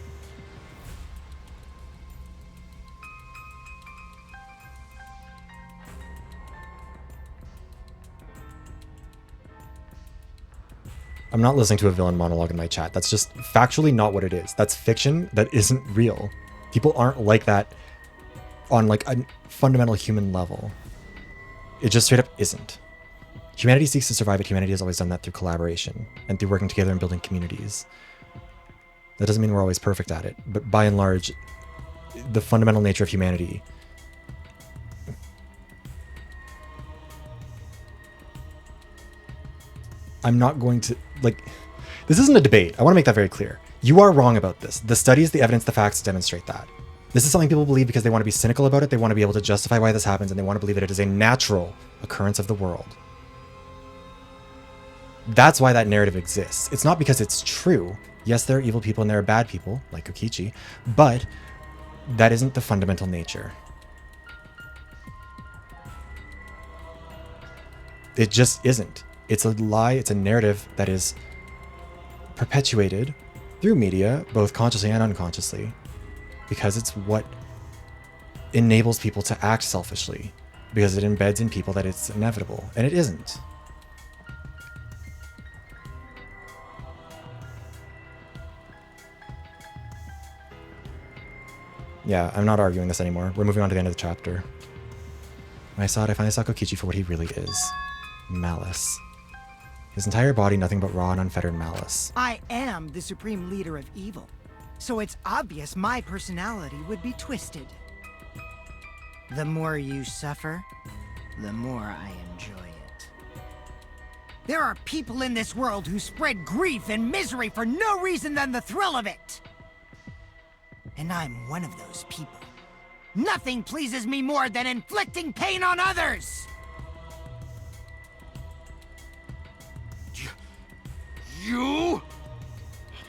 I'm not listening to a villain monologue in my chat. That's just factually not what it is. That's fiction that isn't real. People aren't like that on like a fundamental human level. It just straight up isn't. Humanity seeks to survive, but humanity has always done that through collaboration and through working together and building communities. That doesn't mean we're always perfect at it, but by and large, the fundamental nature of humanity. I'm not going to, like, this isn't a debate. I want to make that very clear. You are wrong about this. The studies, the evidence, the facts demonstrate that. This is something people believe because they want to be cynical about it. They want to be able to justify why this happens, and they want to believe that it is a natural occurrence of the world. That's why that narrative exists. It's not because it's true. Yes, there are evil people and there are bad people, like Kokichi, but that isn't the fundamental nature. It just isn't. It's a lie, it's a narrative that is perpetuated through media, both consciously and unconsciously, because it's what enables people to act selfishly, because it embeds in people that it's inevitable, and it isn't. Yeah, I'm not arguing this anymore. We're moving on to the end of the chapter. When I saw it, I finally saw Kokichi for what he really is. Malice. His entire body nothing but raw and unfettered malice. I am the supreme leader of evil, so it's obvious my personality would be twisted. The more you suffer, the more I enjoy it. There are people in this world who spread grief and misery for no reason than the thrill of it. And I'm one of those people. Nothing pleases me more than inflicting pain on others! You?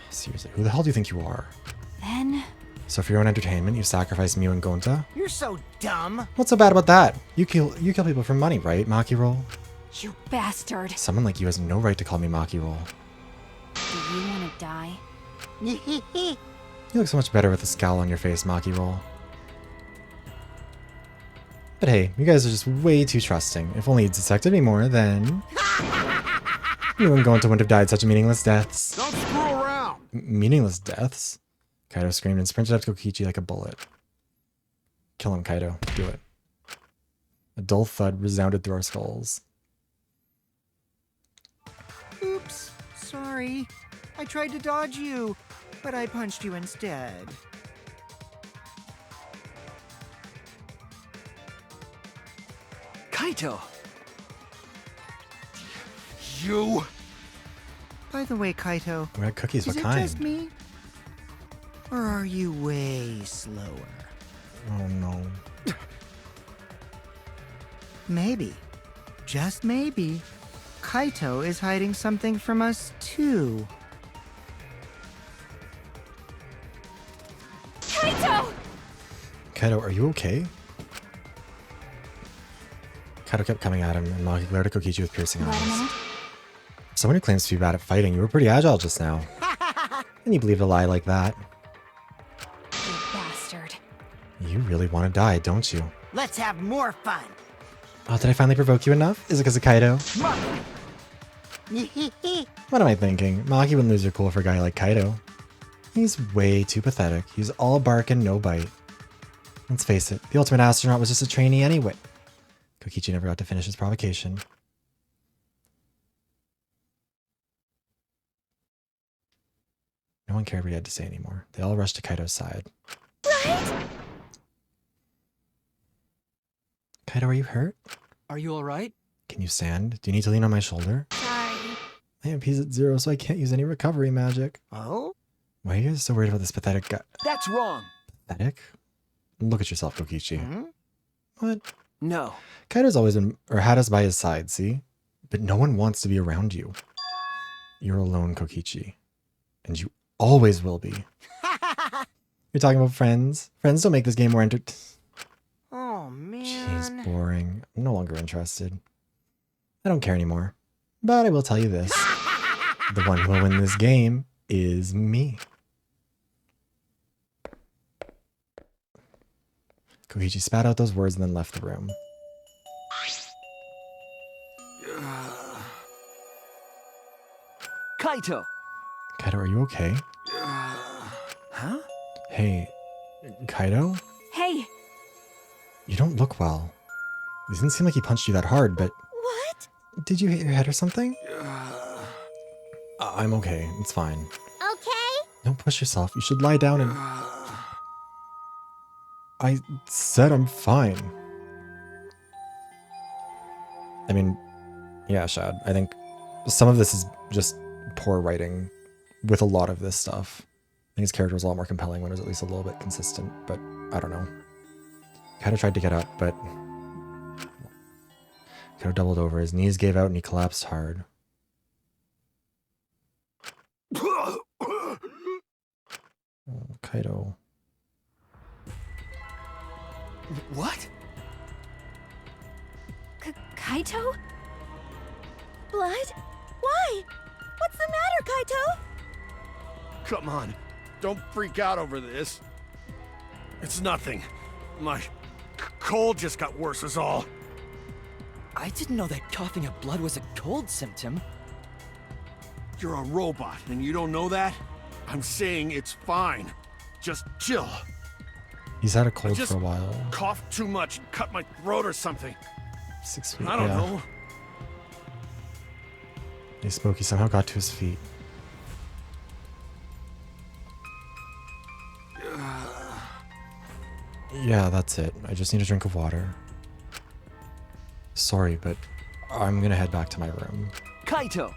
Seriously, who the hell do you think you are? Then... So for your own entertainment, you sacrifice Mew and Gonta? You're so dumb. What's so bad about that? You kill people for money, right, Maki Roll? You bastard. Someone like you has no right to call me Maki Roll. Do you want to die? You look so much better with a scowl on your face, Maki Roll. But hey, you guys are just way too trusting. If only you'd detected me more, then... You and Gonta wouldn't have died such meaningless deaths. Don't screw around! Meaningless deaths? Kaido screamed and sprinted up to Kokichi like a bullet. Kill him, Kaido. Do it. A dull thud resounded through our skulls. Oops, sorry. I tried to dodge you, but I punched you instead. Kaito! You? By the way, Kaito, We had cookies, is what it kind? just me? Or are you way slower? Oh no. Maybe, just maybe, Kaito is hiding something from us too. Kaito! Kaido, are you okay? Kaido kept coming at him, and Maki glared at Kokichi with piercing Wait a eyes. minute. Someone who claims to be bad at fighting, you were pretty agile just now. And you believed a lie like that. You bastard. You really want to die, don't you? Let's have more fun. Oh, did I finally provoke you enough? Is it because of Kaido? What am I thinking? Maki wouldn't lose her cool for a guy like Kaido. He's way too pathetic. He's all bark and no bite. Let's face it, the ultimate astronaut was just a trainee anyway. Kokichi never got to finish his provocation. No one cared what he had to say anymore. They all rushed to Kaido's side. Right? Kaido, are you hurt? Are you alright? Can you stand? Do you need to lean on my shoulder? Sorry. I am P's at 0, so I can't use any recovery magic. Oh? Why are you guys so worried about this pathetic guy? That's wrong. Pathetic? Look at yourself, Kokichi. Hmm? What? No. Kaido's always been, or had us by his side, see? But no one wants to be around you. You're alone, Kokichi. And you always will be. You're talking about friends? Friends don't make this game more Oh, man. Jeez, boring. I'm no longer interested. I don't care anymore. But I will tell you this. The one who will win this game is me. Kokichi spat out those words and then left the room. Kaito! Kaito, are you okay? Huh? Hey, Kaito? Hey! You don't look well. It didn't seem like he punched you that hard, but... What? Did you hit your head or something? I'm okay. It's fine. Okay? Don't push yourself. You should lie down and... I said I'm fine. I mean, yeah, Shad. I think some of this is just poor writing with a lot of this stuff. I think his character was a lot more compelling when it was at least a little bit consistent, but I don't know. Kaito tried to get up, but... Kaito doubled over. His knees gave out and he collapsed hard. Oh, Kaito. What? Kaito? Blood? Why? What's the matter, Kaito? Come on. Don't freak out over this. It's nothing. My cold just got worse is all. I didn't know that coughing up blood was a cold symptom. You're a robot and you don't know that? I'm saying it's fine. Just chill. He's had a cold just for a while. Coughed too much and cut my throat or something. 6 feet, I don't yeah. know. He spoke. He somehow got to his feet. Yeah, that's it. I just need a drink of water. Sorry, but I'm gonna head back to my room. Kaito!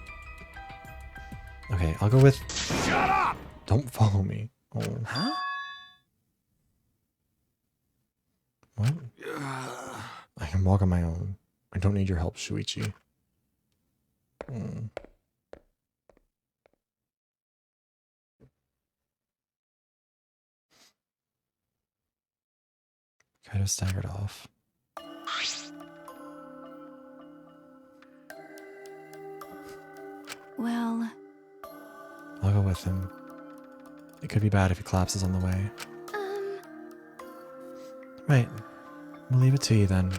Okay, I'll go with... Shut up! Don't follow me. Oh. Huh? What? I can walk on my own. I don't need your help, Shuichi. Kind of staggered off. Well... I'll go with him. It could be bad if he collapses on the way. Right. We'll leave it to you then.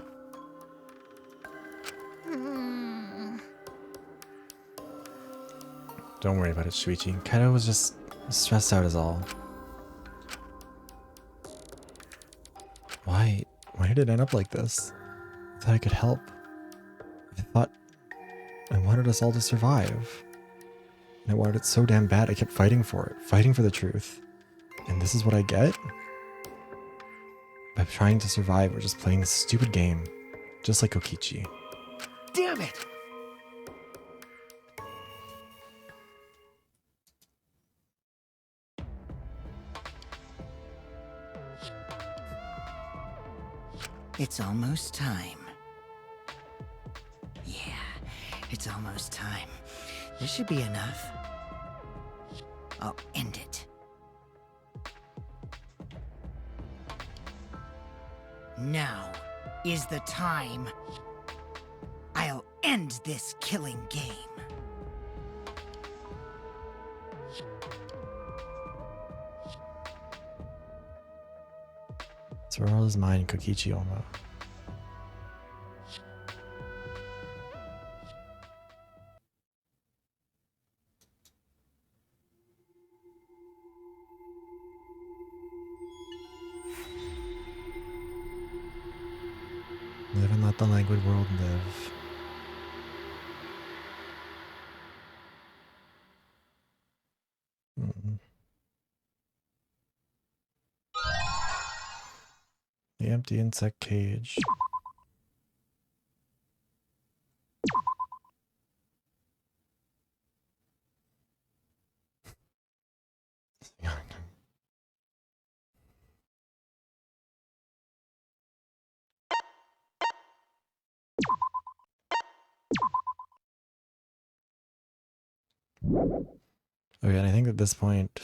Don't worry about it, Shuichi. Kaito was just stressed out is all. Why did it end up like this? I thought I could help. I thought I wanted us all to survive. And I wanted it so damn bad I kept fighting for it. Fighting for the truth. And this is what I get? By trying to survive, we're just playing this stupid game. Just like Kokichi. Damn it! It's almost time. Yeah, it's almost time. This should be enough. I'll end it. Now is the time. I'll end this killing game. Zoro's mind, Kokichi Oma. Live and let the languid world live. The empty insect cage. Okay, and I think at this point,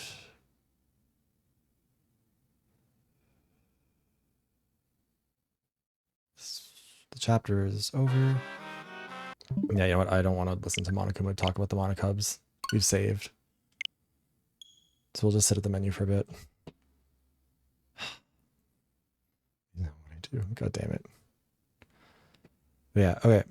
the chapter is over. Yeah, you know what? I don't want to listen to Monokuma talk about the Monokubs. We've saved. So we'll just sit at the menu for a bit. You know what I do. God damn it. But yeah, okay.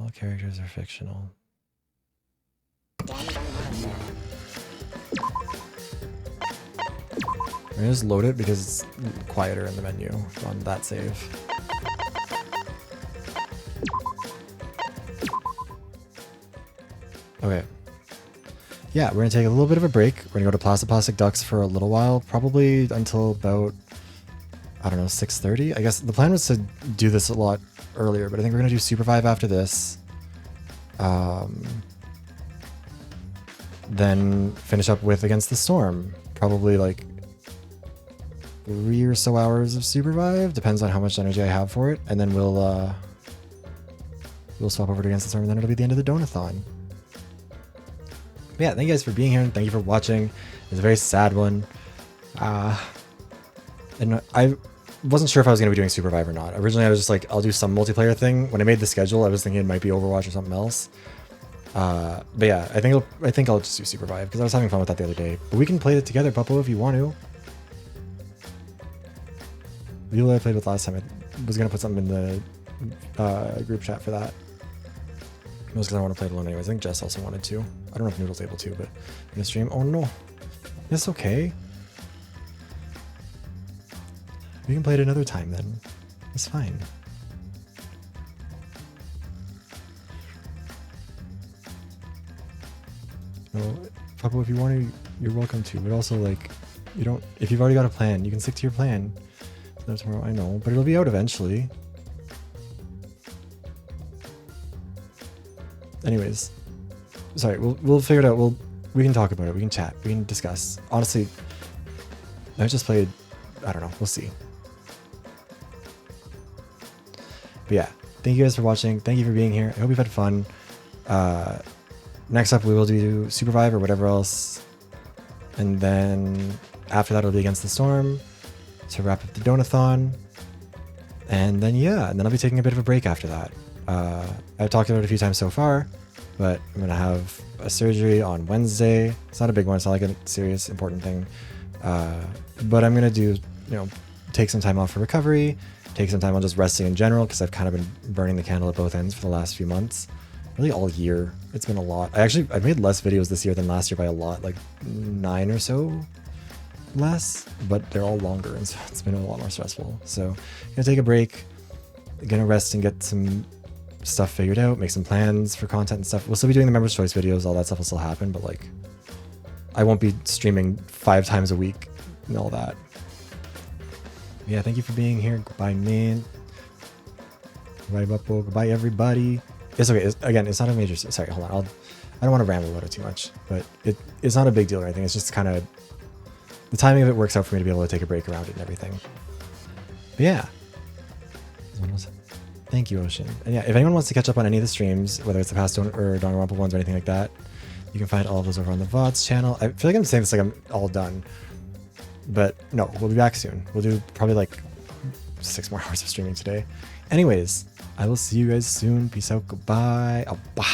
All characters are fictional. I'm gonna just load it because it's quieter in the menu on that save. Okay. Yeah, we're gonna take a little bit of a break. We're gonna go to Plastic Ducks for a little while, probably until about, I don't know, 6:30. I guess the plan was to do this a lot earlier, but I think we're gonna do Supervive after this. Then finish up with Against the Storm. Probably like 3 or so hours of Supervive, depends on how much energy I have for it, and then we'll swap over to Against the Storm, and then it'll be the end of the Donathon. But yeah, thank you guys for being here, and thank you for watching. It's a very sad one. And I wasn't sure if I was going to be doing Supervive or not. Originally, I was just like, I'll do some multiplayer thing. When I made the schedule, I was thinking it might be Overwatch or something else. But yeah, I think I'll just do Supervive because I was having fun with that the other day. But we can play it together, Puppo, if you want to. The people I played with last time, I was going to put something in the group chat for that. It was because I want to play it alone anyways. I think Jess also wanted to. I don't know if Noodle's able to, but in the stream. Oh no. It's okay. We can play it another time then. It's fine. No, Papa, if you want to, you're welcome to. But also, like, you don't. If you've already got a plan, you can stick to your plan. So tomorrow, I know, but it'll be out eventually. Anyways, sorry. We'll figure it out. We can talk about it. We can chat. We can discuss. Honestly, I just played. I don't know. We'll see. But yeah, thank you guys for watching. Thank you for being here. I hope you've had fun. Next up, we will do Supervive or whatever else. And then after that, it'll be Against the Storm to wrap up the Donathon. And then, yeah, and then I'll be taking a bit of a break after that. I've talked about it a few times so far, but I'm going to have a surgery on Wednesday. It's not a big one. It's not like a serious, important thing. But I'm going to do, take some time off for recovery, take some time on just resting in general, because I've kind of been burning the candle at both ends for the last few months. Really all year. It's been a lot. I've made less videos this year than last year by a lot, like 9 or so less, but they're all longer, and so it's been a lot more stressful. So I'm gonna take a break, gonna rest and get some stuff figured out, make some plans for content and stuff. We'll still be doing the members choice videos, all that stuff will still happen, but like I won't be streaming 5 times a week and all that. Yeah, thank you for being here. Goodbye, man. Goodbye, Buppo. Goodbye, everybody. It's okay. It's not a major... Sorry, hold on. I don't want to ramble about it too much, but it's not a big deal or anything. It's just kind of... The timing of it works out for me to be able to take a break around it and everything. But yeah. Thank you, Ocean. And yeah, if anyone wants to catch up on any of the streams, whether it's the past or Danganronpa ones or anything like that, you can find all of those over on the VoD's channel. I feel like I'm saying this like I'm all done. But no, we'll be back soon. We'll do probably like 6 more hours of streaming today. Anyways, I will see you guys soon. Peace out. Goodbye. Oh, bah.